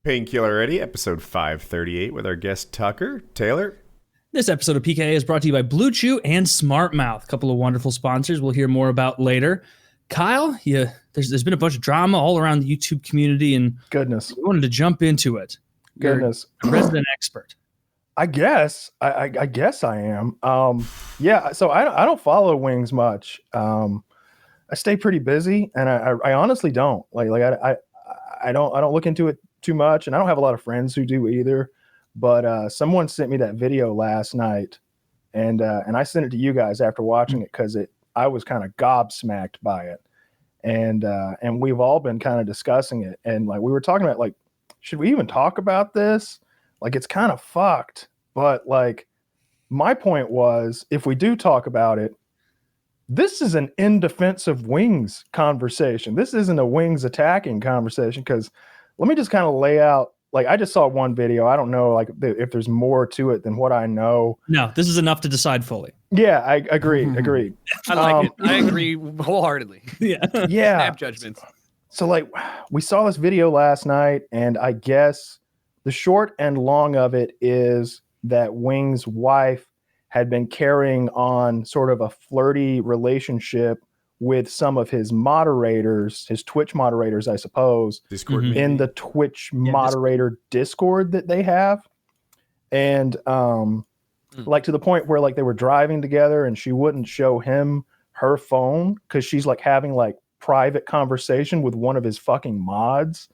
Painkiller Ready, episode 538 with our guest Tucker. Taylor? This episode of PKA is brought to you by Blue Chew and Smart Mouth, a couple of wonderful sponsors we'll hear more about later. Kyle, there's been a bunch of drama all around the YouTube community, and goodness, we wanted to jump into it. Goodness, you're a resident expert. I guess I guess I am. Yeah, so I don't follow Wings much. I stay pretty busy, and I honestly don't I don't look into it too much, and I don't have a lot of friends who do either. But someone sent me that video last night, and I sent it to you guys after watching it because I was kind of gobsmacked by it, and we've all been kind of discussing it, and like we were talking about, like, should we even talk about this? Like, it's kind of fucked. But like, my point was, if we do talk about it, this is an in defense of Wings conversation. This isn't a Wings attacking conversation, because let me just kind of lay out, like, I just saw one video. I don't know, like, if there's more to it than what I know. No, this is enough to decide fully. Yeah, I agree. I like it. I agree wholeheartedly. Yeah. Snap judgments. So, like, we saw this video last night, and I guess the short and long of it is that Wings' wife had been carrying on sort of a flirty relationship with some of his moderators, his Twitch moderators, I suppose, Discord, in the Twitch moderator Discord that they have. And like, to the point where, like, they were driving together and she wouldn't show him her phone because she's like having like private conversation with one of his fucking mods.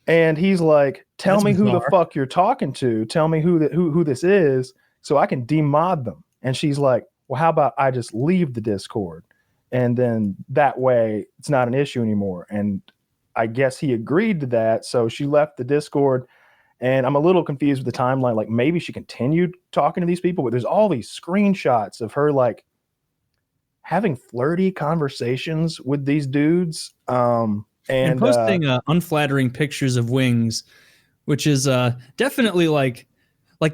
And he's like, tell me who the fuck you're talking to. Tell me who this is so I can demod them. And she's like, well, how about I just leave the Discord? And then that way it's not an issue anymore. And I guess he agreed to that. So she left the Discord, and I'm a little confused with the timeline. Like, maybe she continued talking to these people, but there's all these screenshots of her like having flirty conversations with these dudes. And posting unflattering pictures of Wings, which is definitely like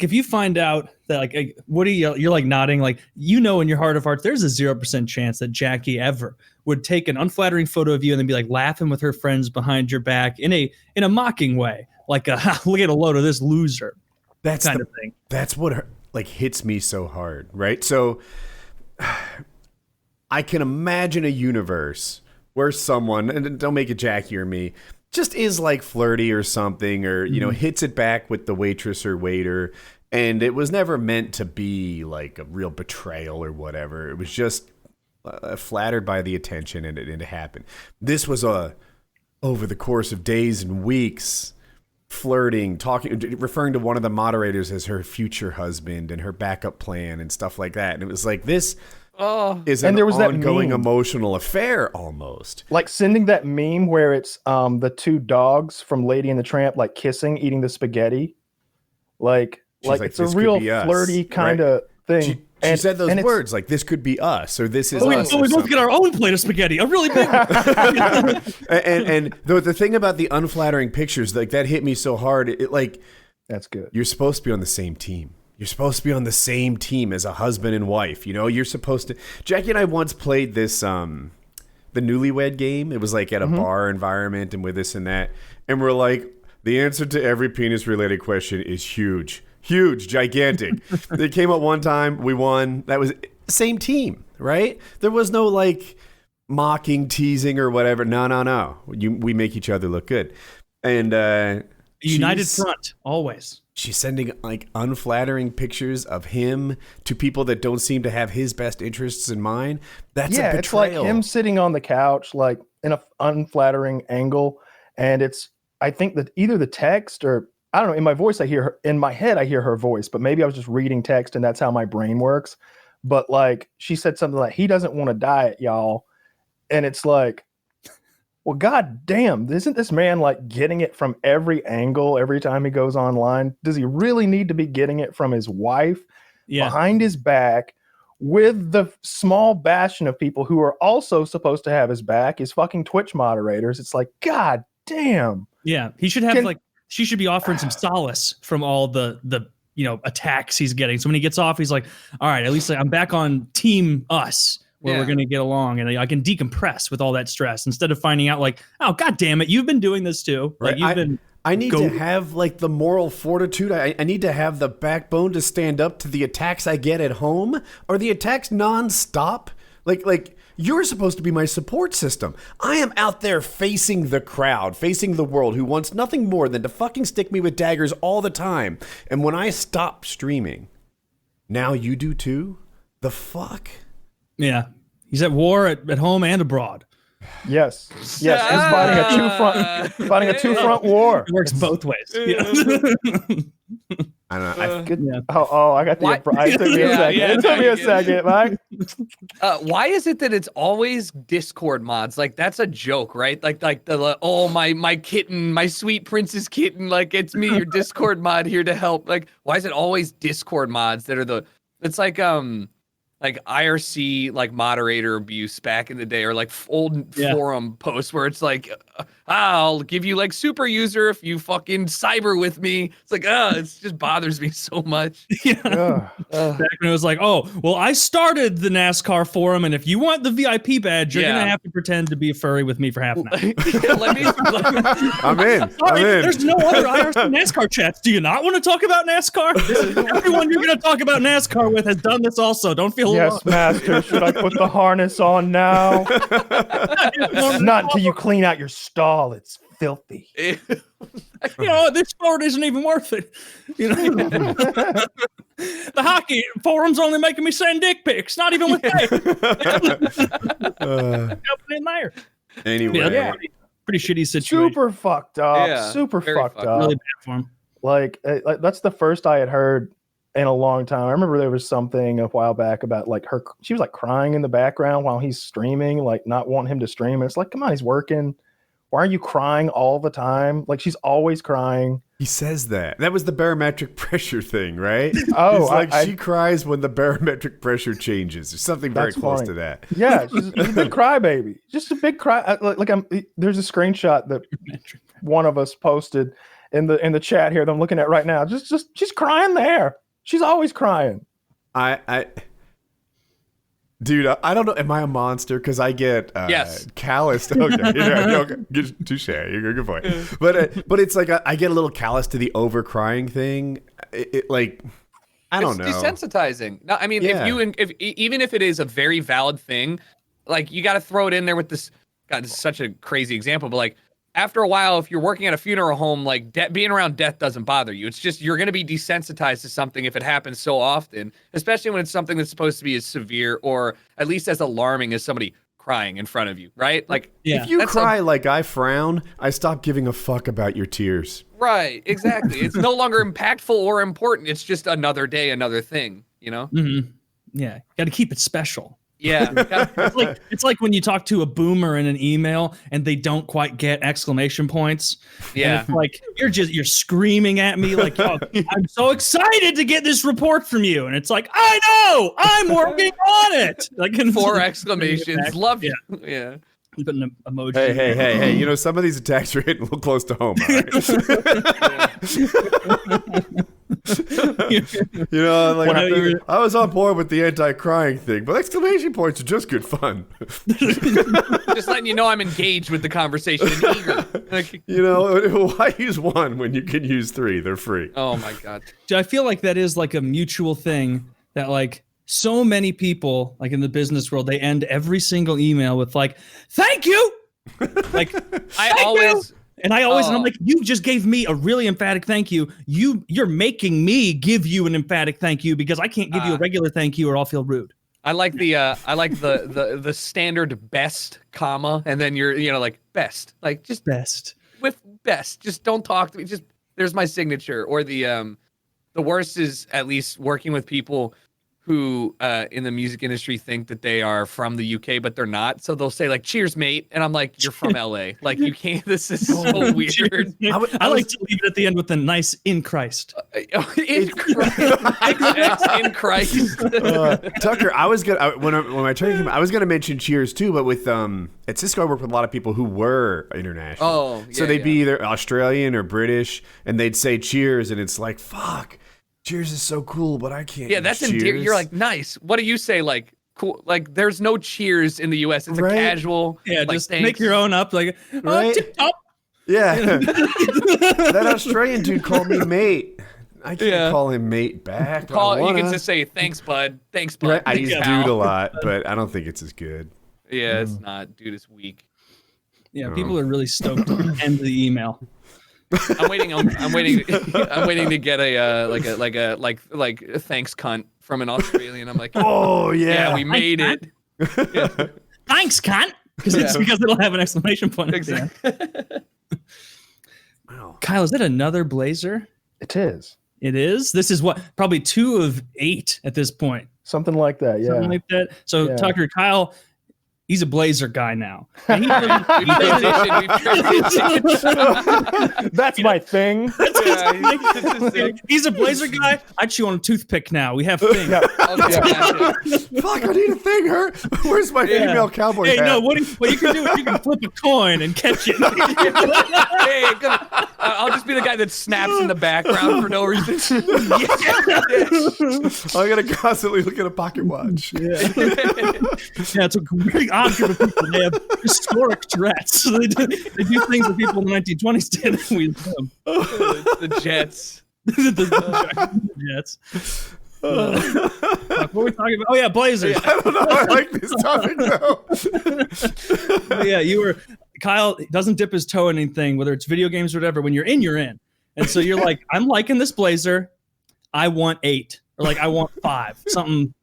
if you find out that, like, Woody, you're like nodding, like, you know, in your heart of hearts, there's a 0% chance that Jackie ever would take an unflattering photo of you and then be like laughing with her friends behind your back in a mocking way, like look at a load of this loser. That's kind of thing. That's what hits me so hard, right? So I can imagine a universe where someone, and don't make it Jackie or me, just is like flirty or something, or, you know, hits it back with the waitress or waiter, and it was never meant to be like a real betrayal or whatever. It was just flattered by the attention, and it happened. This was over the course of days and weeks, flirting, talking, referring to one of the moderators as her future husband and her backup plan and stuff like that. And it was like, this is an ongoing emotional affair almost. Like sending that meme where it's the two dogs from Lady and the Tramp like kissing, eating the spaghetti. Like it's a real flirty kind of thing. She said those words, like, this could be us, or this is us. So we both get our own plate of spaghetti, a really big one. and the thing about the unflattering pictures, like, that hit me so hard. It like, that's good. You're supposed to be on the same team. You're supposed to be on the same team as a husband and wife. You know, you're supposed to. Jackie and I once played this, the Newlywed game. It was like at a bar environment and with this and that. And we're like, the answer to every penis-related question is huge. Huge, gigantic. They came up one time, we won. That was same team, right? There was no like mocking, teasing, or whatever. No. We make each other look good. And united front, always. She's sending like unflattering pictures of him to people that don't seem to have his best interests in mind. That's a betrayal. It's like him sitting on the couch, like in an unflattering angle. And I think that either the text or, I don't know, in my voice, in my head, I hear her voice, but maybe I was just reading text and that's how my brain works. But like, she said something like, he doesn't want to diet, y'all. And it's like, well, God damn, isn't this man like getting it from every angle every time he goes online? Does he really need to be getting it from his wife behind his back with the small bastion of people who are also supposed to have his back, his fucking Twitch moderators? It's like, God damn. Yeah, he should have she should be offering some solace from all the attacks he's getting. So when he gets off, he's like, all right, at least I'm back on team us, where we're going to get along, and I can decompress with all that stress instead of finding out like, oh, God damn it, you've been doing this too. Right. Like I need to have like the moral fortitude. I need to have the backbone to stand up to the attacks I get at home. Are the attacks nonstop? Like you're supposed to be my support system. I am out there facing the crowd, facing the world who wants nothing more than to fucking stick me with daggers all the time. And when I stop streaming, now you do too? The fuck? Yeah. He's at war at home and abroad. Yes. He's fighting a two-front war. It works both ways. Yeah. I don't know. I got the. It took me a second. It took me a second, Mike. Why is it that it's always Discord mods? Like that's a joke, right? Like my kitten, my sweet princess kitten. Like it's me, your Discord mod here to help. Like why is it always Discord mods that are it's like IRC like moderator abuse back in the day, or like old forum posts where it's like, I'll give you like super user if you fucking cyber with me. It's like, it just bothers me so much. Back when it was like, oh, well, I started the NASCAR forum, and if you want the VIP badge, you're gonna have to pretend to be a furry with me for half an hour. I'm in. There's no other IRC NASCAR chats. Do you not want to talk about NASCAR? Everyone you're gonna talk about NASCAR with has done this also. Don't feel Yes, master. Should I put the harness on now? Not until you clean out your stall. It's filthy. This sport isn't even worth it. The hockey forum's only making me send dick pics. Not even with that. In there. Anyway, pretty shitty situation. Super fucked up. Super fucked up. Really bad for him. Like that's the first I had heard in a long time. I remember there was something a while back about like she was like crying in the background while he's streaming, like not wanting him to stream. And it's like, come on, he's working. Why are you crying all the time? Like she's always crying. He says that. That was the barometric pressure thing, right? Oh, it's like she cries when the barometric pressure changes. There's something very close to that. Yeah, she's a big crybaby. Just a big cry. There's a screenshot that one of us posted in the chat here that I'm looking at right now. Just she's crying there. She's always crying. Dude, I don't know. Am I a monster? Because I get calloused. Okay, touche. You're a good point. But it's like I get a little callous to the over crying thing. I don't know. It's desensitizing. No, I mean, if even if it is a very valid thing, like you got to throw it in there with this. God, this is such a crazy example, but like. After a while, if you're working at a funeral home, like being around death doesn't bother you. It's just you're going to be desensitized to something if it happens so often, especially when it's something that's supposed to be as severe or at least as alarming as somebody crying in front of you, right? Like, if you cry like I frown, I stop giving a fuck about your tears. Right, exactly. It's no longer impactful or important. It's just another day, another thing, Mm-hmm. Yeah, got to keep it special. Yeah. It's like when you talk to a boomer in an email and they don't quite get exclamation points. Yeah. And it's like you're screaming at me like, oh, I'm so excited to get this report from you. And it's like, I know, I'm working on it. Like 4 exclamations. Love you. Yeah. Put an emoji. Hey, some of these attacks are hitting a little close to home. All right? I was on board with the anti-crying thing, but exclamation points are just good fun. Just letting you know I'm engaged with the conversation and eager. Why use 1 when you can use 3? They're free. Oh my God. I feel like that is like a mutual thing that like so many people like in the business world, they end every single email with like, thank you. Like And I'm like, you just gave me a really emphatic thank you. You're making me give you an emphatic thank you because I can't give you a regular thank you or I'll feel rude. I like the standard best comma, and then you're like best, like just best with best. Just don't talk to me. Just there's my signature. Or the worst is at least working with people who in the music industry think that they are from the UK, but they're not. So they'll say like, cheers, mate. And I'm like, you're from LA. Like you can't, this is so weird. I like to leave it at the end with a nice in Christ. In Christ. Tucker, I was gonna, when my turn came, I was gonna mention cheers too, but with at Cisco I worked with a lot of people who were international. Oh, yeah, so they'd be either Australian or British, and they'd say cheers, and it's like, fuck. Cheers is so cool, but I can't. Yeah, that's endearing. You're like, nice. What do you say? Like, cool. Like, there's no cheers in the U.S. It's a casual. Yeah, like, just make your own up. Like, tip top. Yeah. That Australian dude called me mate. I can't call him mate back. You can just say, thanks, bud. Thanks, bud. Right? I use dude a lot, but I don't think it's as good. Yeah, it's not. Dude, it's weak. Yeah, people are really stoked to end the email. I'm waiting to get a thanks cunt from an Australian. I'm like, oh yeah, we made it. Yeah. Thanks, cunt. Because it'll have an exclamation point. Exactly. Wow. Kyle, is that another blazer? It is. It is. This is what probably 2 of 8 at this point. Something like that. Yeah. Something like that. So Tucker, Kyle. He's a blazer guy now. And That's my thing. He's a blazer guy. I chew on a toothpick now. We have thing. Fuck, I need a thing. Where's my female cowboy hat? No, what you can do is you can flip a coin and catch it. I'll just be the guy that snaps in the background for no reason. I gotta constantly look at a pocket watch. Yeah, it's a very odd group of people. They have historic Tourette's. They do things that people in the 1920s did. We the Jets. the Jets. What were we talking about? Oh yeah, blazers. I don't know. I like this topic though. Yeah, Kyle doesn't dip his toe in anything, whether it's video games or whatever. When you're in, you're in. And so you're like, I'm liking this blazer. I want 8, or like I want 5, something.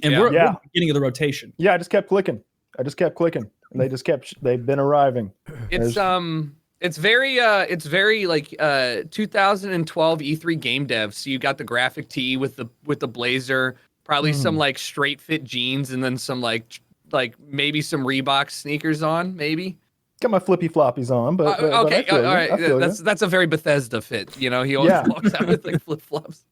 And we're at the beginning of the rotation. Yeah, I just kept clicking, and they've been arriving. It's very like 2012 E3 game dev. So you got the graphic tee with the blazer, probably some like straight fit jeans, and then some like maybe some Reebok sneakers on, maybe. Got my flippy floppies on, but okay, all right. That's a very Bethesda fit. You know, he always walks out with like flip flops.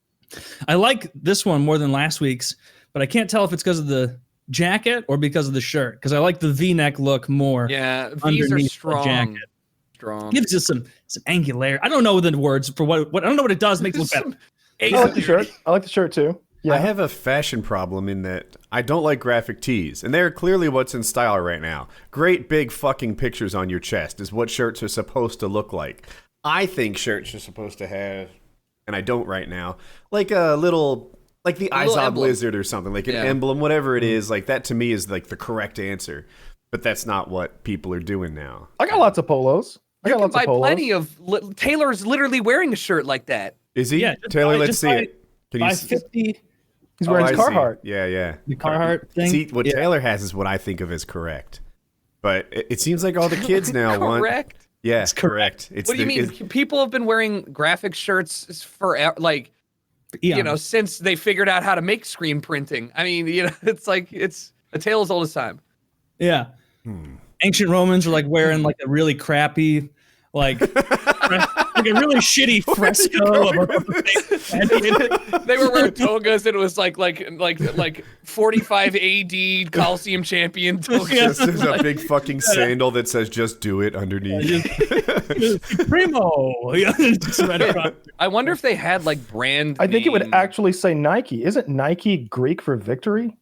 I like this one more than last week's, but I can't tell if it's because of the jacket or because of the shirt. Because I like the V-neck look more. Yeah, V's are strong. Strong. Gives you some angularity. I don't know the words for what I don't know what it does. Makes it look better. I like the shirt. I like the shirt too. Yeah. I have a fashion problem in that I don't like graphic tees, and they're clearly what's in style right now. Great big fucking pictures on your chest is what shirts are supposed to look like. I think shirts are supposed to have, and I don't right now, like a little, like the Izod Blizzard or something, like an emblem, whatever it is. Like that to me is like the correct answer, but that's not what people are doing now. I got lots of polos. You can buy plenty of. Taylor's literally wearing a shirt like that. Is he? Yeah, Taylor, let's see it. Can you see? 50. He's wearing his Carhartt. Yeah. The Carhartt thing. See, what Taylor has is what I think of as correct. But it seems like all the kids now want. Correct? Yeah, it's correct. What do you mean? People have been wearing graphic shirts for since they figured out how to make screen printing. I mean, it's like it's a tale as old as time. Yeah. Ancient Romans were like wearing like a really crappy, like a really shitty fresco. They were wearing togas, and it was like 45 AD Coliseum champion togas. There's a big fucking sandal that says "Just do it" underneath. Primo. I wonder if they had like brand. I think it would actually say Nike. Isn't Nike Greek for victory?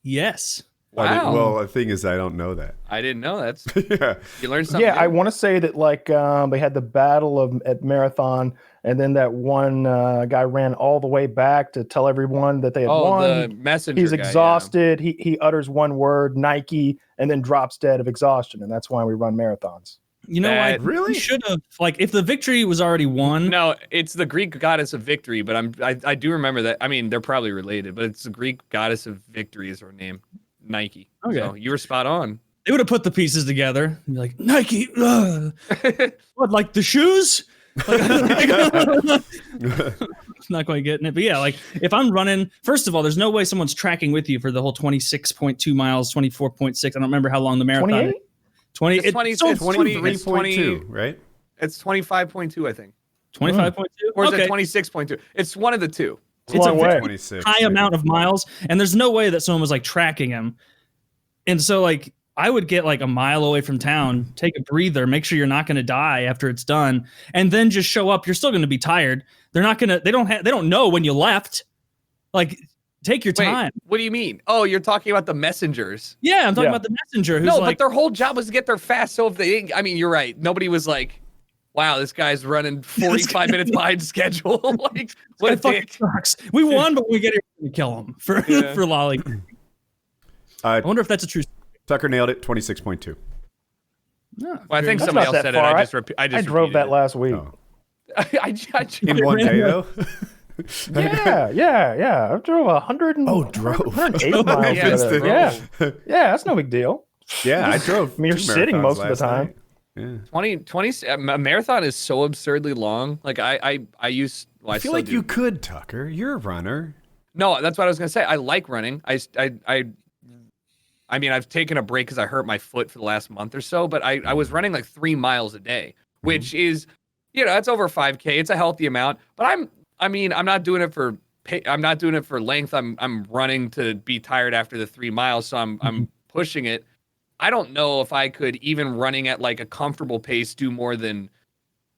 Yes. Wow. Well, the thing is, I don't know that. I didn't know that. Yeah. You learned something. Yeah, I want to say that like they had the battle at Marathon, and then that one guy ran all the way back to tell everyone that they had won. The messenger. He's exhausted. Yeah. He utters one word, Nike, and then drops dead of exhaustion, and that's why we run marathons. You know, I really should have, like, if the victory was already won. No, it's the Greek goddess of victory, but I do remember that. I mean, they're probably related, but it's the Greek goddess of victory is her name. Nike. Okay. So you were spot on. They would have put the pieces together and be like, Nike, what, like the shoes? Not quite getting it. But yeah, like if I'm running, first of all, there's no way someone's tracking with you for the whole 26.2 miles, 24.6. I don't remember how long the marathon is. 23.2, right? It's 25.2, I think. 25.2? Or is it 26.2? It's one of the two. It's a very high amount of miles, and there's no way that someone was like tracking him. And so like I would get like a mile away from town, take a breather, make sure you're not going to die after it's done, and then just show up. You're still going to be tired. They're not going to. They don't know when you left. Like take your time. What do you mean? Oh, you're talking about the messengers. Yeah, I'm talking about the messenger. Who's but their whole job was to get there fast. So if they, I mean, you're right. Nobody was like wow, this guy's running 45 minutes behind schedule. Like, what a dick. Sucks. We won, but when we get here, we kill him for lolly. I wonder if that's a true. Tucker nailed it. 26.2. Well, I think somebody else said far. it. I drove that last week. Oh. In one day though. Yeah. I drove 100 and 108 miles. Yeah, that's no big deal. Yeah, I drove. I mean, you're sitting most of the time. Yeah. 20 a marathon is so absurdly long. Like I feel like you could, Tucker. You're a runner. No, that's what I was gonna say. I like running. I mean, I've taken a break because I hurt my foot for the last month or so, but I was running like 3 miles a day, which is, it's over 5K. It's a healthy amount, but I'm not doing it for length. I'm running to be tired after the 3 miles, so I'm pushing it. I don't know if I could, even running at like a comfortable pace, do more than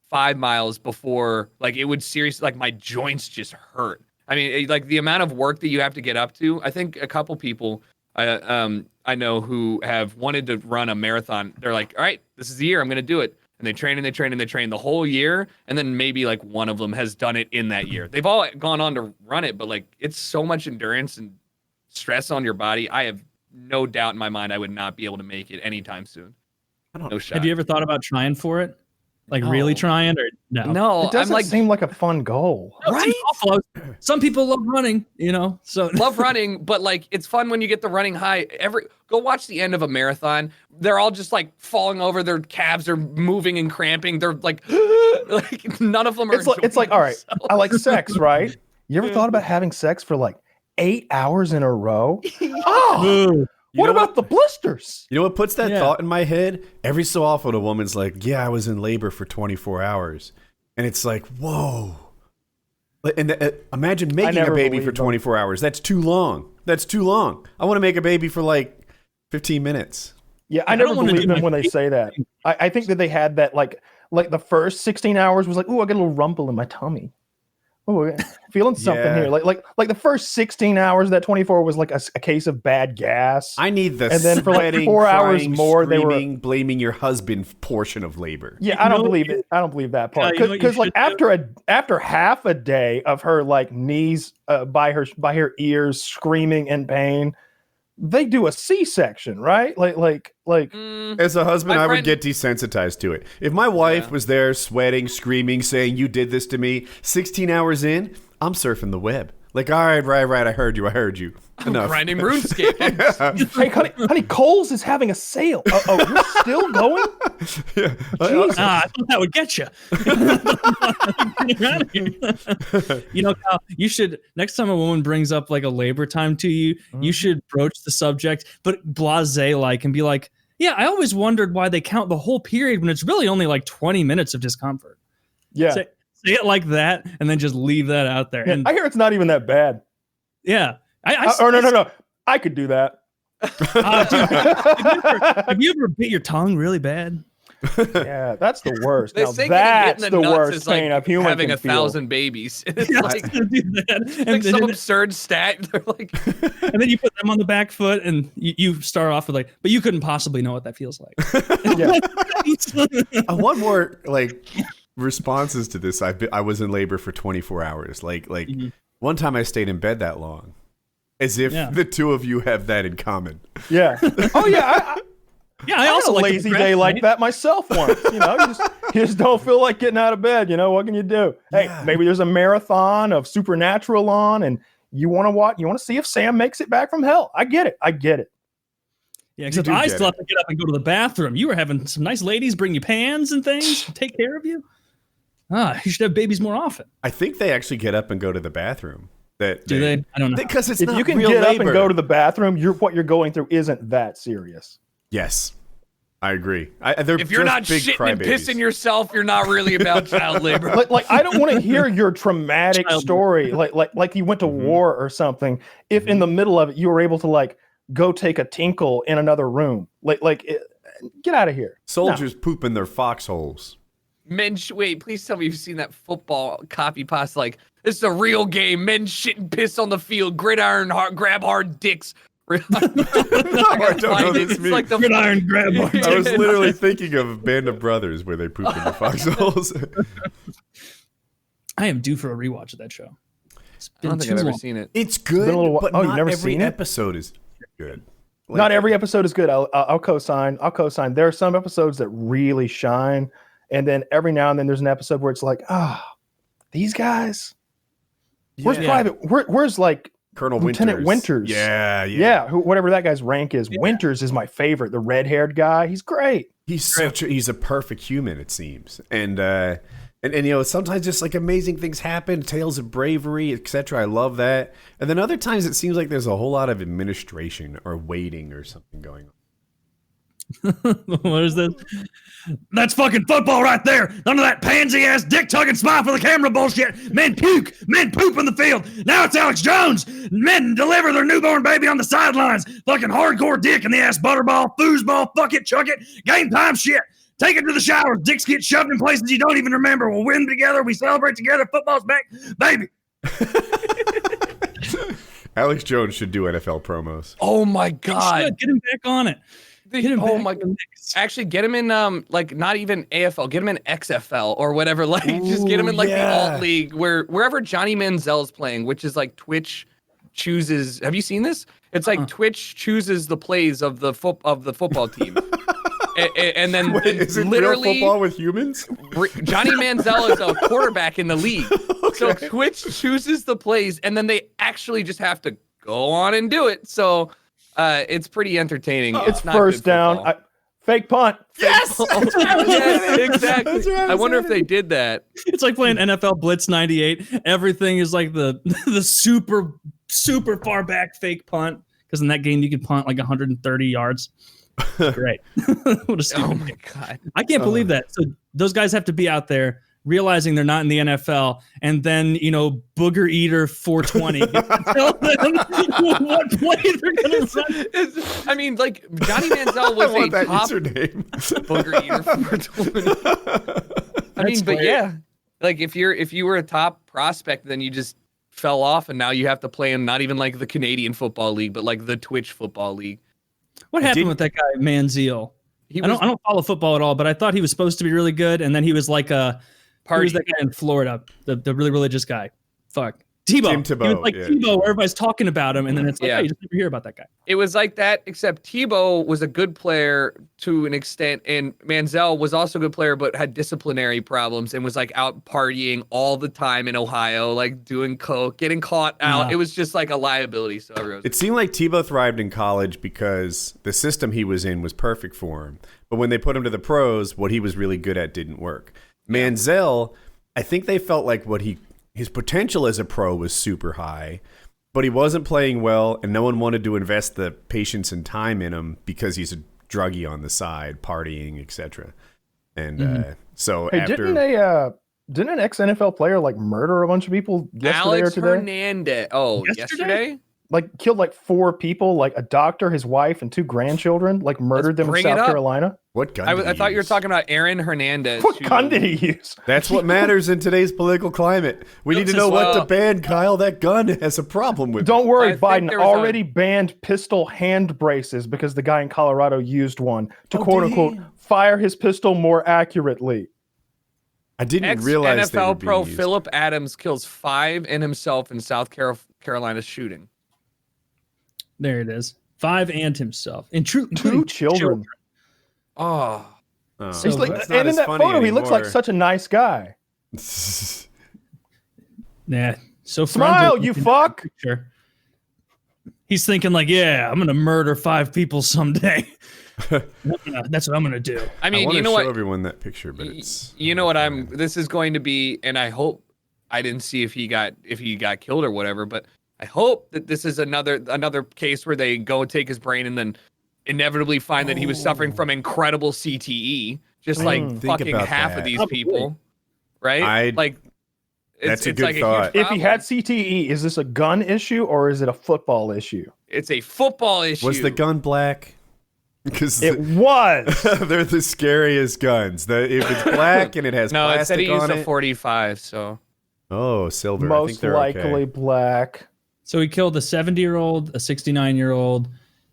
5 miles before, like, it would seriously, like, my joints just hurt. I mean, like, the amount of work that you have to get up to. I think a couple people I know who have wanted to run a marathon. They're like, all right, this is the year I'm going to do it. And they train the whole year. And then maybe like one of them has done it in that year. They've all gone on to run it, but like, it's so much endurance and stress on your body. I have no doubt in my mind I would not be able to make it anytime soon. No shot. Have you ever thought about trying for it? Like really trying, or no? No, it doesn't seem like a fun goal. No, right? Some people love running, so love running, but like, it's fun when you get the running high. Go watch the end of a marathon. They're all just like falling over. Their calves are moving and cramping. They're like, like none of them are. It's like, all right, I like sex, right? You ever thought about having sex for like 8 hours in a row? Oh. What about the blisters? You know what puts that thought in my head? Every so often a woman's like, yeah, I was in labor for 24 hours. And it's like, whoa. And imagine making a baby for 24 hours. That's too long. I want to make a baby for like 15 minutes. Yeah, I never believe them when they say that. I think that they had that like the first 16 hours was like, ooh, I get a little rumble in my tummy. Oh, feeling something here. Like the first 16 hours of that 24 was like a case of bad gas. I need the and then for like 4 hours more, they were blaming your husband portion of labor. Yeah, I don't believe it. I don't believe that part. Because like after half a day of her like knees by her ears screaming in pain, they do a C-section, right? Like. As a husband, I would get desensitized to it. If my wife was there sweating, screaming, saying, you did this to me, 16 hours in, I'm surfing the web. Like, all right, I heard you. Enough. I'm grinding RuneScape. Hey, honey, Coles is having a sale. Oh, you're still going? Yeah. I thought that would get you. Kyle, you should, next time a woman brings up like a labor time to you, you should broach the subject, but blasé-like, and be like, yeah, I always wondered why they count the whole period when it's really only like 20 minutes of discomfort. Yeah. Say it like that, and then just leave that out there. Yeah, and I hear it's not even that bad. Yeah. No. I could do that. Have you ever bit your tongue really bad? Yeah, that's the worst. They now, say that's the worst is like pain of human having can 1,000 babies. It's Yeah, like, do that. it's like some absurd stat. They're like, and then you put them on the back foot, and you start off with like, but you couldn't possibly know what that feels like. Yeah. One more like responses to this. I was in labor for 24 hours. Like one time I stayed in bed that long, as if the two of you have that in common. Yeah. Oh yeah. I also had a like lazy day like that myself once. You just don't feel like getting out of bed. What can you do? Hey, maybe there's a marathon of Supernatural on, and you want to watch. You want to see if Sam makes it back from hell. I get it. Yeah, except I still have to get up and go to the bathroom. You were having some nice ladies bring you pans and things to take care of you. You should have babies more often. I think they actually get up and go to the bathroom. Do they? I don't know. Because it's if not you can real get labor. up and go to the bathroom, what you're going through isn't that serious. Yes, I agree. If you're not shitting and pissing yourself, you're not really about child labor. Like I don't want to hear your traumatic story, like you went to war or something. If in the middle of it you were able to like go take a tinkle in another room, get out of here. Soldiers poop in their foxholes. Men, wait, please tell me you've seen that football copy pasta. Like, this is a real game. Men shit and piss on the field. Gridiron, grab hard dicks. No, I don't know this It's meme. like the Gridiron grab. I was literally thinking of Band of Brothers where they poop in the foxholes. I am due for a rewatch of that show. It's I been don't think too I've ever long. seen it. It's good, a little- but oh, you've not never every seen it? episode is good. Like, Not every episode is good. I'll co-sign. There are some episodes that really shine, and then every now and then there's an episode where it's like, these guys. Where's Private? Where's like Colonel Lieutenant Winters? Yeah. Whatever that guy's rank is. Winters is my favorite. The red-haired guy. He's great. He's a perfect human, it seems. And you know, sometimes just like amazing things happen, tales of bravery, etc. I love that. And then other times it seems like there's a whole lot of administration or waiting or something going on. What is this? That's fucking football right there. None of that pansy ass dick tugging smile for the camera bullshit. Men puke. Men poop in the field. Now it's Alex Jones. Men deliver their newborn baby on the sidelines. Fucking hardcore dick in the ass butterball, foosball, fuck it, chuck it, game time shit. Take it to the shower. Dicks get shoved in places you don't even remember. We'll win together. We celebrate together. Football's back, baby. Alex Jones should do NFL promos. Oh my God. Get him back on it. Oh my God. Actually, get him in like not even AFL. Get him in XFL or whatever. Like, just get him in like the alt league wherever Johnny Manziel's playing, which is like Twitch chooses. Have you seen this? It's like Twitch chooses the plays of the football team. And then Is it literally real football with humans? Johnny Manziel is a quarterback in the league. Okay. So Twitch chooses the plays, and then they actually just have to go on and do it. So it's pretty entertaining. It's not first good down. football. Fake punt. Yes! Yes, exactly. I wonder if they did that. It's like playing NFL Blitz 98. Everything is like the super far back fake punt. Because in that game you could punt like 130 yards. Great. What a stupid Oh my game. God. I can't believe that. So those guys have to be out there realizing they're not in the NFL, and then Booger Eater 420 tell them what play they're gonna run. I mean, like Johnny Manziel was I want a that top username. Booger Eater 420. I mean, but great. yeah, like if you were a top prospect, then you just fell off, and now you have to play in not even like the Canadian Football League, but like the Twitch Football League. What happened with that guy Manziel? I don't follow football at all, but I thought he was supposed to be really good, and then he was like who was that guy in Florida, the really religious guy? Fuck. Tebow. Tim Tebow, He was like Tebow, where everybody's talking about him, and then it's like, Yeah. hey, you just never hear about that guy. It was like that, except Tebow was a good player to an extent, and Manziel was also a good player, but had disciplinary problems and was like out partying all the time in Ohio, like doing coke, getting caught out. Yeah. It was just like a liability. So everyone It seemed like Tebow thrived in college because the system he was in was perfect for him. But when they put him to the pros, what he was really good at didn't work. Manziel, I think they felt like his potential as a pro was super high, but he wasn't playing well, and no one wanted to invest the patience and time in him because he's a druggie on the side, partying, etc. And so Hey, after didn't an ex-NFL player like murder a bunch of people yesterday Alex or today? Hernandez. Oh, yesterday? Like killed like 4 people, like a doctor, his wife, and 2 grandchildren, like murdered them in bring it South up. Carolina. what gun? I thought you were talking about Aaron Hernandez. What who- gun did he use? That's what matters in today's political climate. We need to know what to ban, Kyle. That gun has a problem with. Don't worry, I think Biden there was already banned pistol hand braces because the guy in Colorado used one to quote unquote fire his pistol more accurately. I didn't realize they were Ex-NFL being pro used. Philip Adams kills 5 and himself in South Carolina shooting. There it is. 5 and himself. And 2 including children. Oh, Oh, He's like, that's not and in as that funny photo, he looks like anymore. such a nice guy. Nah. So Smile, frontal you in that fuck. picture. He's thinking like, yeah, I'm gonna murder 5 people someday. That's what I'm gonna do. I mean, want you to know show what? everyone that picture, but it's You know what this is going to be, and I hope I didn't see if he got killed or whatever, but I hope that this is another case where they go and take his brain and then inevitably find that he was suffering from incredible CTE, just like think fucking about half that. of these Probably. people, right? That's a it's good like thought. huge If he problem. had CTE, is this a gun issue or is it a football issue? It's a football issue. Was the gun black? Because It was. they're the scariest guns. If it's black and it has No, it said plastic he used on a it. 45, so Oh, silver. I think Most they're likely okay. black. So he killed a 70-year-old, a 69-year-old,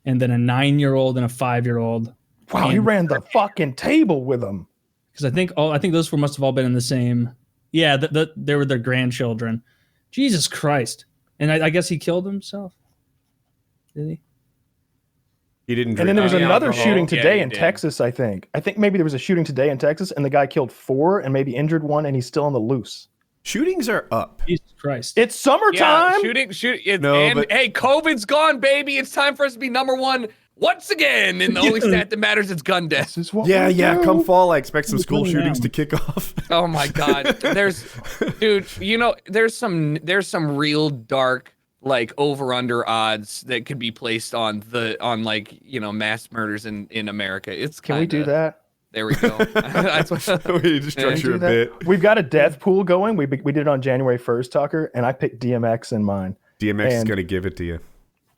and then a 9-year-old and a 5-year-old. Wow, he ran the fucking table with them. Because I think those must have all been in the same. Yeah, they were their grandchildren. Jesus Christ! And I guess he killed himself. Did he? He didn't. And then there was another alcohol. shooting today in did. Texas. I think maybe there was a shooting today in Texas, and the guy killed 4 and maybe injured 1, and he's still on the loose. Shootings are up. Jesus Christ! It's summertime. Hey, COVID's gone, baby. It's time for us to be number 1 once again. And the only stat that matters is gun deaths. This is what Yeah, we do. come fall, I expect some school going shootings down. to kick off. Oh my God. There's some real dark like over under odds that could be placed on mass murders in America. Can we do that? There we go. That's what, We just structure a bit. We've got a death pool going. We did it on January 1st, Tucker, and I picked DMX in mine. DMX is gonna give it to you.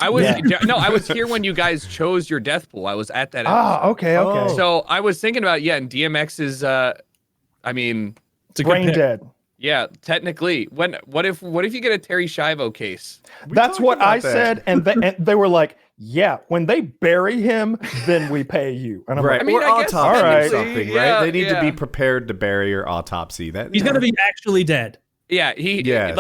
I was here when you guys chose your death pool. I was at that. Okay. Oh. So I was thinking about and DMX is It's a good Brain pick. dead. yeah, technically. What if you get a Terry Schiavo case? That's talked what about I that. said, and they were like, "Yeah, when they bury him, then we pay you." And I'm Right. like, I mean, or I guess autopsy technically, or something, yeah, right? They need to be yeah. prepared to bury or autopsy. That He's gonna be actually dead. Yeah, he Yes.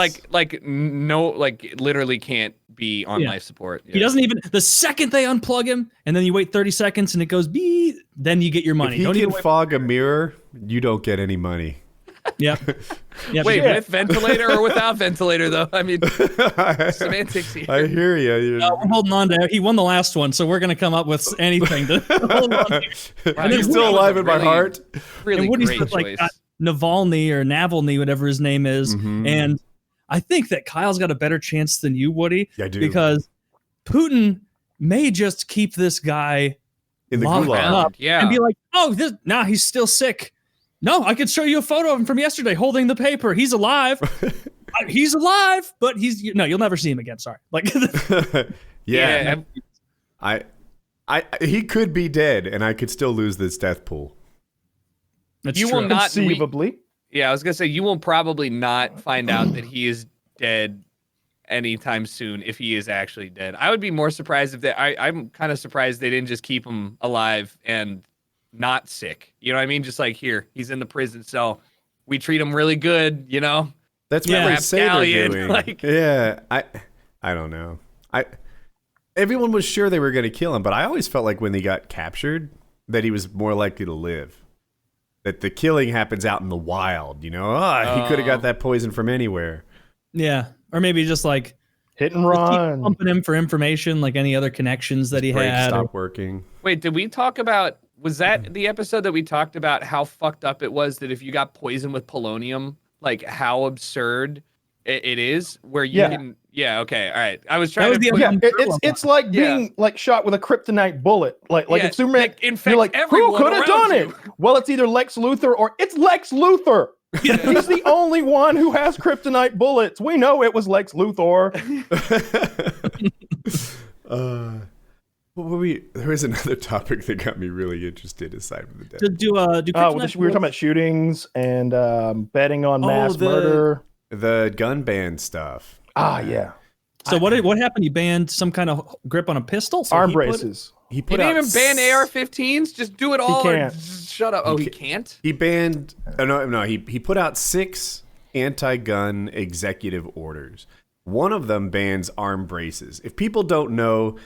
literally can't be on life support. He doesn't even. The second they unplug him, and then you wait 30 seconds, and it goes beep, then you get your money. If he Don't can even wait. fog a mirror, you don't get any money. Yep. Yep. Wait, Yeah. with ventilator or without ventilator though? I mean, semantics here. I hear you. We're holding on to. He won the last one, so we're gonna come up with anything to hold on to. Wow, He's that still was alive a in my really- heart. Really And Woody's great put, choice. got Navalny or Navalny, whatever his name is, Mhm. and I think that Kyle's got a better chance than you, Woody, I do. because Putin may just keep this guy In the locked gulag. up Yeah. and be like, "Oh, he's still sick." No, I could show you a photo of him from yesterday holding the paper. He's alive. He's alive, but you'll never see him again. Sorry. Like, yeah. He could be dead, and I could still lose this death pool. that's You true. will not- conceivably. Yeah, I was gonna say you will probably not find out that he is dead anytime soon if he is actually dead. I would be more surprised if I'm kind of surprised they didn't just keep him alive and not sick. You know what I mean? Just like here, he's in the prison cell. We treat him really good, you know? That's Yeah. what they Rap say they're galleon, doing. like- Yeah, I don't know. Everyone was sure they were going to kill him, but I always felt like when he got captured that he was more likely to live. That the killing happens out in the wild, you know? He could have got that poison from anywhere. Yeah, or maybe just like Hit and keep run. pumping him for information, like any other connections that he Brakes had. stopped working. Wait, did we talk about? Was that the episode that we talked about how fucked up it was that if you got poisoned with polonium, like how absurd it is? Where you can, okay, all right. I was trying was to. the put- Yeah, it's like Yeah. being like shot with a kryptonite bullet. Like Yeah, if Superman, like, infect you're like, who everyone could have around done you. it? Well, it's either Lex Luthor or it's Lex Luthor. He's the only one who has kryptonite bullets. We know it was Lex Luthor. There was another topic that got me really interested aside from the death. To do We were talking about shootings and betting on mass murder. The gun ban stuff. Yeah. So what happened? He banned some kind of grip on a pistol. Arm he put- braces. He He put didn't out even ban AR-15s. Just do it all. can't. Or just shut up. Oh, he can't. He banned. No. He put out 6 anti-gun executive orders. One of them bans arm braces. If people don't know,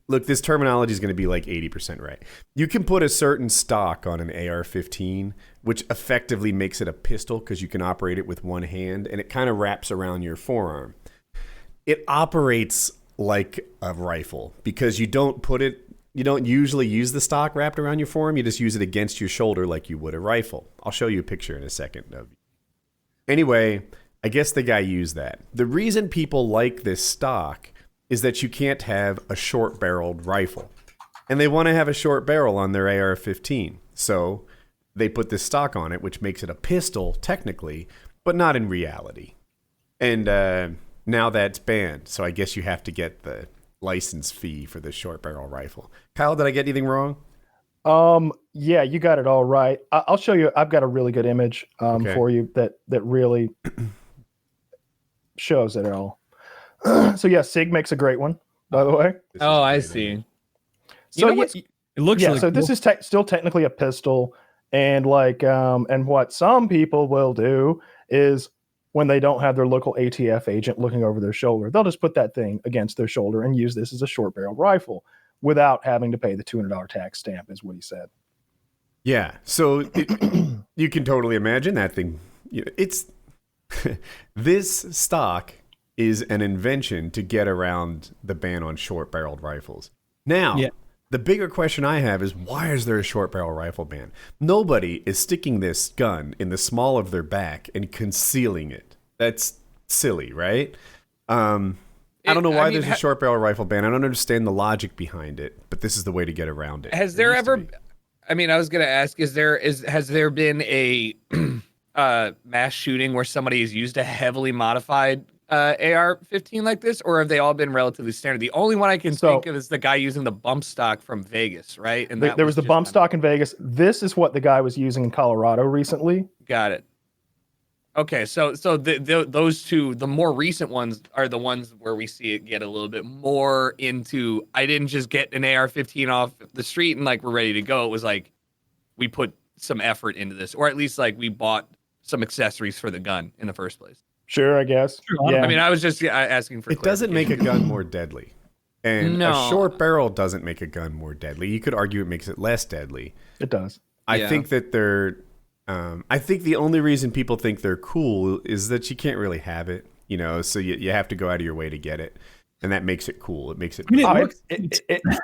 look, this terminology is going to be like 80% right. You can put a certain stock on an AR-15, which effectively makes it a pistol because you can operate it with one hand, and it kind of wraps around your forearm. It operates like a rifle because you don't usually use the stock wrapped around your forearm. You just use it against your shoulder like you would a rifle. I'll show you a picture in a second. Anyway, I guess the guy used that. The reason people like this stock is that you can't have a short-barreled rifle. And they want to have a short barrel on their AR-15. So they put this stock on it, which makes it a pistol, technically, but not in reality. And now that's banned, so I guess you have to get the license fee for the short barrel rifle. Kyle, did I get anything wrong? Yeah, you got it all right. I'll show you. I've got a really good image Okay. for you that really shows it all. So yeah, Sig makes a great one. by the way. Oh, I see. So it looks really so cool. this is still technically a pistol, and and what some people will do is when they don't have their local ATF agent looking over their shoulder, they'll just put that thing against their shoulder and use this as a short-barreled rifle without having to pay the $200 tax stamp, is what he said. Yeah, so you can totally imagine that thing. It's this stock is an invention to get around the ban on short-barreled rifles. Now, the bigger question I have is, why is there a short-barrel rifle ban? Nobody is sticking this gun in the small of their back and concealing it. That's silly, right? I don't know why there's a short-barrel rifle ban. I don't understand the logic behind it, but this is the way to get around it. Has there ever... I mean, I was going to ask, has there been a mass shooting where somebody has used a heavily modified AR-15 like this, or have they all been relatively standard? The only one I can think of is the guy using the bump stock from Vegas, right? And there was the bump stock in Vegas. This is what the guy was using in Colorado recently. Got it. Okay, so those two, the more recent ones, are the ones where we see it get a little bit more into, I didn't just get an AR-15 off the street and like we're ready to go. It was like we put some effort into this, or at least like we bought some accessories for the gun in the first place. Sure, I guess. Yeah. I mean, I was just asking for. It doesn't make a gun more deadly, and a short barrel doesn't make a gun more deadly. You could argue it makes it less deadly. It does. I think that they're. I think the only reason people think they're cool is that you can't really have it, so you have to go out of your way to get it, and that makes it cool. It makes it.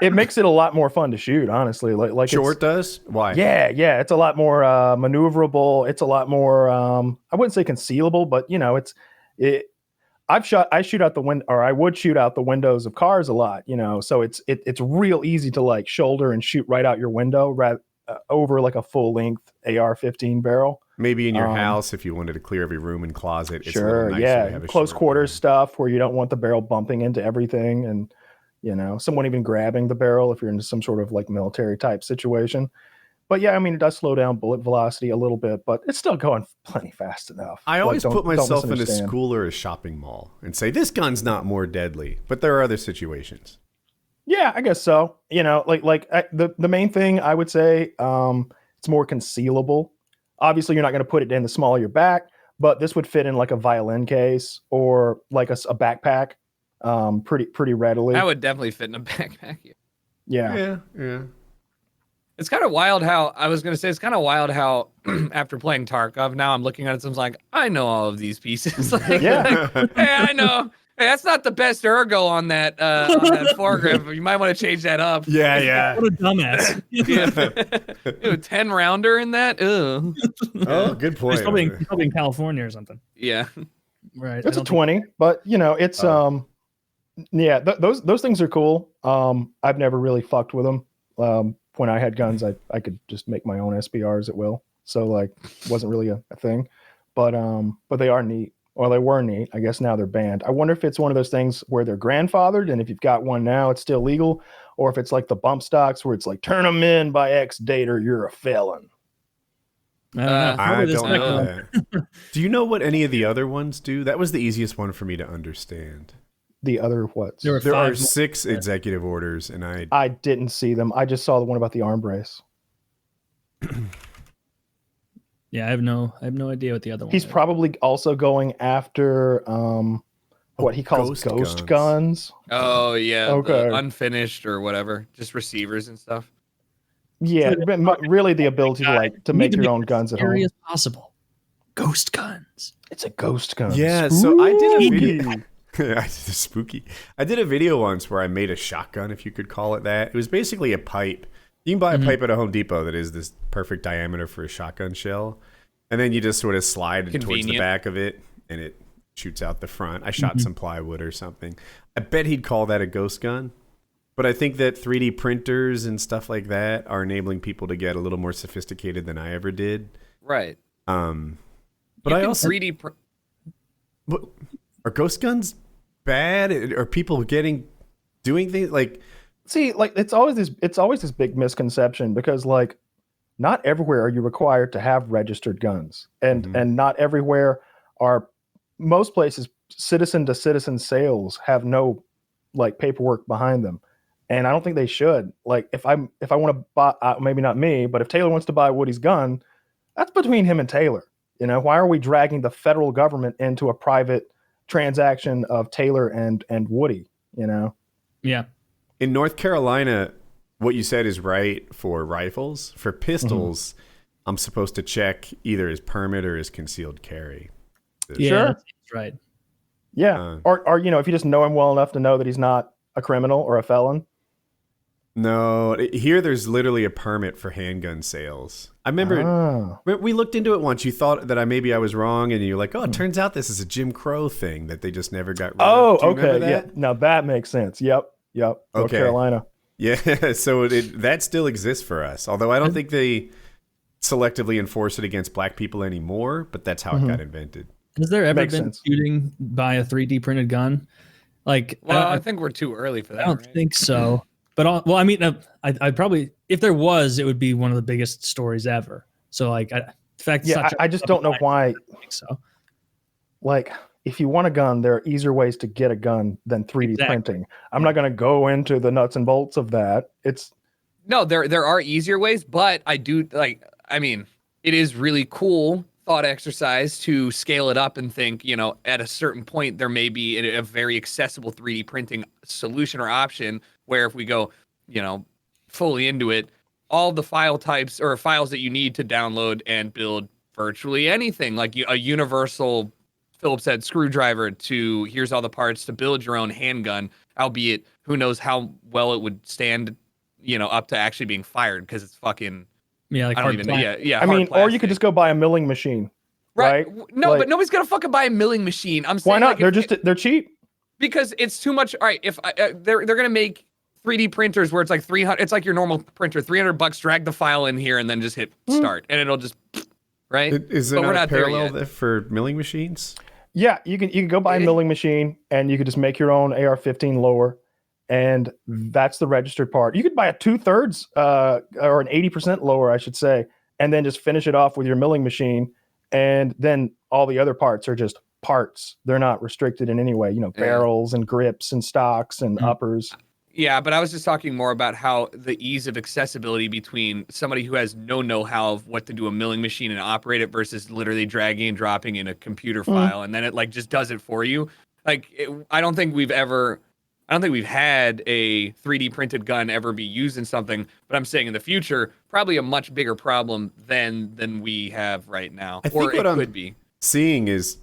It makes it a lot more fun to shoot, honestly. Like short does? Why? Yeah. It's a lot more maneuverable. It's a lot more. I wouldn't say concealable, but I shoot out the window, or I would shoot out the windows of cars a lot. So it's real easy to like shoulder and shoot right out your window, over like a full length AR-15 barrel. Maybe in your house if you wanted to clear every room and closet. It's sure, nicer to have a close quarters stuff where you don't want the barrel bumping into everything, and someone even grabbing the barrel if you're in some sort of like military type situation. But yeah, I mean, it does slow down bullet velocity a little bit, but it's still going plenty fast enough. I always put myself in a school or a shopping mall and say, this gun's not more deadly, but there are other situations. Yeah, I guess so. The main thing I would say, it's more concealable. Obviously, you're not going to put it in the small of your back, but this would fit in like a violin case or like a backpack, pretty readily. That would definitely fit in a backpack. Yeah. It's kind of wild how after playing Tarkov, now I'm looking at it and I'm like, I know all of these pieces. Hey, I know. Hey, that's not the best ergo on that foregrip. You might want to change that up. Yeah. What a dumbass. 10 rounder in that. Ugh. Oh, good point. He's probably in California or something. Yeah. Right. It's a 20, but it's those things are cool. I've never really fucked with them. When I had guns, I could just make my own SBRs at will. So like wasn't really a thing. But they are neat. Well, they were neat. I guess now they're banned. I wonder if it's one of those things where they're grandfathered, and if you've got one now, it's still legal, or if it's like the bump stocks where it's like, turn them in by X date or you're a felon. I don't know that. Do you know what any of the other ones do? That was the easiest one for me to understand. The other what? There are 6 executive orders, and I didn't see them. I just saw the one about the arm brace. Yeah, I have no idea what the other one He's is. probably also going after what he calls ghost guns. Oh yeah, okay. The unfinished or whatever, just receivers and stuff. Yeah, really the ability to make your own guns at home. As possible. Ghost guns. It's a ghost gun. Yeah, so I did a video. Spooky. I did a video once where I made a shotgun, if you could call it that. It was basically a pipe. You can buy a pipe at a Home Depot that is this perfect diameter for a shotgun shell. And then you just sort of slide it towards the back of it, and it shoots out the front. I shot some plywood or something. I bet he'd call that a ghost gun. But I think that 3D printers and stuff like that are enabling people to get a little more sophisticated than I ever did. Right. But I also... 3D are ghost guns bad? Are people doing things like... See, like it's always this big misconception because like not everywhere are you required to have registered guns, and not everywhere are most places citizen to citizen sales have no like paperwork behind them. And I don't think they should. Like if I want to buy, maybe not me, but if Taylor wants to buy Woody's gun, that's between him and Taylor. You know, why are we dragging the federal government into a private transaction of Taylor and Woody, you know? Yeah. In North Carolina, what you said is right for rifles. For pistols, I'm supposed to check either his permit or his concealed carry. Yeah, Sure. that's right. Yeah. Or, you know, if you just know him well enough to know that he's not a criminal or a felon. No, here there's literally a permit for handgun sales. I remember we looked into it once. You thought that maybe I was wrong, and you're like, oh, it turns out this is a Jim Crow thing that they just never got rid of. Oh, okay. Yeah. Now that makes sense. Yep. North Carolina. Yeah, so that still exists for us. Although I don't think they selectively enforce it against black people anymore, but that's how it got invented. Has there ever Makes been sense. shooting by a 3D printed gun? Like, Well, I think we're too early for that. I don't right? think so. But I mean, I probably, if there was, it would be one of the biggest stories ever. So like, in fact, I just don't know why. I don't think so. Like, if you want a gun, there are easier ways to get a gun than 3D printing. I'm not going to go into the nuts and bolts of that. No, there are easier ways, but I do like. I mean, it is really cool thought exercise to scale it up and think, you know, at a certain point there may be a very accessible 3D printing solution or option where if we go, you know, fully into it, all the file types or files that you need to download and build virtually anything, like a universal Phillips head screwdriver to here's all the parts to build your own handgun, albeit who knows how well it would stand, you know, up to actually being fired because it's fucking. Yeah, like I don't even know. Yeah. I mean, or you could just go buy a milling machine. Right? No, Like, but nobody's gonna fucking buy a milling machine. I'm saying why not? like, They're cheap. because it's too much. All right, if they're gonna make 3D printers where it's like 300, it's like your normal printer, $300. Drag the file in here and then just hit start, and it'll just right. Is there not a parallel there for milling machines? Yeah, you can go buy a milling machine and you could just make your own AR-15 lower, and that's the registered part. You could buy a 2/3 or an 80% lower, I should say, and then just finish it off with your milling machine, and then all the other parts are just parts. They're not restricted in any way. You know, barrels and grips and stocks and uppers. Yeah, but I was just talking more about how the ease of accessibility between somebody who has no know-how of what to do a milling machine and operate it versus literally dragging and dropping in a computer file and then it like just does it for you. Like I don't think we've had a 3D printed gun ever be used in something, but I'm saying in the future probably a much bigger problem than we have right now. I think what could be. Seeing is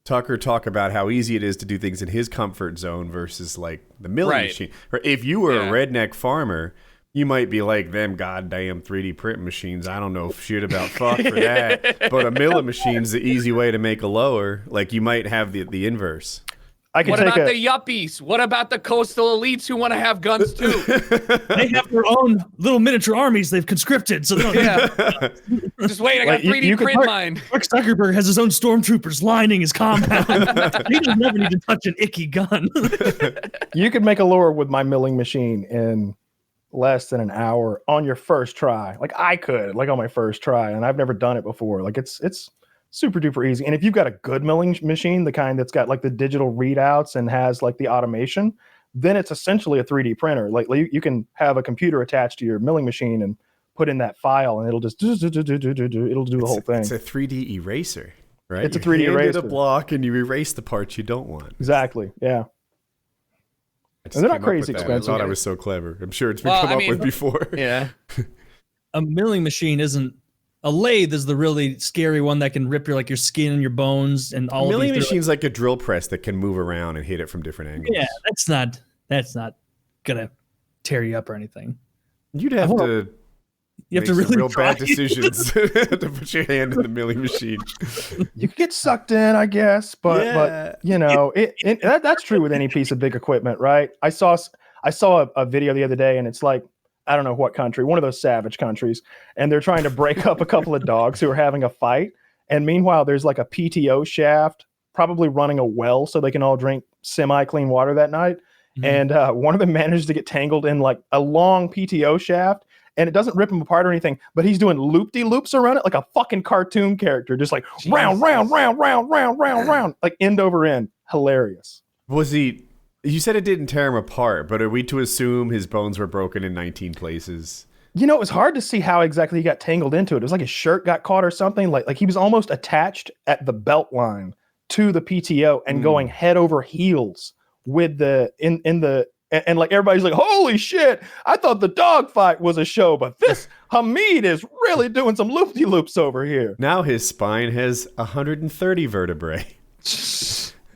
Tucker talk about how easy it is to do things in his comfort zone versus like the milling machine. Or if you were a redneck farmer, you might be like, them goddamn 3D print machines. I don't know shit about fuck for that. But a milling machine's the easy way to make a lower. Like you might have the inverse. What about the yuppies? What about the coastal elites who want to have guns too? They have their own little miniature armies they've conscripted. So they don't Just wait, I got 3D print mine. Mark Zuckerberg has his own stormtroopers lining his compound. He doesn't ever need to touch an icky gun. You could make a lower with my milling machine in less than an hour on your first try. Like I could, like on my first try, and I've never done it before. Like it's super duper easy. And if you've got a good milling machine, the kind that's got like the digital readouts and has like the automation, then it's essentially a 3D printer. Like you can have a computer attached to your milling machine and put in that file and it'll just it'll do the whole thing. It's a 3D eraser, right? It's a 3D eraser. You a block and you erase the parts you don't want. Exactly. Yeah. And they're not crazy expensive. I thought I was so clever. I'm sure it's been come up with before. Yeah. A milling machine isn't. A lathe is the really scary one that can rip your skin and your bones and all. Milling machine's like a drill press that can move around and hit it from different angles. Yeah, that's not gonna tear you up or anything. You'd have to. You have to really real bad decisions to put your hand in the milling machine. You could get sucked in, I guess, but you know, that's true with any piece of big equipment, right? I saw a video the other day, and it's like, I don't know what country, one of those savage countries, and they're trying to break up a couple of dogs who are having a fight. And meanwhile, there's like a PTO shaft, probably running a well so they can all drink semi-clean water that night. Mm-hmm. And one of them managed to get tangled in like a long PTO shaft, and it doesn't rip him apart or anything, but he's doing loop-de-loops around it like a fucking cartoon character, just like round, like end over end. Hilarious. Was he You said it didn't tear him apart, but are we to assume his bones were broken in 19 places? You know, it was hard to see how exactly he got tangled into it. It was like his shirt got caught or something. Like he was almost attached at the belt line to the PTO and going head over heels with the and like everybody's like, holy shit, I thought the dog fight was a show, but this Hamid is really doing some loop-de-loops over here. Now his spine has 130 vertebrae.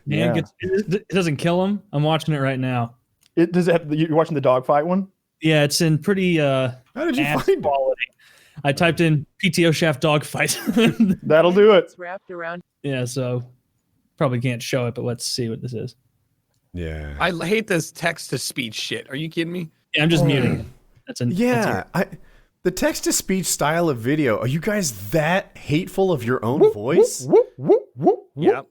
Man, it doesn't kill him. I'm watching it right now. You're watching the dog fight one? Yeah, it's in pretty How did you find quality. I typed in PTO shaft dog fight. That'll do it. It's wrapped around. Yeah, so probably can't show it, but let's see what this is. Yeah. I hate this text-to-speech shit. Are you kidding me? Yeah, I'm just muting it. The text-to-speech style of video, are you guys that hateful of your own voice? Yep.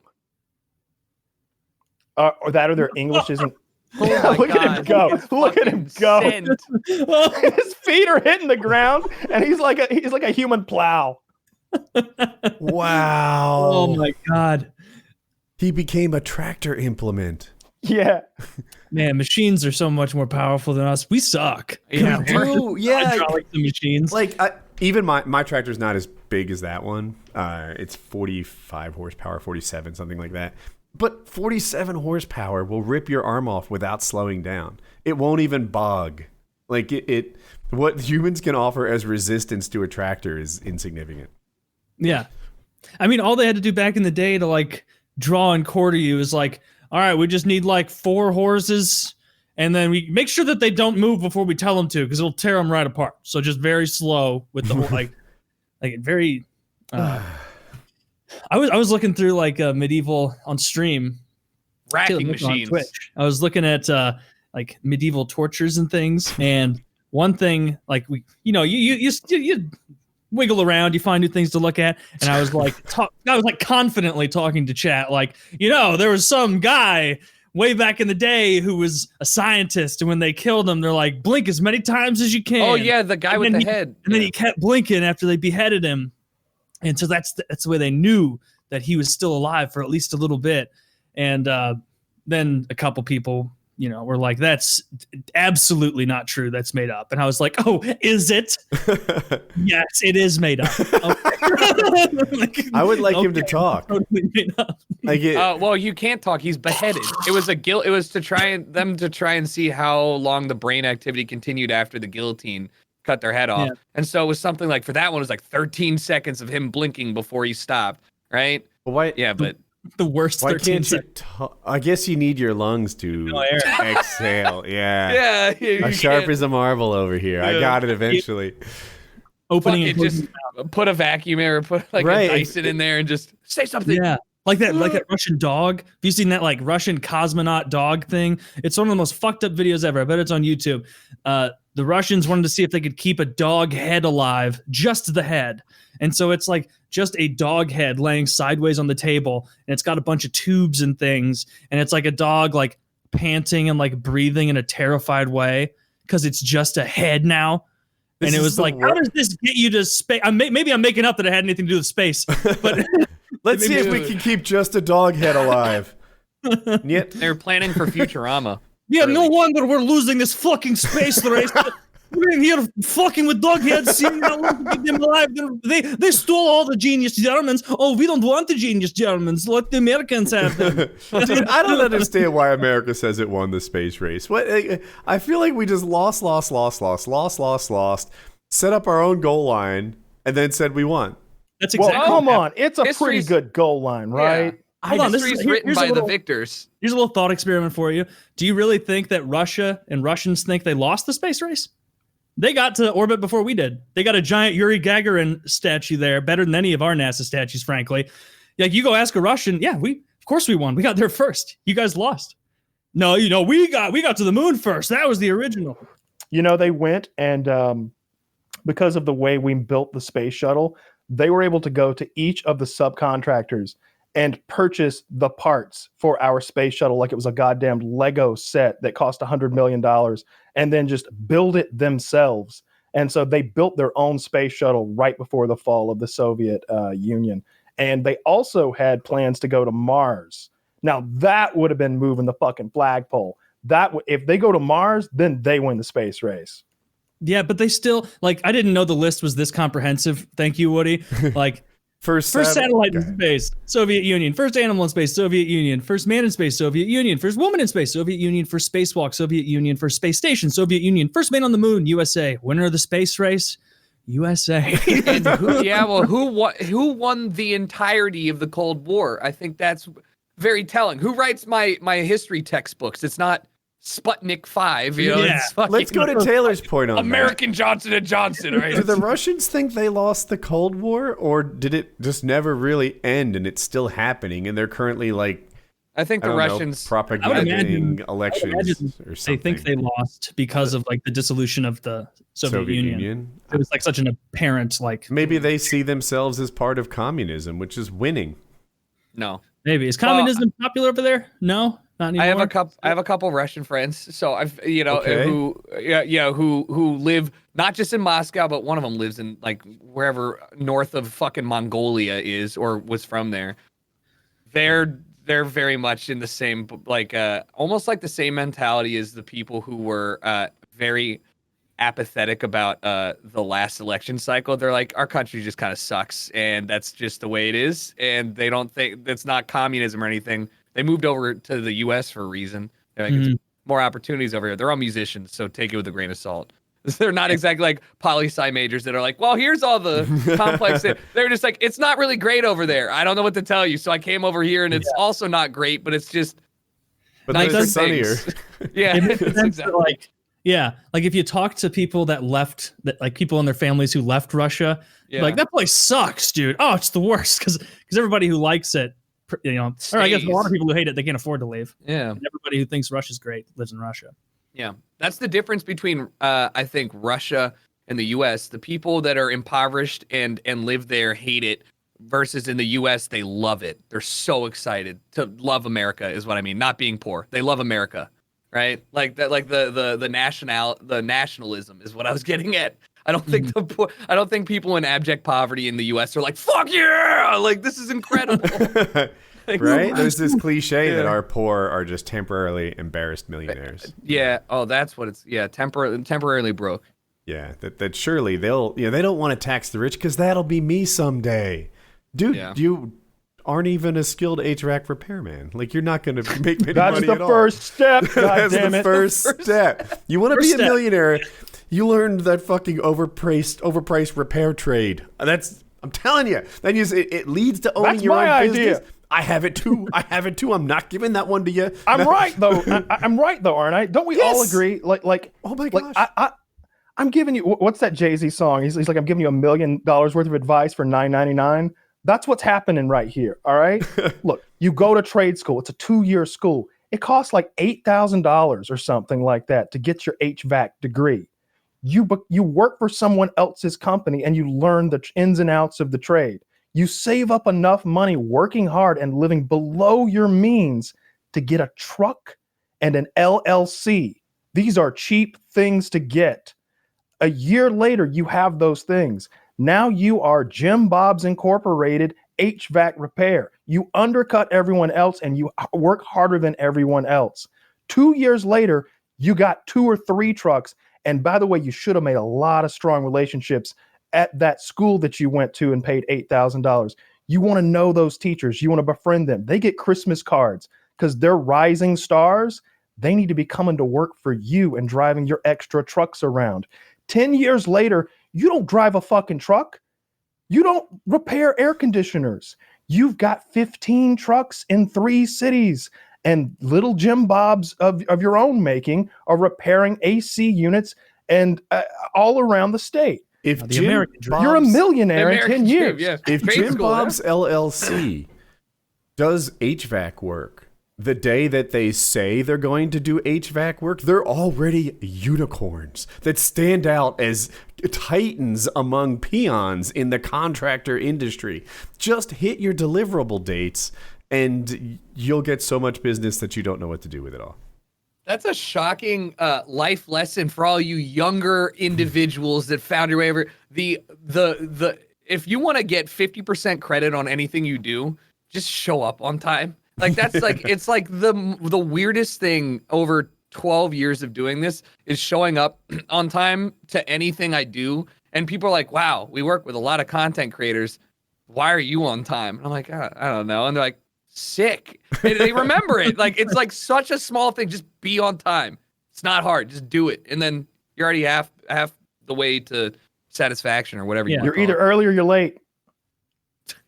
Or their English isn't. Oh Look at him go! Look at him go! His feet are hitting the ground, and he's like a human plow. Wow! Oh my god! He became a tractor implement. Yeah. Man, machines are so much more powerful than us. We suck. Yeah, hydraulics and machines. Like even my tractor's not as big as that one. It's 45 horsepower, 47, something like that. But 47 horsepower will rip your arm off without slowing down. It won't even bog. Like what humans can offer as resistance to a tractor is insignificant. Yeah. I mean, all they had to do back in the day to like draw and quarter you is like, all right, we just need like 4 horses, and then we make sure that they don't move before we tell them to, because it'll tear them right apart. So just very slow with the whole like very. I was looking through like medieval on stream, racking machines. On Twitch. I was looking at like medieval tortures and things, and one thing like you wiggle around, you find new things to look at, and I was like, confidently talking to chat, like, there was some guy way back in the day who was a scientist, and when they killed him, they're like, blink as many times as you can. Oh yeah, the guy with the head. And then he kept blinking after they beheaded him, and so that's the way they knew that he was still alive for at least a little bit. And then a couple people, were like, that's absolutely not true. That's made up. And I was like, oh, is it? Yes, it is made up. Okay. I would like him to talk. Totally made up. Well, you can't talk. He's beheaded. It was It was to try and see how long the brain activity continued after the guillotine cut their head off. Yeah. And so it was something like, for that one, it was like 13 seconds of him blinking before he stopped. Right? Well, why? Yeah, but the worst. Why can't you I guess you need your lungs to exhale. Yeah. Yeah. Sharp as a marble over here. Yeah. I got it eventually. Opening and just put a vacuum or put like a Dyson in there and just say something. Yeah. Like that Russian dog. Have you seen that like Russian cosmonaut dog thing? It's one of the most fucked up videos ever. I bet it's on YouTube. The Russians wanted to see if they could keep a dog head alive, just the head. And so it's like just a dog head laying sideways on the table, and it's got a bunch of tubes and things, and it's like a dog like panting and like breathing in a terrified way because it's just a head now. And it was like, how does this get you to space? Maybe I'm making up that it had anything to do with space, but let's see if we can keep just a dog head alive. Yet they're planning for Futurama. Yeah, no wonder we're losing this fucking space race. We're in here fucking with dog heads, seeing how long to keep them alive. They stole all the genius Germans. Oh, we don't want the genius Germans. Let the Americans have them. Dude, I don't understand why America says it won the space race. What? I feel like we just lost, set up our own goal line, and then said we won. That's exactly. Well, come on. It's a pretty good goal line, right? Yeah. Hold on, history's written by the victors. Here's a little thought experiment for you. Do you really think that Russia and Russians think they lost the space race? They got to orbit before we did. They got a giant Yuri Gagarin statue there, better than any of our NASA statues, frankly. Like, you go ask a Russian, yeah, of course we won. We got there first. You guys lost. No, we got to the moon first. That was the original. They went and because of the way we built the space shuttle, they were able to go to each of the subcontractors and purchase the parts for our space shuttle like it was a goddamn Lego set that cost $100 million, and then just build it themselves. And so they built their own space shuttle right before the fall of the Soviet Union. And they also had plans to go to Mars. Now that would have been moving the fucking flagpole. If they go to Mars, then they win the space race. Yeah, but they still like. I didn't know the list was this comprehensive. Thank you, Woody. Like first satellite in space, Soviet Union. First animal in space, Soviet Union. First man in space, Soviet Union. First woman in space, Soviet Union. First spacewalk, Soviet Union. First space station, Soviet Union. First man on the moon, USA. Winner of the space race, USA. And who won the entirety of the Cold War? I think that's very telling. Who writes my history textbooks? It's not Sputnik 5, you know. Yeah. Let's go to Taylor's point on American Johnson & Johnson, right? Do the Russians think they lost the Cold War, or did it just never really end and it's still happening and they're currently like, I think the Russians propagating elections or something? They think they lost because of like the dissolution of the Soviet Union. It was like such an apparent like. Maybe they see themselves as part of communism, which is winning. No. Maybe is communism popular over there? No. Not anymore. I have a couple Russian friends, so I've who live not just in Moscow, but one of them lives in like wherever north of fucking Mongolia is or was from there. They're very much in the same like almost like the same mentality as the people who were very apathetic about the last election cycle. They're like, our country just kind of sucks, and that's just the way it is, and they don't think that's not communism or anything. They moved over to the U.S. for a reason. They're like, it's more opportunities over here. They're all musicians, so take it with a grain of salt. They're not exactly like poli-sci majors that are like, well, here's all the complex. They're just like, it's not really great over there. I don't know what to tell you, so I came over here, and it's also not great, but it's just. But nice sunnier. Yeah, exactly. Like if you talk to people that left, like people and their families who left Russia, like that place sucks, dude. Oh, it's the worst because everybody who likes it. You know, or I guess a lot of people who hate it, they can't afford to leave. Yeah. And everybody who thinks Russia's great lives in Russia. Yeah. That's the difference between, I think, Russia and the U.S. The people that are impoverished and live there hate it versus in the U.S., they love it. They're so excited to love America is what I mean. Not being poor. They love America, right? Like that, like the nationalism is what I was getting at. I don't think people in abject poverty in the U.S. are like, fuck yeah, like this is incredible. Like, right? There's this cliche that our poor are just temporarily embarrassed millionaires. Yeah. Oh, that's what it's. Yeah, temporarily broke. Yeah. That surely they don't want to tax the rich because that'll be me someday, dude. Yeah. You aren't even a skilled HVAC repairman. Like you're not going to make many money at all. That's the first step. That's the first step. You want to be a millionaire. You learned that fucking overpriced repair trade. I'm telling you. Then it leads to owning your own business. Idea. I have it too. I'm not giving that one to you. I'm right though. I'm right though, aren't I? Don't we all agree? Like oh my gosh. I'm giving you what's that Jay-Z song? He's like, I'm giving you $1 million worth of advice for $9.99. That's what's happening right here. All right. Look, you go to trade school. It's a 2-year school. It costs like $8,000 or something like that to get your HVAC degree. You work for someone else's company and you learn the ins and outs of the trade. You save up enough money working hard and living below your means to get a truck and an LLC. These are cheap things to get. A year later, you have those things. Now you are Jim Bob's Incorporated HVAC repair. You undercut everyone else and you work harder than everyone else. 2 years later, you got 2 or 3 trucks. And by the way, you should have made a lot of strong relationships at that school that you went to and paid $8,000. You want to know those teachers. You want to befriend them. They get Christmas cards because they're rising stars. They need to be coming to work for you and driving your extra trucks around. 10 years later, you don't drive a fucking truck. You don't repair air conditioners. You've got 15 trucks in 3 cities. And little Jim Bobs of your own making are repairing AC units and all around the state. If you're a millionaire in 10 years. Dream, yeah. If Jim Bob's LLC does HVAC work the day that they say they're going to do HVAC work, they're already unicorns that stand out as titans among peons in the contractor industry. Just hit your deliverable dates and you'll get so much business that you don't know what to do with it all. That's a shocking life lesson for all you younger individuals that found your way over. If you want to get 50% credit on anything you do, just show up on time. Like that's like it's like the weirdest thing over 12 years of doing this is showing up on time to anything I do, and people are like, "Wow, we work with a lot of content creators. Why are you on time?" And I'm like, I don't know. And they're like, "Sick." And they remember it. Like it's like such a small thing. Just be on time. It's not hard. Just do it, and then you're already half the way to satisfaction or whatever. You're either early or you're late.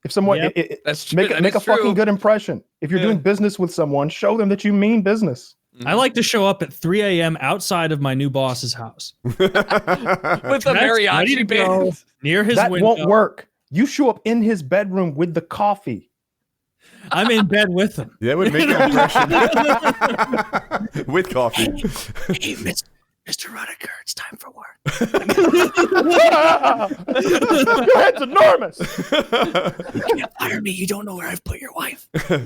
If someone that's true. make a fucking good impression. If you're doing business with someone, show them that you mean business. I like to show up at 3 a.m. outside of my new boss's house with a mariachi band near his that window. Won't work. You show up in his bedroom with the coffee. I'm in bed with him. That would make an impression. With coffee. Hey, Mr. Rudiger, it's time for work. Your head's enormous. You can't fire me. You don't know where I've put your wife. Your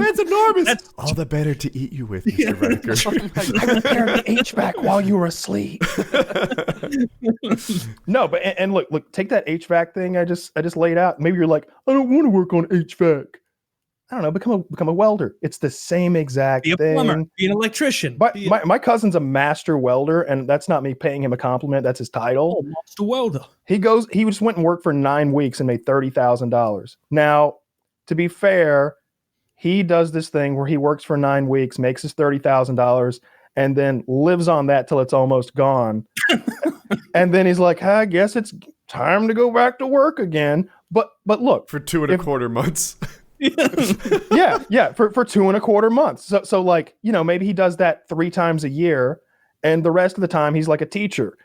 head's enormous. All the better to eat you with, Mr. Rudiger. I repaired the HVAC while you were asleep. No, but and look, take that HVAC thing I just laid out. Maybe you're like, I don't want to work on HVAC. I don't know, become a welder. It's the same exact thing. Be a plumber, be an electrician. But my cousin's a master welder, and that's not me paying him a compliment. That's his title. Oh, master welder. He just went and worked for 9 weeks and made $30,000. Now, to be fair, he does this thing where he works for 9 weeks, makes his $30,000, and then lives on that till it's almost gone. And then he's like, I guess it's time to go back to work again. But look, for 2.25 months. yeah, for 2.25 months. So like, maybe he does that 3 times a year, and the rest of the time he's like a teacher,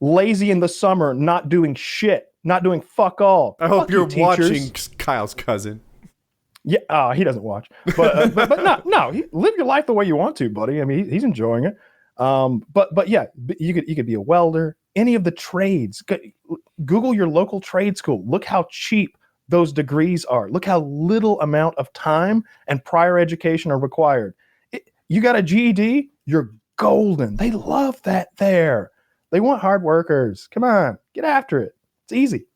lazy in the summer, not doing shit, not doing fuck all. I hope you're watching Kyle's cousin. Yeah, he doesn't watch, but no, live your life the way you want to, buddy. I mean, he's enjoying it. But yeah, you could be a welder, any of the trades. Google your local trade school. Look how cheap those degrees are. Look how little amount of time and prior education are required. You got a GED, you're golden. They love that there. They want hard workers. Come on, get after it. It's easy.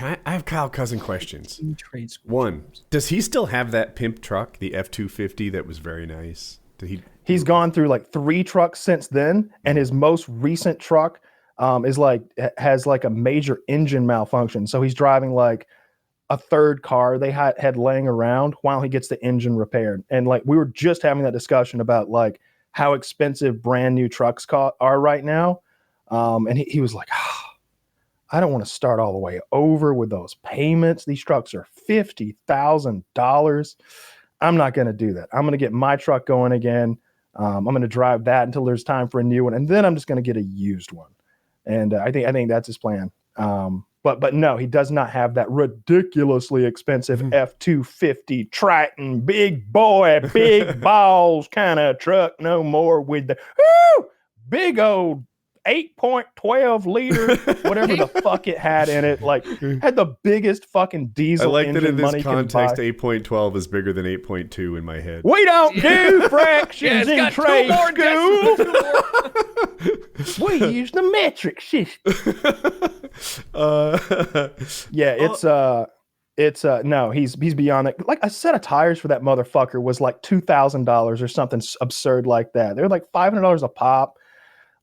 I have Kyle cousin questions. One, does he still have that pimp truck, the F-250 that was very nice? He's gone through like 3 trucks since then, and his most recent truck has like a major engine malfunction. So he's driving like a third car they had laying around while he gets the engine repaired. And like we were just having that discussion about like how expensive brand new trucks are right now. And he was like, I don't want to start all the way over with those payments. These trucks are $50,000. I'm not going to do that. I'm going to get my truck going again. I'm going to drive that until there's time for a new one. And then I'm just going to get a used one. And I think that's his plan. But no, he does not have that ridiculously expensive F-250 Triton, big boy, big balls kind of truck no more with the big old 8.12 liter, whatever the fuck it had in it. Like, had the biggest fucking diesel engine. I like that in this money context, 8.12 is bigger than 8.2 in my head. We don't do fractions in trade school. We use the metric system. No, he's beyond that. Like a set of tires for that motherfucker was like $2,000 or something absurd like that. They're like $500 a pop.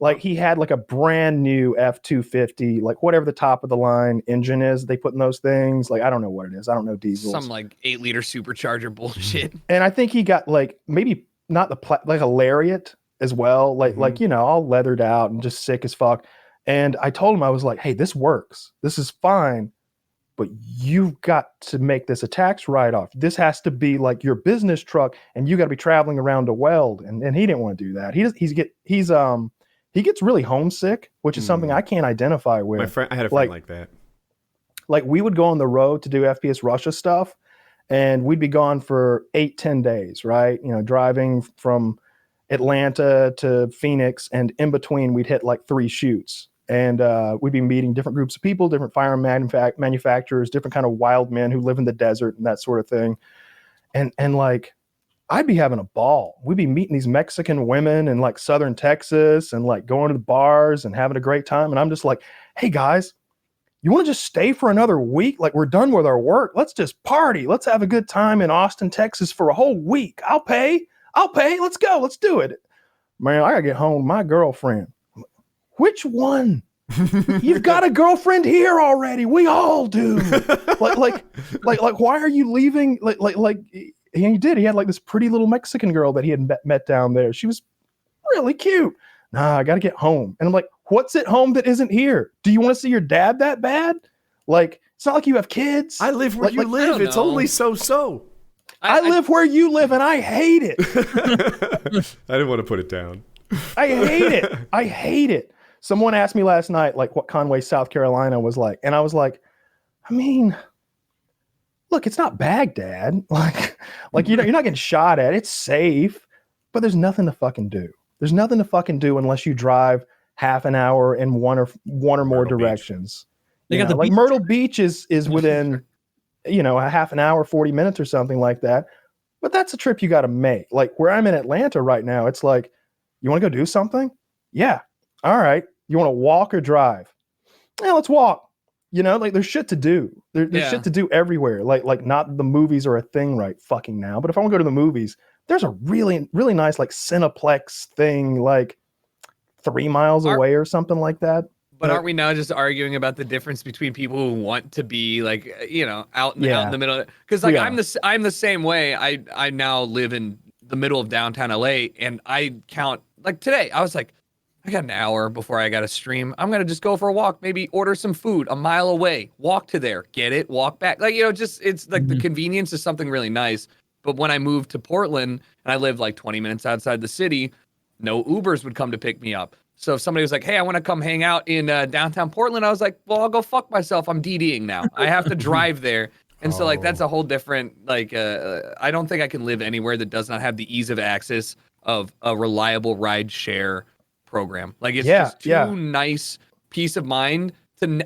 Like he had like a brand new F-250, like whatever the top of the line engine is they put in those things. Like, I don't know what it is. I don't know diesels. Some like 8-liter supercharger bullshit. And I think he got like maybe not like a Lariat as well. Like, all leathered out and just sick as fuck. And I told him, I was like, hey, this works. This is fine. But you've got to make this a tax write-off. This has to be like your business truck, and you got to be traveling around to weld. And he didn't want to do that. He gets really homesick, which is something I can't identify with. I had a friend like that. Like we would go on the road to do FPSRussia stuff, and we'd be gone for 8-10 days, right? Driving from Atlanta to Phoenix, and in between we'd hit like 3 shoots. And we'd be meeting different groups of people, different firearm manufacturers, different kind of wild men who live in the desert and that sort of thing. And like, I'd be having a ball. We'd be meeting these Mexican women in like Southern Texas and like going to the bars and having a great time. And I'm just like, hey guys, you want to just stay for another week? Like, we're done with our work. Let's just party. Let's have a good time in Austin, Texas for a whole week. I'll pay. Let's go. Let's do it. Man, I gotta get home. My girlfriend. Which one? You've got a girlfriend here already. We all do. like, why are you leaving? Like, he did. He had like this pretty little Mexican girl that he had met down there. She was really cute. Nah, I gotta get home. And I'm like, what's at home that isn't here? Do you want to see your dad that bad? Like, it's not like you have kids. I live where you live. It's only so. I live where you live, and I hate it. I didn't want to put it down. I hate it. Someone asked me last night, like, what Conway, South Carolina was like. And I was like, I mean, look, it's not Baghdad. Like you're not getting shot at. It's safe. But there's nothing to fucking do. There's nothing to fucking do unless you drive half an hour in one or more directions. They got the like beach. Myrtle Beach is within, a half an hour, 40 minutes or something like that. But that's a trip you got to make. Like where I'm in Atlanta right now, it's like, you want to go do something? Yeah. All right. You want to walk or drive? Yeah, let's walk. Like there's shit to do. There's shit to do everywhere. Like not the movies are a thing right fucking now. But if I want to go to the movies, there's a really, really nice like Cineplex thing like 3 miles away or something like that. But aren't we now just arguing about the difference between people who want to be like, out in the middle? Because like I'm the same way. I now live in the middle of downtown LA, and I count like today. I was like, I got an hour before I got to stream. I'm gonna just go for a walk, maybe order some food a mile away, walk to there, get it, walk back. Like just it's like the convenience is something really nice. But when I moved to Portland and I lived like 20 minutes outside the city, no Ubers would come to pick me up. So if somebody was like, hey, I want to come hang out in downtown Portland, I was like, well, I'll go fuck myself. I'm DDing now. I have to drive there. And so like, that's a whole different, like, I don't think I can live anywhere that does not have the ease of access of a reliable ride share program. Like it's just too nice peace of mind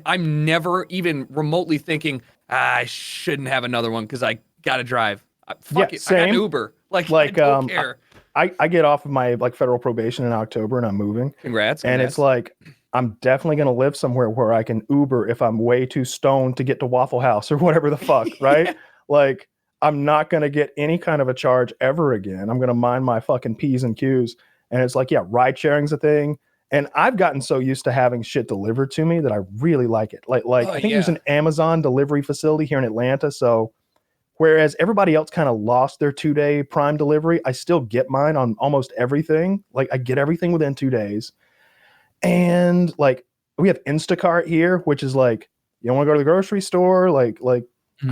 I'm never even remotely thinking, I shouldn't have another one because I got to drive. Fuck it. Same. I got an Uber. I don't care. I get off of my like federal probation in October and I'm moving. Congrats. And it's like, I'm definitely going to live somewhere where I can Uber if I'm way too stoned to get to Waffle House or whatever the fuck, right? Like, I'm not going to get any kind of a charge ever again. I'm going to mind my fucking P's and Q's. And it's like, ride sharing's a thing. And I've gotten so used to having shit delivered to me that I really like it. I think there's an Amazon delivery facility here in Atlanta. So whereas everybody else kind of lost their 2-day Prime delivery, I still get mine on almost everything. Like I get everything within 2 days. And like we have Instacart here, which is like, you don't want to go to the grocery store,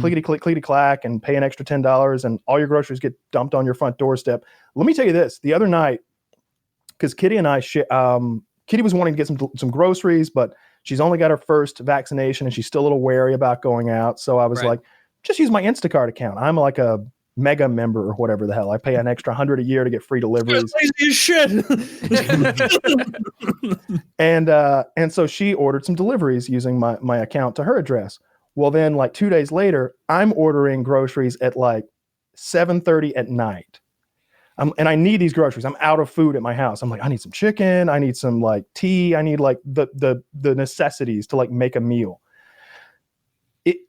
clickety click, clickety clack and pay an extra $10 and all your groceries get dumped on your front doorstep. Let me tell you this, the other night, because Kitty and I, Kitty was wanting to get some groceries, but she's only got her first vaccination and she's still a little wary about going out. So I was like, just use my Instacart account. I'm like a mega member or whatever the hell. I pay an extra $100 a year to get free deliveries. Lazy as shit. And so she ordered some deliveries using my account to her address. Well, then like 2 days later, I'm ordering groceries at like 7:30 at night. And I need these groceries. I'm out of food at my house. I'm like, I need some chicken. I need some like tea. I need like the necessities to like make a meal.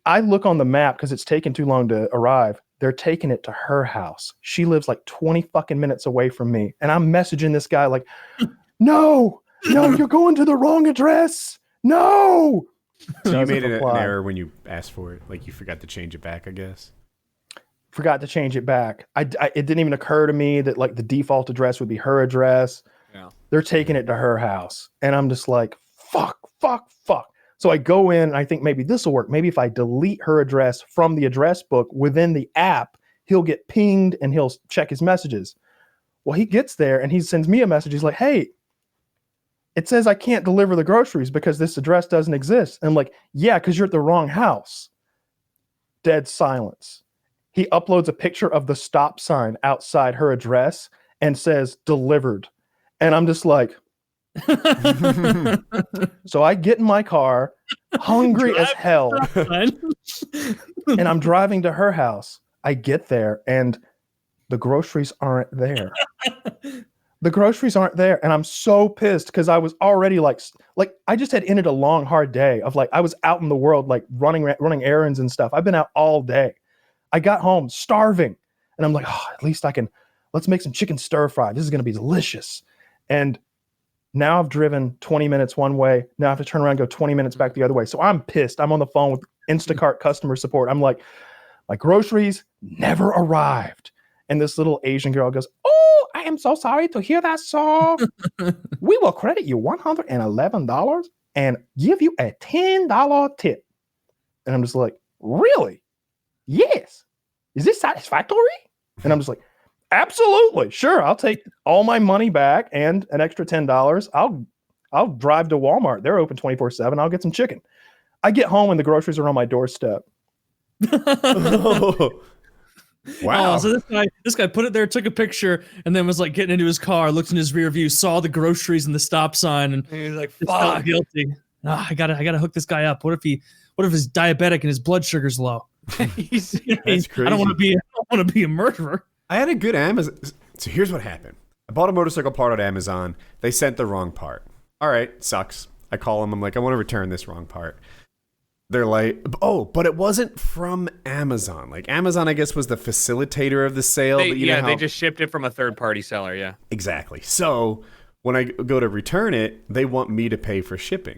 I look on the map because it's taken too long to arrive. They're taking it to her house. She lives like 20 fucking minutes away from me. And I'm messaging this guy like, no, you're going to the wrong address. No. So you made an error when you asked for it. Like you forgot to change it back, I guess. Forgot to change it back. It didn't even occur to me that like the default address would be her address. Yeah. They're taking it to her house. And I'm just like, fuck. So I go in and I think maybe this will work. Maybe if I delete her address from the address book within the app, he'll get pinged and he'll check his messages. Well, he gets there and he sends me a message. He's like, hey, it says I can't deliver the groceries because this address doesn't exist. And I'm like, yeah, because you're at the wrong house. Dead silence. He uploads a picture of the stop sign outside her address and says delivered. And I'm just like, so I get in my car, hungry as hell, and I'm driving to her house. I get there and the groceries aren't there. The groceries aren't there, and I'm so pissed because I was already like I just had ended a long, hard day of like I was out in the world like running errands and stuff. I've been out all day. I got home starving, and I'm like, oh, at least I can. Let's make some chicken stir fry. This is gonna be delicious. And now I've driven 20 minutes one way. Now I have to turn around and go 20 minutes back the other way. So I'm pissed. I'm on the phone with Instacart customer support. I'm like, my groceries never arrived. And this little Asian girl goes, oh, I am so sorry to hear that, sir. We will credit you $111 and give you a $10 tip. And I'm just like, really? Yes. Is this satisfactory? And I'm just like, absolutely. Sure. I'll take all my money back and an extra $10. I'll drive to Walmart. They're open 24/7. I'll get some chicken. I get home and the groceries are on my doorstep. Wow. Oh, so this guy put it there, took a picture, and then was like getting into his car, looked in his rear view, saw the groceries and the stop sign, and he was like, felt guilty. I gotta hook this guy up. What if he's diabetic and his blood sugar's low? That's crazy. I don't want to be a murderer. I had a good Amazon. So here's what happened. I bought a motorcycle part on Amazon. They sent the wrong part. All right, sucks. I call them. I'm like, I want to return this wrong part. They're like, oh, but it wasn't from Amazon. Like Amazon, I guess, was the facilitator of the sale. They just shipped it from a third-party seller, yeah. Exactly. So when I go to return it, they want me to pay for shipping.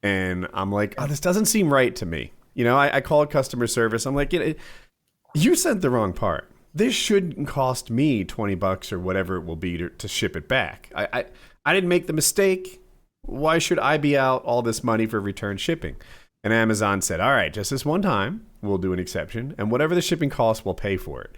And I'm like, oh, this doesn't seem right to me. I called customer service. I'm like, you sent the wrong part. This shouldn't cost me $20 or whatever it will be to ship it back. I didn't make the mistake. Why should I be out all this money for return shipping? And Amazon said, all right, just this one time, we'll do an exception. And whatever the shipping costs, we'll pay for it.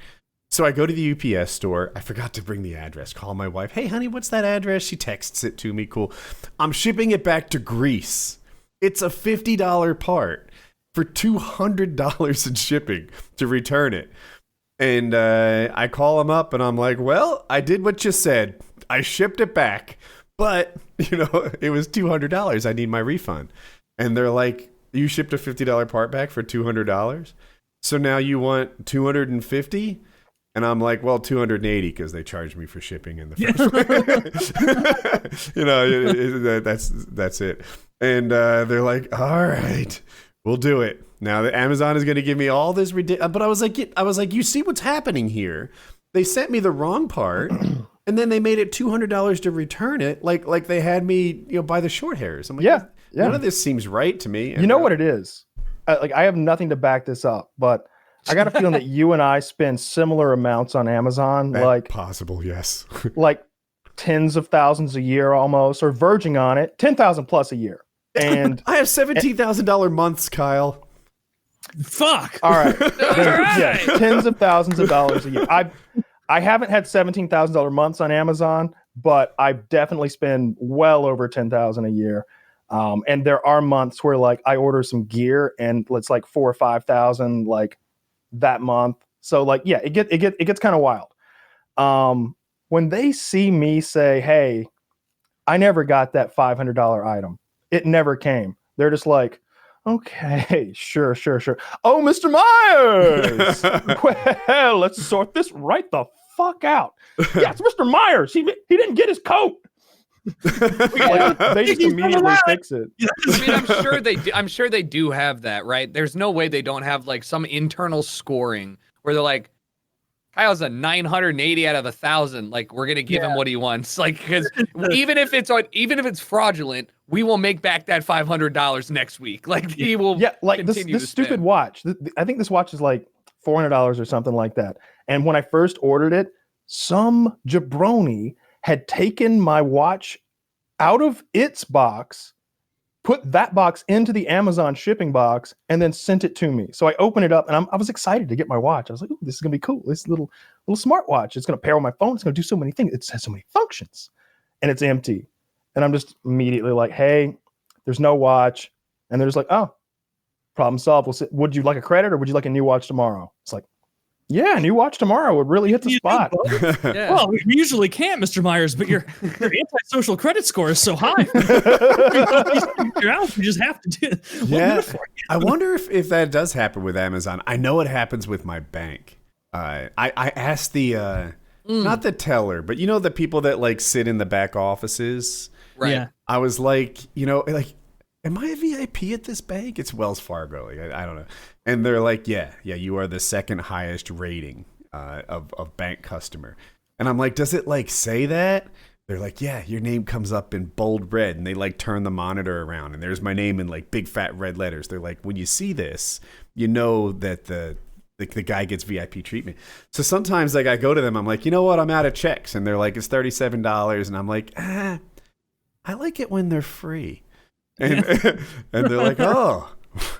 So I go to the UPS store. I forgot to bring the address. Call my wife. Hey, honey, what's that address? She texts it to me. Cool. I'm shipping it back to Greece. It's a $50 part for $200 in shipping to return it. And I call them up and I'm like, well, I did what you said. I shipped it back. But, it was $200. I need my refund. And they're like, you shipped a $50 part back for $200? So now you want $250? And I'm like, well, $280 because they charged me for shipping in the first place. That's it. And they're like, all right, we'll do it. Now the Amazon is going to give me all this ridiculous. But I was like, you see what's happening here? They sent me the wrong part, and then they made it $200 to return it, like they had me, buy the short hairs. I'm like, yeah. None of this seems right to me. And, you know what it is? I have nothing to back this up, but I got a feeling that you and I spend similar amounts on Amazon, like possible, yes, like tens of thousands a year almost, or verging on it, 10,000 plus a year. And I have $17,000 months, Kyle. Fuck. All right. Yeah, tens of thousands of dollars a year. I haven't had $17,000 months on Amazon, but I definitely spend well over $10,000 a year. And there are months where like I order some gear and it's like $4,000 or $5,000 like that month. So like, yeah, it gets kind of wild. When they see me say, hey, I never got that $500 item. It never came. They're just like, okay, sure. Oh, Mr. Myers. Well, let's sort this right the fuck out. Yeah, it's Mr. Myers. He didn't get his coat. They just immediately fix it. I mean, I'm sure they do have that, right? There's no way they don't have like some internal scoring where they're like, Kyle's a 980 out of 1,000. Like, we're gonna give him what he wants. Like, because even if it's fraudulent, we will make back that $500 next week. Like, he will. Yeah, like this stupid watch. I think this watch is like $400 or something like that. And when I first ordered it, some jabroni had taken my watch out of its box, put that box into the Amazon shipping box, and then sent it to me. So I opened it up, and I was excited to get my watch. I was like, "Ooh, this is gonna be cool. This little smartwatch. It's gonna pair with my phone. It's gonna do so many things. It has so many functions." And it's empty. And I'm just immediately like, "Hey, there's no watch." And they're just like, "Oh, problem solved. Would you like a credit or would you like a new watch tomorrow?" It's like, yeah, new watch tomorrow would really hit the spot. Yeah. Well, we usually can't, Mr. Myers, but your antisocial credit score is so high. You just have to do it. Yeah. I wonder if that does happen with Amazon. I know it happens with my bank. I asked the not the teller, but you know the people that like sit in the back offices. Right. Yeah. I was like, like, am I a VIP at this bank? It's Wells Fargo. Like, I don't know. And they're like, yeah, you are the second highest rating of bank customer. And I'm like, does it like say that? They're like, yeah, your name comes up in bold red. And they like turn the monitor around and there's my name in like big fat red letters. They're like, when you see this, you know that the guy gets VIP treatment. So sometimes like I go to them, I'm like, you know what? I'm out of checks. And they're like, it's $37. And I'm like, I like it when they're free. And and they're like, oh,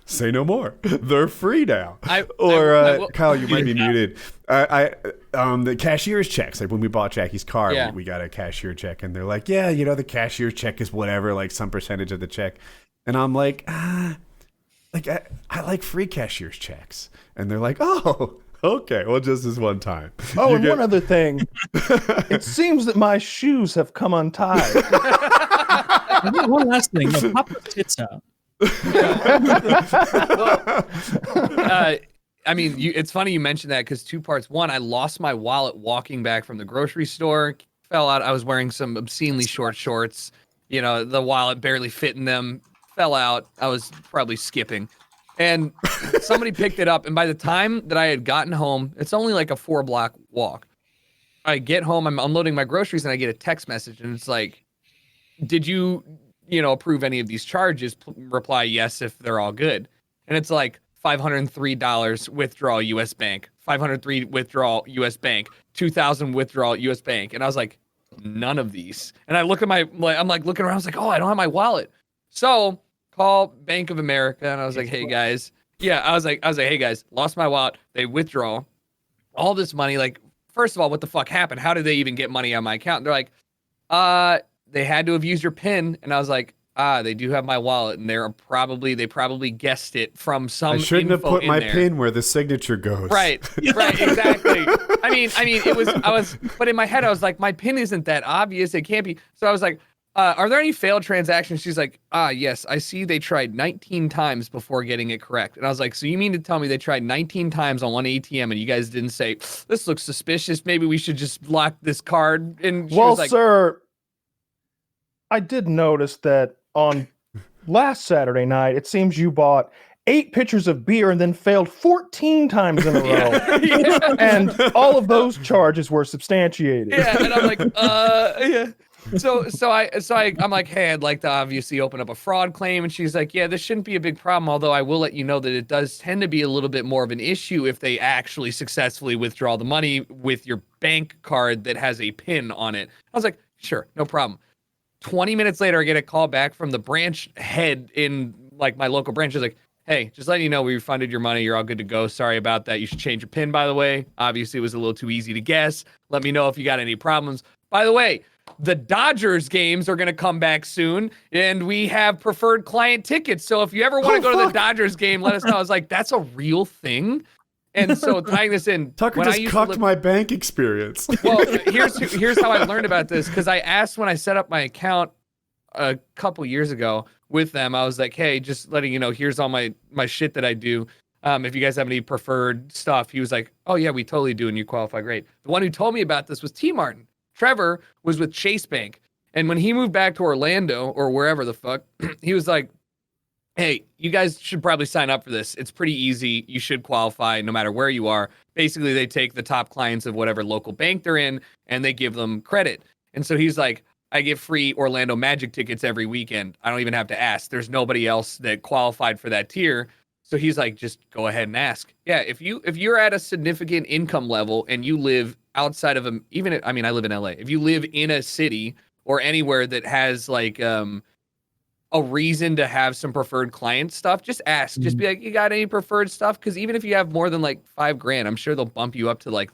say no more. They're free now. Kyle, you might be muted. The cashier's checks. Like when we bought Jackie's car, we got a cashier check. And they're like, yeah, the cashier's check is whatever, like some percentage of the check. And I'm like, I like free cashier's checks. And they're like, oh, okay. Well, just this one time. Oh, one other thing. It seems that my shoes have come untied. One last thing. Pop the tits out. I mean, it's funny you mentioned that because 2 parts. One, I lost my wallet walking back from the grocery store. Fell out. I was wearing some obscenely short shorts. The wallet barely fit in them. Fell out. I was probably skipping. And somebody picked it up. And by the time that I had gotten home, it's only like a 4-block walk. I get home, I'm unloading my groceries, and I get a text message. And it's like, did you, approve any of these charges? Reply yes if they're all good. And it's like $503 withdrawal U.S. Bank, $503 withdrawal U.S. Bank, $2,000 withdrawal U.S. Bank. And I was like, none of these. And I look at I'm like looking around. I was like, oh, I don't have my wallet. So call Bank of America, and I was like, hey guys. Yeah, I was like, hey guys, lost my wallet. They withdraw all this money. Like, first of all, what the fuck happened? How did they even get money on my account? And they're like, they had to have used your PIN. And I was like, they do have my wallet, and they probably guessed it from some. I shouldn't have put my there. PIN where the signature goes. Right, exactly. I mean, but in my head, I was like, my PIN isn't that obvious. It can't be. So I was like, are there any failed transactions? She's like, yes, I see they tried 19 times before getting it correct. And I was like, so you mean to tell me they tried 19 times on one ATM and you guys didn't say, this looks suspicious, maybe we should just block this card? And she was like, sir, I did notice that on last Saturday night, it seems you bought 8 pitchers of beer and then failed 14 times in a row. Yeah. And all of those charges were substantiated. Yeah, and I'm like, yeah. So I'm like, hey, I'd like to obviously open up a fraud claim. And she's like, yeah, this shouldn't be a big problem. Although I will let you know that it does tend to be a little bit more of an issue if they actually successfully withdraw the money with your bank card that has a PIN on it. I was like, sure, no problem. 20 minutes later, I get a call back from the branch head in like my local branch. She's like, hey, just letting you know we refunded your money. You're all good to go. Sorry about that. You should change your PIN, by the way. Obviously, it was a little too easy to guess. Let me know if you got any problems. By the way, the Dodgers games are going to come back soon, and we have preferred client tickets. So if you ever want to go to the Dodgers game, let us know. I was like, that's a real thing. And so tying this in, Tucker just cucked my bank experience. Well, here's how I learned about this, because I asked when I set up my account a couple years ago with them. I was like, hey, just letting you know, here's all my shit that I do. If you guys have any preferred stuff. He was like, oh yeah, we totally do, and you qualify great. The one who told me about this was T. Martin. Trevor was with Chase Bank, and when he moved back to Orlando or wherever the fuck, he was like, hey, you guys should probably sign up for this. It's pretty easy. You should qualify no matter where you are. Basically, they take the top clients of whatever local bank they're in, and they give them credit. And so he's like, I get free Orlando Magic tickets every weekend. I don't even have to ask. There's nobody else that qualified for that tier. So he's like, just go ahead and ask. Yeah, if you're at a significant income level and you live outside of I live in LA. If you live in a city or anywhere that has like a reason to have some preferred client stuff, just ask. Just be like, you got any preferred stuff? Because even if you have more than like $5,000, I'm sure they'll bump you up to like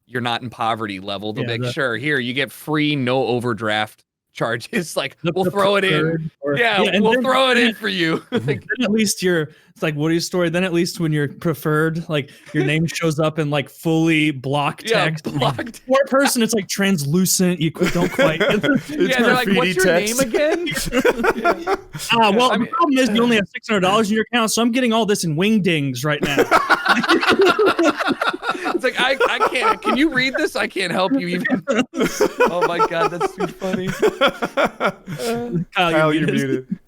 you're not in poverty level. They'll be like, sure, here, you get free no overdraft charges. Like, we'll throw it in. We'll throw it in for you. Then at least it's like Woody's story. Then at least when you're preferred, like your name shows up in like fully block text. Blocked. For a person, it's like translucent. You don't quite. They're like, what's your name again? The problem is you only have $600 in your account, so I'm getting all this in wingdings right now. It's like I can't. Can you read this? I can't help you even. Oh my god, that's too funny. Kyle, you're muted.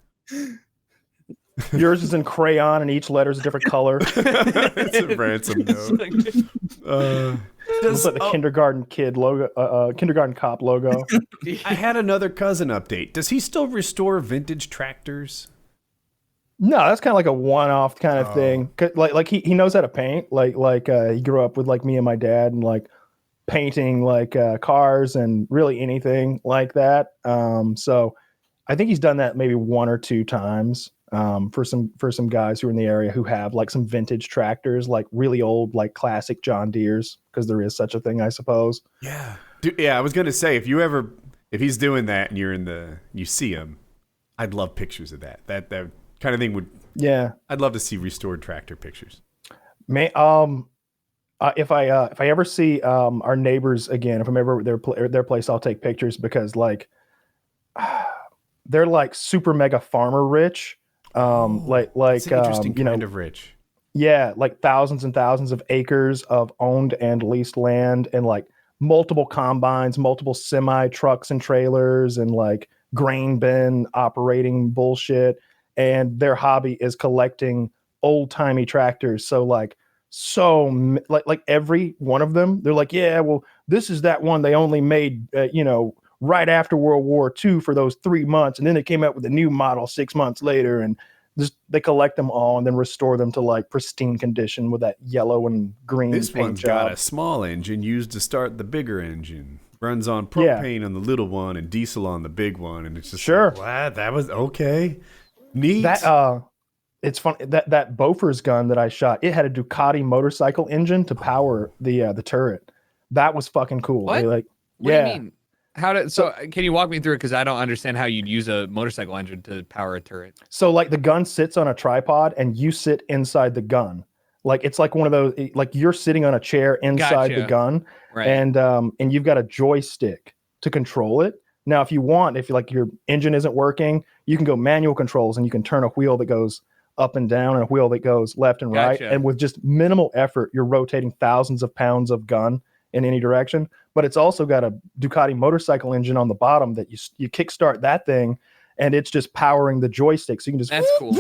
Yours is in crayon, and each letter is a different color. It's a ransom note. It's like the kindergarten kid logo, kindergarten cop logo. I had another cousin update. Does he still restore vintage tractors? No, that's kind of like a one-off kind of thing. Like he knows how to paint. Like he grew up with like me and my dad, and like painting like cars and really anything like that. So I think he's done that maybe one or two times. For some guys who are in the area who have like some vintage tractors, like really old, like classic John Deeres, because there is such a thing, I suppose. Yeah. Dude, yeah, I was gonna say if he's doing that and you see him, I'd love pictures of that. That kind of thing would. Yeah. I'd love to see restored tractor pictures. If I ever see our neighbors again, if I'm ever at their place, I'll take pictures because like they're like super mega farmer rich. It's an interesting kind of rich. Yeah, like thousands and thousands of acres of owned and leased land, and like multiple combines, multiple semi trucks and trailers, and like grain bin operating bullshit. And their hobby is collecting old timey tractors. So like every one of them, they're like, yeah, well, this is that one they only made, right after World War II for those 3 months, and then they came out with a new model 6 months later, and they collect them all and then restore them to like pristine condition with that yellow and green. This paint one's job. got a small engine used to start the bigger engine. Runs on propane on the little one and diesel on the big one, and it's just like, wow, that was okay, neat. That it's fun that Bofors gun that I shot. It had a Ducati motorcycle engine to power the turret. That was fucking cool. What? Like, what do you mean? Can you walk me through it? Because I don't understand how you'd use a motorcycle engine to power a turret. So like the gun sits on a tripod and you sit inside the gun. Like it's like one of those, like you're sitting on a chair inside the gun, right? And you've got a joystick to control it. Now, if like your engine isn't working, you can go manual controls and you can turn a wheel that goes up and down and a wheel that goes left and right. And with just minimal effort, you're rotating thousands of pounds of gun in any direction. But it's also got a Ducati motorcycle engine on the bottom that you kickstart that thing, and it's just powering the joystick. So you can just cool.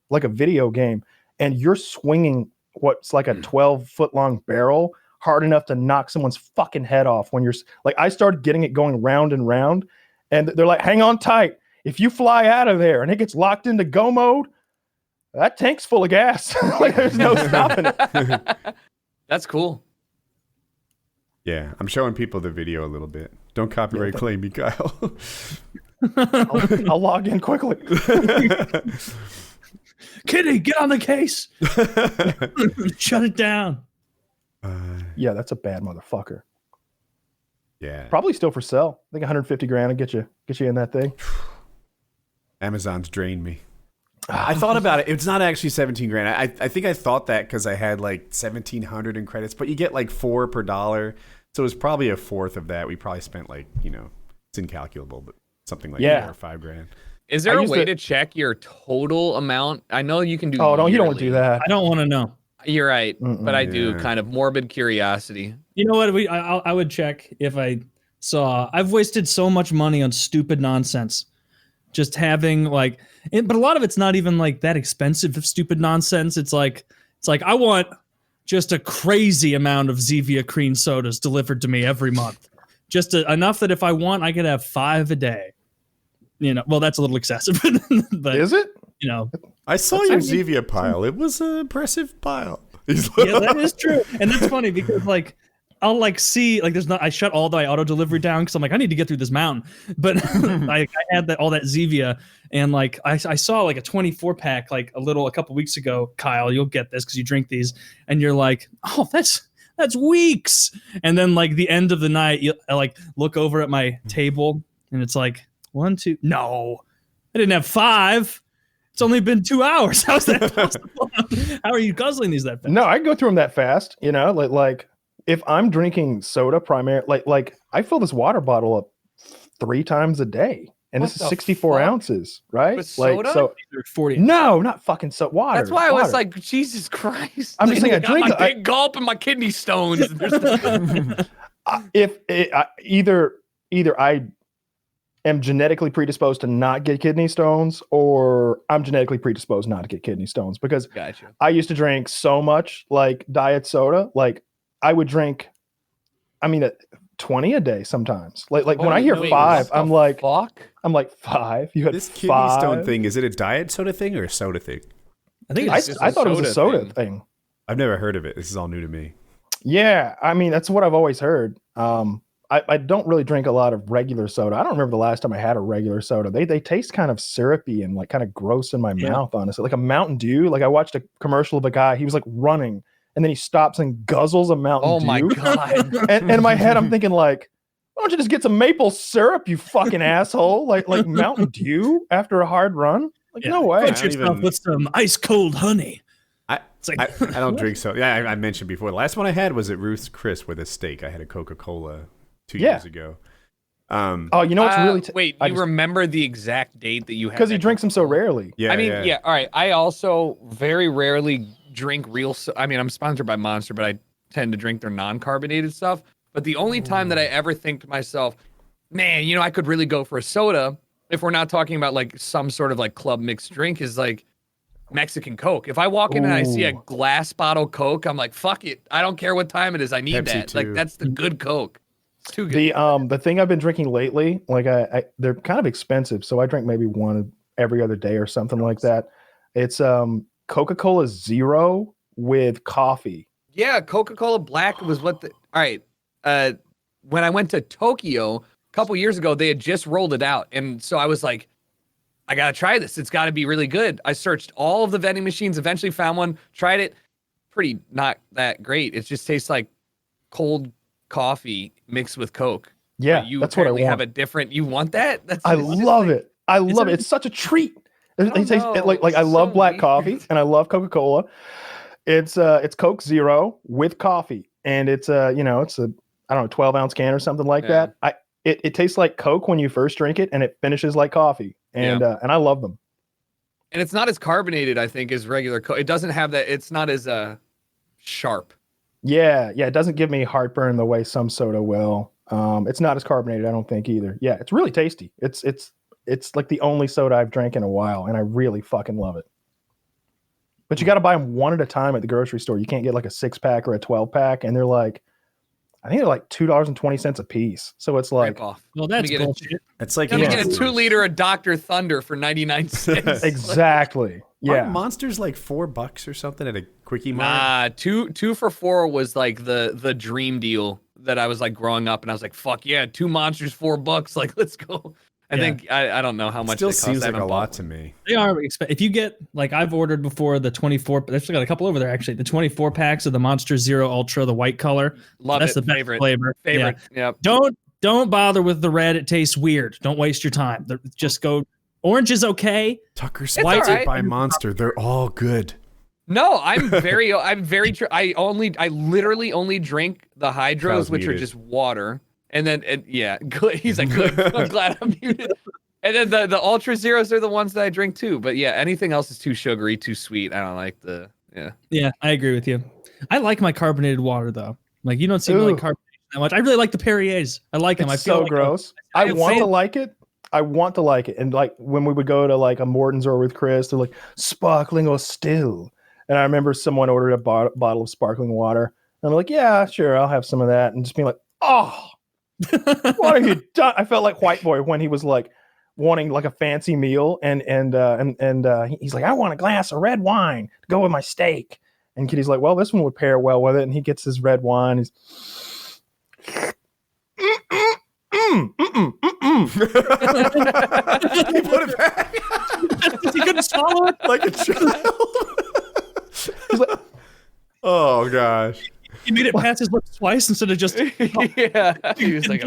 Like a video game, and you're swinging what's like a 12-foot long barrel hard enough to knock someone's fucking head off. When you're like, I started getting it going round and round, and they're like, hang on tight. If you fly out of there and it gets locked into go mode, that tank's full of gas. Like there's no stopping it. That's cool. Yeah, I'm showing people the video a little bit. Don't copyright claim me, Kyle. I'll log in quickly. Kitty, get on the case. Shut it down. Yeah, that's a bad motherfucker. Yeah. Probably still for sale. I think 150 grand will get you in that thing. Amazon's drained me. I thought about it. It's not actually 17 grand. I think I thought that because I had like 1,700 in credits, but you get like $4 per dollar. So it was probably a fourth of that. We probably spent like, it's incalculable, but something like 4 or 5 grand. Is there a way to check your total amount? I know you can do. Oh, no, you don't want to do that. I don't want to know. You're right, but I do kind of morbid curiosity. You know what? I would check if I saw. I've wasted so much money on stupid nonsense. Just having like, but a lot of it's not even like that expensive of stupid nonsense. It's like I want just a crazy amount of Zevia cream sodas delivered to me every month. Just enough that if I want, I could have 5 a day. Well, that's a little excessive. But, is it? I saw your Zevia pile. It was an impressive pile. Yeah, that is true. And that's funny because like, I'll like see like I shut all the auto delivery down because I'm like I need to get through this mountain. But I had all that Zevia, and like I saw like a 24 pack like a couple weeks ago. Kyle, you'll get this because you drink these, and you're like, oh, that's weeks. And then like the end of the night, I like look over at my table, and it's like 1, 2. No, I didn't have 5. It's only been 2 hours. How's that possible? How are you guzzling these that fast? No, I can go through them that fast. Like. If I'm drinking soda primarily, like I fill this water bottle up 3 times a day. and What this is the 64 fuck? ounces, right? With Like soda? so. 40. No, not fucking water. That's why I was water. like, Jesus Christ. I'm just saying, I got drink my I- big gulp and my kidney stones. Either I am genetically predisposed to not get kidney stones, or I'm genetically predisposed not to get kidney stones, because Gotcha. I used to drink so much like diet soda. Like I would drink, 20 a day sometimes. Like when I hear 5, I'm like, fuck? I'm like 5. You had This kidney 5? stone thing, is it a diet soda thing or a soda thing? I think I it's just thought it was a soda thing. thing. I've never heard of it. This is all new to me. Yeah, that's what I've always heard. I don't really drink a lot of regular soda. I don't remember the last time I had a regular soda. They taste kind of syrupy and like kind of gross in my mouth, honestly. Like a Mountain Dew. Like I watched a commercial of a guy, he was like running, and then he stops and guzzles a Mountain Dew. Oh my God. And in my head, I'm thinking like, why don't you just get some maple syrup, you fucking asshole? Like Mountain Dew after a hard run? Like, no way. Put yourself with some ice cold honey. I don't drink soda. Yeah, I mentioned before. The last one I had was at Ruth's Chris with a steak. I had a Coca-Cola 2 years ago. Oh, you know what's really... wait, you remember the exact date that you had? Because he drinks them so rarely. Yeah, yeah. All right. I also very rarely drink real... I'm sponsored by Monster, but I tend to drink their non-carbonated stuff. But the only time that I ever think to myself, man, I could really go for a soda, if we're not talking about like some sort of like club mixed drink, is like Mexican Coke. If I walk in and I see a glass bottle Coke, I'm like, fuck it. I don't care what time it is. I need Pepsi that. too. Like that's the good Coke. It's too good. The thing I've been drinking lately, like they're kind of expensive, so I drink maybe one every other day or something like that. It's Coca-Cola Zero with coffee. Yeah, Coca-Cola Black was what the... All right. When I went to Tokyo a couple years ago, they had just rolled it out. And so I was like, I got to try this. It's got to be really good. I searched all of the vending machines, eventually found one, tried it. Pretty not that great. It just tastes like cold coffee mixed with Coke. Yeah, you that's what I want. Have a different... You want that? I love it. I love it. It's such a treat. It tastes like I love black coffee and I love Coca-Cola. It's Coke Zero with coffee, and it's a 12-ounce can or something like that. It tastes like Coke when you first drink it, and it finishes like coffee, and I love them. And it's not as carbonated, I think, as regular Coke. It doesn't have that. It's not as sharp. Yeah, it doesn't give me heartburn the way some soda will. It's not as carbonated, I don't think either. Yeah, it's really tasty. It's like the only soda I've drank in a while, and I really fucking love it. But you got to buy them one at a time at the grocery store. You can't get like a 6-pack or a 12-pack, and they're like, I think they're like $2.20 a piece. So it's like, Rip off. Well, that's bullshit. It's like Let me get a 2-liter of Dr. Thunder for 99 cents. Exactly. Yeah. Aren't Monsters like $4 or something at a quickie mart? Nah, two for $4 was like the dream deal that I was like growing up, and I was like, fuck yeah, 2 Monsters, $4. Like, let's go. I think I don't know how much. Still they cost. seems like a lot to me. They are expensive. If you get, like, I've ordered before the 24. They've still got a couple over there actually. The 24 packs of the Monster Zero Ultra, the white color. That's the best flavor. Favorite. Yeah. Yep. Don't bother with the red. It tastes weird. Don't waste your time. Just go. Orange is okay. Tucker all right. by Monster. They're all good. No, I'm very I literally only drink the hydros, Kyle's which are muted. just water. And then, good. He's like, good. I'm glad I'm muted. And then the Ultra Zeros are the ones that I drink too. But yeah, anything else is too sugary, too sweet. I don't like Yeah, I agree with you. I like my carbonated water though. Like you don't seem to like carbonation that much. I really like the Perrier's. I like them. It's I feel so like gross. I want to like it. I want to like it. And like when we would go to like a Morton's or with Chris, they're like sparkling or still. And I remember someone ordered a bottle of sparkling water. And I'm like, yeah, sure, I'll have some of that. And just being like, oh, what have you done? I felt like White Boy when he was like wanting like a fancy meal, and he's like, I want a glass of red wine to go with my steak. And Kitty's like, well, this one would pair well with it. And he gets his red wine. He's He put it back he couldn't swallow it. like a child. He's like, oh gosh. He made it pass his lips twice instead of just. yeah. He was like,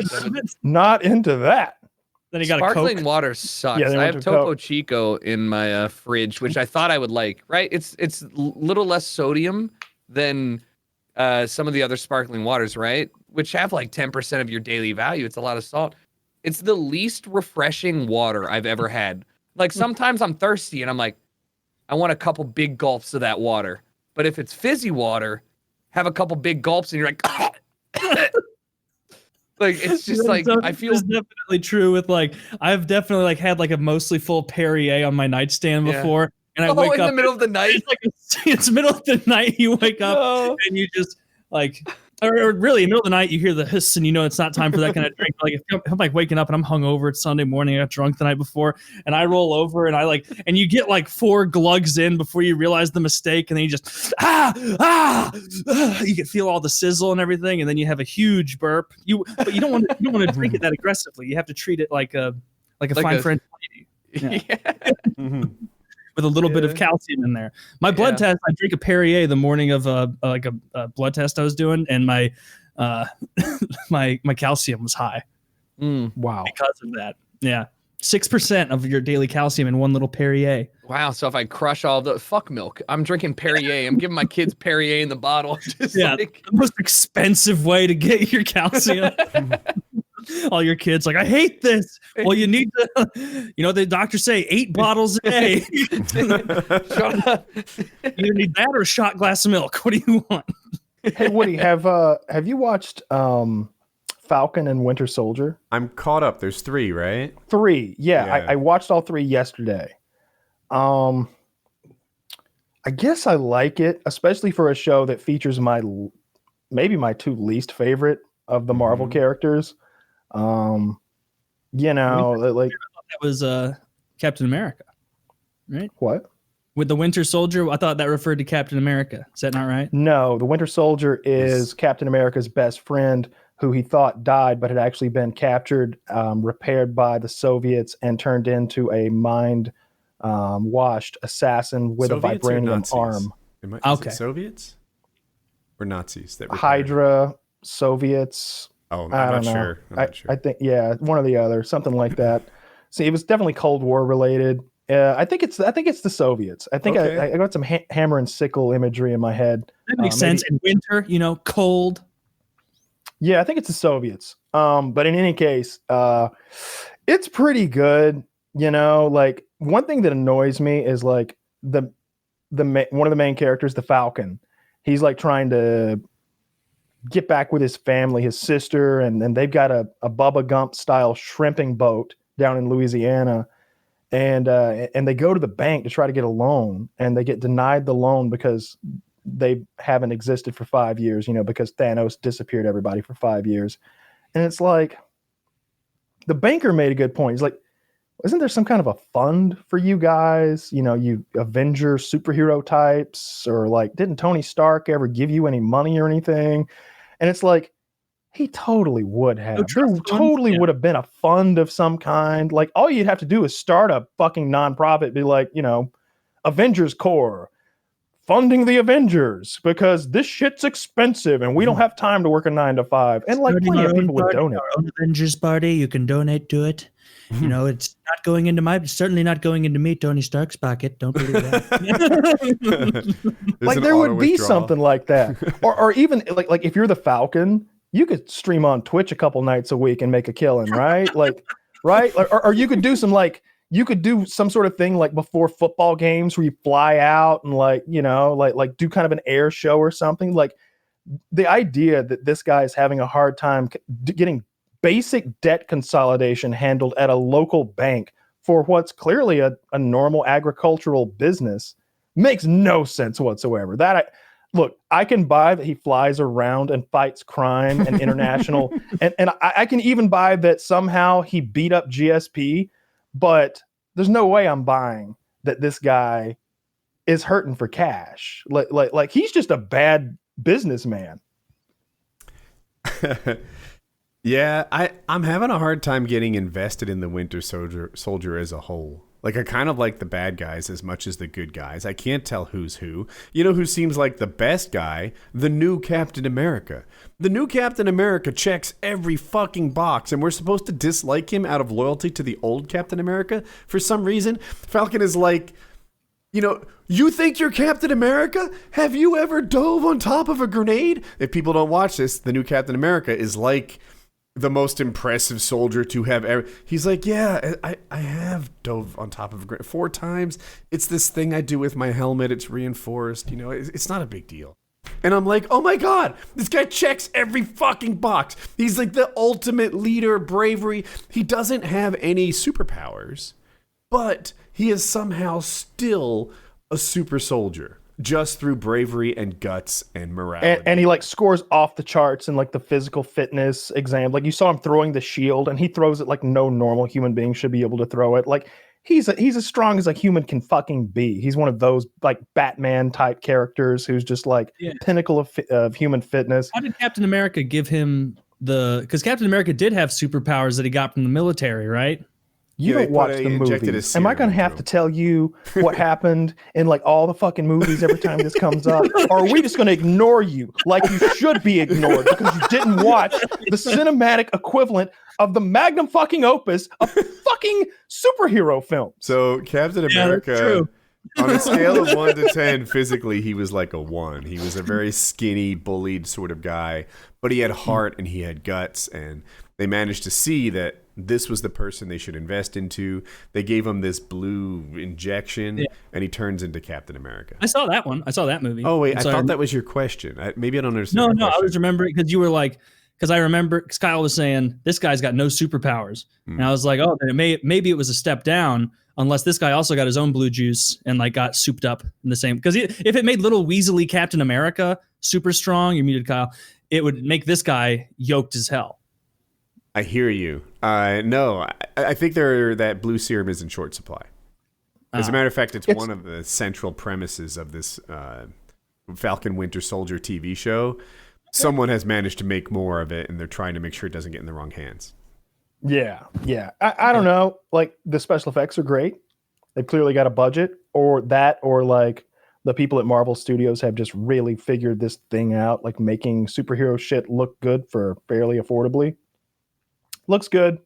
not into that. Then he got sparkling a Coke. water sucks. Yeah, they I went have to Topo Coke. Chico in my fridge, which I thought I would like. Right? It's little less sodium than some of the other sparkling waters, right? Which have like 10% of your daily value. It's a lot of salt. It's the least refreshing water I've ever had. Like sometimes I'm thirsty and I'm like, I want a couple big gulps of that water. But if it's fizzy water, have a couple big gulps and you're like, like it's just like I feel. It's definitely true with like I've definitely like had like a mostly full Perrier on my nightstand before, and I wake up in the middle of the night. It's middle of the night. You wake up and you just like. Or really, in the middle of the night, you hear the hiss, and you know it's not time for that kind of drink. Like if I'm like waking up and I'm hungover, it's Sunday morning, I got drunk the night before, and I roll over and and you get like 4 glugs in before you realize the mistake, and then you just you can feel all the sizzle and everything, and then you have a huge burp. But you don't want to drink it that aggressively. You have to treat it like a fine French lady. Yeah. With a little bit of calcium in there. My blood test, I drink a Perrier the morning of a blood test I was doing, and my my calcium was high. Wow. Because of that. Yeah. 6% of your daily calcium in one little Perrier. Wow. So if I crush all the fuck milk, I'm drinking Perrier. I'm giving my kids Perrier in the bottle. Just the most expensive way to get your calcium. All your kids like, I hate this. Well, you need to, the doctors say 8 bottles a day. Shut up. You need that or a shot glass of milk. What do you want? Hey, Woody, have you watched Falcon and Winter Soldier? I'm caught up. There's 3, right? 3. Yeah. I watched all 3 yesterday. I guess I like it, especially for a show that features maybe my 2 least favorite of the Marvel characters. Like that was Captain America, right? What? With the Winter Soldier, I thought that referred to Captain America. Is that not right? No, the Winter Soldier is Captain America's best friend who he thought died, but had actually been captured, repaired by the Soviets, and turned into a mind-washed assassin with Soviets a vibranium arm. Is it Soviets or Nazis? Hydra, Soviets. Oh, I'm not sure. I think, one or the other, something like that. See, it was definitely Cold War related. I think it's the Soviets. I think I got some hammer and sickle imagery in my head. That makes sense. In winter, cold. Yeah, I think it's the Soviets. But in any case, it's pretty good. Like one thing that annoys me is like one of the main characters, the Falcon. He's like trying to get back with his family, his sister, and then they've got a Bubba Gump style shrimping boat down in Louisiana, and they go to the bank to try to get a loan, and they get denied the loan because they haven't existed for 5 years, because Thanos disappeared everybody for 5 years. And it's like, the banker made a good point. He's like, isn't there some kind of a fund for you guys? You Avenger superhero types, or like, didn't Tony Stark ever give you any money or anything? And it's like, he totally would have. There totally would have been a fund of some kind. Like, all you'd have to do is start a fucking nonprofit, be like, Avengers Corps, funding the Avengers because this shit's expensive and we don't have time to work a 9 to 5. And like, plenty of people would donate. Our own Avengers party, you can donate to it. It's not going into certainly not going into me, Tony Stark's pocket. Don't believe that. Like there would be something like that, or even like if you're the Falcon, you could stream on Twitch a couple nights a week and make a killing, right? Right? Or you could do some sort of thing like before football games where you fly out and like do kind of an air show or something. Like the idea that this guy is having a hard time getting basic debt consolidation handled at a local bank for what's clearly a normal agricultural business makes no sense whatsoever. Look, I can buy that he flies around and fights crime and international, and I can even buy that somehow he beat up GSP, but there's no way I'm buying that this guy is hurting for cash. Like he's just a bad businessman. Yeah, I'm having a hard time getting invested in the Winter Soldier as a whole. Like, I kind of like the bad guys as much as the good guys. I can't tell who's who. You know who seems like the best guy? The new Captain America. The new Captain America checks every fucking box, and we're supposed to dislike him out of loyalty to the old Captain America for some reason. Falcon is like, you think you're Captain America? Have you ever dove on top of a grenade? If people don't watch this, the new Captain America is like the most impressive soldier to have ever. He's like, yeah, I have dove on top of a 4 times. It's this thing I do with my helmet. It's reinforced. You know, it's not a big deal. And I'm like, oh my God, this guy checks every fucking box. He's like the ultimate leader, bravery. He doesn't have any superpowers, but he is somehow still a super soldier just through bravery and guts and morality. And he like scores off the charts in like the physical fitness exam. Like you saw him throwing the shield, and he throws it like no normal human being should be able to throw it. Like he's as strong as a human can fucking be. He's one of those like Batman type characters who's just like pinnacle of human fitness. How did Captain America give him because Captain America did have superpowers that he got from the military, right? You don't watch the movies. Am I going to have to tell you what happened in like all the fucking movies every time this comes up? Or are we just going to ignore you like you should be ignored because you didn't watch the cinematic equivalent of the magnum fucking opus of fucking superhero films? So Captain America, on a scale of 1 to 10, physically, he was like a 1. He was a very skinny, bullied sort of guy, but he had heart and he had guts, and they managed to see that this was the person they should invest into. They gave him this blue injection, and he turns into Captain America. I saw that one. I saw that movie. Oh, wait. I thought that was your question. Maybe I don't understand. No, I was remembering because you were like, because I remember because Kyle was saying, this guy's got no superpowers. And I was like, oh, then maybe it was a step down, unless this guy also got his own blue juice and like got souped up in the same. Because if it made little weaselly Captain America super strong, you muted Kyle, it would make this guy yoked as hell. I hear you. No, I think that blue serum is in short supply. As a matter of fact, it's one of the central premises of this Falcon Winter Soldier TV show. Someone has managed to make more of it, and they're trying to make sure it doesn't get in the wrong hands. Yeah. I don't know. Like the special effects are great. They've clearly got a budget, or like the people at Marvel Studios have just really figured this thing out, like making superhero shit look good for fairly affordably. Looks good.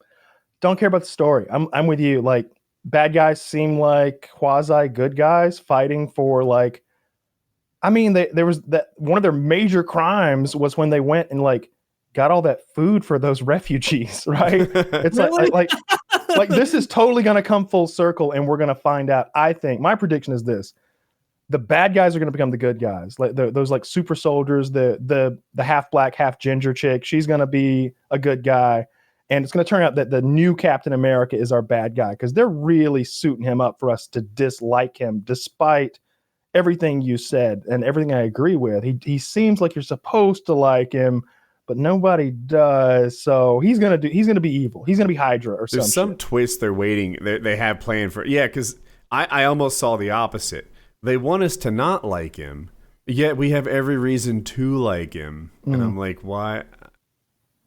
Don't care about the story. I'm with you. Like bad guys seem like quasi good guys fighting for like. I mean, there was that one of their major crimes was when they went and like got all that food for those refugees. Right? It's really? like this is totally going to come full circle, and we're going to find out. I think my prediction is this: the bad guys are going to become the good guys. Like those like super soldiers, the half black, half ginger chick. She's going to be a good guy. And it's going to turn out that the new Captain America is our bad guy because they're really suiting him up for us to dislike him, despite everything you said and everything I agree with. He seems like you're supposed to like him, but nobody does. So he's going to be evil. He's going to be Hydra or something. There's some twist they're waiting. They have planned for. Yeah, because I almost saw the opposite. They want us to not like him, yet we have every reason to like him. And I'm like, why?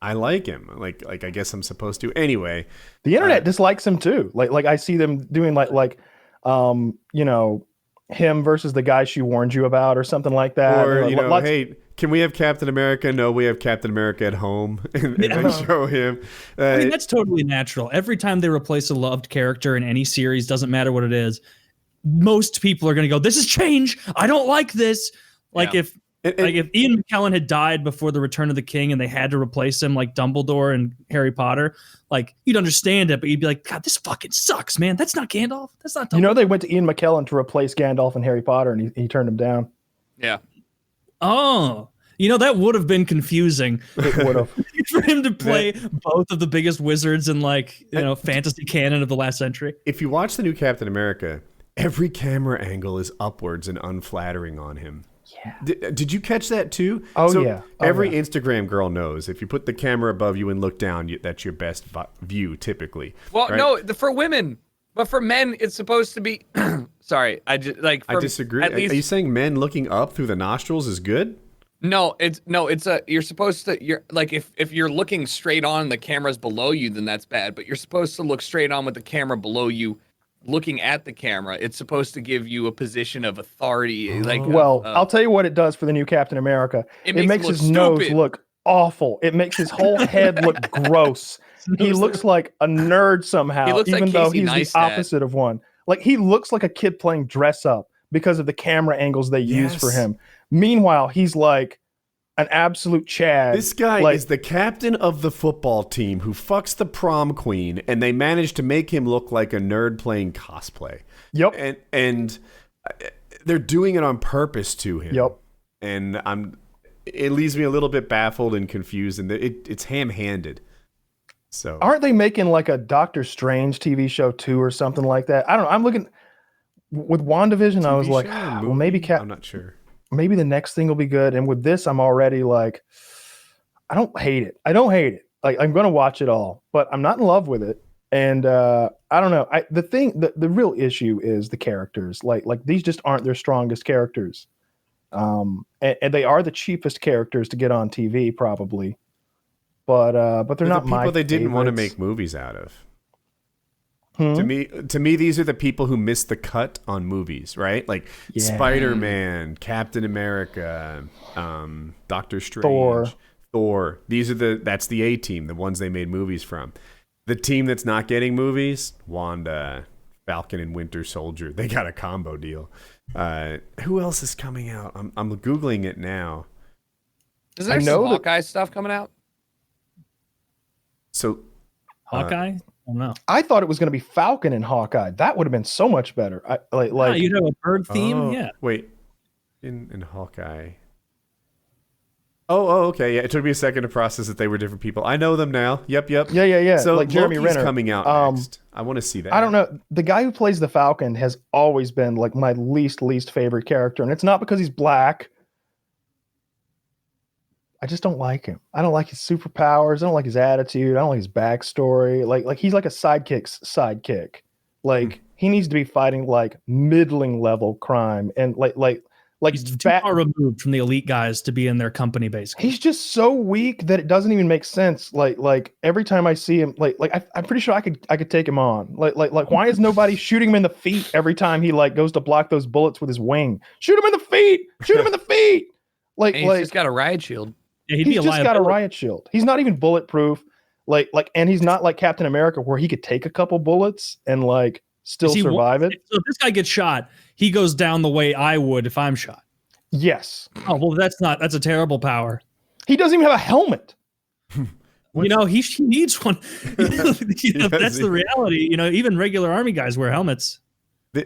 I like him. Like I guess I'm supposed to. Anyway, the internet dislikes him too. Like I see them doing like you know, him versus the guy she warned you about or something like that. Or you know, hey, can we have Captain America? No, we have Captain America at home, and they show him. I mean, that's totally natural. Every time they replace a loved character in any series, doesn't matter what it is, most people are going to go, "This is change. I don't like this." Like if Ian McKellen had died before the Return of the King and they had to replace him like Dumbledore and Harry Potter, like you'd understand it, but you'd be like, God, this fucking sucks, man. That's not Gandalf. That's not Dumbledore. You know, they went to Ian McKellen to replace Gandalf and Harry Potter, and he turned him down. Yeah. Oh, you know, that would have been confusing. It would have. For him to play both of the biggest wizards in like, you know, fantasy canon of the last century. If you watch the new Captain America, every camera angle is upwards and unflattering on him. Yeah. Did you catch that too? Every Instagram girl knows if you put the camera above you and look down, that's your best view typically. Well, right? no, for women, but for men, it's supposed to be. Sorry, I disagree. Are you saying men looking up through the nostrils is good? No, you're supposed to. You're like if you're looking straight on, the camera's below you, then that's bad. But you're supposed to look straight on with the camera below you. Looking at the camera, it's supposed to give you a position of authority. I'll tell you what it does for the new Captain America. It makes his nose look awful. It makes his whole head look gross. He looks like a nerd somehow, even though he's the opposite of one. Like he looks like a kid playing dress up because of the camera angles they use for him. Meanwhile, he's like an absolute Chad. This guy is the captain of the football team who fucks the prom queen, and they managed to make him look like a nerd playing cosplay. Yep. And they're doing it on purpose to him. Yep. And it leaves me a little bit baffled and confused, and it's ham-handed. So aren't they making like a Doctor Strange TV show too or something like that? I don't know. I'm looking with WandaVision. I was like, well, maybe I'm not sure. Maybe the next thing will be good. And with this, I'm already like, I don't hate it. Like, I'm going to watch it all, but I'm not in love with it. And I don't know. The real issue is the characters. Like these just aren't their strongest characters. And they are the cheapest characters to get on TV, probably. But they're not the people they didn't favorites. want to make movies out of. To me, these are the people who missed the cut on movies, right? Like Spider-Man, Captain America, Doctor Strange, Thor. That's the A team, the ones they made movies from. The team that's not getting movies, Wanda, Falcon, and Winter Soldier. They got a combo deal. Who else is coming out? I'm Googling it now. Is there some Hawkeye stuff coming out? So Hawkeye? I don't know. I thought it was going to be Falcon and Hawkeye. That would have been so much better. You'd have a bird theme. Yeah. Wait, in Hawkeye. Oh, okay. Yeah, it took me a second to process that they were different people. I know them now. Yep. Yeah. So like Jeremy Loki's Renner coming out next. I want to see that. I don't know. The guy who plays the Falcon has always been like my least favorite character, and it's not because he's black. I just don't like him. I don't like his superpowers. I don't like his attitude. I don't like his backstory. Like he's like a sidekick's sidekick. Like he needs to be fighting like middling level crime, and like he's too far removed from the elite guys to be in their company. Basically, he's just so weak that it doesn't even make sense. Like every time I see him, I'm pretty sure I could take him on. Like why is nobody shooting him in the feet every time he like goes to block those bullets with his wing? Shoot him in the feet. Shoot him in the feet. Like he's just got a riot shield. Yeah, he's just got a riot shield. He's not even bulletproof. And he's not like Captain America where he could take a couple bullets and like still survive it. So if this guy gets shot, he goes down the way I would if I'm shot. Yes. Oh, well, that's a terrible power. He doesn't even have a helmet. He needs one. That's the reality. Even regular army guys wear helmets.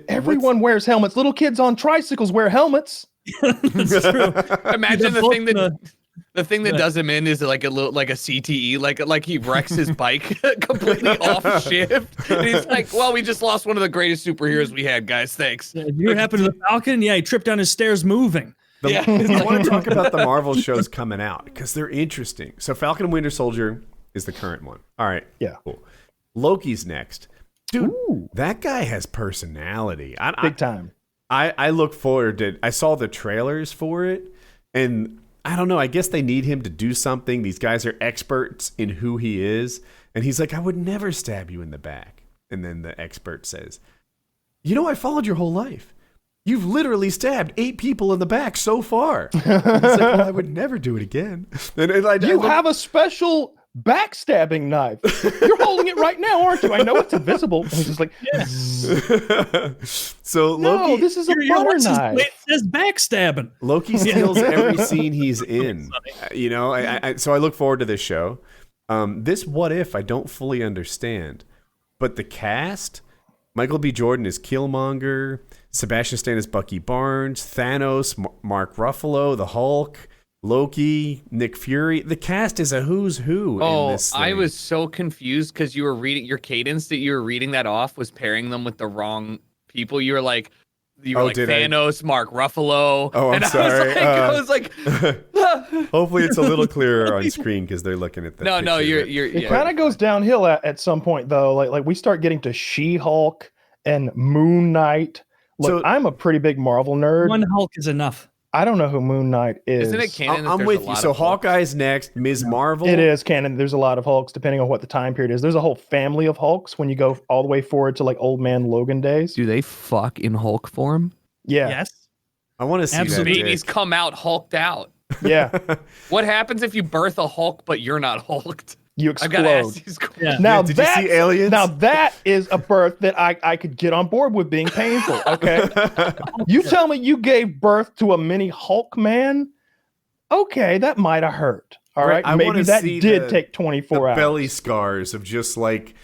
Everyone wears helmets. Little kids on tricycles wear helmets. That's true. Imagine the thing that does him in is like a CTE, like he wrecks his bike completely off shift. And he's like, well, we just lost one of the greatest superheroes we had, guys. Thanks. Yeah, did you happen to the Falcon? Yeah, he tripped down his stairs moving. I want to talk about the Marvel shows coming out because they're interesting. So Falcon and Winter Soldier is the current one. All right. Yeah. Cool. Loki's next. Dude, that guy has personality. Big time. I look forward to it. I saw the trailers for it, and I don't know. I guess they need him to do something. These guys are experts in who he is. And he's like, I would never stab you in the back. And then the expert says, I followed your whole life. You've literally stabbed 8 people in the back so far. He's like, well, I would never do it again. And you have a special backstabbing knife. You're holding it right now, aren't you? I know it's invisible. And he's just like, So Loki, this is a butter knife. It says backstabbing. Loki steals every scene he's in. So I look forward to this show. This What If I don't fully understand, but the cast: Michael B. Jordan is Killmonger, Sebastian Stan is Bucky Barnes, Thanos, Mark Ruffalo, the Hulk, Loki, Nick Fury. The cast is a who's who in this thing. I was so confused because you were reading your cadence that you were reading that off was pairing them with the wrong people. You were like Thanos, Mark Ruffalo. Oh, I'm sorry. I was like, hopefully it's a little clearer on screen because they're looking at the No, you're It kind of goes downhill at some point though. Like we start getting to She-Hulk and Moon Knight. Look, I'm a pretty big Marvel nerd. One Hulk is enough. I don't know who Moon Knight is. Isn't it canon? I'm with you. So Hawkeye's next, Ms. Marvel. It is canon. There's a lot of Hulks depending on what the time period is. There's a whole family of Hulks when you go all the way forward to like Old Man Logan days. Do they fuck in Hulk form? Yeah. Yes. I want to see that. Babies come out hulked out. Yeah. What happens if you birth a Hulk but you're not hulked? You I've got to explode. ask these questions. Yeah. Now Did you see Aliens? Now that is a birth that I could get on board with being painful. Okay. You tell me you gave birth to a mini Hulk man. okay, that might have hurt. All right, I maybe wanna that see did take 24 hours. belly scars of just like,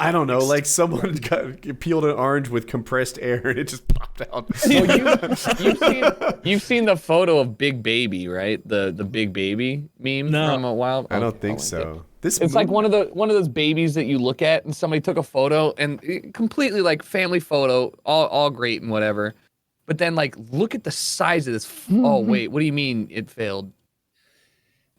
I don't know, like someone peeled an orange with compressed air and it just popped out. Well, you've seen the photo of Big Baby, right? The Big Baby meme from a while. I don't think so. It's like one of those babies that you look at and somebody took a photo and completely like family photo, all great and whatever. But then like look at the size of this. Oh wait, what do you mean it failed?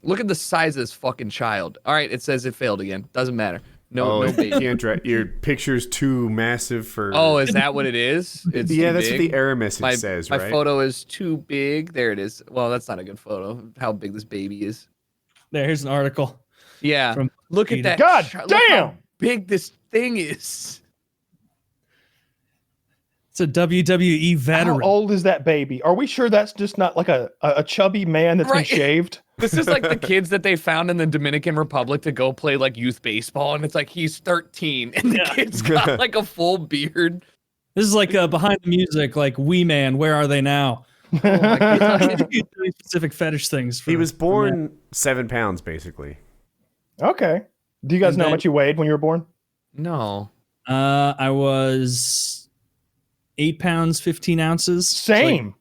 Look at the size of this fucking child. All right, it says it failed again. Doesn't matter. No baby. Your picture's too massive for. Oh, is that what it is? It's yeah, that's big? what the error message says, right? My photo is too big. There it is. Well, that's not a good photo. How big this baby is. Here's an article. Yeah. Look at that. God Look damn! how big this thing is. It's a WWE veteran. How old is that baby? Are we sure that's just not like a chubby man that's been shaved? This is like the kids that they found in the Dominican Republic to go play like youth baseball, and it's like he's 13, and the kid's got like a full beard. This is like behind the music, like Wee Man, where are they now? Oh my God. Specific fetish things. He was born 7 pounds, basically. Okay. Do you guys know how much you weighed when you were born? No. I was 8 pounds, 15 ounces. Same. Like,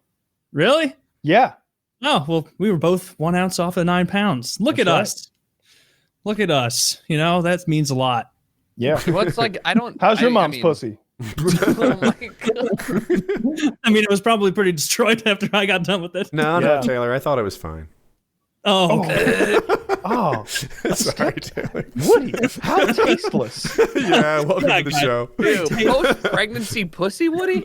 really? Yeah. Oh, well, we were both 1 ounce off of 9 pounds. Look at us. Look at us. You know, that means a lot. Yeah. Well, it's like, How's your mom's pussy? Oh my God. I mean, it was probably pretty destroyed after I got done with it. No, Taylor. I thought it was fine. Oh, okay. Oh. Sorry, Taylor. Woody, how tasteless. Yeah, welcome to the show. Ew, post-pregnancy pussy, Woody?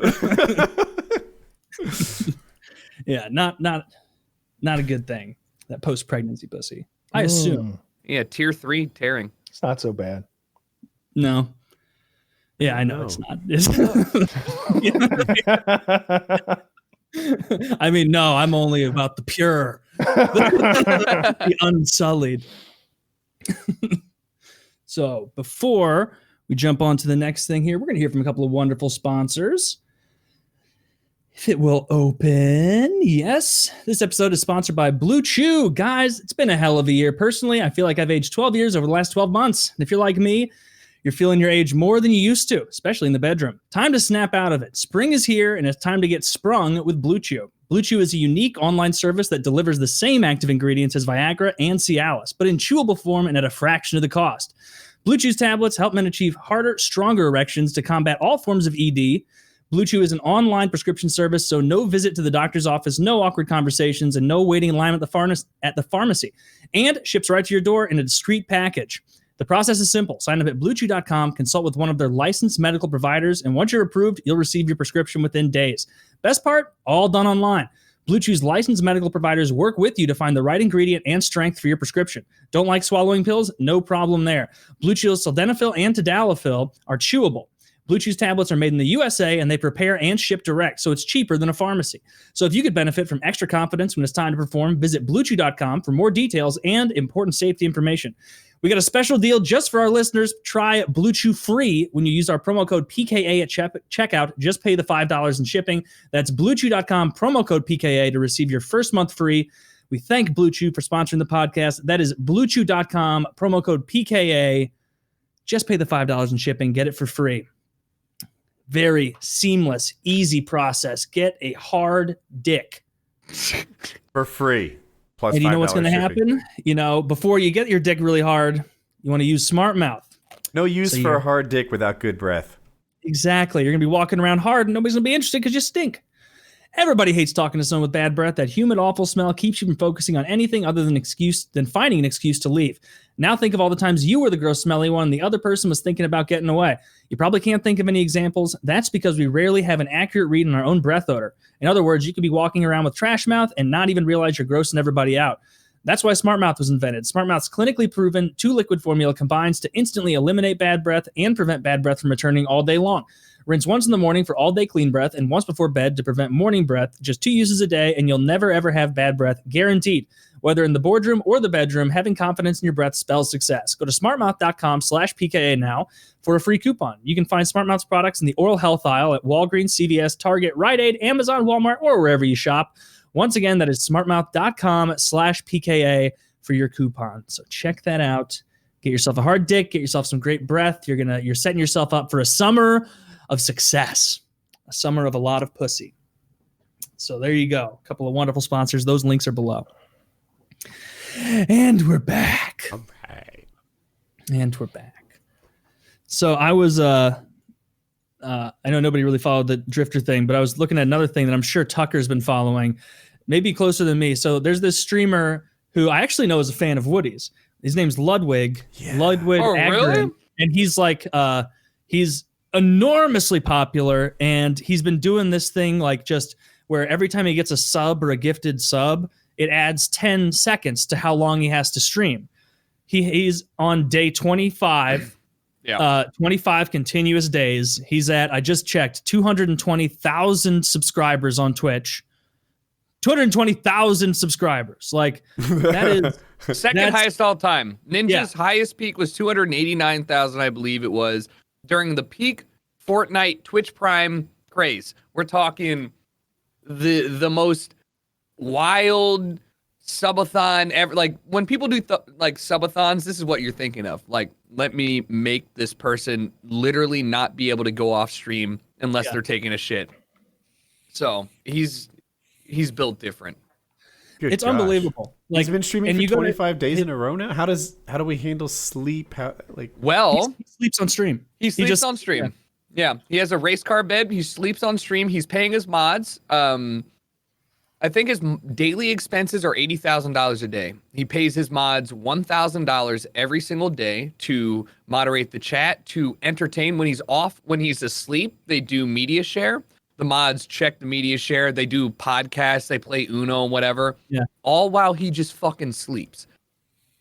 Yeah, not a good thing. That post-pregnancy pussy. I assume. Yeah, tier 3 tearing. It's not so bad. No. Yeah, I know it's not. I mean, no, I'm only about the pure, the unsullied. So before we jump on to the next thing here, we're going to hear from a couple of wonderful sponsors. If it will open. Yes. This episode is sponsored by Blue Chew. Guys, it's been a hell of a year. Personally, I feel like I've aged 12 years over the last 12 months. And if you're like me, you're feeling your age more than you used to, especially in the bedroom. Time to snap out of it. Spring is here, and it's time to get sprung with Blue Chew. Blue Chew is a unique online service that delivers the same active ingredients as Viagra and Cialis, but in chewable form and at a fraction of the cost. Blue Chew's tablets help men achieve harder, stronger erections to combat all forms of ED. Blue Chew is an online prescription service, so no visit to the doctor's office, no awkward conversations, and no waiting in line at the pharmacy. And ships right to your door in a discreet package. The process is simple. Sign up at bluechew.com, consult with one of their licensed medical providers, and once you're approved, you'll receive your prescription within days. Best part, all done online. Blue Chew's licensed medical providers work with you to find the right ingredient and strength for your prescription. Don't like swallowing pills? No problem there. Blue Chew's sildenafil and tadalafil are chewable. Blue Chew's tablets are made in the USA, and they prepare and ship direct, so it's cheaper than a pharmacy. So if you could benefit from extra confidence when it's time to perform, visit bluechew.com for more details and important safety information. We got a special deal just for our listeners. Try Blue Chew free when you use our promo code PKA at checkout. Just pay the $5 in shipping. That's bluechew.com, promo code PKA to receive your first month free. We thank Blue Chew for sponsoring the podcast. That is bluechew.com, promo code PKA. Just pay the $5 in shipping. Get it for free. Very seamless, easy process. Get a hard dick. For free. Plus and you know what's going to happen? You know, before you get your dick really hard, you want to use Smart Mouth. No use for a hard dick without good breath. Exactly. You're going to be walking around hard and nobody's going to be interested because you stink. Everybody hates talking to someone with bad breath. That humid, awful smell keeps you from focusing on anything other than finding an excuse to leave. Now think of all the times you were the gross, smelly one and the other person was thinking about getting away. You probably can't think of any examples. That's because we rarely have an accurate read on our own breath odor. In other words, you could be walking around with trash mouth and not even realize you're grossing everybody out. That's why Smart Mouth was invented. Smart Mouth's clinically proven 2-liquid formula combines to instantly eliminate bad breath and prevent bad breath from returning all day long. Rinse once in the morning for all-day clean breath and once before bed to prevent morning breath. Just 2 uses a day, and you'll never, ever have bad breath, guaranteed. Whether in the boardroom or the bedroom, having confidence in your breath spells success. Go to smartmouth.com/PKA now for a free coupon. You can find Smart Mouth's products in the oral health aisle at Walgreens, CVS, Target, Rite Aid, Amazon, Walmart, or wherever you shop. Once again, that is smartmouth.com/PKA for your coupon. So check that out. Get yourself a hard dick, get yourself some great breath. You're setting yourself up for a summer of success, a summer of a lot of pussy. So there you go. A couple of wonderful sponsors. Those links are below. And we're back. All right. And we're back. So I was I know nobody really followed the drifter thing, but I was looking at another thing that I'm sure Tucker's been following, maybe closer than me. So there's this streamer who I actually know is a fan of Woody's. His name's Ludwig. Yeah. Ludwig. Oh, really? And he's like, he's enormously popular, and he's been doing this thing like just where every time he gets a sub or a gifted sub, it adds 10 seconds to how long he has to stream. He's on day 25. Yeah. 25 continuous days. He's at, I just checked, 220,000 subscribers on Twitch. 220,000 subscribers. Like, that is second highest all time. Ninja's highest peak was 289,000, I believe it was, during the peak Fortnite Twitch Prime craze. We're talking the most wild subathon ever. Like, when people do like subathons, this is what you're thinking of. Like, let me make this person literally not be able to go off stream unless they're taking a shit. So he's built different. It's unbelievable. Like, he's been streaming for 25 days in a row now. How do we handle sleep? He sleeps on stream. He sleeps on stream. Yeah, he has a race car bed. He sleeps on stream. He's paying his mods. I think his daily expenses are $80,000 a day. He pays his mods $1,000 every single day to moderate the chat, to entertain when he's off. When he's asleep, they do media share. The mods check the media share. They do podcasts. They play Uno and whatever. Yeah. All while he just fucking sleeps.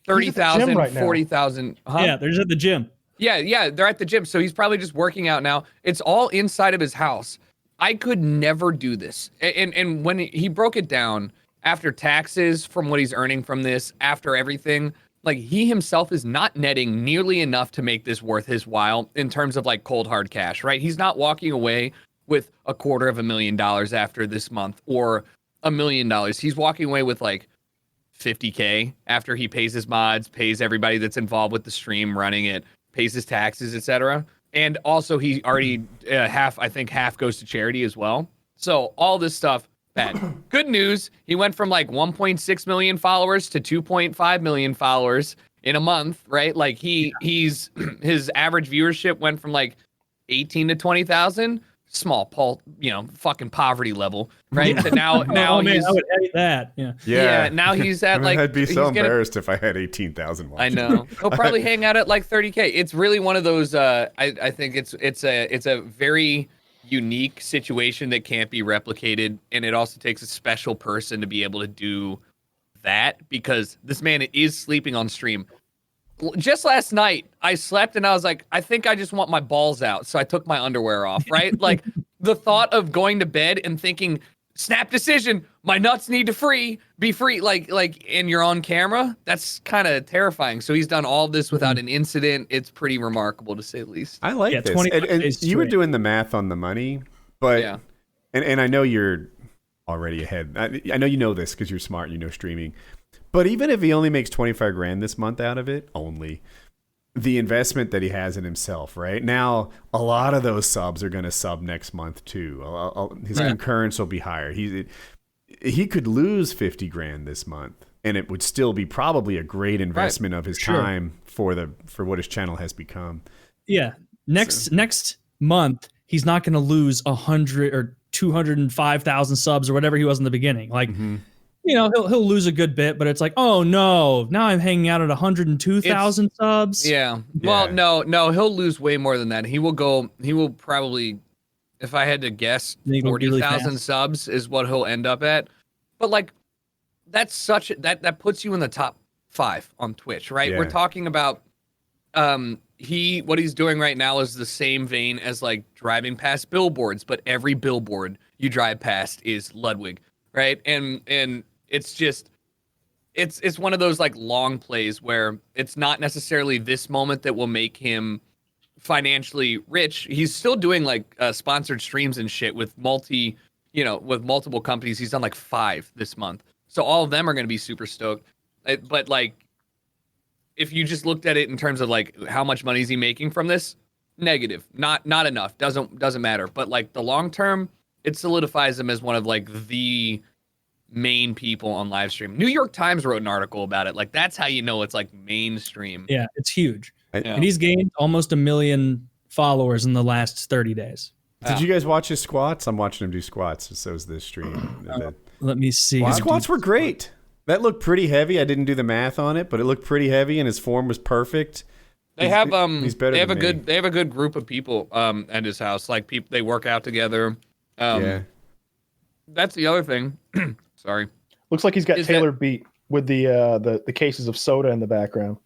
30,000, right, 40,000. Yeah, they're just at the gym. Yeah, they're at the gym. So he's probably just working out now. It's all inside of his house. I could never do this. And when he broke it down, after taxes from what he's earning from this, after everything, like, he himself is not netting nearly enough to make this worth his while in terms of like cold hard cash, right? He's not walking away with $250,000 after this month or $1 million. He's walking away with like $50K after he pays his mods, pays everybody that's involved with the stream running it, pays his taxes, etc. And also he already half goes to charity as well. So all this stuff, bad. Good news, he went from like 1.6 million followers to 2.5 million followers in a month, right? Like his average viewership went from like 18 to 20,000. Small, fucking poverty level, right? So now man, I would edit that. Yeah. Now he's at like. I'd be so embarrassed if I had 18,000 watchers. I know. He'll probably hang out at like 30K. It's really one of those. I think it's a very unique situation that can't be replicated, and it also takes a special person to be able to do that, because this man is sleeping on stream. Just last night, I slept and I was like, I think I just want my balls out. So I took my underwear off, right? Like, the thought of going to bed and thinking, snap decision, my nuts need to be free. Like, and you're on camera. That's kind of terrifying. So he's done all this without an incident. It's pretty remarkable, to say the least. I like this. And you were doing the math on the money, but, and I know you're already ahead. I know you know this because you're smart, you know streaming. But even if he only makes 25 grand this month out of it, the investment that he has in himself, right? Now, a lot of those subs are going to sub next month too. His concurrence will be higher. He could lose 50 grand this month, and it would still be probably a great investment of his time for what his channel has become. Yeah. Next month, he's not going to lose 100 or 205,000 subs or whatever he was in the beginning. Like, he'll lose a good bit, but it's like, oh no, now I'm hanging out at 102,000 subs. Yeah. Well, no, he'll lose way more than that. He will probably, if I had to guess, 40,000 subs is what he'll end up at. But like, that's that puts you in the top 5 on Twitch, right? Yeah. We're talking about what he's doing right now is the same vein as like driving past billboards, but every billboard you drive past is Ludwig, right? And it's just, it's one of those like long plays where it's not necessarily this moment that will make him financially rich. He's still doing like sponsored streams and shit with multi with multiple companies. He's done like 5 this month. So all of them are going to be super stoked. But like, if you just looked at it in terms of like how much money is he making from this, negative, not enough, doesn't matter. But like the long term, it solidifies him as one of like the main people on live stream. New York Times wrote an article about it. Like that's how you know it's like mainstream. Yeah, it's huge. Yeah. And he's gained almost 1 million followers in the last 30 days. Did you guys watch his squats? I'm watching him do squats. So is this stream. Let me see. His squats were great. That looked pretty heavy. I didn't do the math on it, but it looked pretty heavy, and his form was perfect. They have They have a good group of people at his house. Like people, they work out together. Yeah. That's the other thing. Sorry. Looks like he's got Taylor beat with the cases of soda in the background.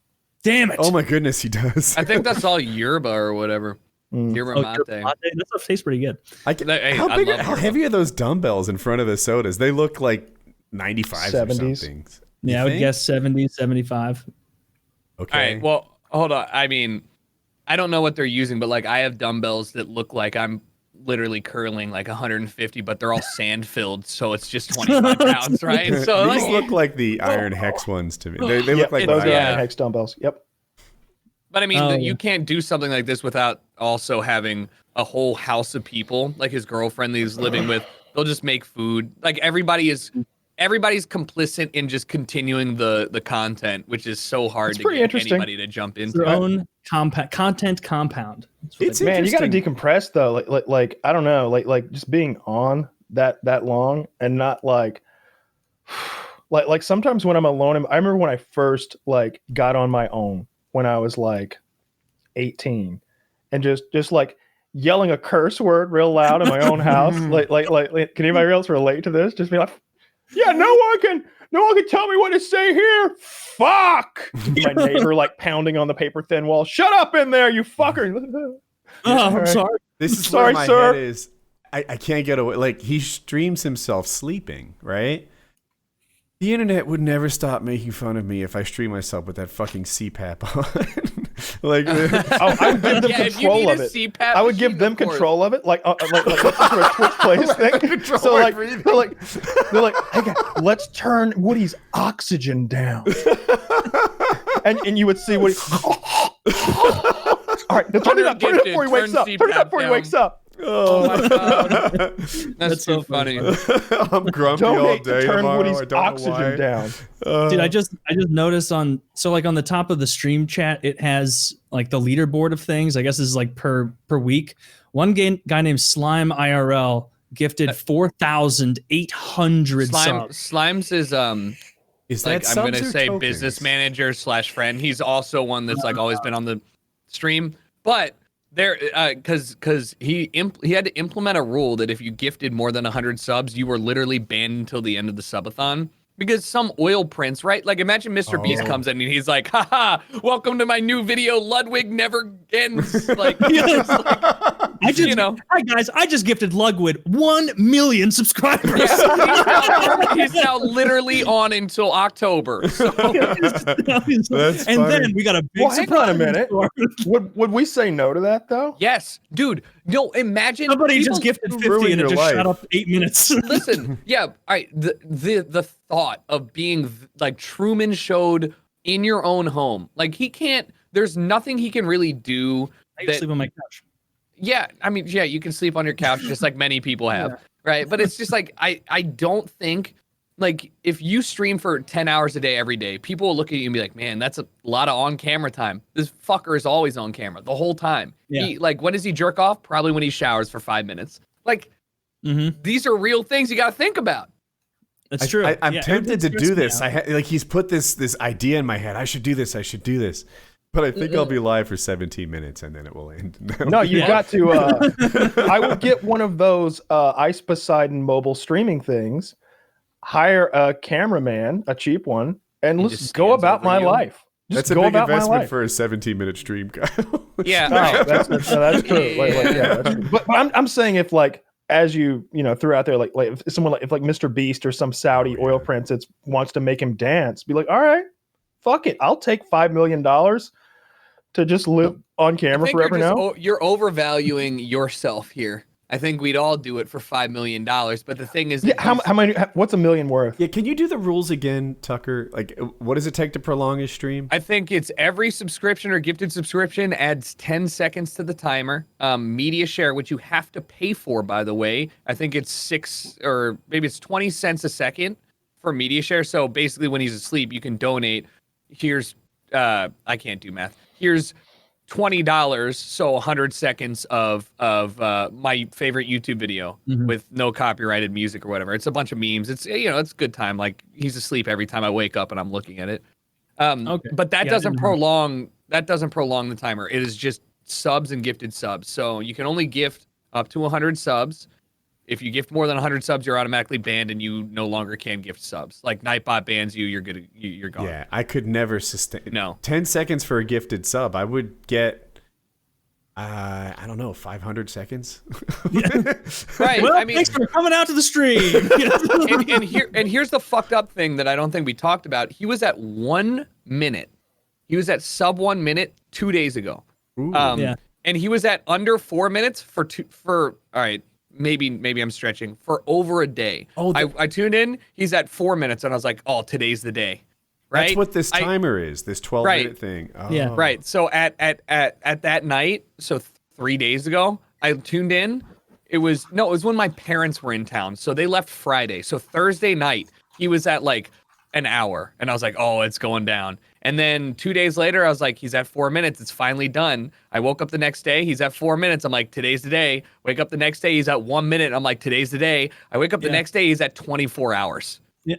Damn it! Oh my goodness, he does. I think that's all yerba or whatever. Yerba mate. That stuff tastes pretty good. How heavy are those dumbbells in front of the sodas? They look like 95s 70s. Or something. Yeah, I would guess 70, 75. Okay. All right. Well, hold on. I mean, I don't know what they're using, but like I have dumbbells that look like I'm literally curling like 150, but they're all sand filled, so it's just 25 pounds, right? So these look like the Iron Hex ones to me. They look like those are Iron Hex dumbbells. Yep. But I mean, you can't do something like this without also having a whole house of people, like his girlfriend that he's living with. They'll just make food. Like everybody's complicit in just continuing the content, which is so hard to get anybody to jump into. Their own content compound. It's man, you got to decompress though. Like I don't know, like just being on that long and not like sometimes when I'm alone. I remember when I first like got on my own when I was like 18, and just like yelling a curse word real loud in my own house. like can anybody else relate to this? Just be like, yeah, no one can tell me what to say here. Fuck. My neighbor like pounding on the paper thin wall. Shut up in there, you fucker. I'm sorry. This is sorry, where my sir. head is. I can't get away. Like he streams himself sleeping, right? The internet would never stop making fun of me if I stream myself with that fucking CPAP on. Like, I would give them control of it. CPAP I would give them control of it, like a Twitch plays thing. So like they're like, hey guys, let's turn Woody's oxygen down, and you would see Woody. All right, turn it up before he wakes up. Turn it up before he wakes up. Oh my god, that's so funny. I'm grumpy all day. Turn tomorrow. Woody's I don't know oxygen why. down. Dude, I just noticed on the top of the stream chat, it has like the leaderboard of things. I guess this is like per week. One guy named Slime IRL gifted 4,800 subs. Slimes is that I'm gonna say tokens? business manager / friend. He's also one that's like always been on the stream, but there because he had to implement a rule that if you gifted more than 100 subs, you were literally banned until the end of the subathon. Because some oil prince, right? Like imagine Mr. Beast comes in and he's like, haha, welcome to my new video, Ludwig never ends. Like, hi guys, I just gifted Ludwig 1 million subscribers. Yeah, he's now literally on until October. So. Then we got a big surprise. Hang on a minute. Would we say no to that though? Yes, dude. No, imagine somebody just gifted 50 and it just shut up 8 minutes. Listen, yeah, all right. The thought of being like Truman showed in your own home, like he can't. There's nothing he can really do. I can sleep on my couch. Yeah, I mean, yeah, you can sleep on your couch just like many people have, right? But it's just like I don't think like if you stream for 10 hours a day every day, people will look at you and be like, man, that's a lot of on-camera time. This fucker is always on camera the whole time. Yeah. When does he jerk off? Probably when he showers for 5 minutes. Like, these are real things you got to think about. That's true. I'm tempted to do this. He's put this idea in my head. I should do this. But I think I'll be live for 17 minutes and then it will end. No, you've got to. I would get one of those Ice Poseidon mobile streaming things, hire a cameraman, a cheap one, and let's go about my life. That's a big investment for a 17-minute stream, Kyle. Yeah, that's true. That's true. But I'm saying if like as you throughout there like if someone like Mr. Beast or some Saudi oil prince that wants to make him dance, be like, all right, fuck it, I'll take $5 million to just live on camera forever now. You're overvaluing yourself here. I think we'd all do it for $5 million. But the thing is, yeah, how many? What's a million worth? Yeah, can you do the rules again, Tucker? Like, what does it take to prolong his stream? I think it's every subscription or gifted subscription adds 10 seconds to the timer. Media share, which you have to pay for, by the way. I think it's 6 or maybe it's 20 cents a second for media share. So basically, when he's asleep, you can donate. Here's I can't do math. Here's $20, so 100 seconds of my favorite YouTube video with no copyrighted music or whatever. It's a bunch of memes. It's it's a good time. Like he's asleep every time I wake up and I'm looking at it. Okay. But that doesn't prolong the timer. It is just subs and gifted subs. So you can only gift up to 100 subs. If you gift more than 100 subs, you're automatically banned and you no longer can gift subs. Like Nightbot bans you, you're good. You're gone. Yeah, I could never sustain. No. 10 seconds for a gifted sub. I would get, I don't know, 500 seconds. Right. Well, thanks for coming out to the stream. and here's the fucked up thing that I don't think we talked about. He was at 1 minute. He was at sub 1 minute 2 days ago. And he was at under 4 minutes for all right. Maybe I'm stretching for over a day. I tuned in. He's at 4 minutes, and I was like, "Oh, today's the day." Right. That's what this timer is. This 12-minute thing. Oh. Yeah. Right. So at that night, so 3 days ago, I tuned in. It was when my parents were in town. So they left Friday. So Thursday night, he was at like an hour, and I was like, "Oh, it's going down." And then 2 days later, I was like, he's at 4 minutes. It's finally done. I woke up the next day. He's at 4 minutes. I'm like, today's the day. Wake up the next day. He's at 1 minute. I'm like, today's the day. I wake up the next day. He's at 24 hours. Yeah.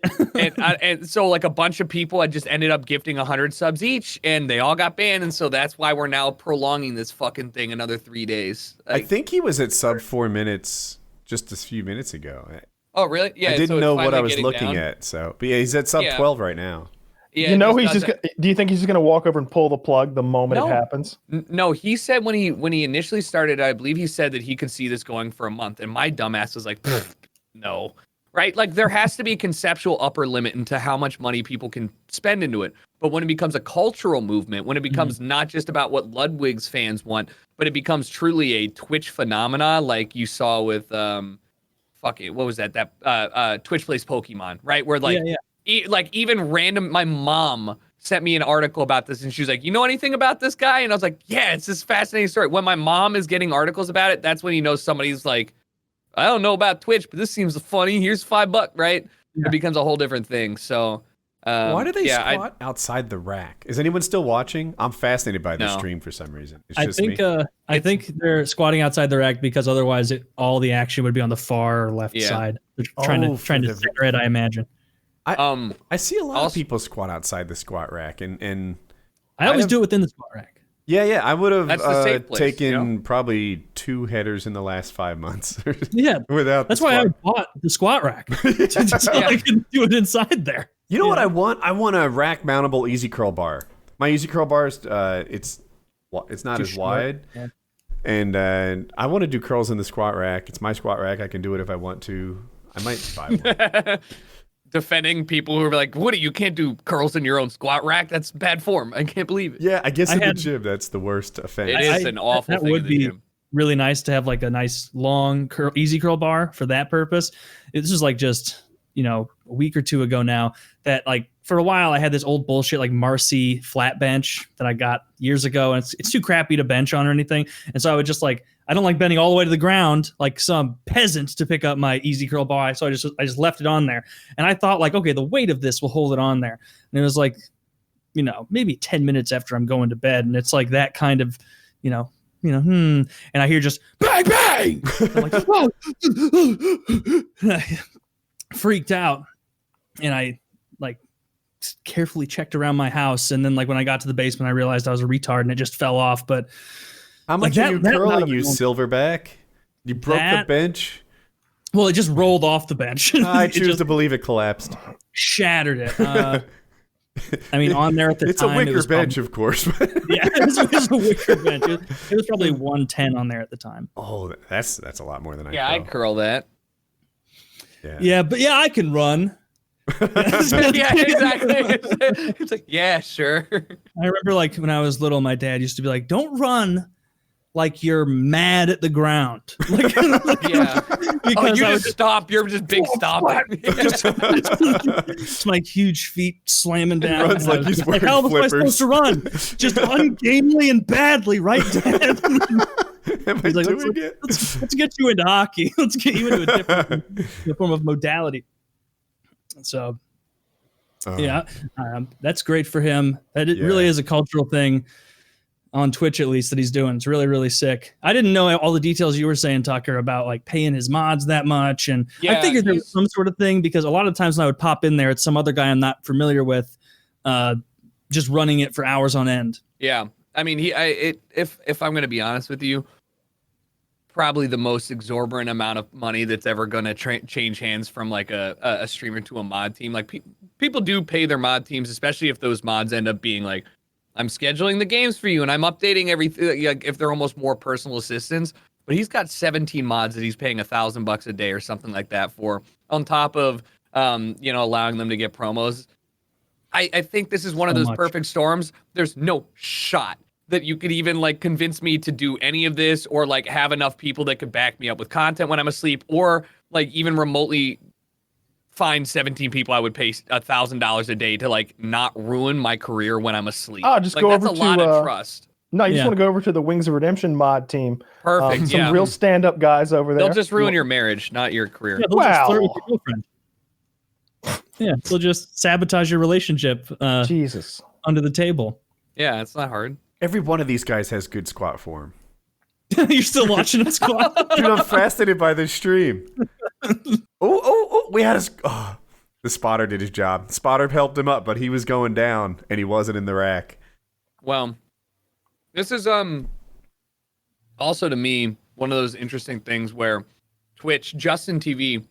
and so like a bunch of people had just ended up gifting 100 subs each, and they all got banned. And so that's why we're now prolonging this fucking thing another 3 days. I think he was at sub 4 minutes just a few minutes ago. Oh, really? Yeah. I didn't know what I was looking at. So, but yeah, he's at sub 12 right now. Yeah, he's just. Do you think he's just going to walk over and pull the plug the moment it happens? No, he said when he initially started, I believe he said that he could see this going for a month, and my dumbass was like, no, right? Like there has to be a conceptual upper limit into how much money people can spend into it. But when it becomes a cultural movement, when it becomes not just about what Ludwig's fans want, but it becomes truly a Twitch phenomena, like you saw with what was that? That Twitch plays Pokemon, right? Where like. Yeah. Like even random, my mom sent me an article about this and she was like, you know anything about this guy? And I was like, yeah, it's this fascinating story. When my mom is getting articles about it, that's when you know somebody's like, I don't know about Twitch, but this seems funny. Here's $5, right? Yeah. It becomes a whole different thing. So why do they squat outside the rack? Is anyone still watching? I'm fascinated by this stream for some reason. It's just me. I think they're squatting outside the rack because otherwise all the action would be on the far left side. They're trying to center it, I imagine. I see a lot of people squat outside the squat rack, and I always do it within the squat rack. Yeah, I would have taken probably 2 headers in the last 5 months. Yeah, without that's why I bought the squat rack so I can do it inside there. You know what I want? I want a rack mountable easy curl bar. My easy curl bar is it's not as wide, and I want to do curls in the squat rack. It's my squat rack. I can do it if I want to. I might buy one. Defending people who are like, Woody, you can't do curls in your own squat rack. That's bad form. I can't believe it. Yeah, I guess in the gym, that's the worst offense. It is an awful thing. That would be really nice to have like a nice long easy curl bar for that purpose. This is like just, a week or two ago now that like for a while I had this old bullshit like Marcy flat bench that I got years ago. And it's too crappy to bench on or anything. And so I would just like, I don't like bending all the way to the ground like some peasant to pick up my easy curl bar. So I just left it on there. And I thought like, okay, the weight of this will hold it on there. And it was like, maybe 10 minutes after I'm going to bed. And it's like that kind of, and I hear just bang, bang. I'm like, whoa. And I freaked out. And I like carefully checked around my house. And then like when I got to the basement, I realized I was a retard and it just fell off. But how much are you curling, you silverback? You broke the bench? Well, it just rolled off the bench. I choose to believe it collapsed. Shattered it. I mean, on there at the time. It's a wicker bench, of course. Yeah, it was a wicker bench. It was probably 110 on there at the time. Oh, that's a lot more than I curl. Yeah, I curl that. Yeah, but I can run. Yeah, exactly. It's like, yeah, sure. I remember like when I was little, my dad used to be like, don't run like you're mad at the ground. Like, Yeah. because you I just stop. You're just big stop. it's my huge feet slamming down. runs like he's wearing how was I flippers. supposed to run? Just ungamely and badly, right, Dad? Am I He's like, doing it? let's get you into hockey. Let's get you into a different form of modality. So, yeah, that's great for him. That it really is a cultural thing on Twitch, at least, that he's doing. It's really, really sick. I didn't know all the details you were saying, Tucker, about like paying his mods that much. And I figured there was some sort of thing, because a lot of times when I would pop in there, it's some other guy I'm not familiar with, just running it for hours on end. Yeah. I mean, if I'm going to be honest with you, probably the most exorbitant amount of money that's ever going to change hands from like a streamer to a mod team. Like people do pay their mod teams, especially if those mods end up being like, I'm scheduling the games for you and I'm updating everything. Like, if they're almost more personal assistants. But he's got 17 mods that he's paying $1,000 a day or something like that for, on top of allowing them to get promos. I think this is one of those perfect storms. There's no shot that you could even like convince me to do any of this, or like have enough people that could back me up with content when I'm asleep, or like even remotely find 17 people I would pay $1,000 a day to like not ruin my career when I'm asleep. Oh, just like, go that's over a lot of trust. No, you just want to go over to the Wings of Redemption mod team. Perfect. Some real stand-up guys over there. They'll just ruin your marriage, not your career. Yeah, they'll just flirt with your girlfriend. Yeah, they'll just sabotage your relationship. Jesus. Under the table. Yeah, it's not hard. Every one of these guys has good squat form. You're still watching him squat? Dude, I'm fascinated by this stream. We had the spotter did his job. Spotter helped him up, but he was going down and he wasn't in the rack. Well, this is also to me one of those interesting things where Twitch, Justin TV,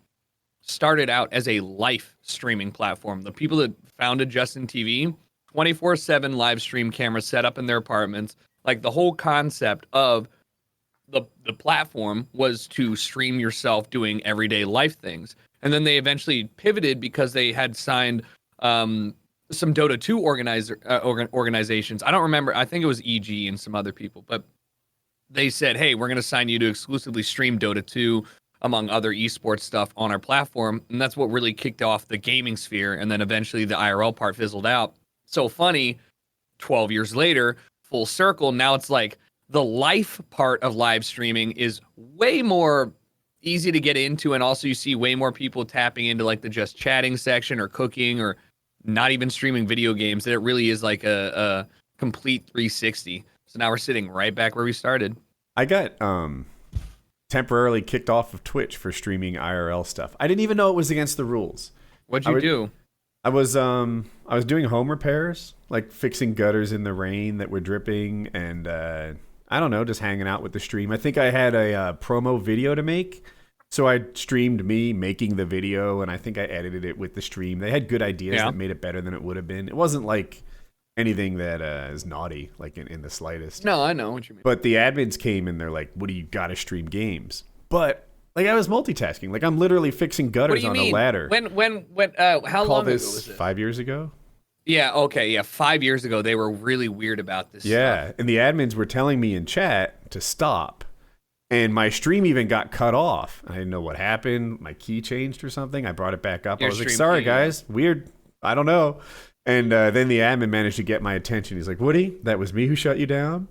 started out as a live streaming platform. The people that founded Justin TV, 24/7 live stream cameras set up in their apartments. Like, the whole concept of the platform was to stream yourself doing everyday life things. And then they eventually pivoted because they had signed some Dota 2 organizations. I don't remember. I think it was EG and some other people. But they said, hey, we're going to sign you to exclusively stream Dota 2, among other esports stuff, on our platform. And that's what really kicked off the gaming sphere. And then eventually the IRL part fizzled out. So funny, 12 years later, full circle, now it's like the life part of live streaming is way more easy to get into. And also you see way more people tapping into like the just chatting section or cooking or not even streaming video games. That it really is like a complete 360. So now we're sitting right back where we started. I got temporarily kicked off of Twitch for streaming IRL stuff. I didn't even know it was against the rules. What'd you do? I was doing home repairs, like fixing gutters in the rain that were dripping, and I don't know, just hanging out with the stream. I think I had a promo video to make, so I streamed me making the video, and I think I edited it with the stream. They had good ideas that made it better than it would have been. It wasn't like anything that is naughty, like in the slightest. No, I know what you mean. But the admins came and they're like, "What do you got to stream games?" But like, I was multitasking. Like, I'm literally fixing gutters on a ladder. When how long ago was it? 5 years ago? Yeah, okay, yeah, 5 years ago they were really weird about this stuff. And the admins were telling me in chat to stop. And my stream even got cut off. I didn't know what happened. My key changed or something. I brought it back up. I was like, sorry, guys. Weird. I don't know. And then the admin managed to get my attention. He's like, Woody, that was me who shut you down.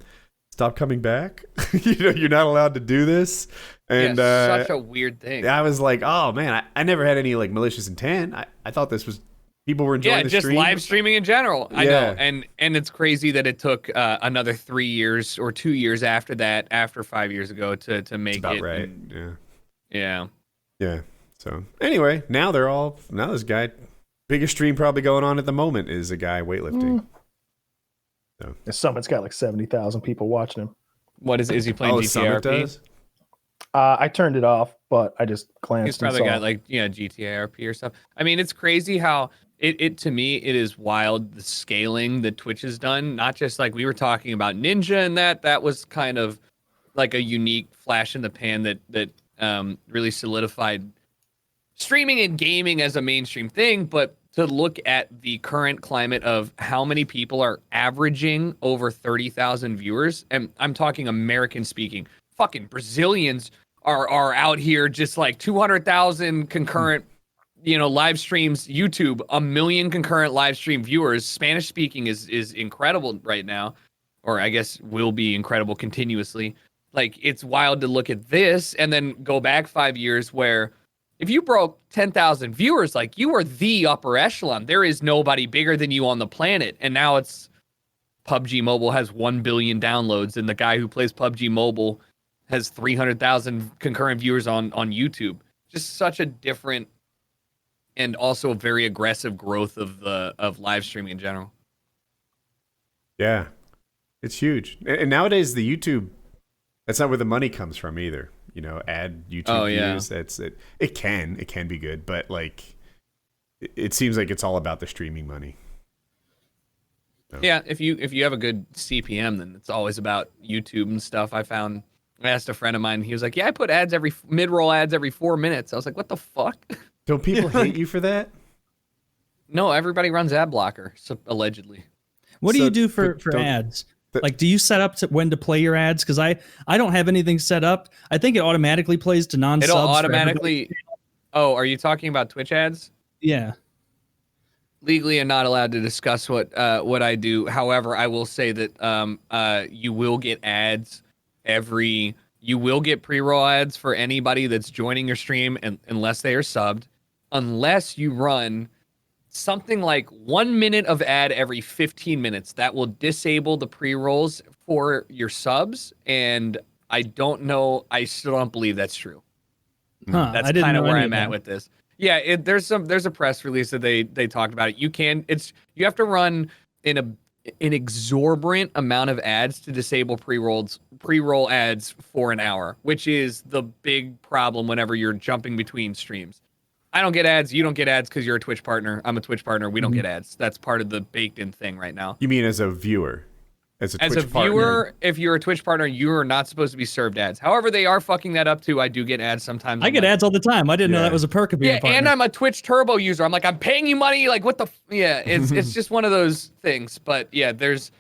Stop coming back. You're not allowed to do this. And such a weird thing. I was like, oh man, I never had any like malicious intent. I thought this was people were enjoying the stream. Yeah, just live streaming in general. I know. And it's crazy that it took another 3 years or 2 years after that, after 5 years ago, to make about it. Right. Yeah. So anyway, now this guy, biggest stream probably going on at the moment is a guy weightlifting. So Summit's got like 70,000 people watching him. What is he playing GTA RP? I turned it off, but I just glanced. He's probably got like GTA RP or stuff. I mean, it's crazy how it to me it is wild the scaling that Twitch has done. Not just like we were talking about Ninja and that was kind of like a unique flash in the pan that really solidified streaming and gaming as a mainstream thing. But to look at the current climate of how many people are averaging over 30,000 viewers. And I'm talking American speaking. Fucking Brazilians are out here just like 200,000 concurrent, live streams. YouTube, 1 million concurrent live stream viewers. Spanish speaking is incredible right now, or I guess will be incredible continuously. Like, it's wild to look at this and then go back 5 years where if you broke 10,000 viewers, like, you were the upper echelon. There is nobody bigger than you on the planet. And now it's PUBG Mobile has 1 billion downloads, and the guy who plays PUBG Mobile has 300,000 concurrent viewers on YouTube. Just such a different and also a very aggressive growth of live streaming in general. Yeah, it's huge. And nowadays, the YouTube, that's not where the money comes from either. Ad YouTube views. That's it. It can be good, but like, it seems like it's all about the streaming money. So. Yeah, if you have a good CPM, then it's always about YouTube and stuff. I asked a friend of mine. He was like, "Yeah, I put mid-roll ads every 4 minutes." I was like, "What the fuck?" Don't people hate you for that? No, everybody runs ad blocker, so allegedly. What do you do for ads? Like, do you set up when to play your ads? Because I don't have anything set up. I think it automatically plays to non-subs. It'll automatically. Oh, are you talking about Twitch ads? Yeah. Legally, I'm not allowed to discuss what I do. However, I will say that you will get ads you will get pre-roll ads for anybody that's joining your stream, and unless they are subbed, unless you run something like 1 minute of ad every 15 minutes. That will disable the pre-rolls for your subs, and I don't know. I still don't believe that's true. That's kind of where I'm at with this. Yeah, there's a press release that they talked about it. You have to run in an exorbitant amount of ads to disable pre-roll ads for an hour, which is the big problem whenever you're jumping between streams. I don't get ads. You don't get ads because you're a Twitch partner. I'm a Twitch partner. We don't get ads. That's part of the baked-in thing right now. You mean as a viewer? As a viewer, partner. If you're a Twitch partner, you are not supposed to be served ads. However, they are fucking that up too. I do get ads sometimes. I get ads all the time. I didn't know that was a perk of being a partner. And I'm a Twitch Turbo user. I'm like, I'm paying you money. Like, what the? It's just one of those things. But yeah, that's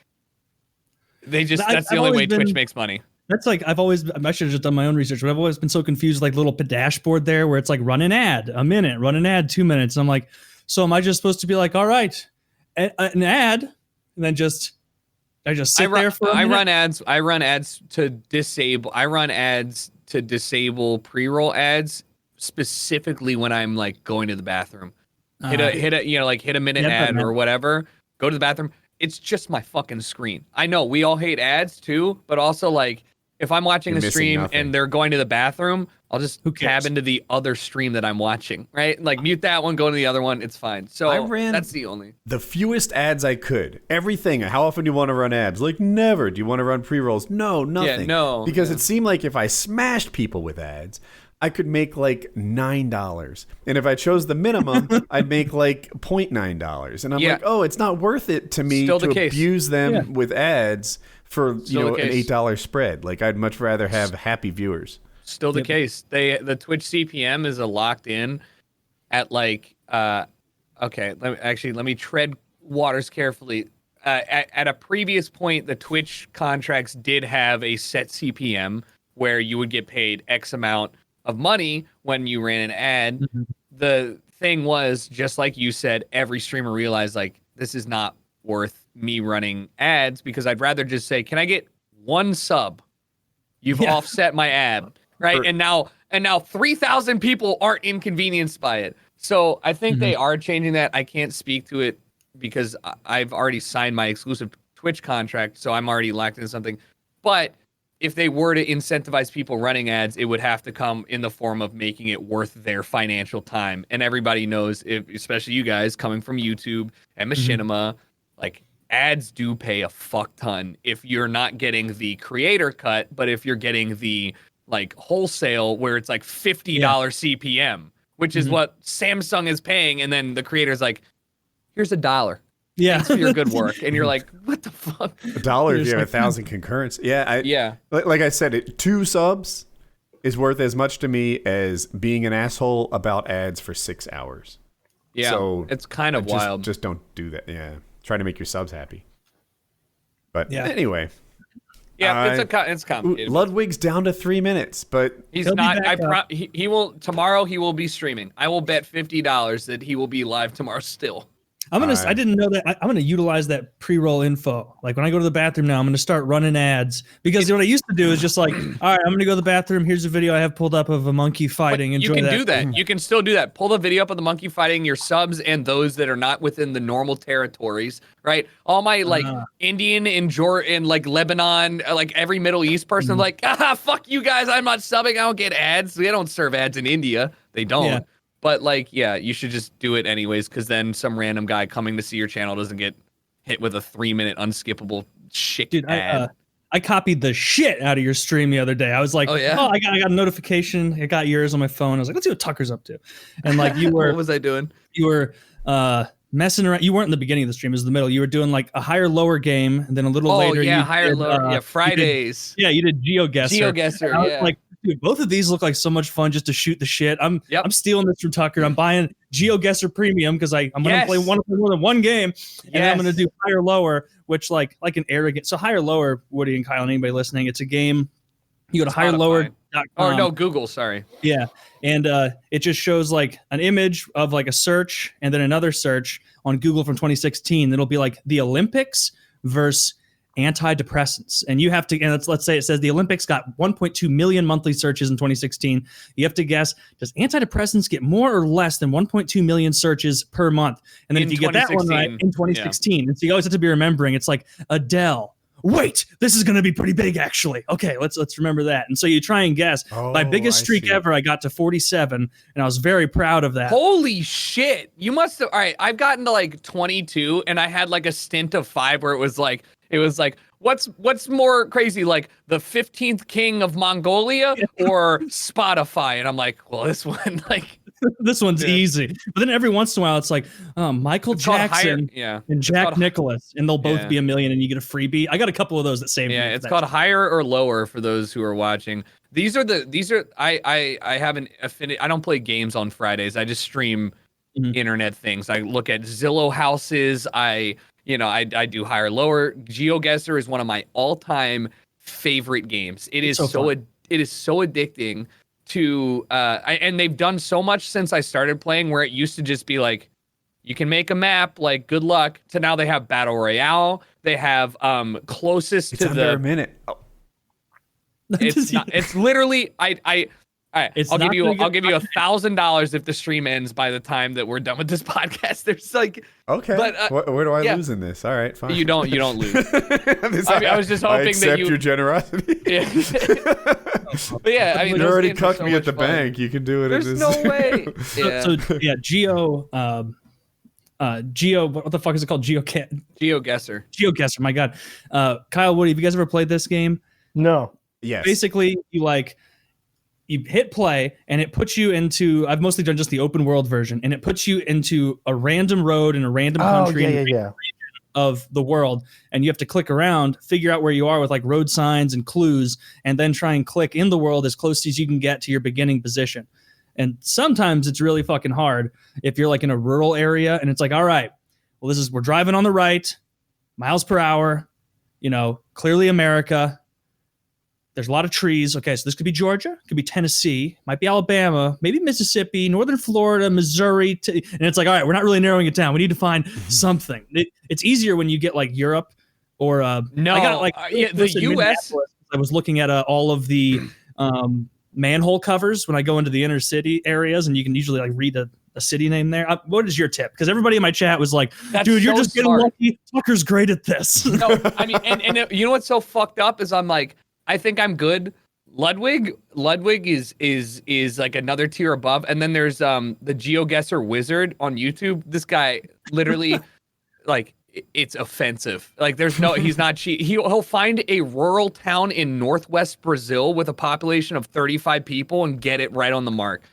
the only way Twitch makes money. That's like, I should have just done my own research, but I've always been so confused, like little dashboard there where it's like run an ad, a minute, run an ad, 2 minutes. And I'm like, so am I just supposed to be like, all right, an ad, and then I just sit there for a minute? I run ads to disable pre-roll ads specifically when I'm like going to the bathroom. Hit a minute ad or whatever, go to the bathroom. It's just my fucking screen. I know we all hate ads too, but also like, if I'm watching a stream and they're going to the bathroom, I'll just tab into the other stream that I'm watching, right? Like, mute that one, go to the other one. It's fine. So that's the only. The fewest ads I could. Everything. How often do you want to run ads? Like, never. Do you want to run pre-rolls? No, nothing. Yeah, no. Because it seemed like if I smashed people with ads, I could make like $9. And if I chose the minimum, I'd make like $0.9. And I'm like, oh, it's not worth it to me to abuse them with ads for an $8 spread. Like, I'd much rather have happy viewers. Still the case. The Twitch CPM is locked in at like let me tread waters carefully. At a previous point, the Twitch contracts did have a set CPM where you would get paid X amount of money when you ran an ad. Mm-hmm. The thing was, just like you said, every streamer realized like, this is not worth me running ads, because I'd rather just say, can I get one sub? You've offset my ad, right? And now 3,000 people aren't inconvenienced by it. So I think they are changing that. I can't speak to it because I've already signed my exclusive Twitch contract, so I'm already locked into something. But if they were to incentivize people running ads, it would have to come in the form of making it worth their financial time. And everybody knows, especially you guys coming from YouTube and Machinima, like, ads do pay a fuck ton if you're not getting the creator cut, but if you're getting the like wholesale where it's like $50 CPM, which is what Samsung is paying, and then the creator's like, here's $1. Yeah, thanks for your good work. And you're like, what the fuck? $1 if you have 1,000 concurrents. Yeah. Like I said, 2 subs is worth as much to me as being an asshole about ads for 6 hours. Yeah, so it's kind of wild. Just don't do that. Yeah, try to make your subs happy. But anyway. Yeah, it's complicated. Ludwig's down to 3 minutes, but he's not. He will tomorrow. He will be streaming. I will bet $50 that he will be live tomorrow still. I didn't know that. I'm gonna utilize that pre-roll info. Like when I go to the bathroom now, I'm gonna start running ads because what I used to do is just like, all right, I'm gonna go to the bathroom. Here's a video I have pulled up of a monkey fighting. You can do that. You can still do that. Pull the video up of the monkey fighting. Your subs and those that are not within the normal territories, right? All my like Indian and Jordan, like Lebanon, like every Middle East person, like, fuck you guys. I'm not subbing. I don't get ads. They don't serve ads in India. They don't. Yeah. But like, yeah, you should just do it anyways, because then some random guy coming to see your channel doesn't get hit with a 3-minute unskippable shit ad. I copied the shit out of your stream the other day. I was like, I got a notification. I got yours on my phone. I was like, let's see what Tucker's up to. And like you were, what was I doing? You were messing around. You weren't in the beginning of the stream. It was the middle. You were doing like a higher lower game, and then a little later. Higher lower. Yeah, Fridays. You did GeoGuessr. GeoGuessr. I was like, dude, both of these look like so much fun just to shoot the shit. I'm stealing this from Tucker. I'm buying GeoGuessr Premium because I'm gonna play more than one game, and then I'm gonna do higher lower, which like an arrogant. So higher lower, Woody and Kyle and anybody listening, it's a game. You go to higherlower.com. Oh no, Google. Sorry. Yeah, and it just shows like an image of like a search and then another search on Google from 2016. It'll be like the Olympics versus antidepressants, and you have to, and let's say it says the Olympics got 1.2 million monthly searches in 2016. You have to guess, does antidepressants get more or less than 1.2 million searches per month? And then if you get that one right in 2016, and so you always have to be remembering, it's like Adele. Wait, this is going to be pretty big, actually. Okay, let's remember that. And so you try and guess. My biggest streak ever, I got to 47, and I was very proud of that. Holy shit! You must have. All right, I've gotten to like 22, and I had like a stint of 5 where it was like, what's more crazy, like the 15th king of Mongolia or Spotify? And I'm like, well, this one, like. This one's easy. But then every once in a while, it's like Michael Jackson and Jack Nicklaus, and they'll both be a million, and you get a freebie. I got a couple of those that save me. Yeah, it's called higher or lower for those who are watching. These are I have an affinity. I don't play games on Fridays. I just stream internet things. I look at Zillow houses. I do higher lower. GeoGuessr is one of my all-time favorite games. It is so addicting. And they've done so much since I started playing, where it used to just be like, you can make a map, like good luck, to now they have battle royale. They have closest it's to under a minute. Oh. It's not. It's literally I'll give you $1,000 if the stream ends by the time that we're done with this podcast. There's like, okay, but where do I lose in this? All right, fine. You don't lose. I was just hoping that you your generosity. Yeah. But yeah, I mean, you already cucked me at the bank. You can do it. There's no way. Geo, what the fuck is it called? GeoGuessr. GeoGuessr. My God, Kyle, Woody, have you guys ever played this game? No. Yes. Basically, you hit play and it puts you into, I've mostly done just the open world version, and it puts you into a random road in a random country region of the world, and you have to click around, figure out where you are with like road signs and clues, and then try and click in the world as close as you can get to your beginning position. And sometimes it's really fucking hard if you're like in a rural area and it's like, all right, well, we're driving on the right, miles per hour, clearly America. There's a lot of trees. Okay, so this could be Georgia, could be Tennessee, might be Alabama, maybe Mississippi, Northern Florida, Missouri. And it's like, all right, we're not really narrowing it down. We need to find something. It's easier when you get like Europe or the U.S. I was looking at all of the manhole covers when I go into the inner city areas, and you can usually like read a city name there. What is your tip? Because everybody in my chat was like, dude, you're just getting lucky. Tucker's great at this. No, I mean, and you know what's so fucked up is I'm like, I think I'm good. Ludwig is like another tier above, and then there's the GeoGuessr wizard on YouTube. This guy literally, like, it's offensive. Like, he's not cheap. He'll find a rural town in northwest Brazil with a population of 35 people and get it right on the mark.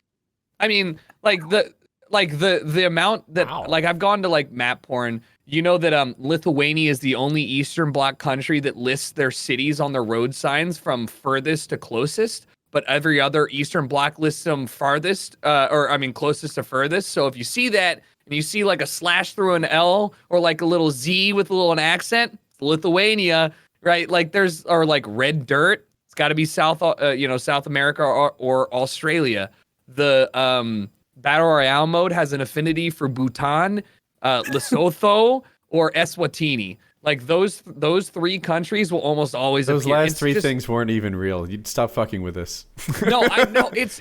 I mean, the amount that like I've gone to like map porn. You know that Lithuania is the only Eastern Bloc country that lists their cities on their road signs from furthest to closest, but every other Eastern Bloc lists them closest to furthest. So if you see that and you see like a slash through an L or like a little Z with a little an accent, it's Lithuania, right? Like or like red dirt. It's got to be South America or Australia. The Battle Royale mode has an affinity for Bhutan, Lesotho, or Eswatini. Like those three countries will almost always those appear. last three things weren't even real. You'd stop fucking with us. No, I know it's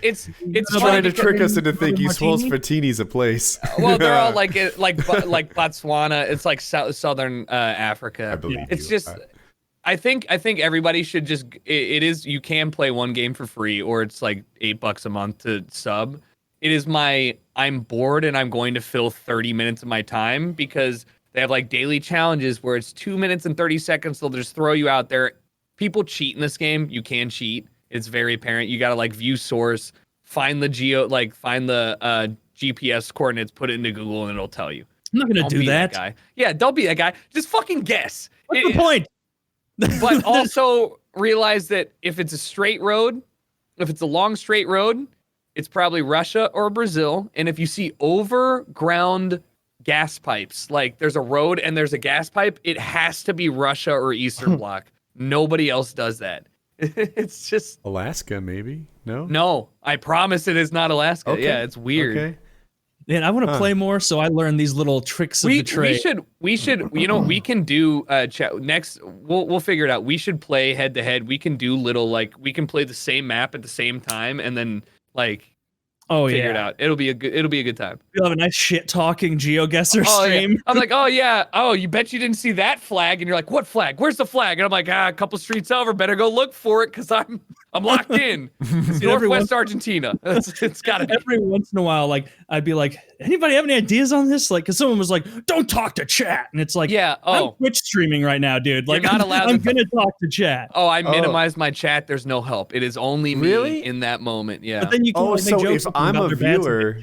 trying to trick us into thinking Swolsfatini's a place. Well, they're all like Botswana. It's like southern Africa. I believe it's just. I think everybody should just. It is you can play one game for free, or it's like $8 a month to sub. It is I'm bored and I'm going to fill 30 minutes of my time because they have like daily challenges where it's 2 minutes and 30 seconds. They'll just throw you out there. People cheat in this game. You can cheat. It's very apparent. You got to like view source, find the GPS coordinates, put it into Google, and it'll tell you. I'm not going to do that. Guy. Yeah, don't be that guy. Just fucking guess. What's the point? But also realize that if it's a straight road, if it's a long straight road, it's probably Russia or Brazil. And if you see overground gas pipes, like there's a road and there's a gas pipe, it has to be Russia or Eastern Bloc. Nobody else does that. It's just Alaska, maybe? No, I promise it is not Alaska. Okay. Yeah, it's weird. Okay. Man, I want to play more, so I learn these little tricks of the trade. We should. We can do next. We'll figure it out. We should play head to head. We can do little we can play the same map at the same time, and then figure it out. It'll be a good time. We'll have a nice shit talking GeoGuessr stream. Yeah. I'm like, oh yeah, you bet you didn't see that flag, and you're like, what flag? Where's the flag? And I'm like, a couple streets over, better go look for it because I'm locked in. It's Northwest Argentina. It's gotta be. Every once in a while, I'd be like, anybody have any ideas on this? Because someone was like, don't talk to chat, and it's like, yeah, I'm Twitch streaming right now, dude. You're not allowed. I'm gonna talk to chat. Oh, I minimized my chat. There's no help. It is only me in that moment. Yeah. But then you can make jokes. If I'm a viewer,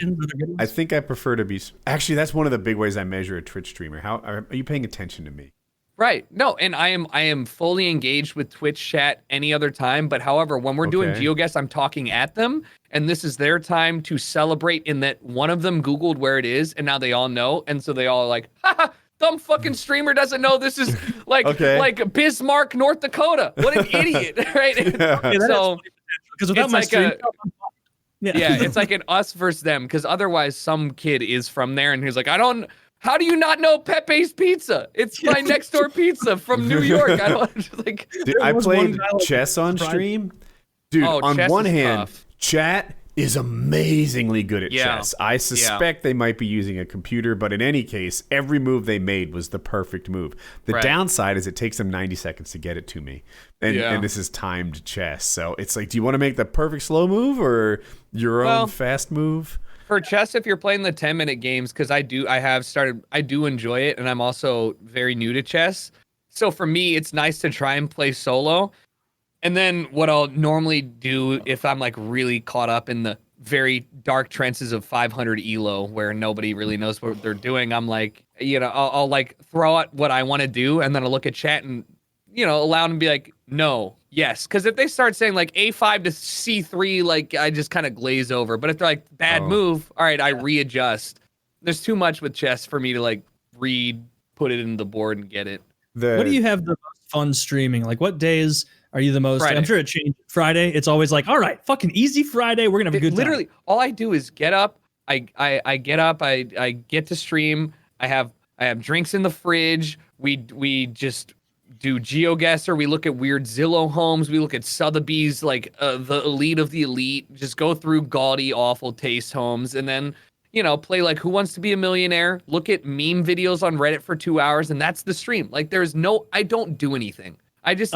I think I prefer to be. Actually, that's one of the big ways I measure a Twitch streamer. How are you paying attention to me? Right. No, and I am fully engaged with Twitch chat any other time. But however, when we're doing GeoGuessr, I'm talking at them, and this is their time to celebrate in that one of them Googled where it is, and now they all know, and so they all are like, haha, dumb fucking streamer doesn't know this is like Bismarck, North Dakota. What an idiot, right? So because without my stream. Yeah, it's like an us versus them, because otherwise some kid is from there and he's like, how do you not know Pepe's Pizza? It's my next door pizza from New York. I don't like. Dude, I played chess on stream. Dude, on one hand, chat is amazingly good at chess. I suspect they might be using a computer, but in any case, every move they made was the perfect move. The downside is it takes them 90 seconds to get it to me. And this is timed chess. So it's like, do you want to make the perfect slow move or your own fast move? For chess, if you're playing the 10-minute games, because I do enjoy it, and I'm also very new to chess. So for me, it's nice to try and play solo. And then what I'll normally do if I'm like really caught up in the very dark trenches of 500 ELO where nobody really knows what they're doing, I'm like, I'll like throw out what I want to do, and then I'll look at chat and, allow them to be like, no, yes. Because if they start saying like A5 to C3, like I just kind of glaze over. But if they're like, bad move, all right, I readjust. There's too much with chess for me to like put it in the board and get it. What do you have the most fun streaming? Like what days are you the most? Friday. I'm sure it changed. Friday, it's always like, all right, fucking easy Friday. We're gonna have a good time. Literally, all I do is get up. I get up. I get to stream. I have drinks in the fridge. We just do GeoGuessr. We look at weird Zillow homes. We look at Sotheby's, like the elite of the elite. Just go through gaudy, awful taste homes, and then play like Who Wants to Be a Millionaire. Look at meme videos on Reddit for 2 hours, and that's the stream. Like I don't do anything. I just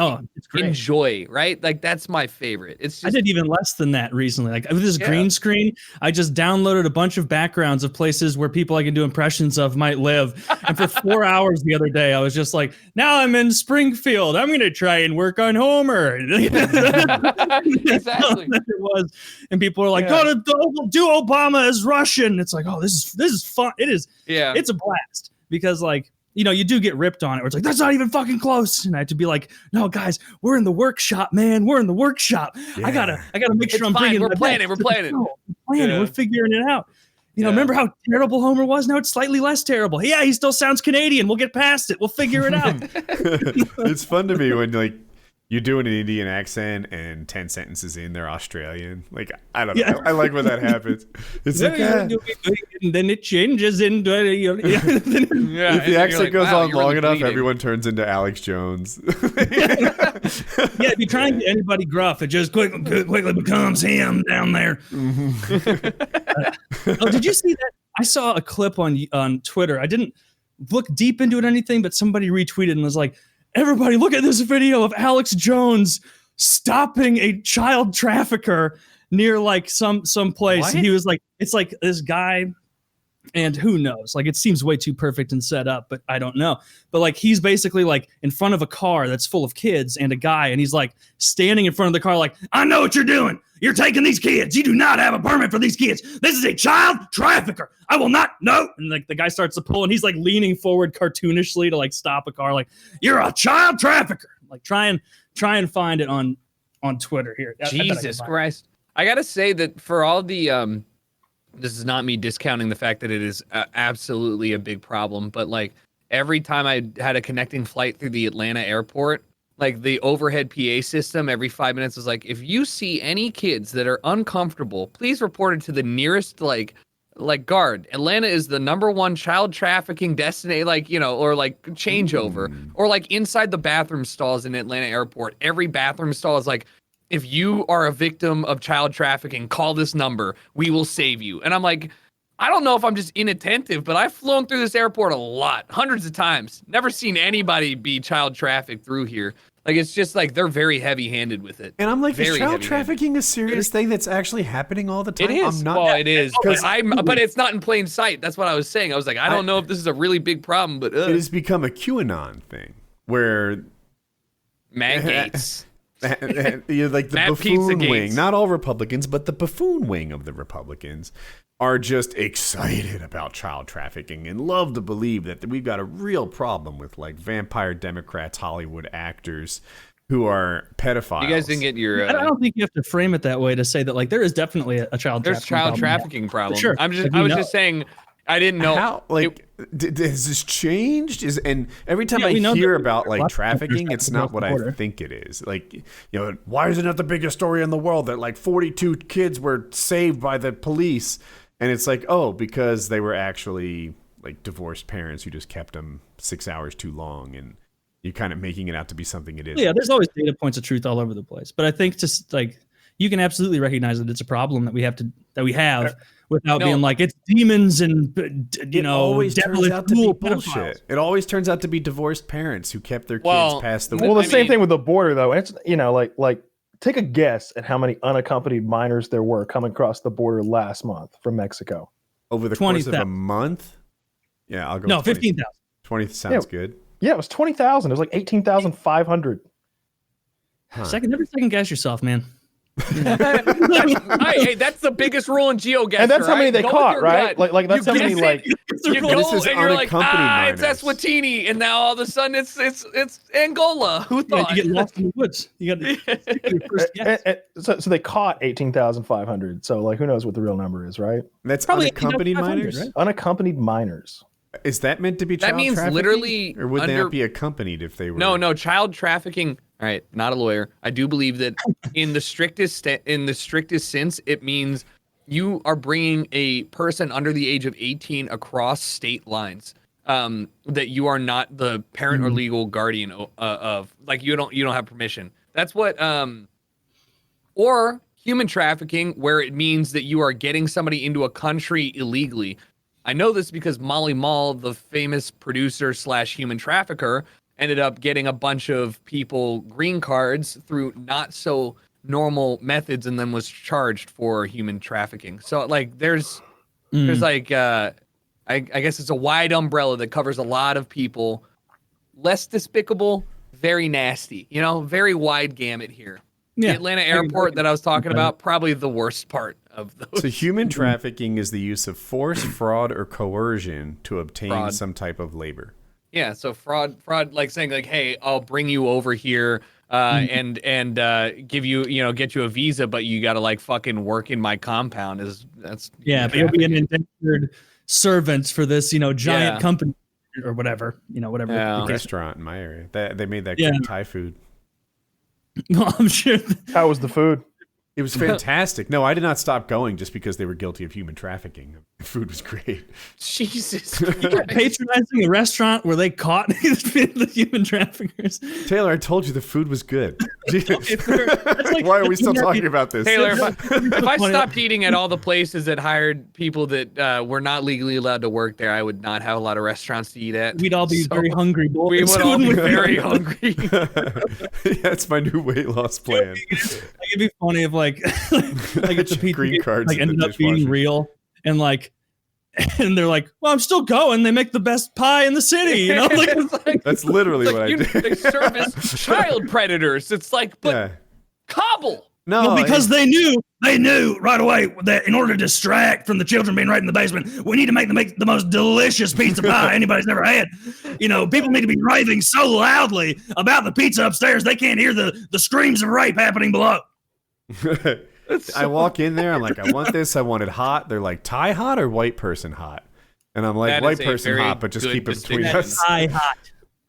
enjoy, right? Like that's my favorite. It's just, I did even less than that recently. Like with this green screen, I just downloaded a bunch of backgrounds of places where people I can do impressions of might live. And for 4 hours the other day, I was just like, now I'm in Springfield. I'm going to try and work on Homer. Exactly. It was, and people are like, do Obama as Russian. It's like, oh, this is fun. It is. Yeah. It's a blast because like, you do get ripped on it. Where it's like, that's not even fucking close. And I had to be like, no, guys, we're in the workshop, man. We're in the workshop. Yeah. I gotta make sure I'm bringing. We're planning. We're figuring it out. remember how terrible Homer was? Now it's slightly less terrible. Yeah, he still sounds Canadian. We'll get past it. We'll figure it out. It's fun to me when like you do an Indian accent and 10 sentences in, they're Australian. Like, I don't know. I like when that happens. It's like, and then it changes into if the accent goes on long enough, everyone turns into Alex Jones. If you try and get anybody gruff, it just quickly becomes him down there. Did you see that? I saw a clip on Twitter. I didn't look deep into it or anything, but somebody retweeted and was like, everybody, look at this video of Alex Jones stopping a child trafficker near like some place. He was like, it's like this guy, and who knows? Like, it seems way too perfect and set up, but I don't know. But like, he's basically like in front of a car that's full of kids and a guy, and he's like standing in front of the car, like, I know what you're doing. You're taking these kids. You do not have a permit for these kids. This is a child trafficker. I will not. No. And like the guy starts to pull, and he's like leaning forward cartoonishly to like stop a car. Like, you're a child trafficker. Like, try and find it on Twitter here. Jesus Christ. I got to say that for all the, this is not me discounting the fact that it is absolutely a big problem, but like every time I had a connecting flight through the Atlanta airport, like the overhead PA system every 5 minutes was like, if you see any kids that are uncomfortable, please report it to the nearest like guard. Atlanta is the #1 child trafficking destination, like, or like changeover, or like inside the bathroom stalls in Atlanta airport. Every bathroom stall is like, if you are a victim of child trafficking, call this number. We will save you. And I'm like, I don't know if I'm just inattentive, but I've flown through this airport a lot, hundreds of times. Never seen anybody be child trafficked through here. Like, it's just like they're very heavy-handed with it. And I'm like, is child trafficking a serious thing that's actually happening all the time? It is. It is. But it's not in plain sight. That's what I was saying. I was like, I don't know if this is a really big problem, but it has become a QAnon thing where Matt Gaetz. You're like the buffoon wing. Not all Republicans, but the buffoon wing of the Republicans are just excited about child trafficking and love to believe that we've got a real problem with like vampire Democrats, Hollywood actors who are pedophiles. You guys didn't get your... I don't think you have to frame it that way to say that like there is definitely a child trafficking problem. Sure. I was just saying, I didn't know. How, like, has this changed? And every time I hear about like trafficking, it's not what I think it is. Like, why isn't it the biggest story in the world that like 42 kids were saved by the police? And it's like, oh, because they were actually like divorced parents who just kept them 6 hours too long, and you're kind of making it out to be something it isn't. Yeah, there's always data points of truth all over the place. But I think just like you can absolutely recognize that it's a problem that we have without being like it's demons and it always turns out to be bullshit. It always turns out to be divorced parents who kept their kids past the. Well, the same thing with the border though. It's like. Take a guess at how many unaccompanied minors there were coming across the border last month from Mexico. Over the course of a month? Yeah, I'll go. No, 15,000. 20 sounds good. Yeah, it was 20,000. It was like 18,500. Huh. Never second guess yourself, man. Hey, that's the biggest rule in GeoGuessr. And that's how many they caught, right? Like that's how many like you go and you're like, it's Eswatini, and now all of a sudden it's Angola. Who thought? You get lost in the woods. You got so they caught 18,500. So like, who knows what the real number is, right? That's probably unaccompanied minors. Right? Unaccompanied minors. Is that meant to be child trafficking? That means literally, or would they not be accompanied if they were? No, child trafficking. All right, not a lawyer. I do believe that in the strictest sense, it means you are bringing a person under the age of 18 across state lines. That you are not the parent or legal guardian of. Like you don't have permission. That's what. Or human trafficking, where it means that you are getting somebody into a country illegally. I know this because Molly Mall, the famous producer / human trafficker, ended up getting a bunch of people green cards through not so normal methods and then was charged for human trafficking. So like there's like I guess it's a wide umbrella that covers a lot of people. Less despicable, very nasty, very wide gamut here. Yeah. The Atlanta airport that I was talking about, probably the worst part of those. So human trafficking is the use of force, fraud, or coercion to obtain some type of labor. Yeah, so fraud, like saying like, hey, I'll bring you over here. and give you, get you a visa, but you got to like fucking work in my compound. But you'll be an indentured servant for this, giant company or whatever, whatever. The restaurant in my area. They made that good Thai food. Well, I'm sure. How was the food? It was fantastic. No, I did not stop going just because they were guilty of human trafficking. The food was great. Jesus. Patronizing a restaurant where they caught the human traffickers. Taylor, I told you the food was good. Like, why are we still talking about this? Taylor, if I stopped eating at all the places that hired people that were not legally allowed to work there, I would not have a lot of restaurants to eat at. We'd all be very hungry. We would all be very hungry. That's my new weight loss plan. It'd be funny if like if the pizza green cards ended up being real and they're like, well, I'm still going. They make the best pie in the city. That's literally what I did. They service child predators. It's like, but cobble. No, because they knew right away that in order to distract from the children being right in the basement, we need to make the most delicious pizza pie anybody's ever had. People need to be raving so loudly about the pizza upstairs they can't hear the screams of rape happening below. I walk in there, I'm like, I want this. I want it hot. They're like, Thai hot or white person hot? And I'm like, that white person hot, but just keep it between us. Thai hot.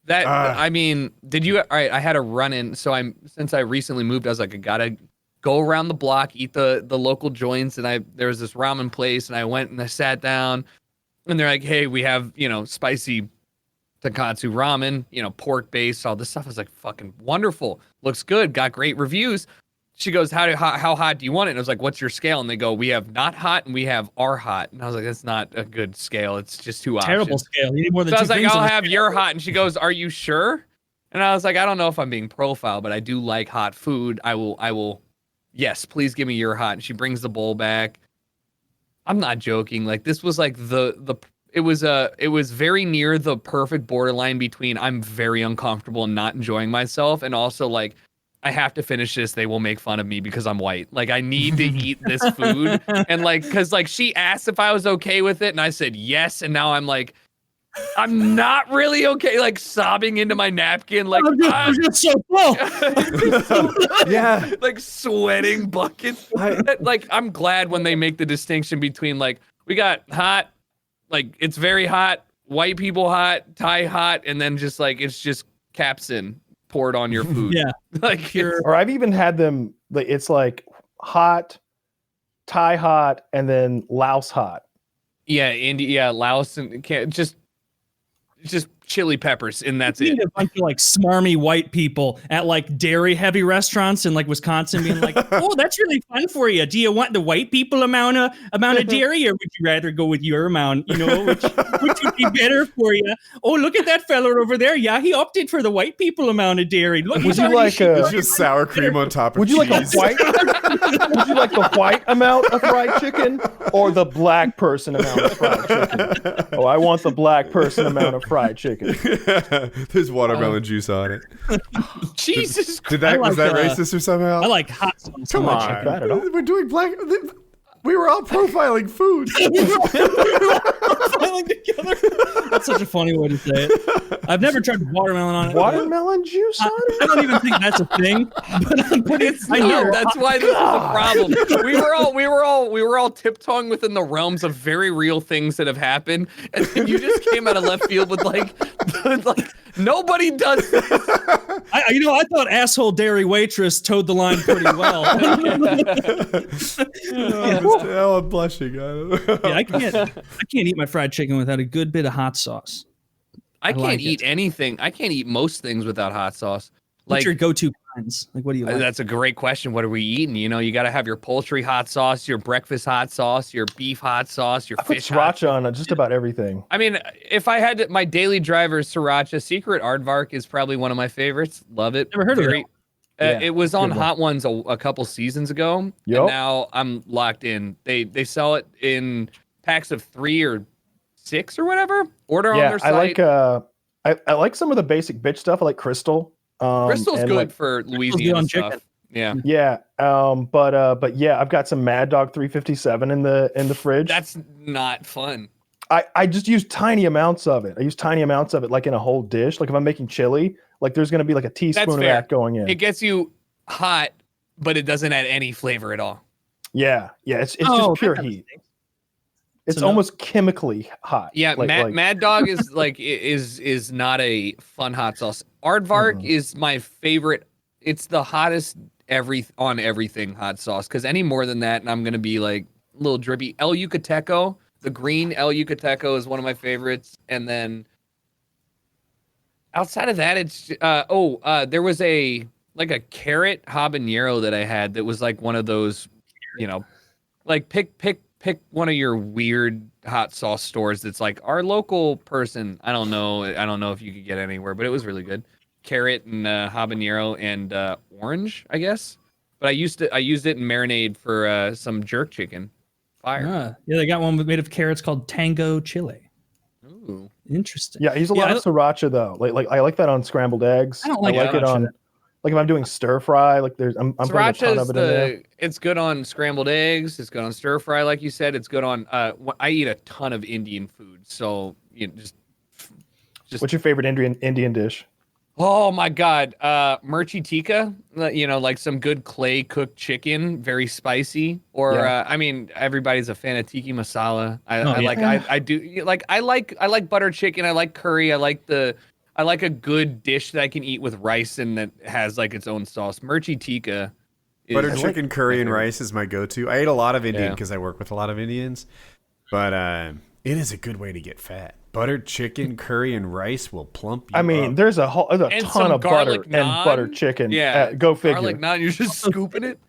I mean, did you? All right, I had a run in. So since I recently moved, I was like, I gotta go around the block, eat the local joints, and there was this ramen place, and I went and I sat down, and they're like, hey, we have spicy tonkatsu ramen, pork based, all this stuff. I was like, fucking wonderful, looks good, got great reviews. She goes, how hot do you want it? And I was like, what's your scale? And they go, we have not hot and we have are hot. And I was like, that's not a good scale. It's just two options. Terrible scale. You need more than so two I was like, things I'll have your hot. And she goes, are you sure? And I was like, I don't know if I'm being profile, but I do like hot food. I will. Yes, please give me your hot. And she brings the bowl back. I'm not joking. Like, this was like it was very near the perfect borderline between I'm very uncomfortable and not enjoying myself, and also like, I have to finish this. They will make fun of me because I'm white. Like, I need to eat this food. And like, cause like she asked if I was okay with it, and I said yes. And now I'm like, I'm not really okay. Like, sobbing into my napkin. Like, I'm just so full. Yeah. Like sweating buckets. Like, I'm glad when they make the distinction between like, we got hot, like it's very hot, white people hot, Thai hot, and then just like, it's just capsaicin poured on your food. Yeah. Like, or I've even had them, it's like hot, Thai hot, and then Laos hot. Yeah, India, yeah, Laos, and just chili peppers, and that's it. A bunch of like smarmy white people at like dairy heavy restaurants in like Wisconsin being like, oh, that's really fun for you. Do you want the white people amount of dairy, or would you rather go with your amount? Which would be better for you? Oh, look at that fella over there. Yeah, he opted for the white people amount of dairy. Look, would you like just sour cream on top of cheese? Would you like a white? Would you like the white amount of fried chicken or the black person amount of fried chicken? Oh, I want the black person amount of fried chicken. There's watermelon juice on it. Jesus Christ. Was that racist or somehow? I like hot sauce. Come on. We're doing black. We were all profiling food. Profiling together. That's such a funny way to say it. I've never tried watermelon on it. Watermelon juice on it? I don't even think that's a thing. But I'm pretty. I know. That's why this is a problem. We were all tiptoeing within the realms of very real things that have happened, and then you just came out of left field with like nobody does this. I thought asshole dairy waitress towed the line pretty well. Oh, I'm blushing. I can't eat my fried chicken without a good bit of hot sauce. I can't eat anything. I can't eat most things without hot sauce. What's your go-to kinds? Like, what do you like? That's a great question. What are we eating? You got to have your poultry hot sauce, your breakfast hot sauce, your beef hot sauce, your fish hot sauce. Sriracha on just about everything. I mean, if I had my daily driver is Sriracha. Secret Aardvark is probably one of my favorites. Love it. Never heard of it. It was on Hot Ones a couple seasons ago. Yep. And now I'm locked in. They sell it in packs of 3 or 6 or whatever. Order on their site. I like some of the basic bitch stuff. I like Crystal. Crystal's good for Louisiana stuff. Chicken. Yeah. Yeah. But yeah, I've got some Mad Dog 357 in the fridge. That's not fun. I just use tiny amounts of it. I use tiny amounts of it like in a whole dish. Like if I'm making chili, Like there's going to be like a teaspoon of that going in. It gets you hot, but it doesn't add any flavor at all. Yeah. It's just pure heat. It's almost chemically hot. Yeah, Mad Dog is like is not a fun hot sauce. Aardvark is my favorite. It's the hottest on everything hot sauce, because any more than that and I'm gonna be like a little drippy. El Yucateco, the green El Yucateco is one of my favorites. And then outside of that, it's there was a carrot habanero that I had that was like one of those, like pick one of your weird hot sauce stores that's like our local person. I don't know if you could get anywhere, but it was really good. Carrot and habanero and orange, I guess. But I used it in marinade for some jerk chicken. Fire. Yeah, they got one made of carrots called Tango Chile. Ooh, interesting. Yeah, I use a lot of sriracha though. Like I like that on scrambled eggs. I don't like it on. Like if I'm doing stir fry, like I'm putting a ton of it in there. It's good on scrambled eggs. It's good on stir fry, like you said. It's good on. I eat a ton of Indian food, so just. What's your favorite Indian dish? Oh my God, mirchi tikka. Like some good clay cooked chicken, very spicy. Or I mean, everybody's a fan of tiki masala. I like butter chicken. I like curry. I like a good dish that I can eat with rice and that has like its own sauce. Mirchi tikka. Butter chicken, curry, and rice is my go-to. I ate a lot of Indian because I work with a lot of Indians, but it is a good way to get fat. Butter chicken, curry, and rice will plump you up. There's a ton of butter and butter chicken. Yeah, go figure. Garlic naan, you're just scooping it.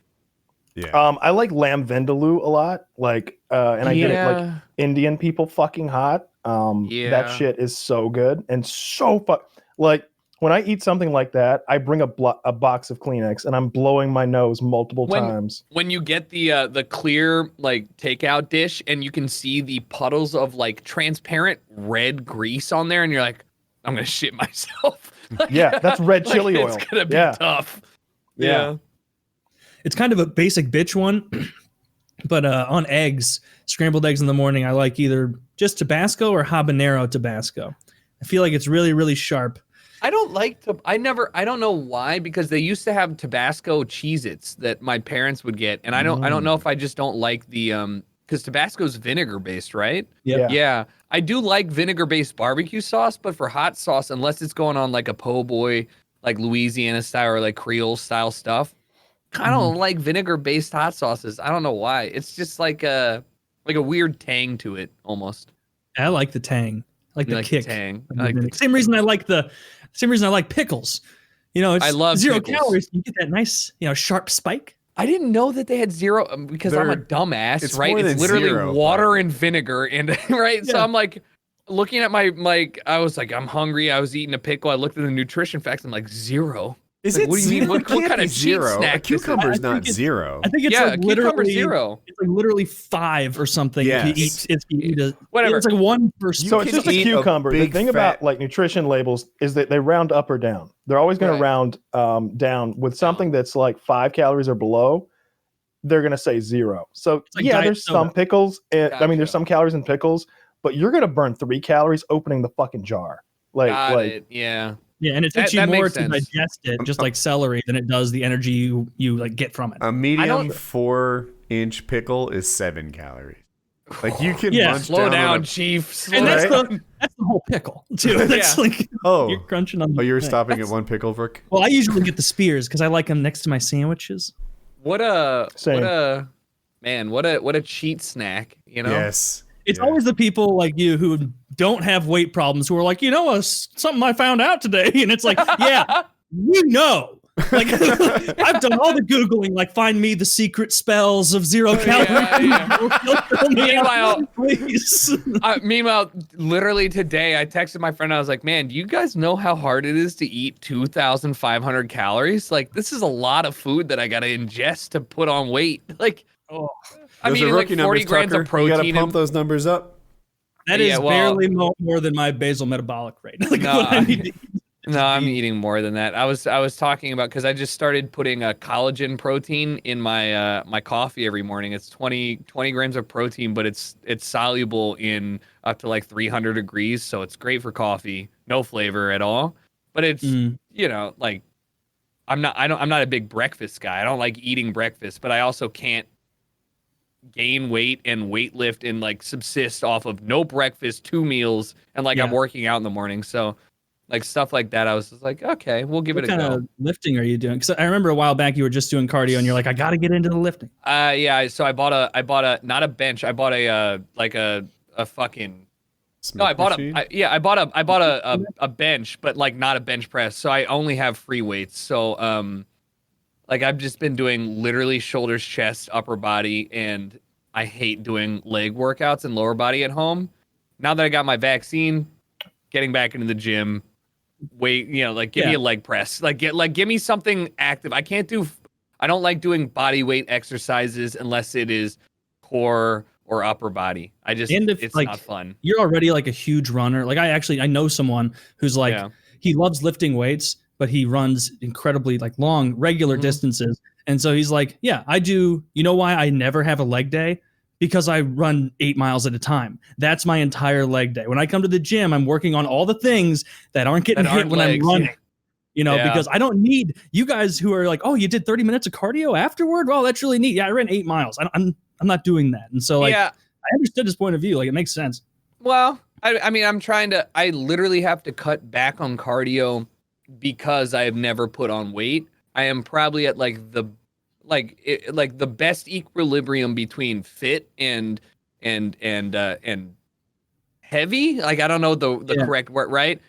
Yeah. I like lamb vindaloo a lot. And I get it like Indian people fucking hot. That shit is so good and so like when I eat something like that, I bring a box of Kleenex and I'm blowing my nose multiple times. When you get the clear like takeout dish and you can see the puddles of like transparent red grease on there, and you're like, I'm gonna shit myself. That's red chili oil. It's gonna be tough. Yeah. It's kind of a basic bitch one, but on eggs, scrambled eggs in the morning, I like either just Tabasco or habanero Tabasco. I feel like it's really, really sharp. I don't like I don't know why, because they used to have Tabasco Cheez-Its that my parents would get, and I don't know if I just don't like the because Tabasco's vinegar based, right? Yeah. I do like vinegar based barbecue sauce, but for hot sauce, unless it's going on like a po' boy, like Louisiana style or like Creole style stuff, I don't like vinegar based hot sauces. I don't know why. It's just like a weird tang to it almost. I like the tang. I like the kick. Tang. Same reason I like pickles. I love zero pickles. calories. You get that nice, sharp spike. I didn't know that they had zero because I'm a dumbass, right? It's literally water and vinegar, and right. Yeah. So I'm like looking at I was like, I'm hungry. I was eating a pickle. I looked at the nutrition facts. I'm like, zero. Is it? What do you mean? What kind of zero? Snack? A cucumber is not zero. I think it's like literally zero. It's like literally 5 or something. Yes. If you eat whatever. It's like 1 person. So it's just a cucumber. The thing about like nutrition labels is that they round up or down. They're always going to round down with something that's like 5 calories or below. They're going to say 0. So like there's some pickles. There's some calories in pickles, but you're going to burn 3 calories opening the fucking jar. Yeah, and it takes you more to digest it, just like celery, than it does the energy you like get from it. A medium 4-inch pickle is 7 calories. Like you can munch slow down, chief. And that's the whole pickle too. That's like you're crunching on. You're stopping at 1 pickle, Brooke? Well, I usually get the spears because I like them next to my sandwiches. What a cheat snack, Yes. It's always the people like you who don't have weight problems who are like, something I found out today. And it's like, like I've done all the Googling, like find me the secret spells of zero calorie. Meanwhile, literally today I texted my friend. I was like, man, do you guys know how hard it is to eat 2,500 calories? Like, this is a lot of food that I got to ingest to put on weight. Like, I'm eating like 40 grams of protein. You got to pump those numbers up. That is barely more than my basal metabolic rate. I'm eating more than that. I was talking about, because I just started putting a collagen protein in my my coffee every morning. It's 20 grams of protein, but it's soluble in up to like 300 degrees, so it's great for coffee. No flavor at all. but it's like I'm not a big breakfast guy. I don't like eating breakfast, but I also can't gain weight and weightlift and like subsist off of no breakfast, 2 meals, and like I'm working out in the morning. So like stuff like that, I was just like, okay, we'll give it a go. What kind of lifting are you doing? Because I remember a while back you were just doing cardio, and you're like, I got to get into the lifting. So I bought a not a bench. I bought a fucking. Smith I bought machine? I bought a bench, but like not a bench press. So I only have free weights. So like I've just been doing literally shoulders, chest, upper body, and I hate doing leg workouts and lower body at home. Now that I got my vaccine, getting back into the gym. Wait, like give me a leg press. Give me something active. I don't like doing body weight exercises unless it is core or upper body. It's like, not fun. You're already like a huge runner. Like I know someone who's like, he loves lifting weights, but he runs incredibly like long, regular distances. And so he's like, yeah, I do. You know why I never have a leg day? Because I run 8 miles at a time. That's my entire leg day. When I come to the gym, I'm working on all the things that aren't getting hit when I'm running. Because I don't need you guys who are like, oh, you did 30 minutes of cardio afterward? Well, that's really neat. Yeah, I ran 8 miles. I'm not doing that. And so I understood his point of view. Like it makes sense. Well, I mean, I literally have to cut back on cardio because I have never put on weight. I am probably at like the best equilibrium between fit and heavy. Like I don't know the correct word, right?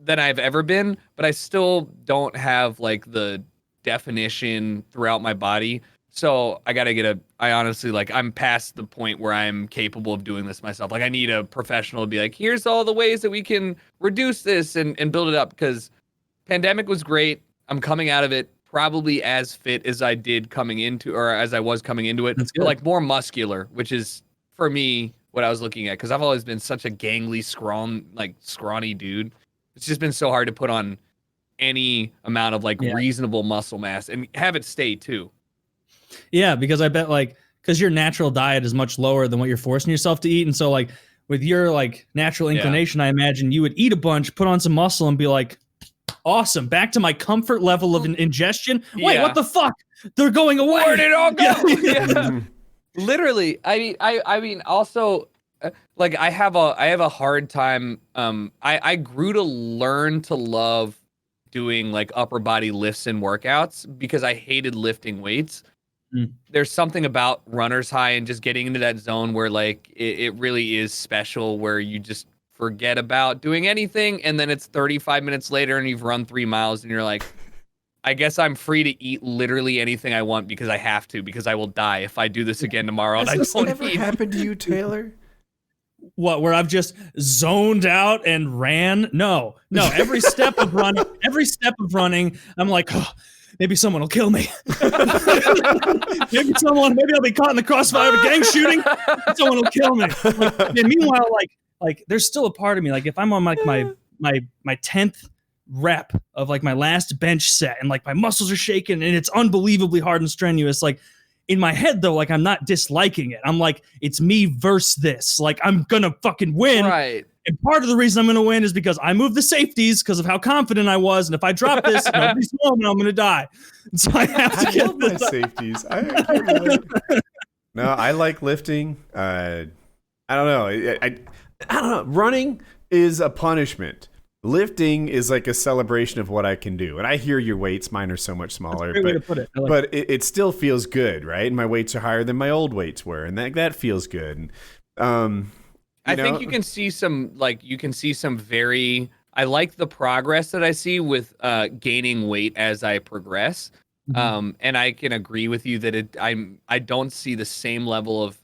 Than I've ever been, but I still don't have like the definition throughout my body. So I honestly like I'm past the point where I'm capable of doing this myself. Like I need a professional to be like, here's all the ways that we can reduce this and build it up, because pandemic was great. I'm coming out of it probably as fit as I did coming into, or as I was coming into it, but like more muscular, which is for me what I was looking at, because I've always been such a gangly, scrawny dude. It's just been so hard to put on any amount of like reasonable muscle mass and have it stay too. Yeah, because I bet because your natural diet is much lower than what you're forcing yourself to eat, and so like with your like natural inclination, I imagine you would eat a bunch, put on some muscle, and be like, awesome, back to my comfort level of ingestion. Wait, what the fuck? They're going away. Where did it all go? Literally. I mean also like I have a hard time. I grew to learn to love doing like upper body lifts and workouts because I hated lifting weights. There's something about runner's high and just getting into that zone where like it really is special, where you just forget about doing anything, and then it's 35 minutes later and you've run 3 miles and you're like, I guess I'm free to eat literally anything I want because I have to, because I will die if I do this again tomorrow. Has this ever happened to you, Taylor? What, where I've just zoned out and ran? No. Every step of running, I'm like, oh, maybe someone will kill me. maybe I'll be caught in the crossfire of a gang shooting. Someone will kill me. And meanwhile, like there's still a part of me, like if I'm on like my 10th rep of like my last bench set and like my muscles are shaking and it's unbelievably hard and strenuous, like in my head though, like I'm not disliking it. I'm like, it's me versus this. Like I'm gonna fucking win. Right. And part of the reason I'm gonna win is because I moved the safeties because of how confident I was. And if I drop this, nobody's moment, I'm gonna die. And so I have to get my safeties. No, I like lifting. I don't know. I don't know. Running is a punishment. Lifting is like a celebration of what I can do. And I hear your weights. Mine are so much smaller. That's a great way to put it. But it still feels good, right? And my weights are higher than my old weights were. And that feels good. And, I think you can see some very, I like the progress that I see with gaining weight as I progress. And I can agree with you that I don't see the same level of,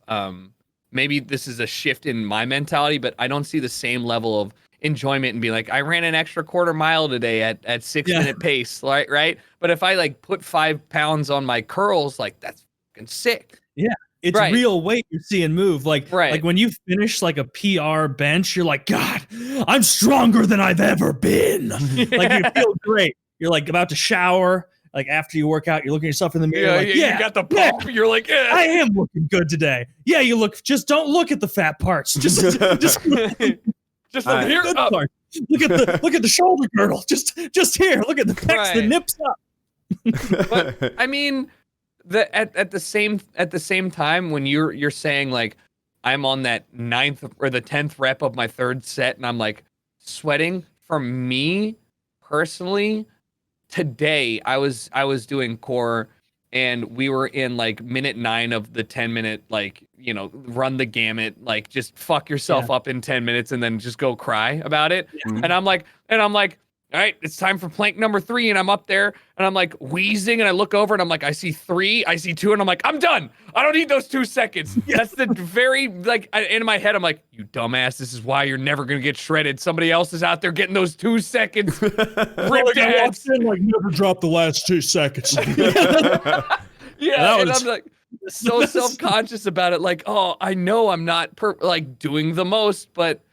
maybe this is a shift in my mentality, but I don't see the same level of enjoyment and be like, I ran an extra quarter mile today at 6 minute pace, right? But if I like put 5 pounds on my curls, like that's fucking sick. Yeah. It's real weight you're seeing move. Like when you finish like a PR bench, you're like, God, I'm stronger than I've ever been. Like you feel great. You're like about to shower. Like after you work out, you're looking at yourself in the mirror. You got the pump. You're like, I am looking good today. Yeah, just don't look at the fat parts. Just here up. look at the shoulder girdle. Just here. Look at the pecs, the nips up. But I mean, at the same time, when you're saying like I'm on that 9th or the 10th rep of my 3rd set and I'm like sweating, for me personally, today I was doing core and we were in like minute 9 of the 10-minute, like, you know, run the gamut, like just fuck yourself up in 10 minutes and then just go cry about it. Yeah. And I'm like, all right, it's time for plank number 3. And I'm up there and I'm like wheezing and I look over and I'm like, I see 3, I see 2. And I'm like, I'm done. I don't need those 2 seconds. That's the very, like, in my head, I'm like, you dumbass, this is why you're never going to get shredded. Somebody else is out there getting those 2 seconds. Ripped ads. Like, never drop the last 2 seconds. Yeah, and I'm like so self-conscious about it. Like, oh, I know I'm not like doing the most, but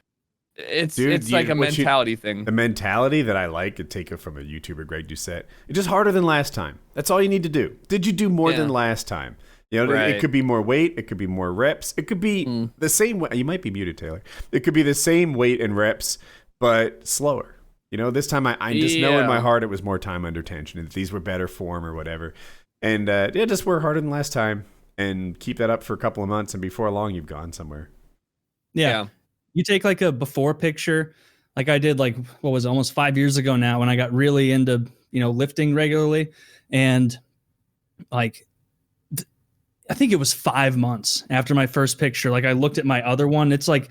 it's like a mentality thing. The mentality that I like to take it from a YouTuber, Greg Doucette. It's just harder than last time. That's all you need to do. Did you do more than last time? You know, It could be more weight. It could be more reps. It could be the same way. You might be muted, Taylor. It could be the same weight and reps, but slower. You know, this time I just know in my heart it was more time under tension. And these were better form or whatever. And just work harder than last time and keep that up for a couple of months. And before long, you've gone somewhere. Yeah. You take like a before picture, like I did like, what was it, almost 5 years ago now when I got really into, you know, lifting regularly. And like, I think it was 5 months after my first picture. Like I looked at my other one. It's like,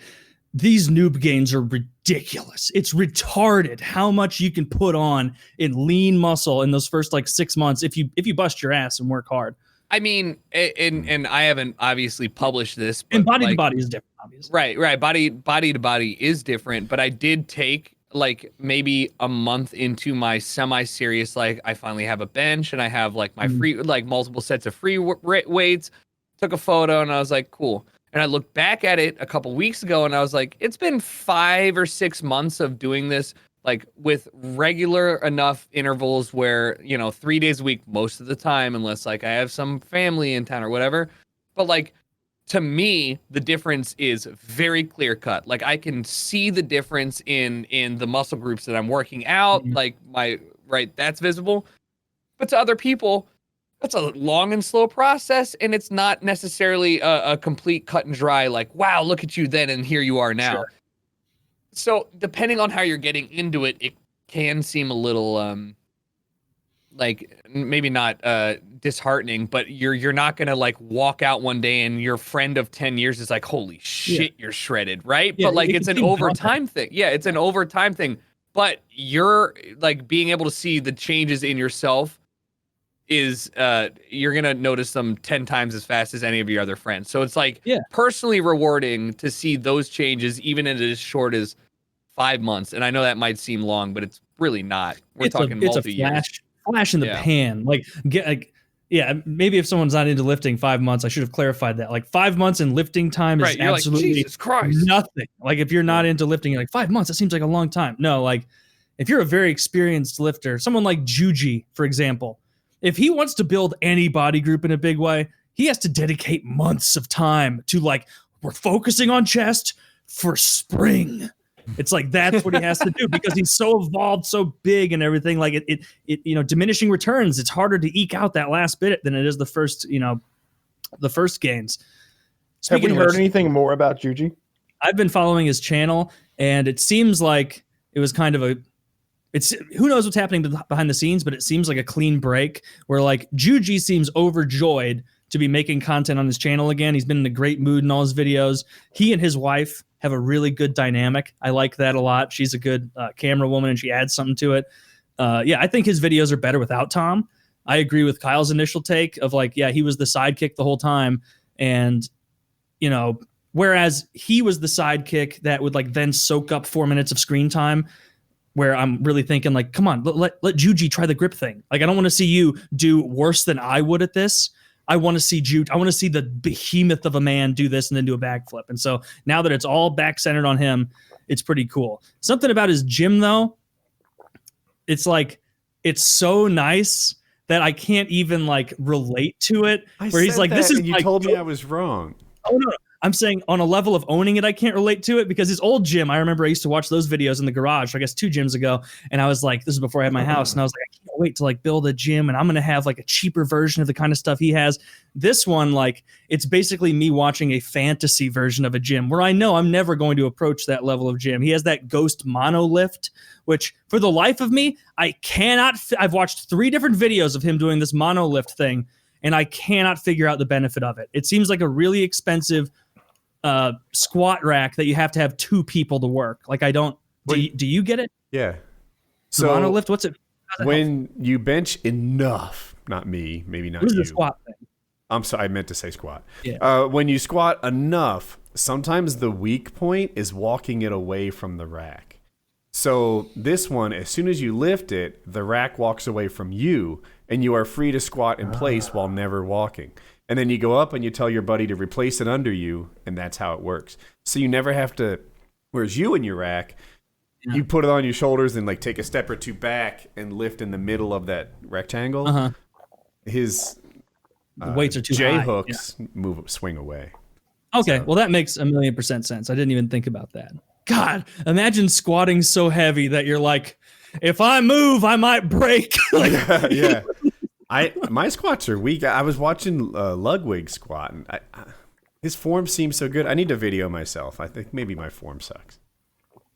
these noob gains are ridiculous. It's retarded how much you can put on in lean muscle in those first like 6 months if you bust your ass and work hard. I mean, and I haven't obviously published this, but and body to body is different, obviously. Right. Body to body is different, but I did take like maybe a month into my semi-serious, like I finally have a bench and I have like my free, like multiple sets of free weights. Took a photo and I was like, cool. And I looked back at it a couple weeks ago and I was like, it's been 5 or 6 months of doing this, like with regular enough intervals where, you know, 3 days a week most of the time, unless like I have some family in town or whatever. But like, to me, the difference is very clear cut. Like I can see the difference in the muscle groups that I'm working out, like that's visible. But to other people, that's a long and slow process, and it's not necessarily a complete cut and dry, like, wow, look at you then, and here you are now. Sure. So depending on how you're getting into it, it can seem a little, like, maybe not disheartening, but you're not going to, like, walk out one day and your friend of 10 years is like, holy shit, you're shredded, right? Yeah, but, like, it's an overtime thing. Yeah, it's an overtime thing. But you're, like, being able to see the changes in yourself is you're gonna notice them 10 times as fast as any of your other friends. So it's like personally rewarding to see those changes, even in as short as 5 months. And I know that might seem long, but it's really not. We're talking multi-years. Flash in the pan. Maybe if someone's not into lifting 5 months, I should have clarified that. Like 5 months in lifting time is absolutely like, nothing. Like if you're not into lifting, you're like 5 months, that seems like a long time. No, like if you're a very experienced lifter, someone like Juji, for example, if he wants to build any body group in a big way, he has to dedicate months of time to like, we're focusing on chest for spring. It's like, that's what he has to do because he's so evolved, so big and everything. Like it, you know, diminishing returns. It's harder to eke out that last bit than it is the first gains. Have we heard anything more about Juji? I've been following his channel and it seems like it was kind of who knows what's happening behind the scenes, but it seems like a clean break where like Juji seems overjoyed to be making content on his channel again. He's been in a great mood in all his videos. He and his wife have a really good dynamic. I like that a lot. She's a good camera woman and she adds something to it. I think his videos are better without Tom. I agree with Kyle's initial take of like, he was the sidekick the whole time. And, you know, whereas he was the sidekick that would like then soak up 4 minutes of screen time, where I'm really thinking like, come on, let Juji try the grip thing. Like, I don't want to see you do worse than I would at this. I want to see I want to see the behemoth of a man do this and then do a backflip. And so now that it's all back centered on him, it's pretty cool. Something about his gym though, it's like, it's so nice that I can't even like relate to it. Where he's like, this is you like, told me I was wrong. Oh no. I'm saying on a level of owning it, I can't relate to it because his old gym, I remember I used to watch those videos in the garage, I guess 2 gyms ago. And I was like, this is before I had my house. And I was like, I can't wait to like build a gym and I'm going to have like a cheaper version of the kind of stuff he has. This one, like, it's basically me watching a fantasy version of a gym where I know I'm never going to approach that level of gym. He has that ghost monolift, which for the life of me, I cannot. I've watched 3 different videos of him doing this monolift thing and I cannot figure out the benefit of it. It seems like a really expensive squat rack that you have to have 2 people to work. Like I don't. Do you get it? Yeah. So the monolift. What's it? When you bench enough, not me, maybe not what is you. the squat thing? I'm sorry, I meant to say squat. Yeah. When you squat enough, sometimes the weak point is walking it away from the rack. So this one, as soon as you lift it, the rack walks away from you, and you are free to squat in place while never walking. And then you go up and you tell your buddy to replace it under you, and that's how it works. So you never have to, whereas you in your rack, you put it on your shoulders and like take a step or 2 back and lift in the middle of that rectangle. His the weights are too J high. hooks swing away. Okay, well that makes 1,000,000% sense. I didn't even think about that. God, imagine squatting so heavy that you're like, if I move, I might break. Like, yeah. My squats are weak. I was watching Ludwig squat, and his form seems so good. I need to video myself. I think maybe my form sucks,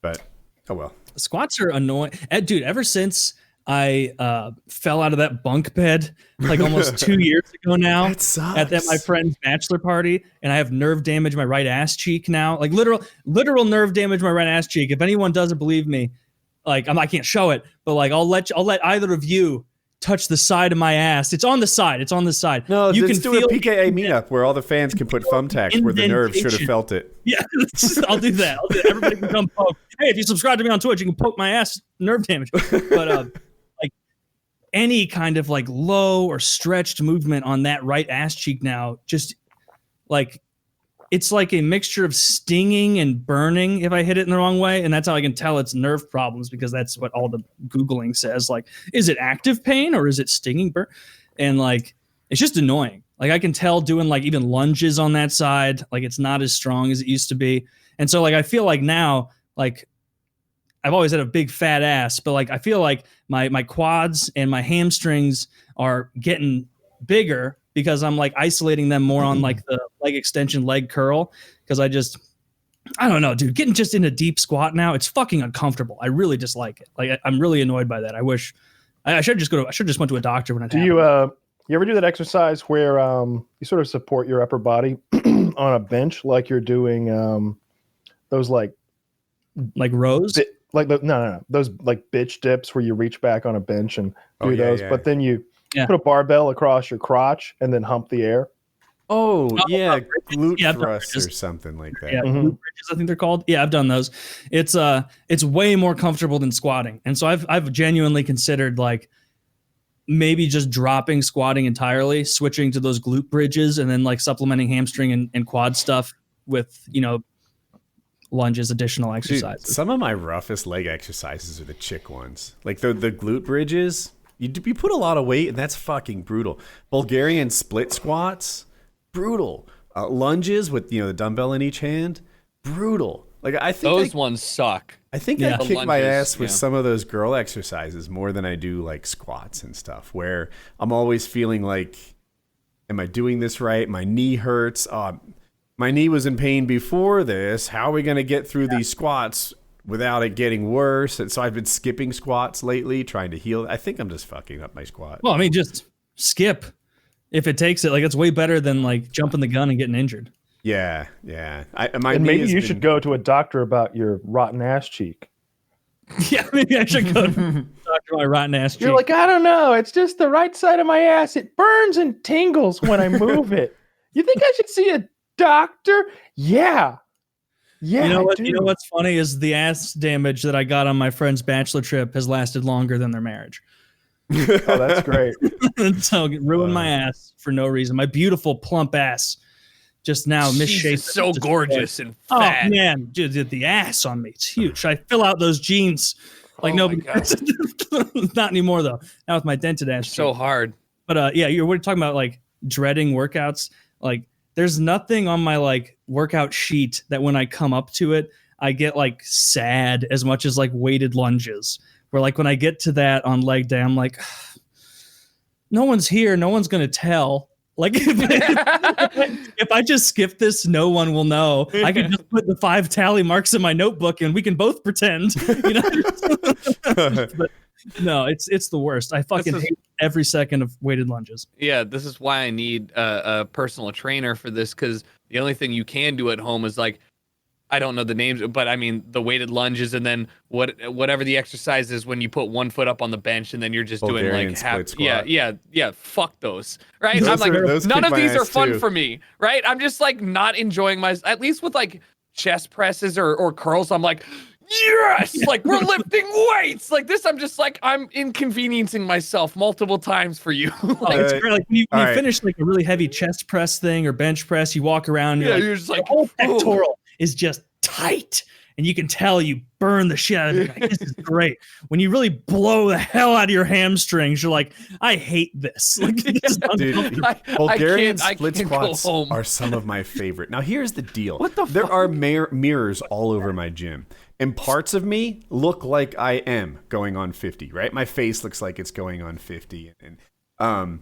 but oh well. Squats are annoying, dude. Ever since I fell out of that bunk bed like almost 2 years ago now, That sucks. at my friend's bachelor party, and I have nerve damage in my right ass cheek now, like literal nerve damage in my right ass cheek. If anyone doesn't believe me, like I can't show it, but like I'll let either of you touch the side of my ass. It's on the side. It's on the side. No, you let's can do feel a PKA meetup where all the fans can put thumbtacks where the nerve should have felt it. Yeah, I'll do that. Everybody can come poke. Hey, if you subscribe to me on Twitch, you can poke my ass nerve damage. But like any kind of like low or stretched movement on that right ass cheek now, just like it's like a mixture of stinging and burning if I hit it in the wrong way. And that's how I can tell it's nerve problems, because that's what all the Googling says. Like, is it active pain or is it stinging burn? And like, it's just annoying. Like I can tell doing like even lunges on that side, like it's not as strong as it used to be. And so like, I feel like now, like I've always had a big fat ass, but like, I feel like my quads and my hamstrings are getting bigger because I'm like isolating them more on like the leg extension, leg curl. Cause I don't know, dude, getting just in a deep squat now, it's fucking uncomfortable. I really dislike it. Like I'm really annoyed by that. I wish I should just went to a doctor when it happened. You ever do that exercise where you sort of support your upper body on a bench, like you're doing those like rows? No. Those like bitch dips where you reach back on a bench and do those, but then you put a barbell across your crotch and then hump the air. Oh, yeah, glute thrusts or something like that. Yeah, glute bridges, I think they're called. Yeah, I've done those. It's way more comfortable than squatting. And so I've genuinely considered like maybe just dropping squatting entirely, switching to those glute bridges, and then like supplementing hamstring and quad stuff with, lunges, additional exercises. Dude, some of my roughest leg exercises are the chick ones. Like the glute bridges, you put a lot of weight, and that's fucking brutal. Bulgarian split squats, brutal. Lunges with the dumbbell in each hand, brutal. Like I think those ones suck. I think I kick my ass with yeah. some of those girl exercises more than I do like squats and stuff, where I'm always feeling like, am I doing this right? My knee hurts. My knee was in pain before this. How are we going to get through these squats without it getting worse? And so I've been skipping squats lately, trying to heal. I think I'm just fucking up my squat. Well, I mean, just skip if it takes it. Like it's way better than like jumping the gun and getting injured. Yeah. Maybe you should go to a doctor about your rotten ass cheek. Yeah, maybe I should go to doctor my rotten ass cheek. You're like, I don't know. It's just the right side of my ass. It burns and tingles when I move it. You think I should see a doctor? Yeah. You know what's funny is the ass damage that I got on my friend's bachelor trip has lasted longer than their marriage. Oh, that's great. So it ruined my ass for no reason. My beautiful plump ass just now misshapen. So gorgeous and fat. Oh man, dude, the ass on me, it's huge. I fill out those jeans like nobody. Not anymore though. Now with my dented ass. So hard. But we're talking about like dreading workouts. Like there's nothing on my like workout sheet that when I come up to it, I get like sad as much as like weighted lunges. Where like when I get to that on leg day, I'm like, no one's here. No one's going to tell. Like if I just skip this, no one will know. I can just put the 5 tally marks in my notebook and we can both pretend, you know. But no, it's the worst. I fucking hate every second of weighted lunges. Yeah, this is why I need a personal trainer for this, because the only thing you can do at home is like, I don't know the names, but I mean the weighted lunges, and then whatever the exercise is when you put one foot up on the bench and then you're just Bulgarian doing like half. squat. Yeah. Fuck those, right? Those I'm like, none of these are fun too. for me, right? I'm just like not enjoying my. At least with like chest presses or curls, I'm like, yes, like we're lifting weights. Like this, I'm just like I'm inconveniencing myself multiple times for you. Like, it's great. Like when you finish like a really heavy chest press thing or bench press, you walk around. You're just like, the whole pectoral is just tight, and you can tell you burn the shit out of it. Like, this is great. When you really blow the hell out of your hamstrings, you're like, I hate this. Like, this Dude, Bulgarian split squats are some of my favorite. Now, here's the deal. There are mirrors all over my gym, and parts of me look like I am going on 50, right? My face looks like it's going on 50, and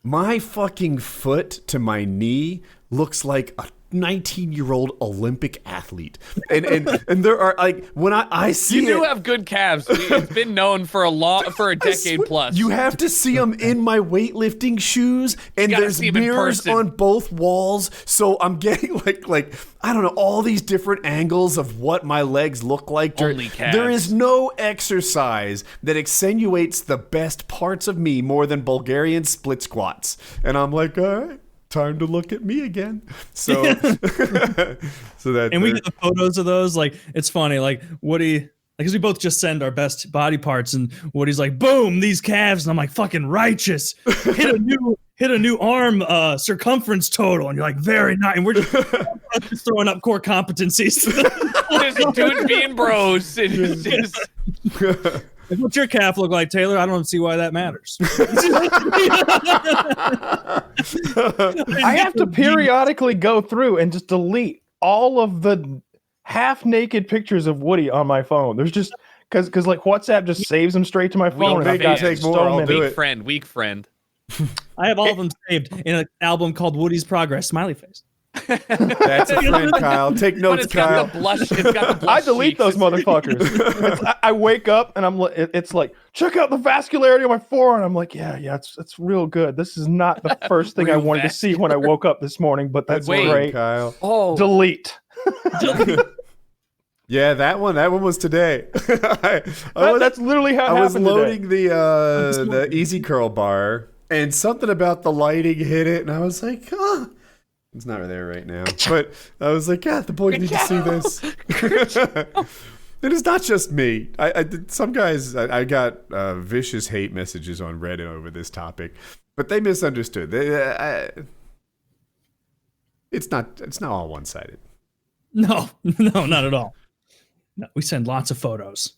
my fucking foot to my knee looks like a 19-year-old Olympic athlete, and there are like when I see you do have good calves. It's been known for a decade plus. You have to see them in my weightlifting shoes, and there's mirrors on both walls, so I'm getting like I don't know, all these different angles of what my legs look like. Only calves. There is no exercise that accentuates the best parts of me more than Bulgarian split squats, and I'm like, all right. Time to look at me again. So, so that, and we get the photos of those. Like, it's funny. Like Woody, because we both just send our best body parts, and Woody's like, "Boom, these calves," and I'm like, "Fucking righteous! Hit a new arm circumference total," and you're like, "Very nice." And we're just throwing up core competencies. Just dudes being bros. It's just. What's your calf look like, Taylor? I don't see why that matters. I have to periodically go through and just delete all of the half-naked pictures of Woody on my phone. There's just because like WhatsApp just saves them straight to my phone. And I've got take more. I'll do it. Weak friend. I have all of them saved in an album called Woody's Progress. Smiley face. That's a friend, Kyle. Take notes, Kyle. It's got the blush I delete those motherfuckers. I wake up and it's like, check out the vascularity of my forearm. I'm like, yeah, it's real good. This is not the first thing I wanted to see when I woke up this morning, but that's great. Kyle. Oh, delete. Yeah, that one was today. That's literally how it happened. I was loading the Easy Curl bar, and something about the lighting hit it, and I was like, oh. It's not there right now, but I was like, yeah, the boys need to see this. It is not just me. Some guys, I got vicious hate messages on Reddit over this topic, but they misunderstood. It's not all one-sided. No, not at all. No, we send lots of photos.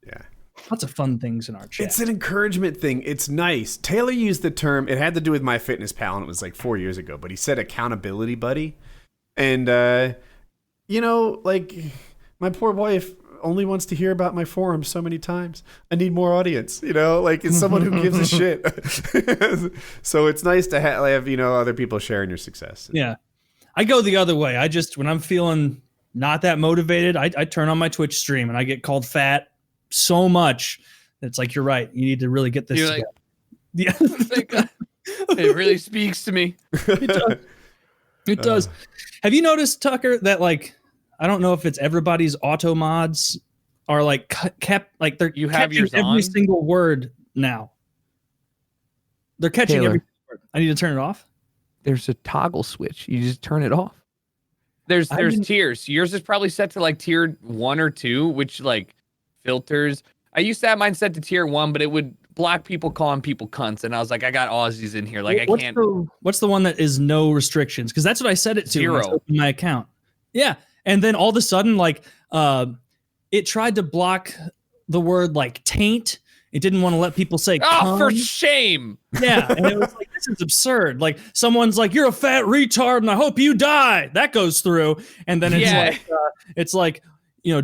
Yeah. Lots of fun things in our chat. It's an encouragement thing. It's nice. Taylor used the term, it had to do with MyFitnessPal, and it was like 4 years ago, but he said accountability buddy. And, like, my poor wife only wants to hear about my forum so many times. I need more audience, like it's someone who gives a shit. So it's nice to have, other people sharing your success. Yeah. I go the other way. When I'm feeling not that motivated, I turn on my Twitch stream and I get called fat so much. It's like, you're right. You need to really get this together. Yeah. It really speaks to me. It does. Have you noticed, Tucker, that like, I don't know if it's everybody's auto mods are like kept like they're catching every single word now. They're catching Taylor, every word. I need to turn it off. There's a toggle switch. You just turn it off. There's tiers. Yours is probably set to like tier 1 or 2, which like filters. I used to have mine set to tier 1, but it would block people calling people cunts, and I was like, I got Aussies in here. Like, What's the one that is no restrictions? Because that's what I set it to. 0. When I opened my account. Yeah, and then all of a sudden, like, it tried to block the word like taint It didn't want to let people say "Oh, for shame!" Yeah, and it was like, this is absurd. Like someone's like, "You're a fat retard, and I hope you die." That goes through, and then it's like,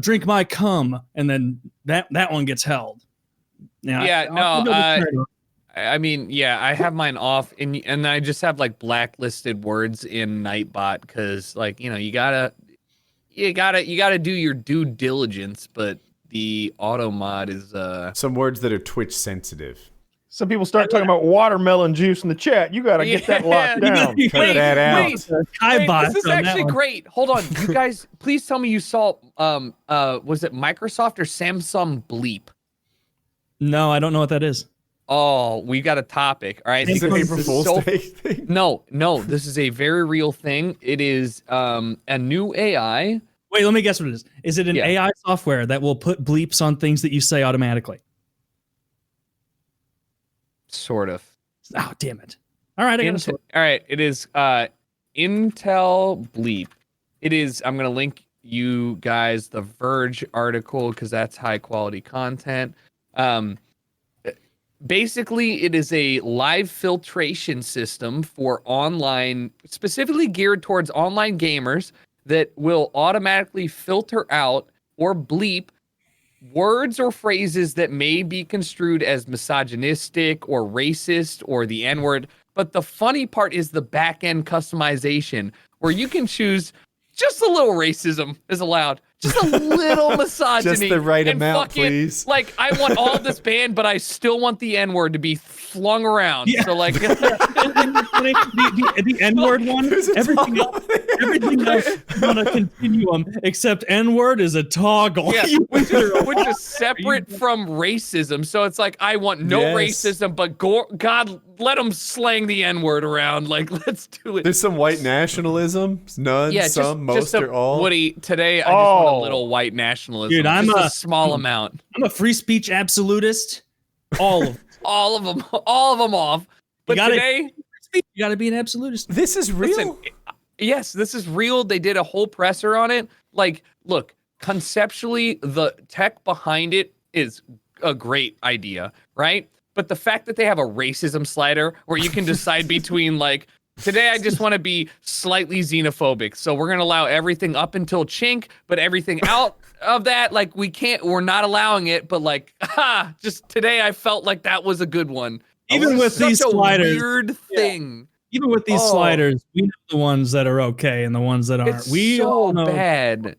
drink my cum, and then that one gets held. Now, I have mine off, and I just have like blacklisted words in Nightbot because, like, you gotta do your due diligence, but the auto mod is some words that are Twitch sensitive. Some people start talking about watermelon juice in the chat. You got to get that locked down. Cut that out. This is actually great. Hold on, you guys. Please tell me you saw was it Microsoft or Samsung Bleep? No, I don't know what that is. Oh, we got a topic. All right. Is it April Fool's Day thing? No, this is a very real thing. It is a new AI. Wait, let me guess what it is. Is it an AI software that will put bleeps on things that you say automatically? Sort of. Oh, damn it. All right, all right, it is Intel Bleep. It is, I'm going to link you guys the Verge article because that's high quality content. Basically, it is a live filtration system for online, specifically geared towards online gamers, that will automatically filter out or bleep words or phrases that may be construed as misogynistic or racist or the N-word. But the funny part is the back-end customization, where you can choose just a little racism is allowed. Just a little misogyny. Just the right amount, please. Like, I want all this banned, but I still want the N-word to be flung around. Yeah. So, like... the N-word one, everything else is on a continuum, except N-word is a toggle. Yeah, which is separate from racism. So it's like, I want no racism, but God, let them slang the N-word around. Like, let's do it. There's some white nationalism. None, most, or all. Woody, today I just want a little white nationalism. Dude, I'm a small amount. I'm a free speech absolutist. All of them. all of them off. But today, you got to be an absolutist. This is real. Listen, yes, this is real. They did a whole presser on it. Like, look, conceptually, the tech behind it is a great idea, right? But the fact that they have a racism slider where you can decide between, like, today I just want to be slightly xenophobic, so we're going to allow everything up until chink, but everything out of that, like, we're not allowing it, but like, just today I felt like that was a good one. Even with these sliders. Weird thing. Even with these sliders, we know the ones that are okay and the ones that aren't. It's so bad.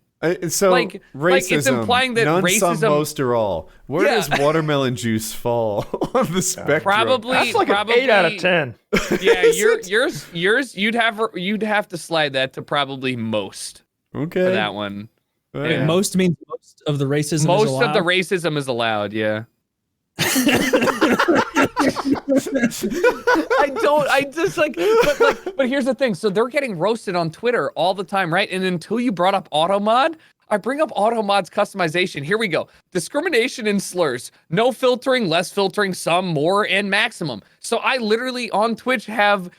So like it's implying that none, racism, some, most, or all. Where does watermelon juice fall on the spectrum? Probably that's like an 8 out of 10. Yeah, yours. You'd have to slide that to probably most. Okay, for that one. Yeah. Most means most of the racism. Most of the racism is allowed. Yeah. But here's the thing. So they're getting roasted on Twitter all the time, right? And until you brought up AutoMod, I bring up AutoMod's customization. Here we go. Discrimination in slurs. No filtering, less filtering, some, more, and maximum. So I literally on Twitch have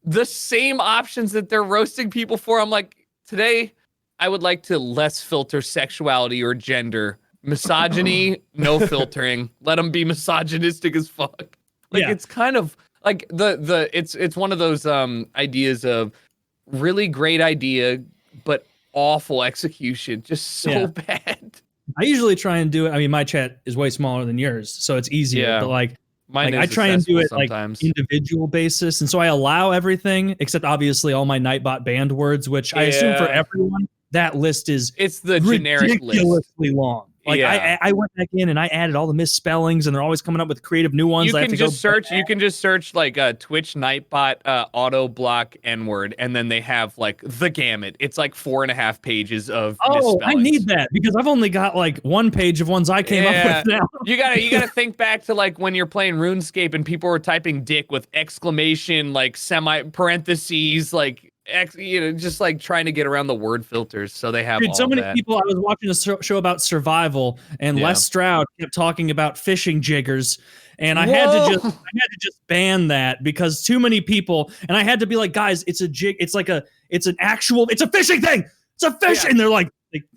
the same options that they're roasting people for. I'm like, today I would like to less filter sexuality or gender. Misogyny, no filtering. Let them be misogynistic as fuck. Like, it's kind of like it's one of those ideas of really great idea, but awful execution. Just so bad. I usually try and do it. I mean, my chat is way smaller than yours, so it's easier. But like I try and do it sometimes. Like individual basis, and so I allow everything except obviously all my Nightbot banned words, which I assume for everyone that list is the generic list, ridiculously long. Like I went back in and I added all the misspellings, and they're always coming up with creative new ones. You can just search. You can just search like Twitch Nightbot auto block N-word, and then they have like the gamut. It's like 4.5 pages of. Oh, I need that because I've only got like 1 page of ones I came up with now. you gotta think back to like when you're playing RuneScape and people were typing "dick" with exclamation, like semi parentheses, like. Just like trying to get around the word filters, so they have. Dude, so many people. I was watching a show about survival, and Les Stroud kept talking about fishing jiggers, and I had to just ban that because too many people. And I had to be like, guys, it's a jig. It's an actual. It's a fishing thing. It's a fish, and they're like,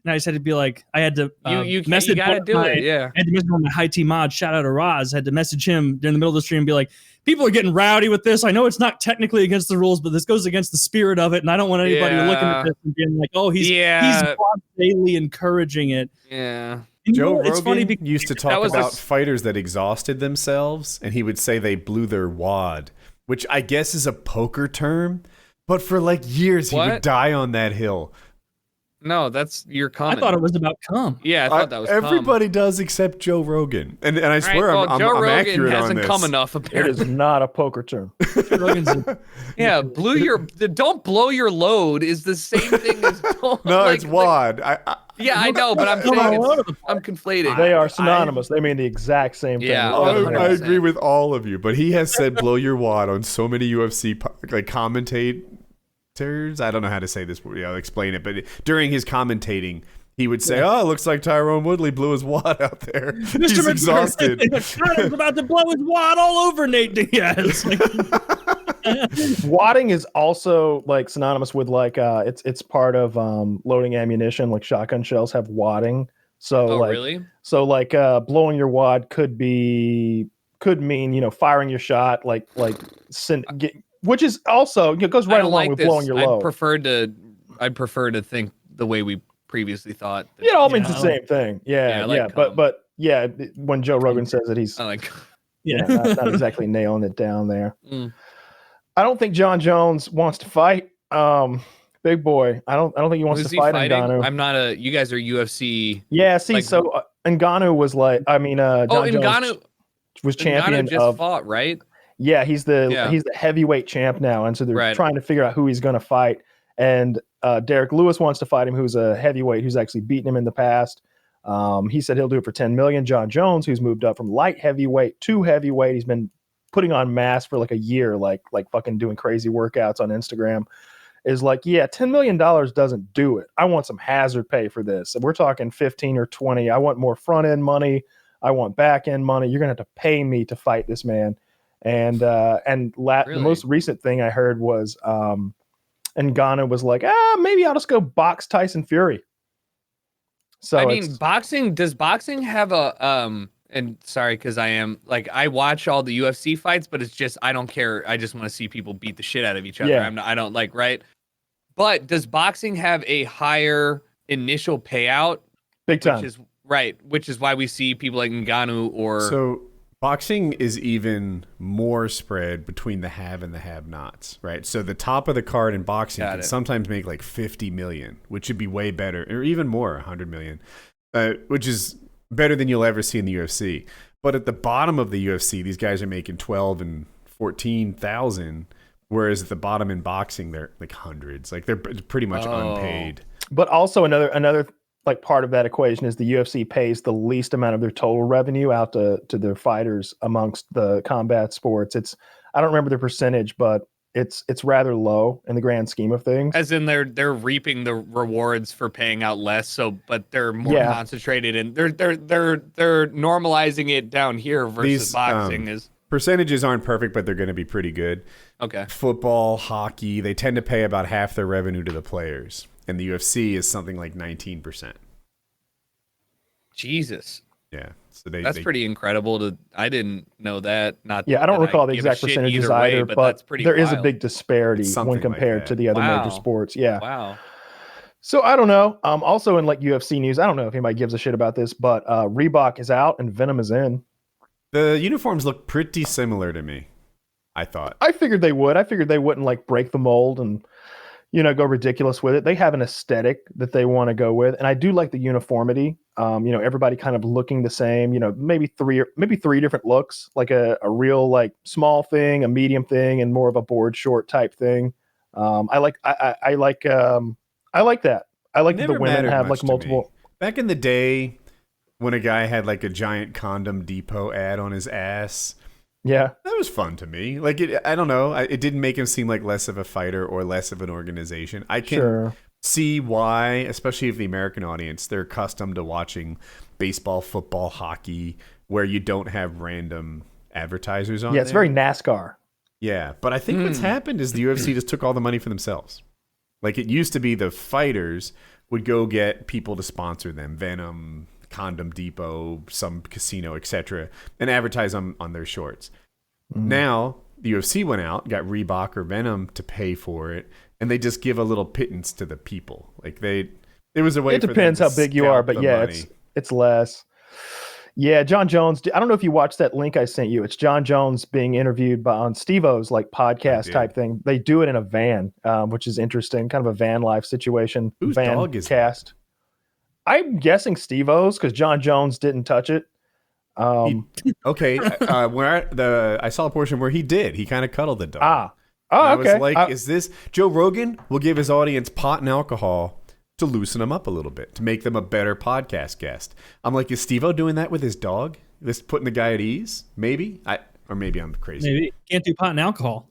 I just had to be like, I had to you message. gotta do it. Yeah. I had to message my high T mod. Shout out to Roz. I had to message him during the middle of the stream and be like, people are getting rowdy with this. I know it's not technically against the rules, but this goes against the spirit of it, and I don't want anybody looking at this and being like, oh, he's daily encouraging it. Yeah. Joe Rogan used to talk about fighters that exhausted themselves, and he would say they blew their wad, which I guess is a poker term, but for like years he would die on that hill. No, that's your comment. I thought it was about cum. Yeah, I thought that was everybody does except Joe Rogan, and I swear I'm Joe Rogan accurate on hasn't this. come enough. Apparently, it is not a poker term. Don't blow your load is the same thing as it's wad. I know, but I'm saying I'm conflating. They are synonymous. They mean the exact same thing. Yeah, I agree with all of you, but he has said "blow your wad" on so many UFC commentators. I don't know how to say this. I'll explain it. But during his commentating, he would say, "Oh, it looks like Tyrone Woodley blew his wad out there. He's exhausted." He's about to blow his wad all over Nate Diaz. Wadding is also like synonymous with like it's part of loading ammunition. Like shotgun shells have wadding. So really? So like blowing your wad could mean firing your shot which is also goes right along with blowing your load. I'd prefer to think the way we previously thought. It all means the same thing. Yeah. But when Joe Rogan says it, he's not exactly nailing it down there. I don't think Jon Jones wants to fight. Big boy. I don't think he wants to fight Ngannou. I'm not you guys are UFC. Yeah, see, so Ngannou was like, Jon Jones was champion Ngannou just fought, right? Yeah, he's the heavyweight champ now, and so they're trying to figure out who he's going to fight. And Derek Lewis wants to fight him, who's a heavyweight who's actually beaten him in the past. He said he'll do it for $10 million. Jon Jones, who's moved up from light heavyweight to heavyweight, he's been putting on mass for like a year, like fucking doing crazy workouts on Instagram, is like, $10 million doesn't do it. I want some hazard pay for this. And we're talking 15 or 20. I want more front end money. I want back end money. You're going to have to pay me to fight this man. And the most recent thing I heard was Ngannou was like, maybe I'll just go box Tyson Fury. So does boxing have a and sorry, because I watch all the UFC fights, but it's just I don't care. I just want to see people beat the shit out of each other. Yeah. I don't like, right? But does boxing have a higher initial payout? Big time. Which is why we see people like Ngannou or so. Boxing is even more spread between the have and the have-nots, right? So the top of the card in boxing can sometimes make like 50 million, which should be way better, or even more, 100 million, which is better than you'll ever see in the UFC. But at the bottom of the UFC, these guys are making 12 and 14,000, whereas at the bottom in boxing, they're like hundreds. Like they're pretty much unpaid. But also another like part of that equation is the UFC pays the least amount of their total revenue out to their fighters amongst the combat sports. I don't remember the percentage, but it's rather low in the grand scheme of things. As in they're reaping the rewards for paying out less, but they're more concentrated and they're normalizing it down here versus boxing is percentages aren't perfect, but they're going to be pretty good. Okay. Football, hockey, they tend to pay about half their revenue to the players. And the UFC is something like 19%. Jesus. Yeah. So that's pretty incredible. I didn't know that. I don't recall the exact percentages either, but there is a big disparity when compared to the other major sports. Yeah. Wow. So I don't know. Also in like UFC news, I don't know if anybody gives a shit about this, but Reebok is out and Venom is in. The uniforms look pretty similar to me, I thought. I figured they would. I figured they wouldn't like break the mold and go ridiculous with it. They have an aesthetic that they want to go with. And I do like the uniformity. Everybody kind of looking the same, maybe three different looks, like a real like small thing, a medium thing, and more of a board short type thing. I like that. I like that the women have like multiple. Back in the day when a guy had like a giant Condom Depot ad on his ass, yeah, that was fun to me. Like I don't know. It didn't make him seem like less of a fighter or less of an organization. I can see why, especially if the American audience, they're accustomed to watching baseball, football, hockey, where you don't have random advertisers on. Yeah, it's very NASCAR. Yeah, but I think what's happened is the UFC just took all the money for themselves. Like it used to be the fighters would go get people to sponsor them, Venom, Condom Depot, some casino, etc., and advertise on their shorts. Now the UFC went out, got Reebok or Venom to pay for it, and they just give a little pittance to the people. Like it was a way. It depends how big you are, but yeah, it's less. Yeah, Jon Jones. I don't know if you watched that link I sent you. It's Jon Jones being interviewed on Steve-O's like podcast type thing. They do it in a van, which is interesting. Kind of a van life situation. Whose van dog is cast? I'm guessing Steve-O's because Jon Jones didn't touch it. Okay, where I saw a portion where he did. He kind of cuddled the dog. Okay. I was like, is this Joe Rogan will give his audience pot and alcohol to loosen them up a little bit, to make them a better podcast guest. I'm like, is Steve-O doing that with his dog? This putting the guy at ease? Maybe maybe I'm crazy. Maybe can't do pot and alcohol.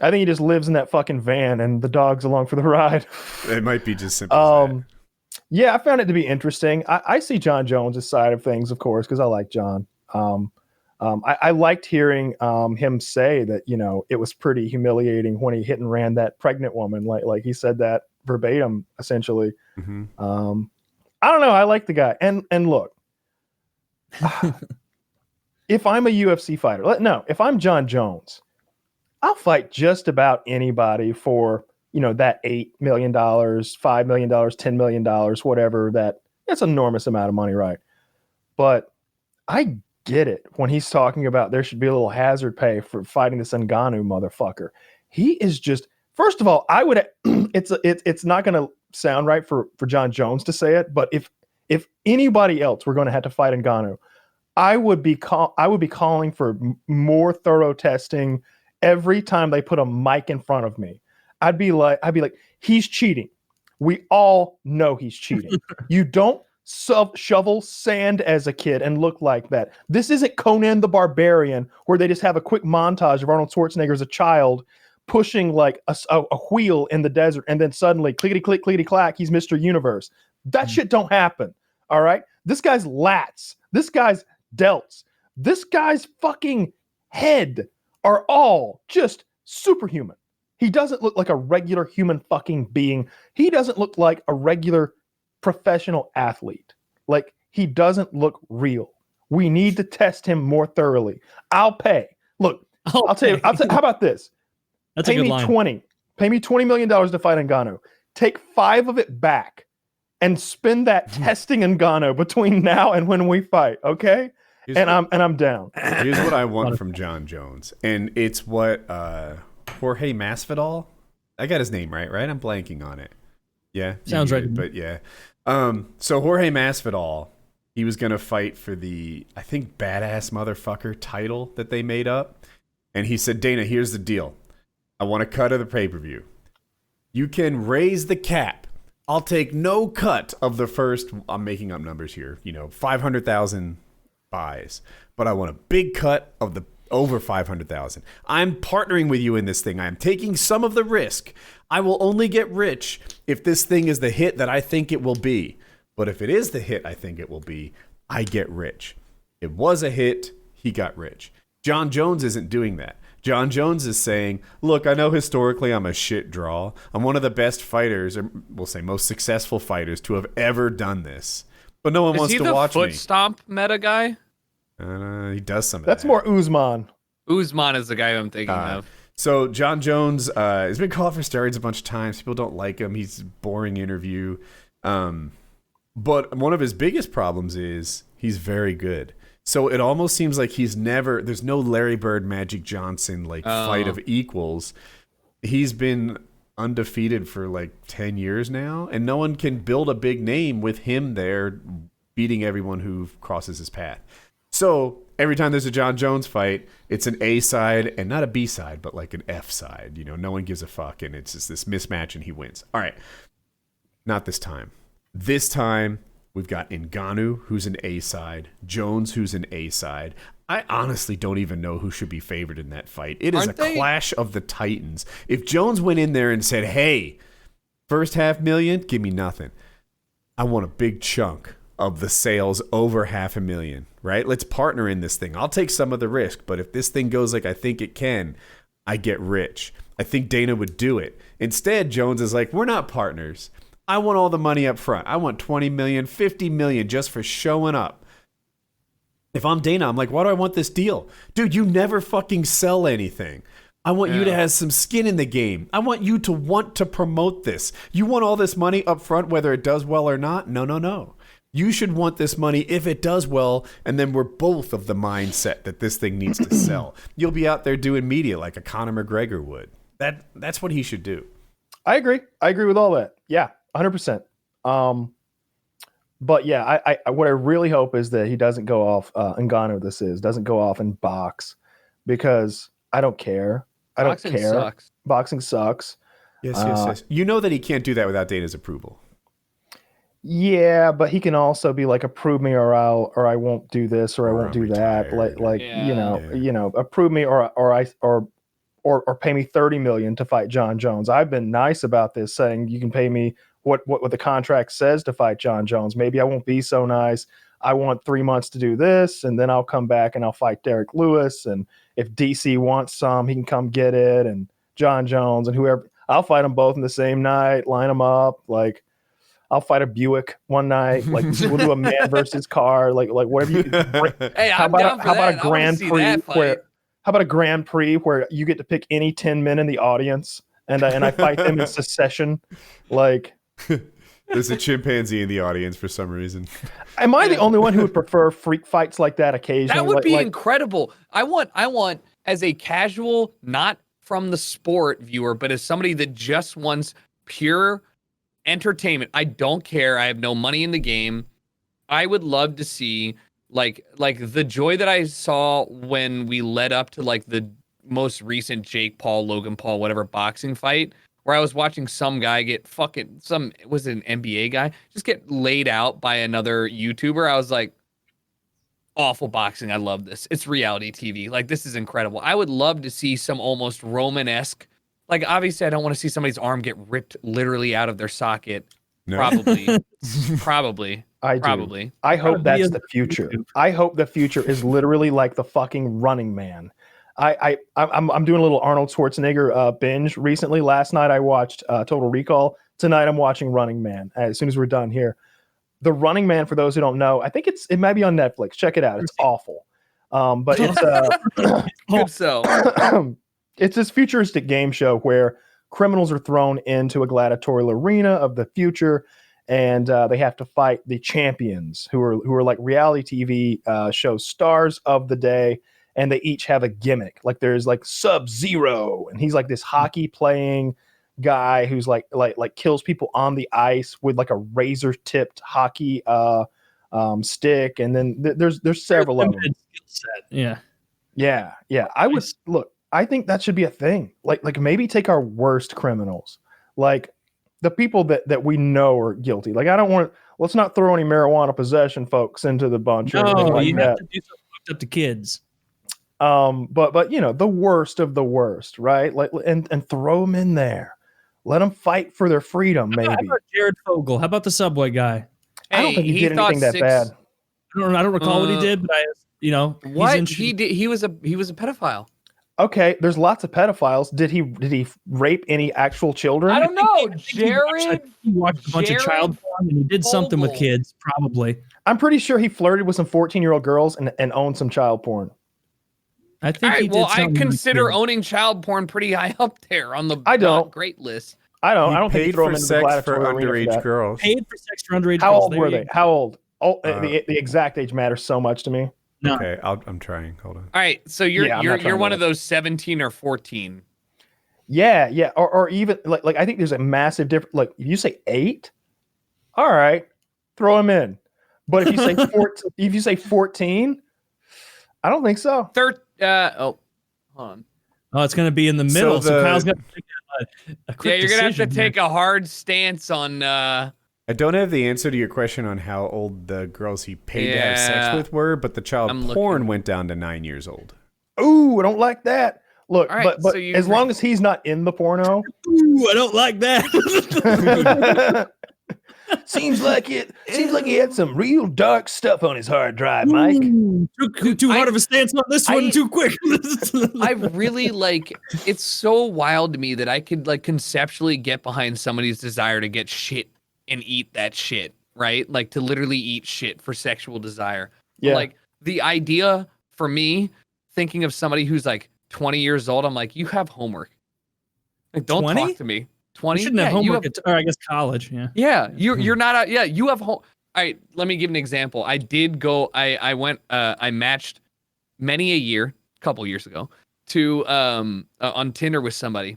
I think he just lives in that fucking van and the dog's along for the ride. It might be just simple as that. Yeah, I found it to be interesting. I see Jon Jones' side of things, of course, because I like Jon. I liked hearing him say that, it was pretty humiliating when he hit and ran that pregnant woman. Like he said that verbatim, essentially. Mm-hmm. I don't know. I like the guy. And look, if I'm a UFC fighter, if I'm Jon Jones, I'll fight just about anybody for, that $8 million, $5 million, $10 million, whatever that's an enormous amount of money, right? But I get it when he's talking about there should be a little hazard pay for fighting this Ngannou motherfucker. He is just, first of all, I would, it's not going to sound right for Jon Jones to say it, but if anybody else were going to have to fight Ngannou, I would be calling for more thorough testing every time they put a mic in front of me. I'd be like, he's cheating. We all know he's cheating. You don't shovel sand as a kid and look like that. This isn't Conan the Barbarian where they just have a quick montage of Arnold Schwarzenegger as a child pushing like a wheel in the desert, and then suddenly clickety click, clickety clack, he's Mr. Universe. That shit don't happen. All right. This guy's lats, this guy's delts, this guy's fucking head are all just superhuman. He doesn't look like a regular human fucking being. He doesn't look like a regular professional athlete. Like, he doesn't look real. We need to test him more thoroughly. I'll pay. Look, I'll tell you, how about this? That's a good line. Pay me $20 million to fight Ngannou. Take 5 of it back and spend that testing Ngannou between now and when we fight, okay? I'm down. Here's what I want from Jon Jones, and it's what Jorge Masvidal. I got his name right? I'm blanking on it. Yeah, sounds right. But yeah, so Jorge Masvidal, he was gonna fight for the, I think, badass motherfucker title that they made up, and he said, Dana, here's the deal. I want a cut of the pay-per-view. You can raise the cap. I'll take no cut of the first. I'm making up numbers here. 500,000 buys, but I want a big cut of the over 500,000. I'm partnering with you in this thing. I'm taking some of the risk. I will only get rich if this thing is the hit that I think it will be. But if it is the hit I think it will be, I get rich. It was a hit. He got rich. Jon Jones isn't doing that. Jon Jones is saying, look, I know historically I'm a shit draw. I'm one of the best fighters, or we'll say most successful fighters to have ever done this. But no one wants to watch me. Is he the foot stomp meta guy? He does some of That's that. more Usman. Usman is the guy I'm thinking of. So Jon Jones has been called for steroids a bunch of times. People don't like him. He's a boring interview. But one of his biggest problems is he's very good. So it almost seems like there's no Larry Bird, Magic Johnson fight of equals. He's been undefeated for like 10 years now, and no one can build a big name with him there beating everyone who crosses his path. So every time there's a Jon Jones fight, it's an A side and not a B side, but like an F side. No one gives a fuck, and it's just this mismatch, and he wins. All right, not this time. This time, we've got Ngannou, who's an A side, Jones, who's an A side. I honestly don't even know who should be favored in that fight. It is clash of the titans. If Jones went in there and said, hey, first $500,000, give me nothing. I want a big chunk of the sales over $500,000, right? Let's partner in this thing. I'll take some of the risk, but if this thing goes like I think it can, I get rich. I think Dana would do it. Instead, Jones is like, we're not partners. I want all the money up front. I want 20 million, 50 million just for showing up. If I'm Dana, I'm like, why do I want this deal? Dude, you never fucking sell anything. I want you to have some skin in the game. I want you to want to promote this. You want all this money up front, whether it does well or not? No. You should want this money if it does well, and then we're both of the mindset that this thing needs to sell. You'll be out there doing media like a Conor McGregor would. That's what he should do. I agree. I agree with all that. Yeah, 100%. But yeah, I what I really hope is that he doesn't go off, Ngannou doesn't go off and box, because I don't care. Boxing sucks. Boxing sucks. Yes. You know that he can't do that without Dana's approval. Yeah, but he can also be like, approve me or I won't do this or I won't do that. Approve me or pay me $30 million to fight Jon Jones. I've been nice about this, saying you can pay me what the contract says to fight Jon Jones. Maybe I won't be so nice. I want 3 months to do this, and then I'll come back and I'll fight Derek Lewis. And if DC wants some, he can come get it. And Jon Jones and whoever, I'll fight them both in the same night, line them up. Like, I'll fight a Buick one night. Like, we'll do a man versus car. Like whatever you can. Hey, how about a Grand Prix where you get to pick any 10 men in the audience and I fight them in succession? Like, there's a chimpanzee in the audience for some reason. Am I the only one who would prefer freak fights like that occasionally? That would be incredible. I want as a casual, not from the sport viewer, but as somebody that just wants pure entertainment. I don't care. I have no money in the game. I would love to see like the joy that I saw when we led up to like the most recent Jake Paul, Logan Paul, whatever boxing fight, where I was watching some guy get was it an NBA guy, just get laid out by another YouTuber. I was like, awful boxing. I love this. It's reality TV. Like, this is incredible. I would love to see some almost Roman-esque, like, obviously I don't want to see somebody's arm get ripped literally out of their socket. No. Probably. I hope that's the future. I hope the future is literally like the fucking Running Man. I'm doing a little Arnold Schwarzenegger binge recently. Last night I watched Total Recall. Tonight I'm watching Running Man. As soon as we're done here, The Running Man. For those who don't know, I think it might be on Netflix. Check it out. It's awful, but it's good. So it's this futuristic game show where criminals are thrown into a gladiatorial arena of the future, and they have to fight the champions who are like reality TV show stars of the day. And they each have a gimmick. Like, there's like Sub-Zero, and he's like this hockey playing guy who's like kills people on the ice with like a razor tipped hockey stick. And then there's several of them. Yeah. I think that should be a thing. Like maybe take our worst criminals, like the people that we know are guilty. Like, let's not throw any marijuana possession folks into the bunch. No, you have to do something fucked up to kids. But you know, the worst of the worst, right? Like, and throw them in there. Let them fight for their freedom. Maybe. How about Jared Fogles? How about the Subway guy? I don't think he did anything that bad. I don't recall what he did, but what he did. He was a pedophile. Okay, there's lots of pedophiles. Did he rape any actual children? I don't know. Jared. He watched a bunch of child porn, and he did something with kids, probably. I'm pretty sure he flirted with some 14-year-old girls and owned some child porn. I think. All right, well, I consider owning child porn pretty high up there on the not great list. I don't think he throw him into the sex for underage girls. Paid for sex for underage girls. How old were they? How old? Oh, the exact age matters so much to me. No. Okay, I'm trying. Hold on. All right, so you're one of those 17 or 14. Yeah, or even like I think there's a massive difference. Like, if you say 8, all right, throw him in. But if you say 14, I don't think so. Hold on. Oh, it's going to be in the middle. So Kyle's got to take a quick you're going to have to take a hard stance on. I don't have the answer to your question on how old the girls he paid to have sex with were, but the child porn went down to 9 years old. Ooh, I don't like that. Look, right, but as long as he's not in the porno. Ooh, I don't like that. Seems like he had some real dark stuff on his hard drive, Mike. Too hard of a stance on this one, too quick. I really it's so wild to me that I could like conceptually get behind somebody's desire to get shit and eat that shit, right? Like to literally eat shit for sexual desire. Yeah. Like the idea for me, thinking of somebody who's like 20 years old, I'm like, you have homework. Like, don't 20? talk to me. 20? You shouldn't have homework or I guess college. Yeah. Yeah. You're not, you have home. All right. Let me give an example. I did go, I went, I matched many a year, a couple years ago to, on Tinder with somebody.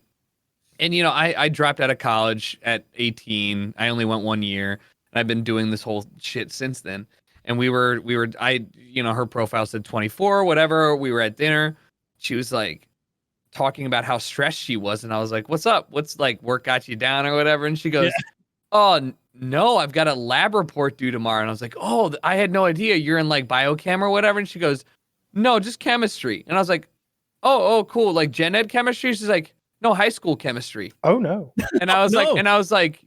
And, you know, I dropped out of college at 18. I only went 1 year. And I've been doing this whole shit since then. And her profile said 24, whatever. We were at dinner. She was like talking about how stressed she was. And I was like, what's up? What's like work got you down or whatever? And she goes, oh, no, I've got a lab report due tomorrow. And I was like, oh, I had no idea. You're in like biochem or whatever. And she goes, no, just chemistry. And I was like, oh, cool. Like gen ed chemistry? She's like, no, high school chemistry. Oh, no. And I was like,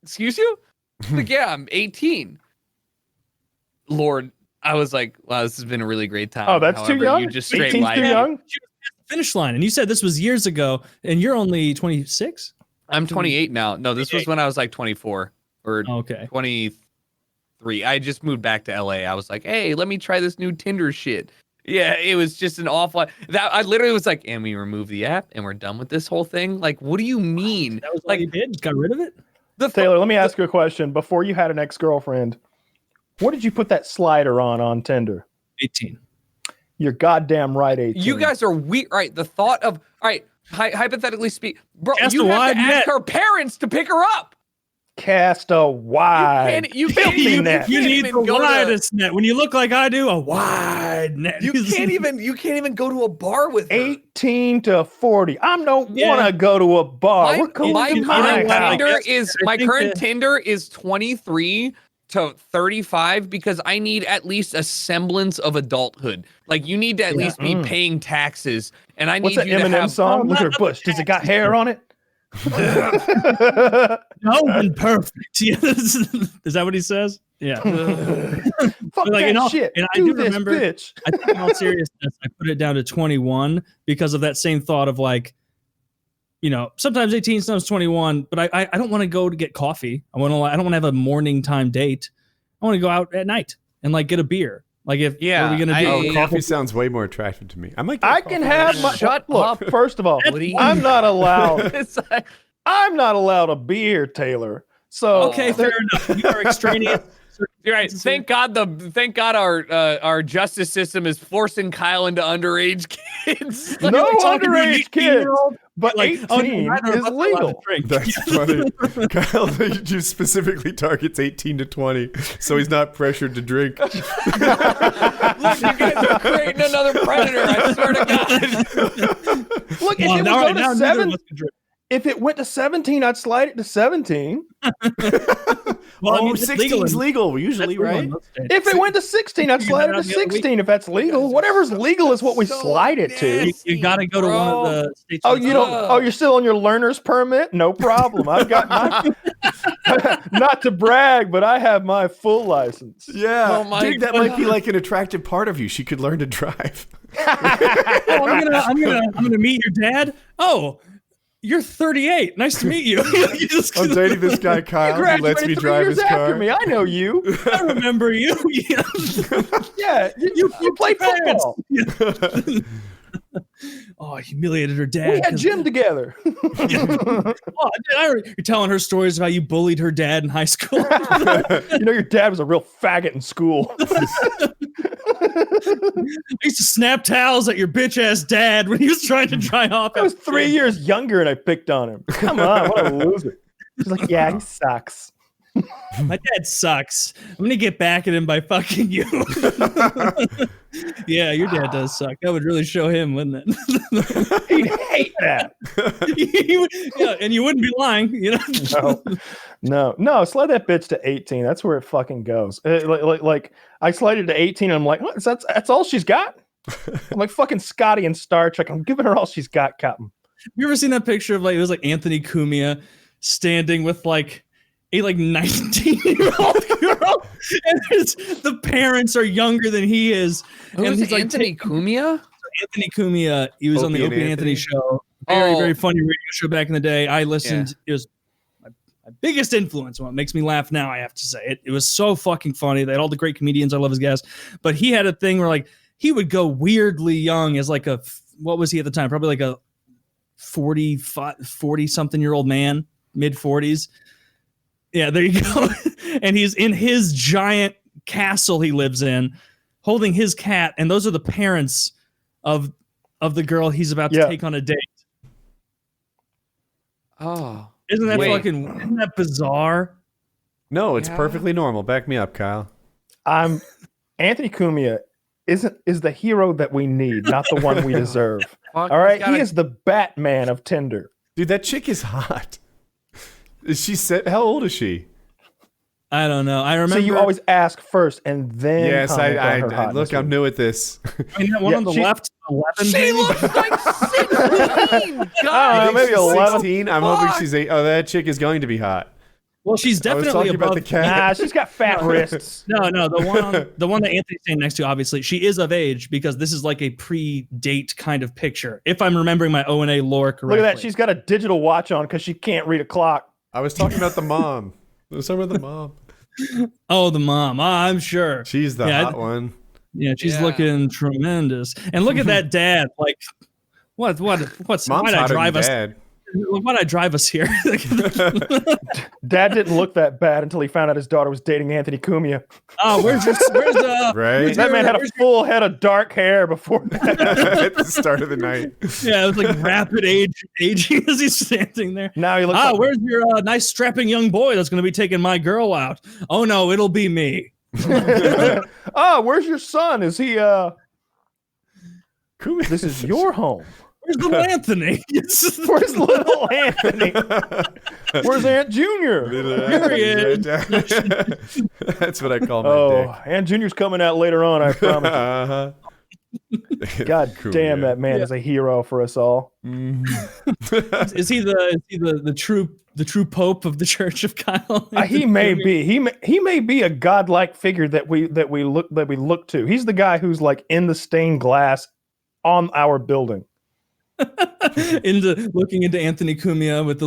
excuse you? Like, yeah, I'm 18. Lord, I was like, wow, this has been a really great time. Oh, that's too young? You just straight 18's lied. too young? She was past the finish line, and you said this was years ago, and you're only 26? I'm 28 now. No, this was when I was like 24 or 23. I just moved back to LA. I was like, hey, let me try this new Tinder shit. Yeah, it was just an awful. That I literally was like, and we remove the app, and we're done with this whole thing. Like, what do you mean? That was like you did? Got rid of it? Taylor, let me ask you a question. Before you had an ex-girlfriend, what did you put that slider on Tinder? 18. You're goddamn right, 18. You guys are weird. All right, the thought of, all right, hypothetically speak, bro, Cast you a have wide to ask net. her parents to pick her up. Cast a wide. You can't You even need the go to, widest net. When you look like I do, a wide net. you can't even go to a bar with her. 18 to 40. I don't want to go to a bar. We're going My to current my house. Tinder is Tinder is 23 to 35 because I need at least a semblance of adulthood. Like you need to at least be paying taxes, and I need What's that you to Eminem have song? Look at her bush. Does it got hair on it? Golden perfect. Yeah, is that what he says? Yeah. Fuck like, that shit. And I do do this, remember, bitch. I think in all seriousness, I put it down to 21 because of that same thought of like, you know, sometimes 18, sometimes 21, but I don't want to go to get coffee. I don't want to have a morning time date. I want to go out at night and like get a beer. Like what are we gonna do? Coffee sounds way more attractive to me. I can have my up. First of all, I'm not allowed. I'm not allowed a beer, Taylor. So okay, fair enough. You are extraneous. You're right. Thank God our justice system is forcing Kyle into underage kids. No underage kids, but like, 18 is legal. That's funny. Kyle just specifically targets 18 to 20, so he's not pressured to drink. Look, you guys are creating another predator. I swear to God. Look, if it would go to 7, if it went to 17, I'd slide it to 17. Well, I mean, 16 is legal usually, right? If it went to 16, I'd slide it to 16 if that's legal. Whatever's legal is what we slide it to. You got to go to one of the states. Oh, you don't. Oh, you're still on your learner's permit? No problem. I've got my. Not to brag, but I have my full license. Yeah, dude, that might be like an attractive part of you. She could learn to drive. I'm gonna meet your dad. Oh. You're 38. Nice to meet you. I'm dating this guy, Kyle, who lets me drive his car. After me. I know you. I remember you. Yeah, you played football. Oh, I humiliated her dad. We had gym together. You're telling her stories about you bullied her dad in high school. You know, your dad was a real faggot in school. I used to snap towels at your bitch ass dad when he was trying to dry off. I was 3 years younger and I picked on him. Come on, what a loser. He's like, yeah, he sucks. My dad sucks. I'm gonna get back at him by fucking you. Yeah, your dad does suck. That would really show him, wouldn't it? He'd hate that. And you wouldn't be lying, you know. No. Slide that bitch to 18. That's where it fucking goes. Like I slid it to 18, and I'm like, what? That's all she's got. I'm like fucking Scotty in Star Trek. I'm giving her all she's got, Captain. You ever seen that picture of it was like Anthony Cumia standing with like a 19-year-old girl, and the parents are younger than he is. And he's like Anthony Cumia. Anthony Cumia. He was on the Opie and Anthony show. Very funny radio show back in the day. I listened. I biggest influence. What makes me laugh now, I have to say. It was so fucking funny. They had all the great comedians. I love his guys. But he had a thing where like he would go weirdly young as like what was he at the time? Probably like a 40-something-year-old man, mid-40s. Yeah, there you go. And he's in his giant castle he lives in, holding his cat, and those are the parents of the girl he's about to take on a date. Oh. Isn't that bizarre? No, it's perfectly normal. Back me up, Kyle. Anthony Cumia is the hero that we need, not the one we deserve. All right, he is the Batman of Tinder. Dude, that chick is hot. Is she how old is she? I don't know. I remember. So you always ask first and then. Yes, I look. I'm new at this. I mean, that one on the left, 11. She looks like 16. God, maybe 11. 16. I'm hoping she's 8. Oh, that chick is going to be-hot. Well, she's definitely above the cat. Nah, she's got fat wrists. No, the one that Anthony's standing next to, obviously, she is of age because this is like a pre-date kind of picture. If I'm remembering my O&A lore correctly. Look at that. She's got a digital watch on because she can't read a clock. I was talking about the mom. Let's talk about the mom. Oh, the mom. I'm sure. She's the hot one. Yeah, she's looking tremendous. And look at that dad. Like, what's Mom's why'd I drive us? Dad. Why'd I drive us here? Dad didn't look that bad until he found out his daughter was dating Anthony Cumia. Oh, where's right? That man had a full head of dark hair before that. At the start of the night. Yeah, it was like rapid aging as he's standing there. Now he looks like, where's your nice strapping young boy that's going to be taking my girl out? Oh, no, it'll be me. where's your son? Is he This is your home. Where's little Anthony? Where's little Anthony? Where's Aunt Junior? Here he is. That's what I call my dick. Aunt Junior's coming out later on, I promise. Uh-huh. God damn, that man is a hero for us all. Is he the true pope of the Church of Kyle? He may be. He may be a godlike figure that we look to. He's the guy who's like in the stained glass on our building. Looking into Anthony Cumia with the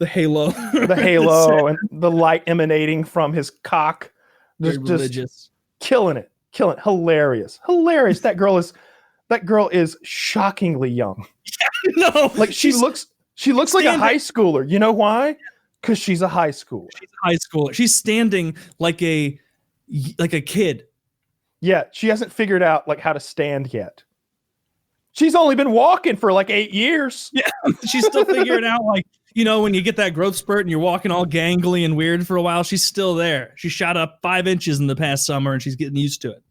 halo. The halo and the light emanating from his cock. Just killing it. Hilarious. That girl is shockingly young. No, like she looks like a high schooler. You know why? Because she's a high schooler. She's standing like a kid. Yeah, she hasn't figured out like how to stand yet. She's only been walking for like 8 years. Yeah, she's still figuring out, like, you know, when you get that growth spurt and you're walking all gangly and weird for a while, she's still there. She shot up 5 inches in the past summer and she's getting used to it.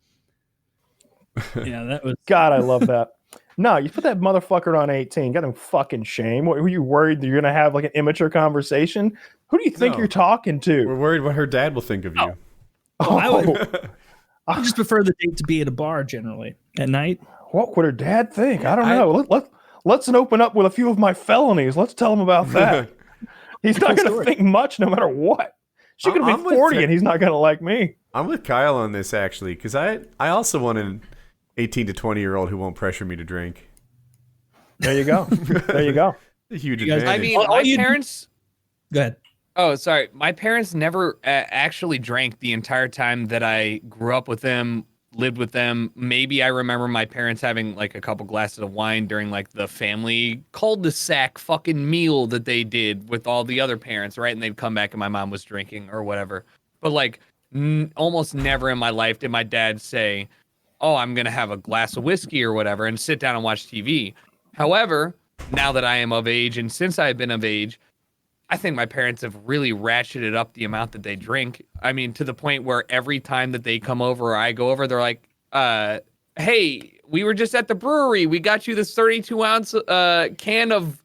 Yeah, that was... God, I love that. No, you put that motherfucker on 18. Got no fucking shame. Were you worried that you're going to have like an immature conversation? Who do you think you're talking to? We're worried what her dad will think of you. I just prefer the date to be at a bar generally at night. What would her dad think? I don't know. Let's open up with a few of my felonies. Let's tell him about that. He's not going to think much no matter what. She could be 40 and he's not going to like me. I'm with Kyle on this, actually, because I also want an 18 to 20-year-old who won't pressure me to drink. There you go. A huge advantage. I mean, my parents... Go ahead. Oh, sorry. My parents never actually drank the entire time that I grew up with them, lived with them. Maybe I remember my parents having like a couple glasses of wine during like the family cul-de-sac fucking meal that they did with all the other parents, right? And they'd come back and my mom was drinking or whatever. But like almost never in my life did my dad say, oh, I'm going to have a glass of whiskey or whatever and sit down and watch TV. However, now that I am of age and since I've been of age, I think my parents have really ratcheted up the amount that they drink. I mean, to the point where every time that they come over or I go over, they're like, hey, we were just at the brewery. We got you this 32-ounce can of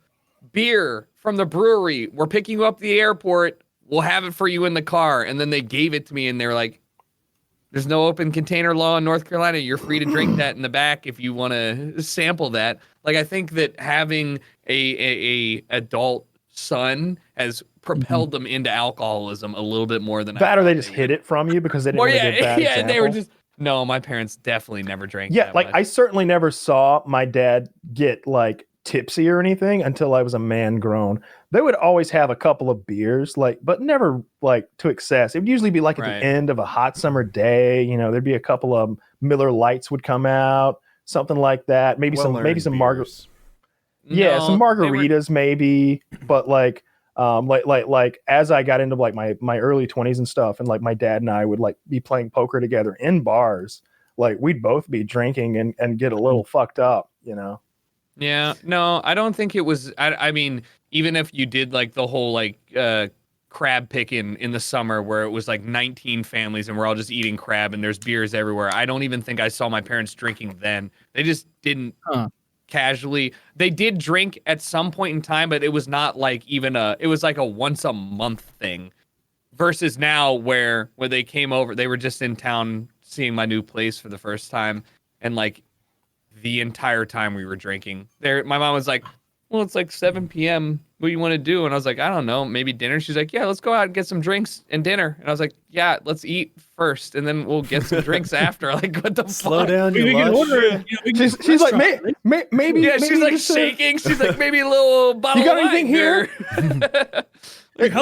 beer from the brewery. We're picking you up at the airport. We'll have it for you in the car. And then they gave it to me and they're like, there's no open container law in North Carolina. You're free to drink that in the back if you want to sample that. Like, I think that having a adult son has propelled them into alcoholism a little bit more than that, or they just hid it from you because they didn't want to get bad example. They were just no. My parents definitely never drank. Yeah, like much. I certainly never saw my dad get like tipsy or anything until I was a man grown. They would always have a couple of beers, like, but never like to excess. It would usually be like at the end of a hot summer day. You know, there'd be a couple of Miller Lights would come out, something like that. Maybe some margaritas. Yeah, some margaritas maybe, but like as I got into like my early 20s and stuff, and like my dad and I would like be playing poker together in bars, like we'd both be drinking and get a little fucked up, you know. Yeah, no, I don't think it was. I mean, even if you did like the whole like crab picking in the summer where it was like 19 families and we're all just eating crab and there's beers everywhere, I don't even think I saw my parents drinking then. They just didn't casually. They did drink at some point in time, but it was not like it was like a once a month thing. Versus now where they came over, they were just in town seeing my new place for the first time, and like the entire time we were drinking. My mom was like, well, it's like 7 p.m. What do you want to do? And I was like, I don't know, maybe dinner. She's like, yeah, let's go out and get some drinks and dinner. And I was like, yeah, let's eat first and then we'll get some drinks after. Like, what the Slow fuck? down, you lunch. She's like, maybe. Yeah, she's like shaking. She's like, maybe a little bottle You got of anything here? Did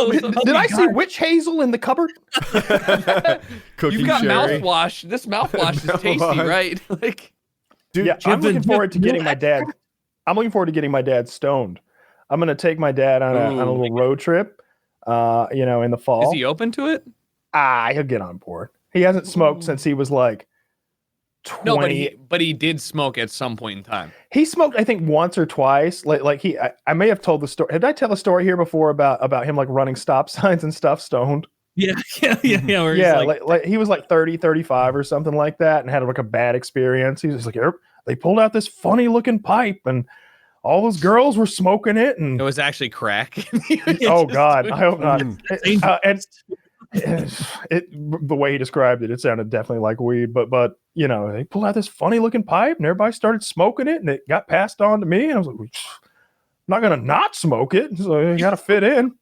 I see witch hazel in the cupboard? You've got mouthwash. This mouthwash is tasty, right? Like, dude, yeah, I'm looking forward to getting my dad. I'm looking forward to getting my dad stoned. I'm gonna take my dad on a little road trip. You know, in the fall. Is he open to it? He'll get on board. He hasn't smoked since he was like 20. No, but he did smoke at some point in time. He smoked, I think, once or twice. I may have told the story. Did I tell a story here before about him like running stop signs and stuff stoned? Yeah. Like he was like 30, 35 or something like that, and had like a bad experience. He was like, they pulled out this funny looking pipe, and all those girls were smoking it, and it was actually crack. Oh God, I hope not. The way he described it, it sounded definitely like weed, but you know, they pulled out this funny looking pipe and everybody started smoking it, and it got passed on to me, and I was like, I'm not gonna not smoke it, so you gotta fit in.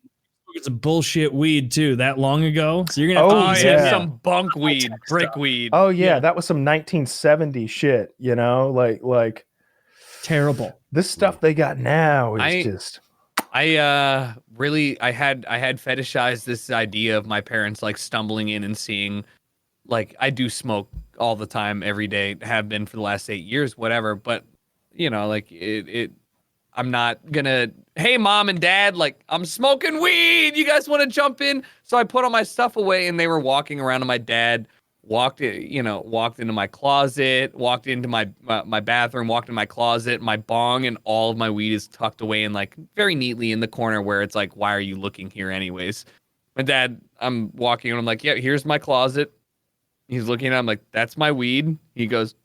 It's a bullshit weed too, that long ago. So you're gonna have to some bunk weed, brick weed. Oh yeah, that was some 1970 shit, you know, like terrible. This stuff they got now is just. I had fetishized this idea of my parents like stumbling in and seeing, like, I do smoke all the time, every day, have been for the last 8 years, whatever. But you know, like I'm not gonna, hey mom and dad, like I'm smoking weed. You guys want to jump in? So I put all my stuff away, and they were walking around, and my dad walked into my closet, walked into my bathroom, walked in my closet, my bong and all of my weed is tucked away in like very neatly in the corner where it's like, why are you looking here anyways? My dad, I'm walking and I'm like, yeah, here's my closet. He's looking at it, I'm like, that's my weed. He goes,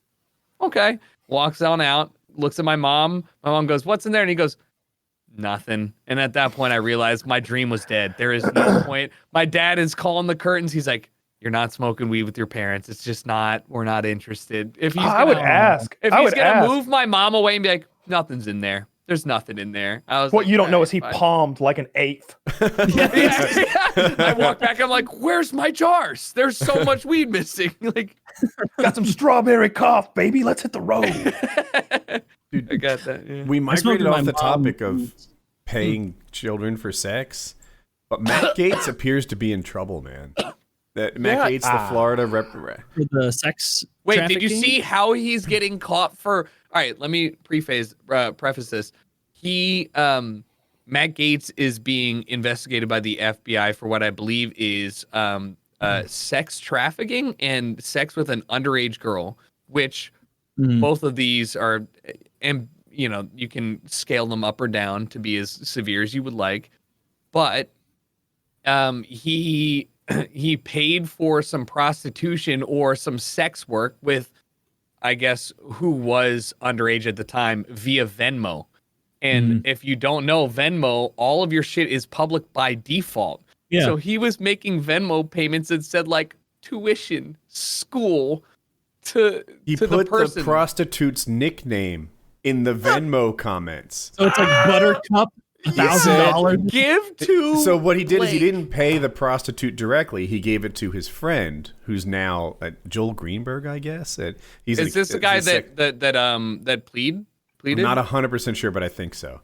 okay. Walks on out, looks at my mom. My mom goes, what's in there? And he goes, nothing. And at that point I realized my dream was dead. There is no point. My dad is calling the curtains. He's like, you're not smoking weed with your parents. It's just not, we're not interested. If he's gonna move my mom away and be like, nothing's in there. There's nothing in there. I was what you don't know is he palmed like an eighth. I walk back, I'm like, where's my jars? There's so much weed missing. Like, got some strawberry cough, baby. Let's hit the road. Dude, I got that. Yeah. We migrated off the topic of paying children for sex, but Matt Gaetz appears to be in trouble, man. That Matt Gaetz, the Florida for the sex. Wait, trafficking? did you see how he's getting caught for? All right, let me preface this. Matt Gaetz is being investigated by the FBI for what I believe is sex trafficking and sex with an underage girl, which both of these are, and you know, you can scale them up or down to be as severe as you would like, but he paid for some prostitution or some sex work with, I guess, who was underage at the time via Venmo. And if you don't know Venmo, all of your shit is public by default. Yeah. So he was making Venmo payments that said like tuition, school to the person. He put the prostitute's nickname in the Venmo comments. So it's like Buttercup. $1,000 give to. So what he did is he didn't pay the prostitute directly. He gave it to his friend, who's now Joel Greenberg, I guess. Is this the guy that pleaded completed? I'm not 100% sure, but I think so.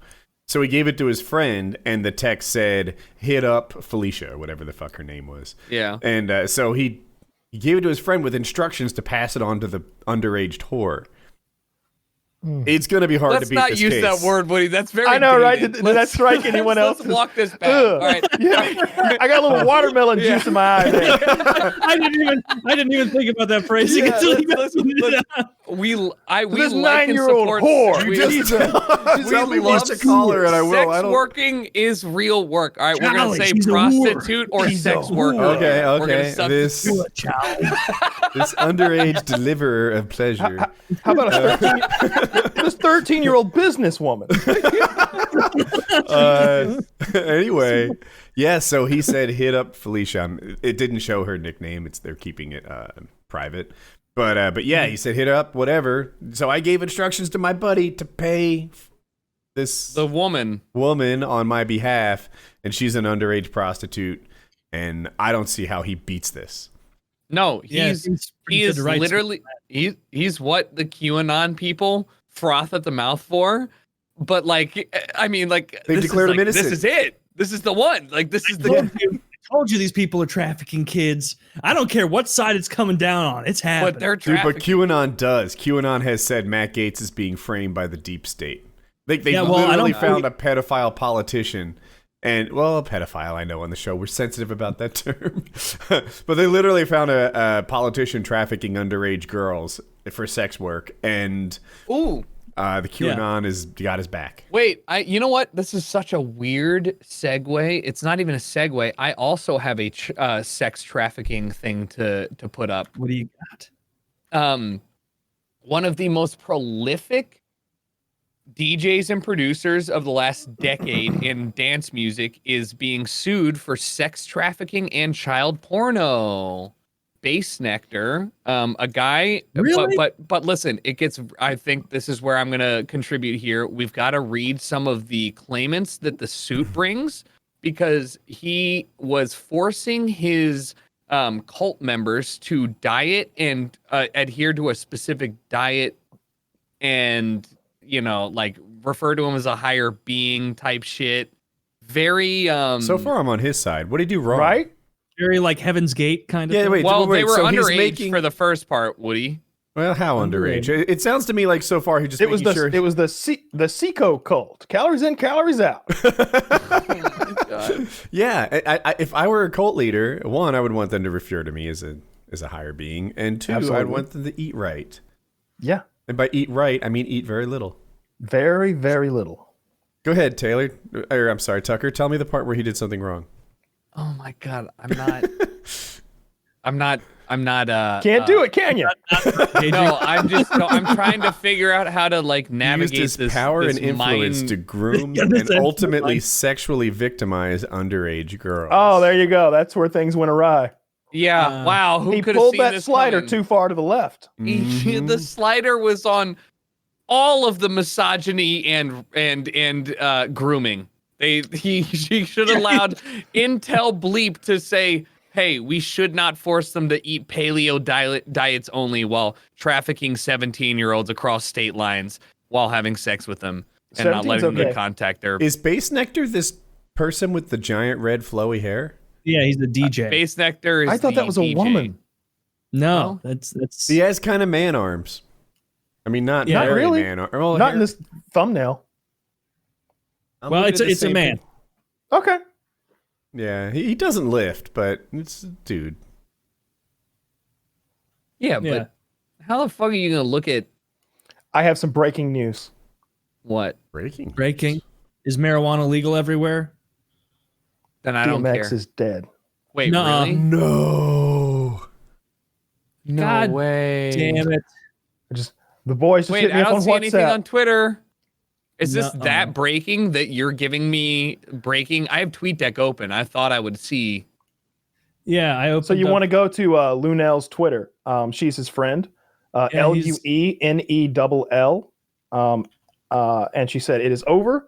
So he gave it to his friend, and the text said, "Hit up Felicia," or whatever the fuck her name was. Yeah. And so he gave it to his friend with instructions to pass it on to the underage whore. It's going to be hard to beat this Let's not use case. that word, Woody. That's very I know, right? dated. Did that strike anyone else? Let's walk this back. All right. Yeah. I got a little watermelon juice in my eye. There. I didn't even think about that phrasing until you mentioned it. We This like and 9-year-old support whore. we- Just tell me we love what's a caller, and I will. Sex I don't. working is real work. All right, we're Charlie, gonna say she's a prostitute or She's a sex whore. worker. Okay, We're gonna okay. substitute- This underage deliverer of pleasure. How about this 13-year-old businesswoman? Anyway, yeah. So he said, "Hit up Felicia." It didn't show her nickname. They're keeping it private. But yeah, he said, "Hit her up, whatever." So I gave instructions to my buddy to pay the woman on my behalf, and she's an underage prostitute. And I don't see how he beats this. No, he is literally he's what the QAnon people froth at the mouth for. But like, I mean, like They've declared him innocent. This is it. This is the one. Like, this is the. I told you these people are trafficking kids. I don't care what side it's coming down on. It's happening. But they're Dude, trafficking. but QAnon does. QAnon has said Matt Gaetz is being framed by the deep state. They Yeah, well, I literally don't- found a pedophile politician. And, well, a pedophile, I know on the show. We're sensitive about that term. But they literally found a politician trafficking underage girls for sex work. And Ooh. the QAnon has got his back. Wait, you know what? This is such a weird segue. It's not even a segue. I also have a sex trafficking thing to put up. What do you got? One of the most prolific DJs and producers of the last decade in dance music is being sued for sex trafficking and child porno. Bass Nectar, a guy, Really? but listen, it gets. I think this is where I'm gonna contribute here. We've got to read some of the claimants that the suit brings because he was forcing his cult members to diet and adhere to a specific diet, and like refer to him as a higher being type shit. Very. So far, I'm on his side. What did he do wrong? Right? Very like Heaven's Gate kind of. Yeah, thing. wait. Well, wait, they were so he's underage making- for the first part, Woody. Well, how underage? It sounds to me like so far he just It was making sure. the Seco cult. Calories in, calories out. Yeah, if I were a cult leader, one, I would want them to refer to me as a higher being, and two, Absolutely. I'd want them to eat right. Yeah. And by eat right, I mean eat very little. Very, very little. Go ahead, Taylor. Or I'm sorry, Tucker. Tell me the part where he did something wrong. Oh my God, I'm not. Can't do it, can you? No, I'm trying to figure out how to like navigate Used his this power this and influence mind- to groom Yeah, this and is ultimately fine. sexually victimize underage girls. Oh, there you go. That's where things went awry. Yeah, wow. Who He could have pulled seen that this slider coming? too far to the left. The slider was on all of the misogyny and grooming. She should have allowed Intel Bleep to say, hey, we should not force them to eat paleo diets only while trafficking 17-year-olds across state lines while having sex with them and not 17's letting them okay. contact their Is Bass Nectar this person with the giant red flowy hair? Yeah, he's the DJ. Bass Nectar. Is I thought the that was a DJ. woman. No, that's He has kind of man arms. I mean, not Yeah. Not very really. man arms. Well, Not in this thumbnail. well, it's a man. Okay. Yeah, he doesn't lift, but it's a dude. Yeah, Yeah. but how the fuck are you gonna look at I have some breaking news. what? Breaking. Breaking. Is marijuana legal everywhere? Then I don't DMX care. is dead. Wait, Nuh-uh. really? No. No God way. Damn it. The boys just Wait, hit me I up don't on see anything WhatsApp. on Twitter. Is this Nuh-uh. that breaking that you're giving me breaking? I have TweetDeck open. I thought I would see. Yeah, I opened So you up- want to go to Lunel's Twitter. She's his friend. Yeah, he's- LUENELL. And she said, it is over.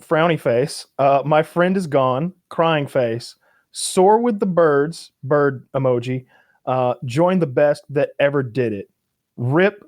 Frowny face. My friend is gone. Crying face. Soar with the birds. Bird emoji. Join the best that ever did it. Rip ...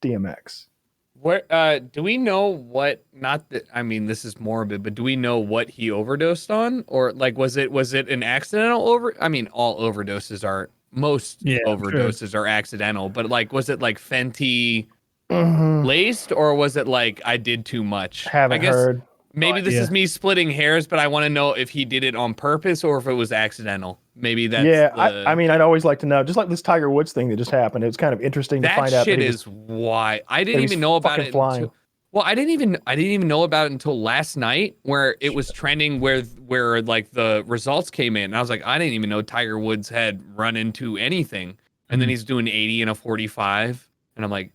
DMX. Where do we know what? Not that I mean, this is morbid, but do we know what he overdosed on, or like was it an accidental I mean, all overdoses are overdoses are accidental, but like was it like Fenty laced, or was it like I did too much? Haven't heard. Maybe this is me splitting hairs, but I want to know if he did it on purpose or if it was accidental. Maybe that's I mean, I'd always like to know. Just like this Tiger Woods thing that just happened, it was kind of interesting to find out. That shit is why I didn't even know about it. I didn't even know about it until last night, where it was trending, where like the results came in. And I was like, I didn't even know Tiger Woods had run into anything, and then he's doing 80 and a 45, and I'm like,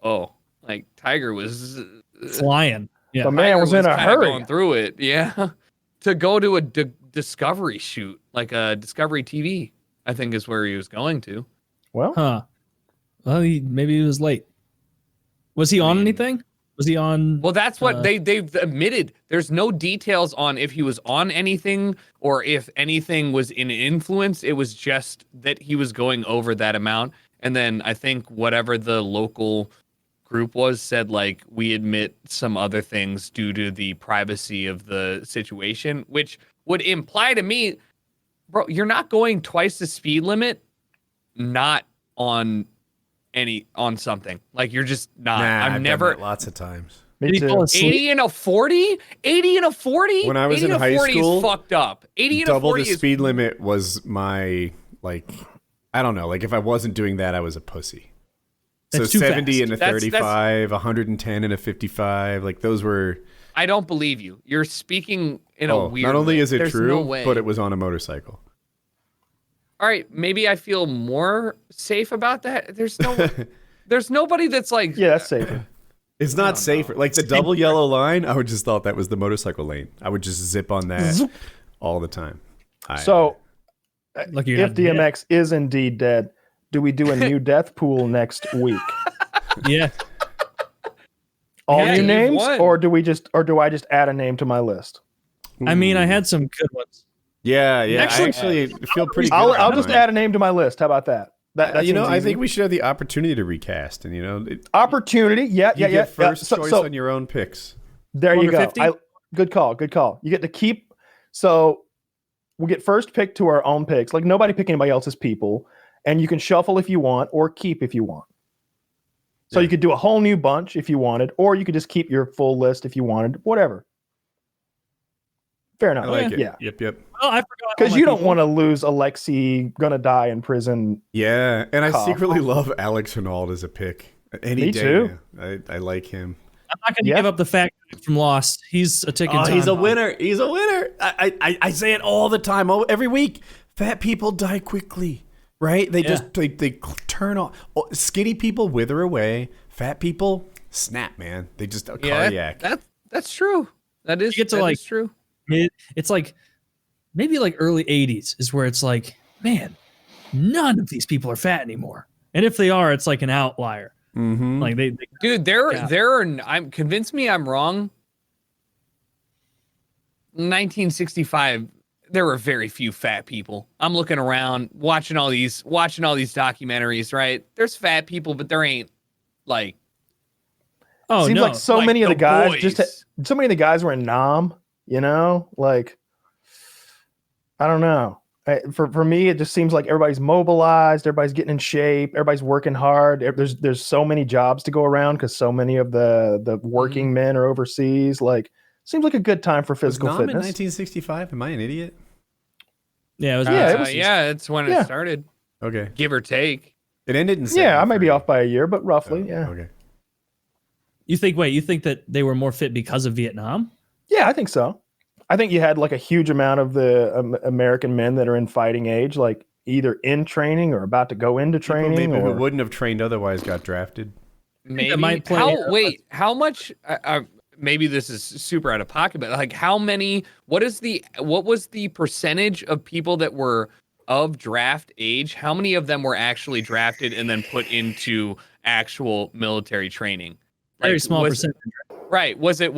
oh, like Tiger was flying. Yeah, the man was in a hurry going through it. Yeah, to go to a Discovery shoot, like a Discovery TV, I think is where he was going to. Well, maybe he was late. Was he on anything? Was he on? Well, that's what they've admitted. There's no details on if he was on anything or if anything was in influence. It was just that he was going over that amount. And then I think whatever the local group was said, like, we admit some other things due to the privacy of the situation, which would imply to me, bro, you're not going twice the speed limit, not on something. Like, you're just not. I've never done that lots of times. Me too. 80 and a 40? 80 and a 40? When I was in high school, is fucked up. 80 and a 40 double the speed limit was my, like, I don't know. Like, if I wasn't doing that, I was a pussy. So 70 and a 35, 110 and a 55, like those were... I don't believe you. You're speaking in a weird Not only way. is it There's true, no way. but it was on a motorcycle. All right, maybe I feel more safe about that. There's nobody that's like... Yeah, that's safer. It's not safer. Like the double yellow line, I would just thought that was the motorcycle lane. I would just zip on that all the time. So, if DMX is indeed dead, do we do a new death pool next week? Yeah. All new names, or do I just add a name to my list? I mean, I had some good ones. Yeah. Actually, I feel pretty good. I'll just add a name to my list. How about that? That I think we should have the opportunity to recast, and opportunity. Yeah. Get first choice on your own picks. There you go. Good call. You get to keep. So we get first pick to our own picks. Like nobody pick anybody else's people, and you can shuffle if you want or keep if you want. So you could do a whole new bunch if you wanted, or you could just keep your full list if you wanted. Whatever. Fair enough. I like it. Yeah. Yep. Oh, I forgot. Because you don't want to lose Alexei, gonna die in prison. Yeah, and I secretly love Alex Honnold as a pick. Me too. I like him. I'm not going to give up the fact from Lost. He's a ticking time. He's a winner. He's a winner. I say it all the time. Every week. Fat people die quickly, right? They just they turn off. Skinny people wither away. Fat people snap, man. They just cardiac. That's true. That is true. It's like maybe like early 80s is where it's like, man, none of these people are fat anymore. And if they are, it's like an outlier. Mm-hmm. Like dude, there are. I'm convinced me I'm wrong. 1965, there were very few fat people. I'm looking around, watching all these documentaries. Right, there's fat people, but there ain't like. Oh, seems like so many of the guys so many of the guys were in Nam. You know, like I don't know. For me, it just seems like everybody's mobilized, everybody's getting in shape, everybody's working hard. There's so many jobs to go around because so many of the working men are overseas. Like, seems like a good time for physical fitness. In 1965? Am I an idiot? Yeah, it was. It's when it started. Okay, give or take. It ended in. I may be off by a year, but roughly, yeah. Okay. You think that they were more fit because of Vietnam? Yeah, I think so. I think you had like a huge amount of the American men that are in fighting age, like either in training or about to go into training, or who wouldn't have trained otherwise got drafted. Maybe. How much? Maybe this is super out of pocket, but like how many? What was the percentage of people that were of draft age? How many of them were actually drafted and then put into actual military training? Very small percentage. Right. Was it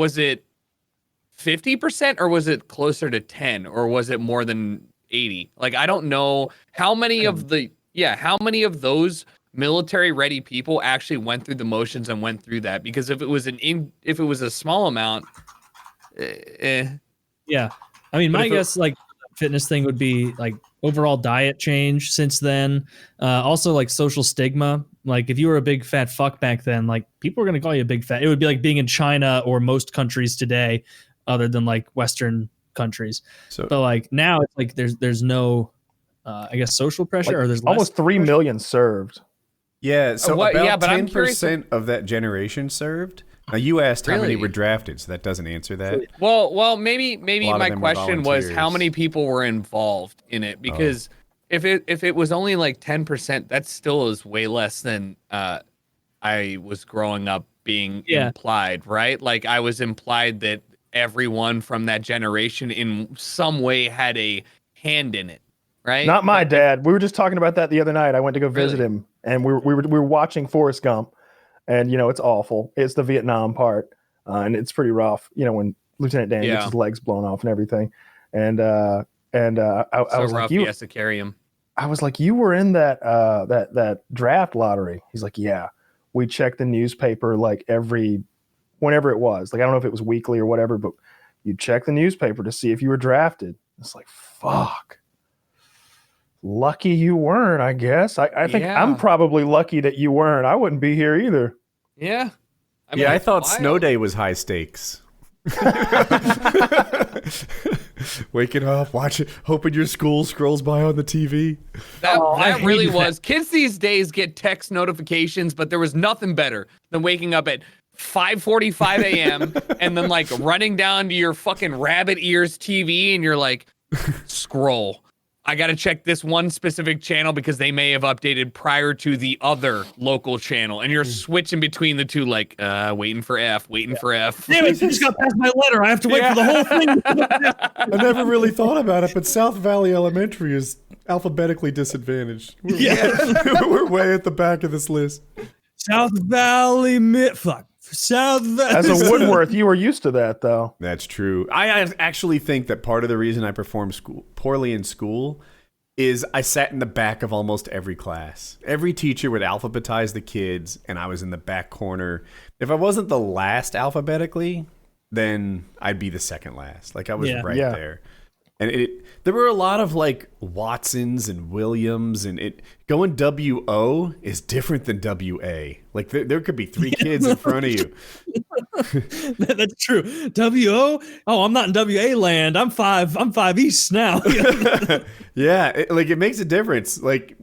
50% or was it closer to 10 or was it more than 80? Like, I don't know how many of the, how many of those military ready people actually went through the motions and went through that? Because if it was a small amount, Yeah. I mean, my guess, like, fitness thing would be like overall diet change since then. Also, like, social stigma. Like, if you were a big fat fuck back then, like, people were going to call you a big fat. It would be like being in China or most countries today, other than like Western countries. So like, now it's like there's no, I guess, social pressure, like, or there's almost 3 million served. Yeah. So about but 10% of that generation served. Now, you asked how many were drafted, so that doesn't answer that. Well, maybe my question was how many people were involved in it, because if it was only like 10%, that still is way less than I was growing up being implied, right? Like, I was implied that everyone from that generation in some way had a hand in it, right? Not my dad. We were just talking about that the other night. I went to go visit him, and we were watching Forrest Gump. And, it's awful. It's the Vietnam part. And it's pretty rough, when Lieutenant Dan gets his legs blown off and everything. And I was rough, like, he has to carry him. I was like, you were in that draft lottery. He's like, yeah, we checked the newspaper like whenever it was. Like, I don't know if it was weekly or whatever, but you check the newspaper to see if you were drafted. It's like, fuck. Lucky you weren't, I guess. I think I'm probably lucky that you weren't. I wouldn't be here either. Yeah. I thought snow day was high stakes. Waking up, watch it, hoping your school scrolls by on the TV. That really was. Kids these days get text notifications, but there was nothing better than waking up at 5:45 a.m. and then like running down to your fucking rabbit ears TV, and you're like, scroll. I got to check this one specific channel because they may have updated prior to the other local channel. And you're switching between the two, like, waiting for F. Damn it, I just got past my letter. I have to wait for the whole thing. I never really thought about it, but South Valley Elementary is alphabetically disadvantaged. We're way at the back of this list. South Valley, South Valley. As a Woodworth, you were used to that, though. That's true. I actually think that part of the reason I performed poorly in school is I sat in the back of almost every class. Every teacher would alphabetize the kids, and I was in the back corner. If I wasn't the last alphabetically, then I'd be the second last. Like, I was right there. And there were a lot of like Watsons and Williams, and going W-O is different than W-A. Like there could be 3 kids in front of you. That's true. W-O? Oh, I'm not in W-A land. I'm 5 East now. Yeah, it makes a difference. Like,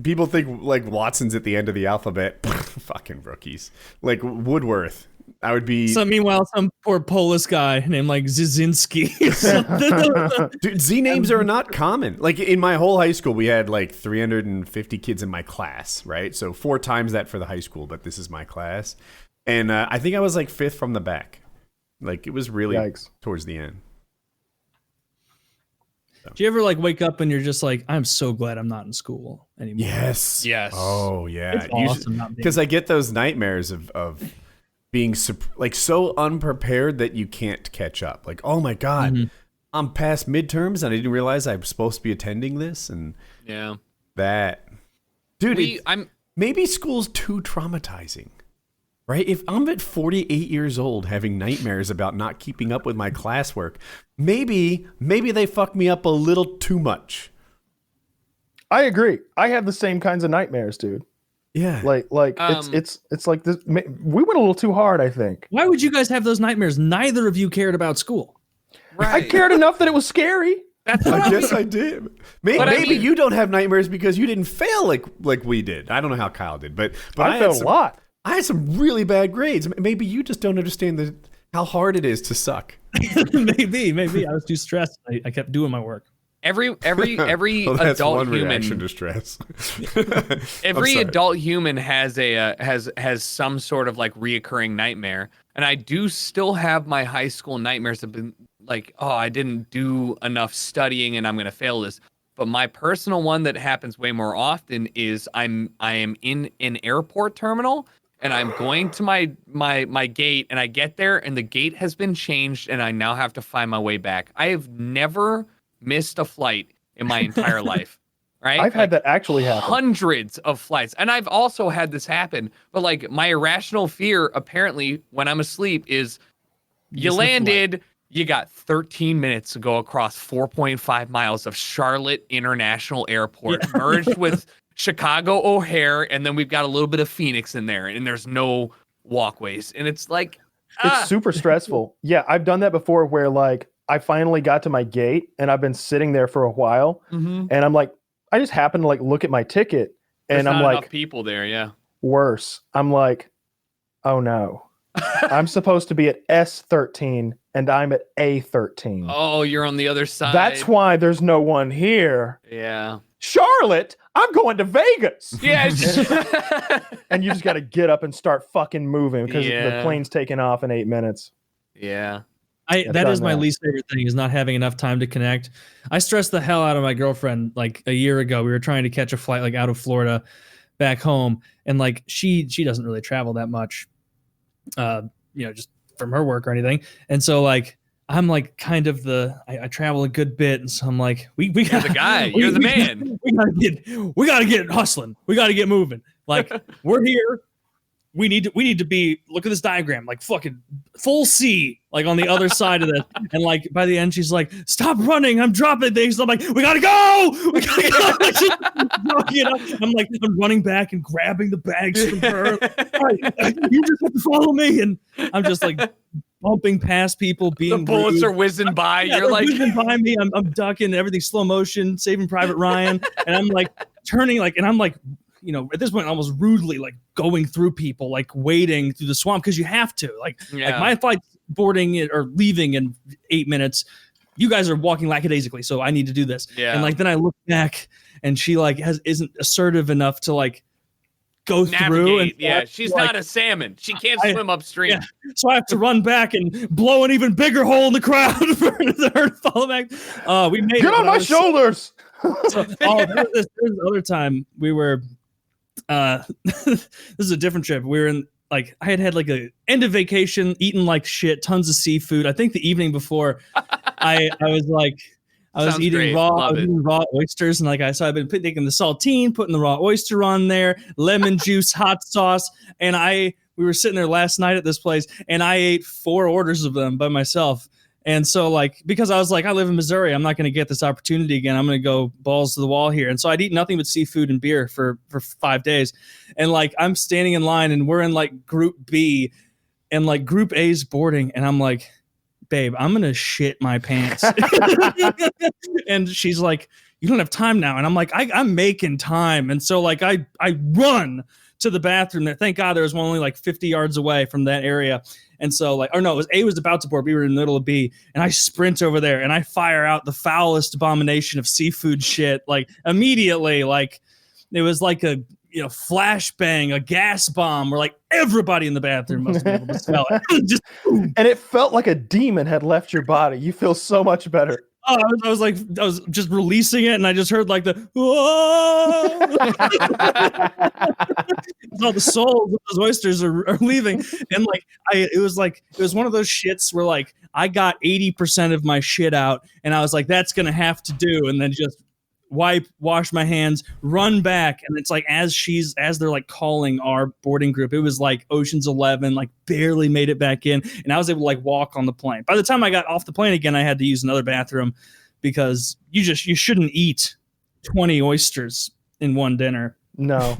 people think like Watson's at the end of the alphabet. Fucking rookies. Like Woodworth. I would be. So meanwhile, some poor Polish guy named like Zizinski. Dude, Z names are not common. Like, in my whole high school, we had like 350 kids in my class, right? So 4 times that for the high school, but this is my class. And I think I was like 5th from the back. Like, it was really towards the end. So. Do you ever like wake up and you're just like, I'm so glad I'm not in school anymore? Yes. Oh yeah. It's awesome. Because I get those nightmares of being like so unprepared that you can't catch up. Like, oh my God, I'm past midterms and I didn't realize I was supposed to be attending this. And that, dude, maybe school's too traumatizing, right? If I'm at 48 years old having nightmares about not keeping up with my classwork, maybe they fuck me up a little too much. I agree. I have the same kinds of nightmares, dude. Yeah, like it's like this. We went a little too hard, I think. Why would you guys have those nightmares? Neither of you cared about school. Right. I cared enough that it was scary. I guess I did. Maybe you don't have nightmares because you didn't fail like we did. I don't know how Kyle did, but I failed a lot. I had some really bad grades. Maybe you just don't understand how hard it is to suck. Maybe I was too stressed. I kept doing my work. Every well, that's adult one human reaction to stress. Every adult human has has some sort of like reoccurring nightmare, and I do still have my high school nightmares have been like, oh, I didn't do enough studying and I'm gonna fail this. But my personal one that happens way more often is I am in an airport terminal and I'm going to my gate, and I get there and the gate has been changed and I now have to find my way back. I have never missed a flight in my entire life. right? I've had that actually happen. Hundreds of flights. And I've also had this happen. But like my irrational fear, apparently, when I'm asleep is you landed, you got 13 minutes to go across 4.5 miles of Charlotte International Airport, merged with Chicago O'Hare, and then we've got a little bit of Phoenix in there, and there's no walkways. And it's like, it's super stressful. Yeah, I've done that before where like I finally got to my gate and I've been sitting there for a while, and I'm like, I just happened to like look at my ticket, and there's I'm not like, enough people there, yeah. Worse. I'm like, oh no. I'm supposed to be at S13 and I'm at A13. Oh, you're on the other side. That's why there's no one here. Yeah. Charlotte, I'm going to Vegas. Yeah. And you just got to get up and start fucking moving because the plane's taking off in 8 minutes. Yeah. That is my least favorite thing, is not having enough time to connect. I stressed the hell out of my girlfriend like a year ago. We were trying to catch a flight like out of Florida back home, and like she doesn't really travel that much, just from her work or anything. And so like I'm like kind of I travel a good bit, and so I'm like, you're the guy, you're the man. We gotta get hustling. We gotta get moving. Like we're here. We need to be, look at this diagram, like fucking full C, like on the other side of this. And like by the end, she's like, stop running, I'm dropping things. I'm like, we gotta go. We gotta go. I'm running back and grabbing the bags from her. Right, you just have to follow me. And I'm just like bumping past people, being the bullets rude. are whizzing by. Yeah, you're like whizzing by me. I'm ducking, everything slow motion, Saving Private Ryan. And I'm like turning and I'm like, at this point, almost rudely, like going through people, like wading through the swamp, because you have to. Like my flight's boarding or leaving in 8 minutes. You guys are walking lackadaisically, so I need to do this. Yeah. And like then I look back, and she like isn't assertive enough to like go through. And she's not a salmon. She can't swim upstream. Yeah. So I have to run back and blow an even bigger hole in the crowd for her to follow back. We made Get on my shoulders. So, this other time we were. This is a different trip. We were in like I had like a end of vacation, eating like shit, tons of seafood. I think the evening before, I was eating raw oysters, and I've been taking the saltine, putting the raw oyster on there, lemon juice, hot sauce, and we were sitting there last night at this place, and I ate 4 orders of them by myself. And so like, because I was like, I live in Missouri, I'm not going to get this opportunity again. I'm going to go balls to the wall here. And so I'd eat nothing but seafood and beer for 5 days. And like, I'm standing in line, and we're in like group B, and like group A's boarding. And I'm like, babe, I'm going to shit my pants. And she's like, you don't have time now. And I'm like, I'm making time. And so like, I run to the bathroom there. Thank God there was one only like 50 yards away from that area. And so like, A was about to board. We were in the middle of B, and I sprint over there and I fire out the foulest abomination of seafood shit. Like immediately, like it was like a flashbang, a gas bomb, where like everybody in the bathroom must be able to smell it. And it felt like a demon had left your body. You feel so much better. Oh, I was just releasing it, and I just heard like the whoa. All the souls of those oysters are leaving, and like it was one of those shits where like I got 80% of my shit out, and I was like, that's gonna have to do, and then just wash my hands, run back, and it's like as they're like calling our boarding group, it was like Ocean's 11, like barely made it back in, and I was able to like walk on the plane. By the time I got off the plane again, I had to use another bathroom, because you shouldn't eat 20 oysters in one dinner. No.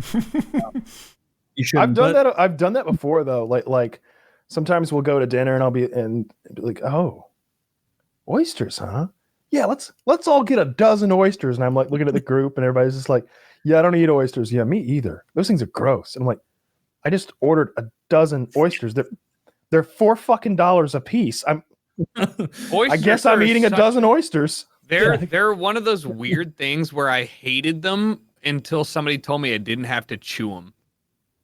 You shouldn't. I've done that before though. Like sometimes we'll go to dinner and I'll be like, oh, oysters, huh? Yeah, let's all get a dozen oysters. And I'm like looking at the group, and everybody's just like, yeah, I don't eat oysters. Yeah, me either. Those things are gross. And I'm like, I just ordered a dozen oysters. They're $4 a piece. I guess I'm eating a dozen oysters. They're one of those weird things where I hated them until somebody told me I didn't have to chew them.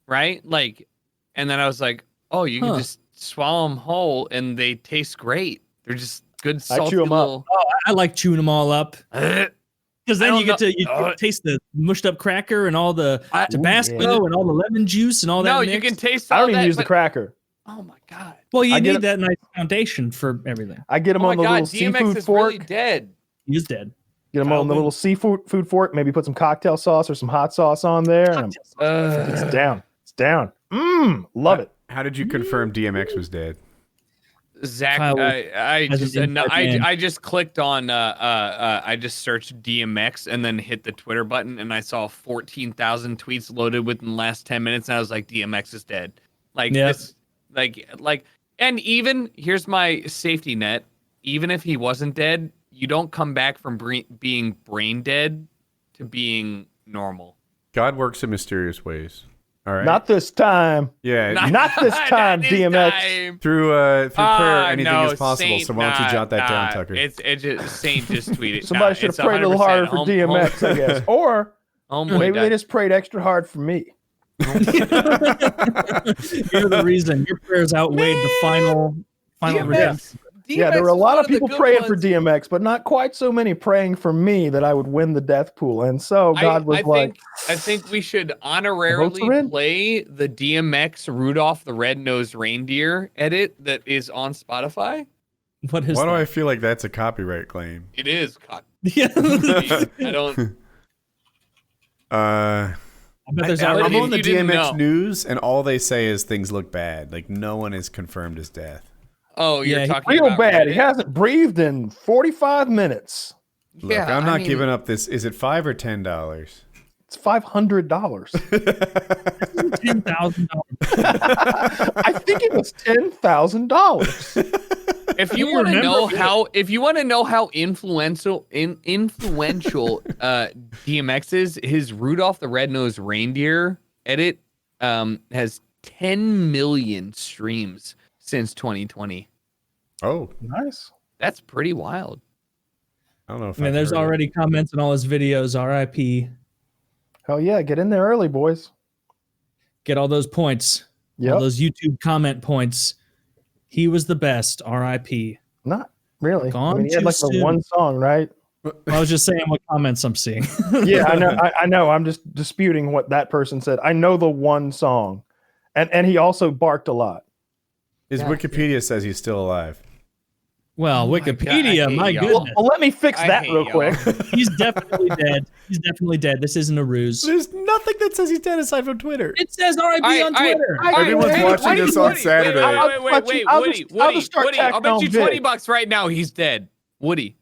Right? Like, and then I was like, oh, you can just swallow them whole, and they taste great. They're just good salty. I chew them up. Oh, I like chewing them all up, because then you get to taste the mushed up cracker and all the Tabasco and all the lemon juice and all that. No, mix. you can taste. All I don't even that, use the cracker. Oh my god! Well, you need that nice foundation for everything. I get them on the little DMX seafood is fork. really dead. He is dead. Get them on the little seafood fork. Maybe put some cocktail sauce or some hot sauce on there. And it's down. It's down. Love it. How did you confirm DMX was dead? Zach, I just clicked on I just searched DMX and then hit the Twitter button and I saw 14,000 tweets loaded within the last 10 minutes and I was like, DMX is dead. Like this, like, and even here's my safety net. Even if he wasn't dead, you don't come back from being brain dead to being normal. God works in mysterious ways. All right. Not this time. Yeah. Not this time, DMX. Through prayer, anything is possible. Saint, so why don't you jot that down, Tucker? It's just Saint just tweeted. Somebody should have prayed a little harder for DMX, I guess. Or maybe they just prayed extra hard for me. You're the reason. Your prayers outweighed the final redemption. Yeah, there were a lot of people praying for DMX, but not quite so many praying for me that I would win the death pool. And so God was I think we should honorarily play the DMX Rudolph the Red-Nosed Reindeer edit that is on Spotify. Why do I feel like that's a copyright claim? It is. Yeah. I don't. I'm on the DMX news, and all they say is things look bad. Like no one is confirmed his death. Oh, you're talking real about bad. Reddit? He hasn't breathed in 45 minutes. Look, I'm not giving up this. Is it $5 or $10? It's $500. $10,000. I think it was $10,000. If you want to know how influential DMX is, his Rudolph the Red-Nosed Reindeer edit has 10 million streams since 2020. Oh, nice. That's pretty wild. I don't know if there's already comments on all his videos. RIP. Hell yeah, get in there early, boys. Get all those points. Yep. All those YouTube comment points. He was the best. RIP. Not really. Gone he had like the one song, right? I was just saying what comments I'm seeing. Yeah, I know. I know. I'm just disputing what that person said. I know the one song, and he also barked a lot. His Wikipedia says he's still alive. Well, Wikipedia, my goodness. Well, let me fix that real quick. He's definitely dead. He's definitely dead. This isn't a ruse. There's nothing that says he's dead aside from Twitter. It says RIP on Twitter. Everyone's watching this on Saturday. Wait, Woody. I'll bet you $20 right now he's dead. Woody,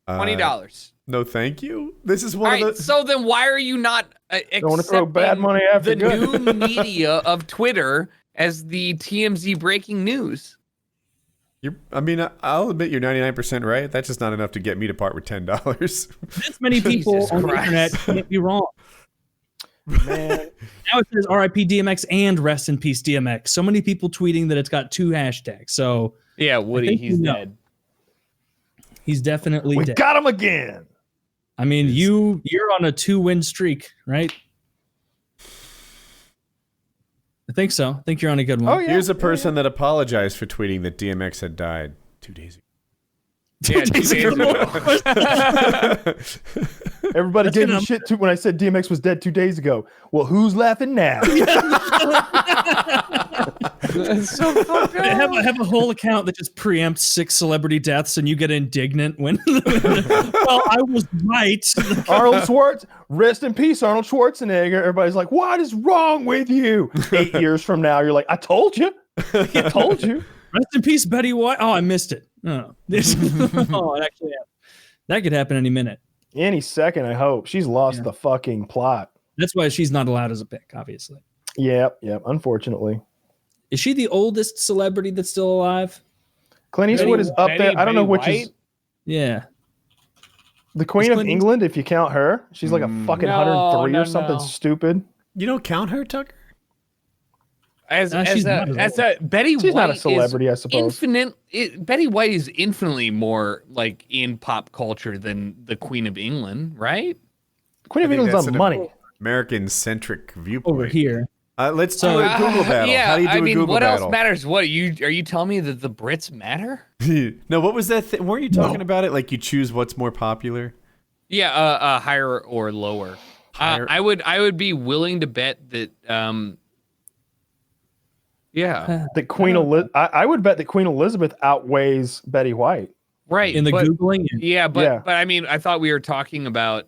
$20. No, thank you. This is one of the... So then why are you not don't want to throw bad money after the new media of Twitter as the TMZ breaking news? I'll admit you're 99% right. That's just not enough to get me to part with $10. This many people on the internet can't be wrong. Man. Now it says RIP DMX and rest in peace DMX. So many people tweeting that it's got 2 hashtags. So yeah, Woody, he's dead. He's definitely dead. We got him again. I mean, you're on a 2-win streak, right? I think so. I think you're on a good one. Oh, yeah. Here's a person that apologized for tweeting that DMX had died 2 days ago. Yeah, 2 days ago. Everybody gave me shit too when I said DMX was dead 2 days ago. Well, who's laughing now? So fucked up. Have a whole account that just preempts 6 celebrity deaths, and you get indignant when. Well, I was right. Rest in peace, Arnold Schwarzenegger. Everybody's like, "What is wrong with you?" 8 years from now, you're like, "I told you. I told you." Rest in peace, Betty White. Oh, I missed it. Oh, it actually happened. That could happen any minute. Any second, I hope. She's lost the fucking plot. That's why she's not allowed as a pick, obviously. Yep, unfortunately. Is she the oldest celebrity that's still alive? Clint Eastwood is up there. I don't know which is. Yeah. The Queen of England, if you count her. She's like a fucking 103 or something stupid. You don't count her, Tucker? Betty She's not a celebrity, I suppose. Betty White is infinitely more like in pop culture than the Queen of England, right? Queen of England's on money. American-centric viewpoint. Over here. Let's do a Google battle. Yeah, how do you do a Google what battle? else matters? What are you telling me that the Brits matter? No, what was that? Weren't you talking about it? Like you choose what's more popular? Yeah, higher or lower. I would be willing to bet that. The Queen I would bet that Queen Elizabeth outweighs Betty White. Right. In the Googling. But I mean, I thought we were talking about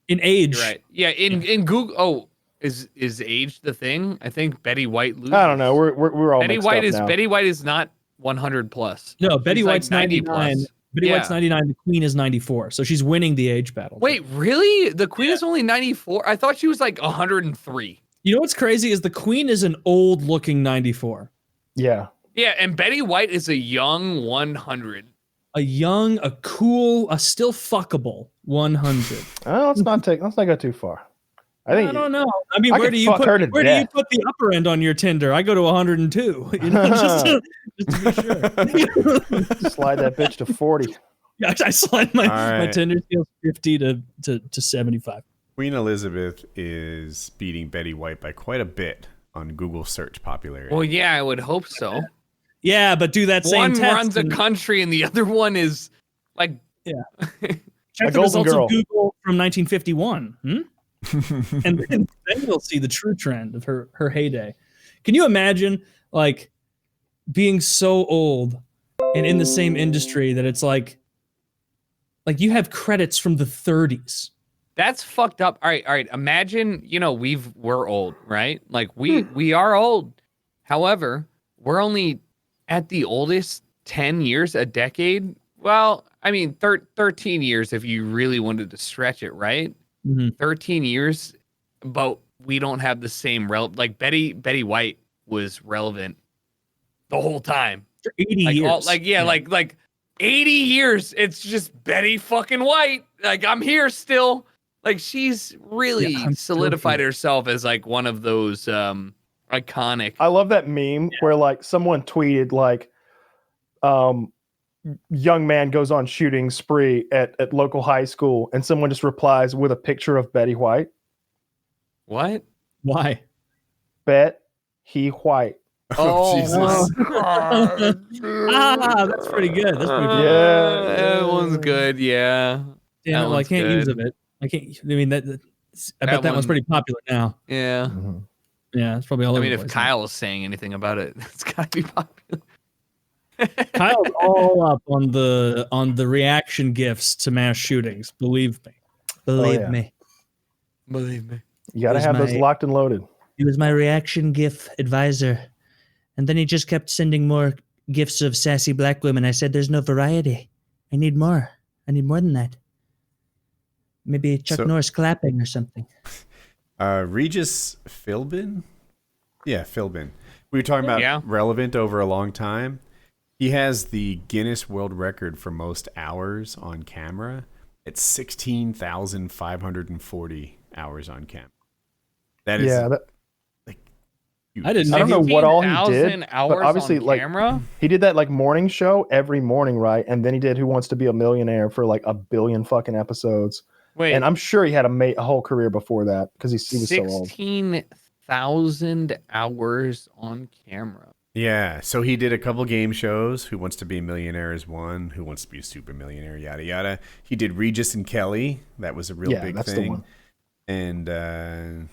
in age. You're right. Yeah. In Google. Oh, is age the thing? I think Betty White loses. I don't know. We're all mixed up now. Betty White is not 100 plus. No, Betty She's White's like 90 99. plus. Betty White's 99. The Queen is 94. So she's winning the age battle. Wait, really? The Queen is only 94? I thought she was like 103. You know what's crazy is the Queen is an old looking 94. Yeah. Yeah, and Betty White is a young 100. A young, a cool, a still fuckable 100. Oh, let's not go too far. I don't know. I mean, where do you put the upper end on your Tinder? I go to 102. You know, just to be sure. Slide that bitch to 40. Yeah, I slide my Tinder scale 50 to 75. Queen Elizabeth is beating Betty White by quite a bit on Google search popularity. Well, yeah, I would hope so. Yeah, but do that same test. One runs a country and the other one is like... Yeah. Check the results of Google from 1951. And then you'll see the true trend of her heyday. Can you imagine like being so old and in the same industry that it's like you have credits from the 30s? That's fucked up. All right. Imagine, we're old, right? Like we are old. However, we're only at the oldest 10 years, a decade. Well, I mean, 13 years if you really wanted to stretch it, right? 13 years, but we don't have the same like Betty White was relevant the whole time for 80 years. Like 80 years. It's just Betty fucking White. Like I'm here still. Like she's really solidified herself as like one of those iconic. I love that meme where like someone tweeted like, young man goes on shooting spree at local high school, and someone just replies with a picture of Betty White. What? Why? Bet he white. Oh, Jesus. That's pretty good. That's pretty good. Yeah, that one's good. Yeah. Yeah, well, I can't use it. I can't. I mean, I bet that one's pretty popular now. Yeah. Yeah, it's probably all over the place. If Kyle is saying anything about it, it's got to be popular. Kyle's all up on the reaction gifs to mass shootings. Believe me. Believe me. You got to have those locked and loaded. He was my reaction gif advisor. And then he just kept sending more gifs of sassy black women. I said, there's no variety. I need more. I need more than that. Maybe Chuck Norris clapping or something. Regis Phibin? Yeah, Phibin. We were talking about relevant over a long time. He has the Guinness World Record for most hours on camera. It's 16,540 hours on camera. That is I didn't. I don't know what all he did, but obviously, like camera? He did that like morning show every morning, right? And then he did Who Wants to Be a Millionaire for like 1 billion fucking episodes. Wait, and I'm sure he had a whole career before that because he was so old. 16,000 hours on camera. Yeah, so he did a couple game shows. Who Wants to Be a Millionaire is one. Who Wants to Be a Super Millionaire? Yada yada. He did Regis and Kelly. That was a real big that's thing. The one. And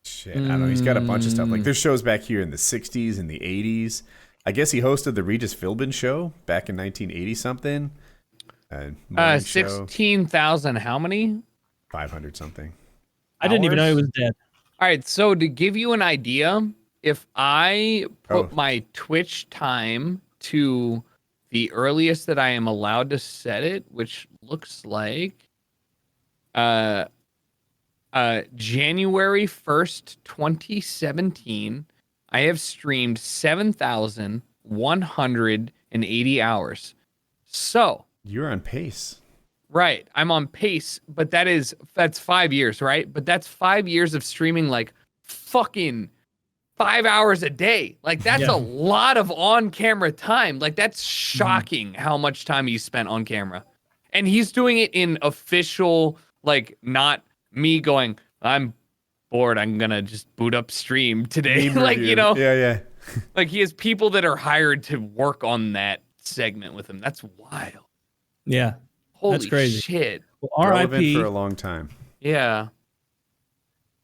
shit, I don't know. He's got a bunch of stuff. Like there's shows back here in the 60s and the 80s. I guess he hosted the Regis Phibin show back in 1980 something. 16,000. How many? 500 something. I didn't even know he was dead. All right, so to give you an idea, if I put my Twitch time to the earliest that I am allowed to set it, which looks like January 1st, 2017, I have streamed 7,180 hours. So you're on pace. Right. I'm on pace, but that's 5 years, right? But that's 5 years of streaming like fucking 5 hours a day. Like that's a lot of on-camera time. Like that's shocking how much time he spent on camera. And he's doing it in official, like not me going, I'm bored, I'm gonna just boot up stream today. Like, you know. Yeah. Like he has people that are hired to work on that segment with him. That's wild. Yeah. Holy that's crazy. Shit. Well, R.I.P. for a long time. Yeah.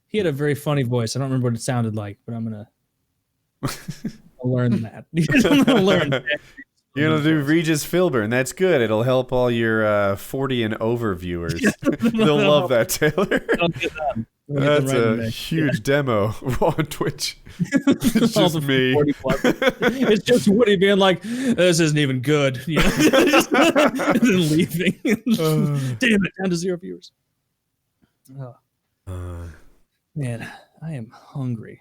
He had a very funny voice. I don't remember what it sounded like, but I'll learn that. I'm gonna learn that. You're gonna do Regis Phibin. That's good. It'll help all your 40 and over viewers. They'll love that, Taylor. That's a huge demo on Twitch. It's just me. It's just Woody being like, "This isn't even good," you know? And then leaving. Damn it, down to 0 viewers. Man, I am hungry.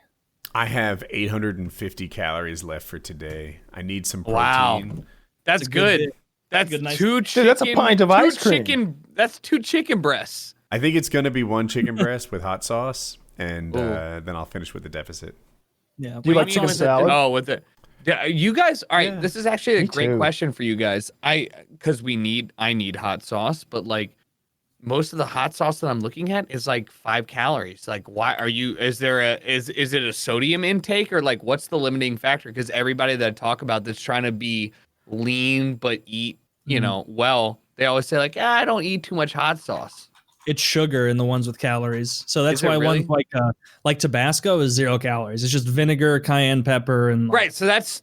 I have 850 calories left for today. I need some protein. Wow, that's good. That's good, nice. two chicken. Dude, that's a pint of ice cream. That's 2 chicken breasts. I think it's gonna be 1 chicken breast with hot sauce, and then I'll finish with the deficit. Yeah. Do you like chicken salad? Oh, with it. You guys, all right. Yeah. This is actually a Me great too. question for you guys. Because I need hot sauce, but like most of the hot sauce that I'm looking at is like 5 calories. Like, why are you? Is it a sodium intake or like what's the limiting factor? Because everybody that I talk about that's trying to be lean but eat, well, they always say like, I don't eat too much hot sauce. It's sugar in the ones with calories. So that's Is it why really? ones like Tabasco is 0 calories. It's just vinegar, cayenne pepper, and Right. So that's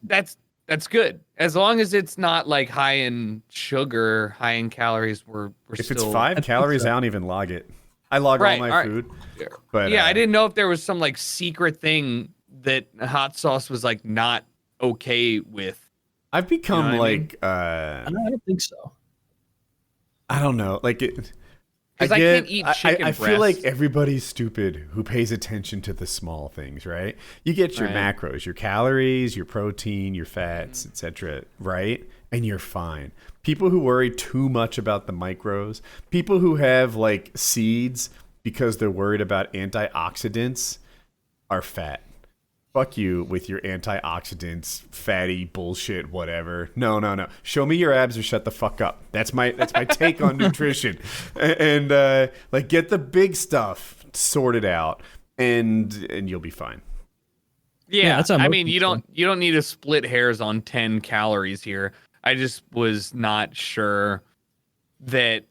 good. As long as it's not like high in sugar, high in calories, we're If still. it's 5 calories, I don't even log it. I log all my food. But yeah, I didn't know if there was some like secret thing that hot sauce was like not okay with. I've become You know what I mean? I don't think so. I don't know, like it. Because I can't eat chicken I feel like breast. everybody's stupid who pays attention to the small things, right? You get your Right. macros, your calories, your protein, your fats, etc., right? And you're fine. People who worry too much about the micros, people who have like seeds because they're worried about antioxidants are fat. Fuck you with your antioxidants, fatty bullshit, whatever. No. Show me your abs or shut the fuck up. That's my take on nutrition. And like get the big stuff sorted out, and you'll be fine. Yeah, that's how I most mean, you people- don't need to split hairs on 10 calories here. I just was not sure that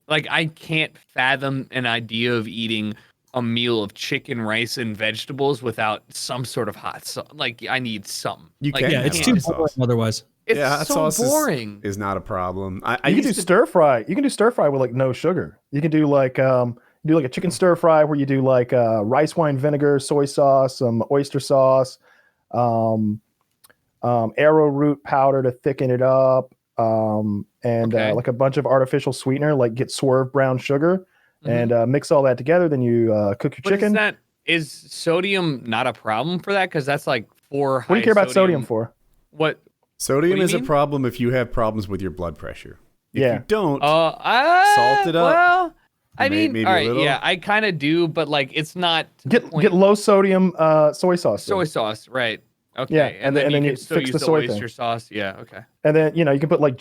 like I can't fathom an idea of eating a meal of chicken, rice, and vegetables without some sort of hot sauce. Like I need something. You like, can Yeah, have it's hot too sauce. boring otherwise. It's hot so sauce boring. is not a problem. I You can do used to stir fry. You can do stir fry with like no sugar. You can do like a chicken stir fry where you do like rice wine vinegar, soy sauce, some oyster sauce, arrowroot powder to thicken it up, and Okay. like a bunch of artificial sweetener, like get swerve brown sugar, and mix all that together. Then you cook your But chicken. is sodium not a problem for that? Because that's like 4 high What do you care about sodium for? What? Sodium What do you is a mean? problem if you have problems with your blood pressure. If Yeah. you don't, Salt it up. Well, I mean, Maybe all a right, little. yeah, I kind of do, but like it's not to the point. Get low sodium soy sauce. soy then. sauce, right? Okay, Yeah, and then you you can still fix use the the soy oyster thing. sauce. Yeah, okay. And then you can put like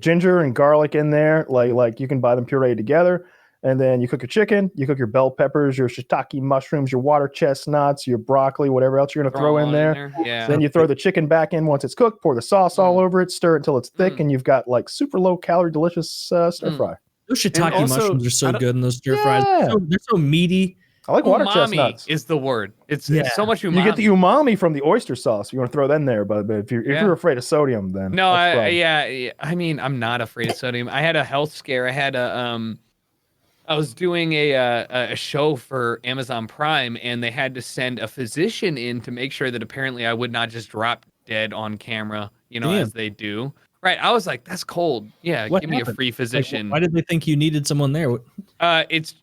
ginger and garlic in there. Like you can buy them pureed together. And then you cook your chicken. You cook your bell peppers, your shiitake mushrooms, your water chestnuts, your broccoli, whatever else you're gonna throw in there. Yeah. Then you throw the chicken back in once it's cooked. Pour the sauce all over it. Stir it until it's thick, and you've got like super low calorie, delicious stir fry. Those shiitake also, mushrooms are I so don't- good in those stir fries. Yeah. They're so meaty. I like water umami chestnuts. is the word. It's Yeah. so much umami. You get the umami from the oyster sauce. You want to throw that in there, but if you're afraid of sodium, then No, that's the problem. yeah. I mean, I'm not afraid of sodium. I had a health scare. I was doing a show for Amazon Prime, and they had to send a physician in to make sure that apparently I would not just drop dead on camera, Damn. as they do. Right. I was like, that's cold. Yeah, What give me a happened? free Like, physician. why did they think you needed someone there? It's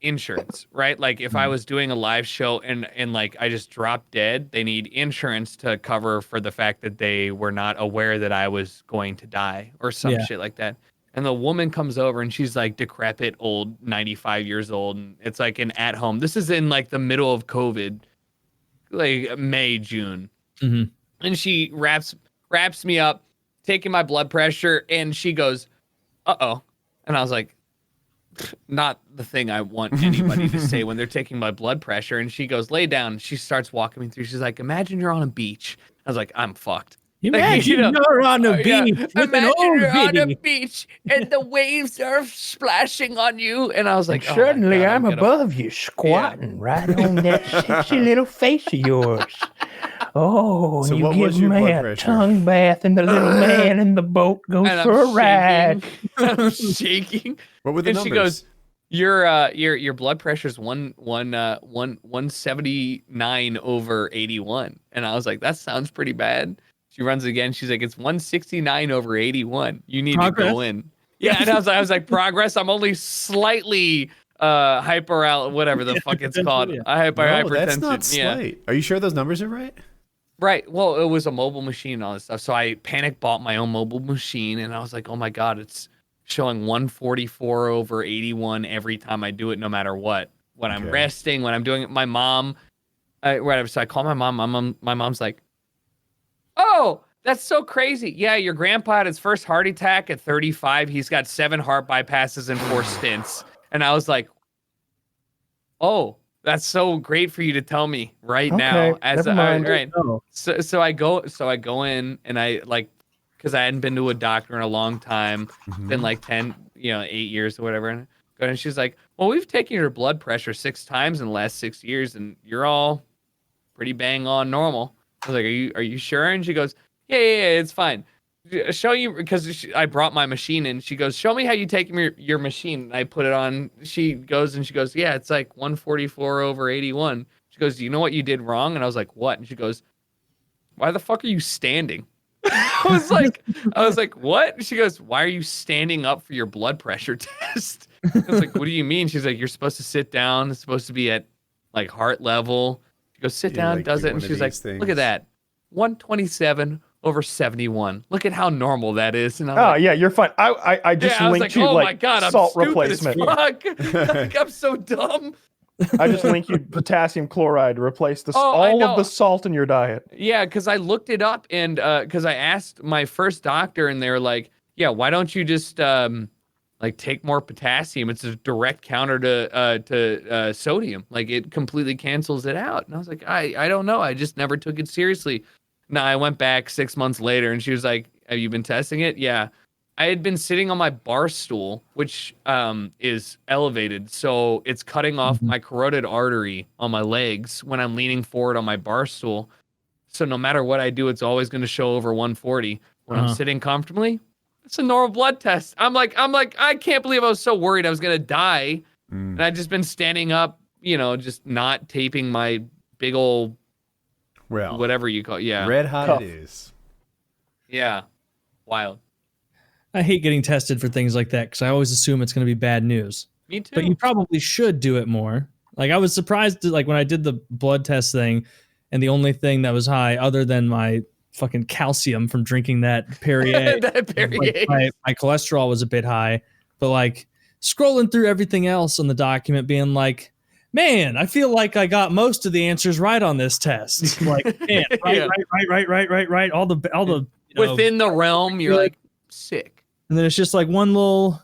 insurance, right? Like if I was doing a live show and like I just dropped dead, they need insurance to cover for the fact that they were not aware that I was going to die or some Yeah. shit like that. And the woman comes over and she's like decrepit, old, 95 years old. And it's like an at home. This is in like the middle of COVID, like May, June. Mhm. And she wraps me up, taking my blood pressure. And she goes, uh-oh. And I was like, not the thing I want anybody to say when they're taking my blood pressure. And she goes, lay down. She starts walking me through. She's like, imagine you're on a beach. I was like, I'm fucked. Imagine you're on a beach with an Imagine old you're on a lady. beach and the waves are splashing on you, and I was like, And suddenly oh my God, I'm gonna- above you, squatting right on that sexy little face of yours. Oh, So you what was give your me blood a pressure? tongue bath, and the little man in the boat goes And for a ride. I'm shaking. What were the And numbers? she goes, your blood pressure's 179 over 81. And I was like, that sounds pretty bd. She runs again. She's like, it's 169 over 81. You need to go in. Yeah, and I was like, progress. I'm only slightly whatever the fuck it's called. No, Hypertension. that's not slight. Are you sure those numbers are right? Right. Well, it was a mobile machine and all this stuff. So I panic bought my own mobile machine, and I was like, oh my God, it's showing 144 over 81 every time I do it, no matter what. When I'm resting, when I'm doing it, my mom, whatever. So I call my mom. My mom's like, oh, that's so crazy. Yeah, your grandpa had his first heart attack at 35. He's got 7 heart bypasses and 4 stents. And I was like, oh, that's so great for you to tell me right now. Right. So I go in, and I like, because I hadn't been to a doctor in a long time, been like 10, 8 years or whatever. And she's like, well, we've taken your blood pressure 6 times in the last 6 years, and you're all pretty bang on normal. I was like, are you sure? And she goes, yeah, it's fine. Show you, because I brought my machine in. She goes, show me how you take your machine. And I put it on. She goes, yeah, it's like 144 over 81. She goes, do you know what you did wrong? And I was like, what? And she goes, why the fuck are you standing? I was like, what? And she goes, why are you standing up for your blood pressure test? I was like, what do you mean? She's like, you're supposed to sit down. It's supposed to be at like heart level. She goes, sit down, does it. And she's like, look at that. 127 over 71. Look at how normal that is. And yeah, you're fine. I just linked you my God, salt I'm replacement. Fuck. Like, I'm so dumb. I just linked you potassium chloride to replace all of the salt in your diet. Yeah, because I looked it up, and because I asked my first doctor, and they were like, yeah, why don't you just like take more potassium? It's a direct counter to sodium. Like, it completely cancels it out. And I was like, I don't know. I just never took it seriously. Now I went back 6 months later, and she was like, have you been testing it? Yeah. I had been sitting on my bar stool, which is elevated, so it's cutting off my carotid artery on my legs when I'm leaning forward on my bar stool. So no matter what I do, it's always going to show over 140. When I'm sitting comfortably, it's a normal blood test. I'm like, I can't believe I was so worried I was going to die. And I'd just been standing up, just not taping my big old, whatever you call it. Yeah. Red hot it is. Yeah. Wild. I hate getting tested for things like that because I always assume it's going to be bad news. Me too. But you probably should do it more. Like, I was surprised, like, when I did the blood test thing, and the only thing that was high, other than my fucking calcium from drinking that Perrier, like, my cholesterol was a bit high. But like, scrolling through everything else on the document, being like, man, I feel like I got most of the answers right on this test. Like, man, right. All the within the realm, you're like, sick. And then it's just like one little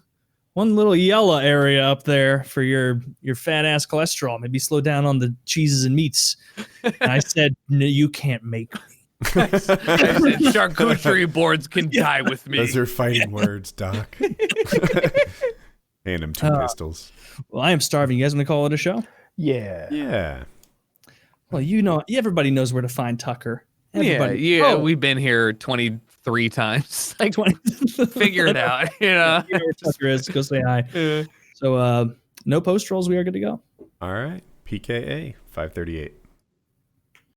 yellow area up there for your fat ass cholesterol. Maybe slow down on the cheeses and meats. And I said, no, you can't make me. I said, charcuterie boards can die with me. Those are fighting words, Doc. Hand him 2 pistols. Well, I am starving. You guys want to call it a show? Yeah. Well, everybody knows where to find Tucker. Everybody. Yeah. We've been here 23 times. Like, 20. Figure it out. You know where Tucker is. Go say hi. So, no post rolls. We are good to go. All right. PKA 538.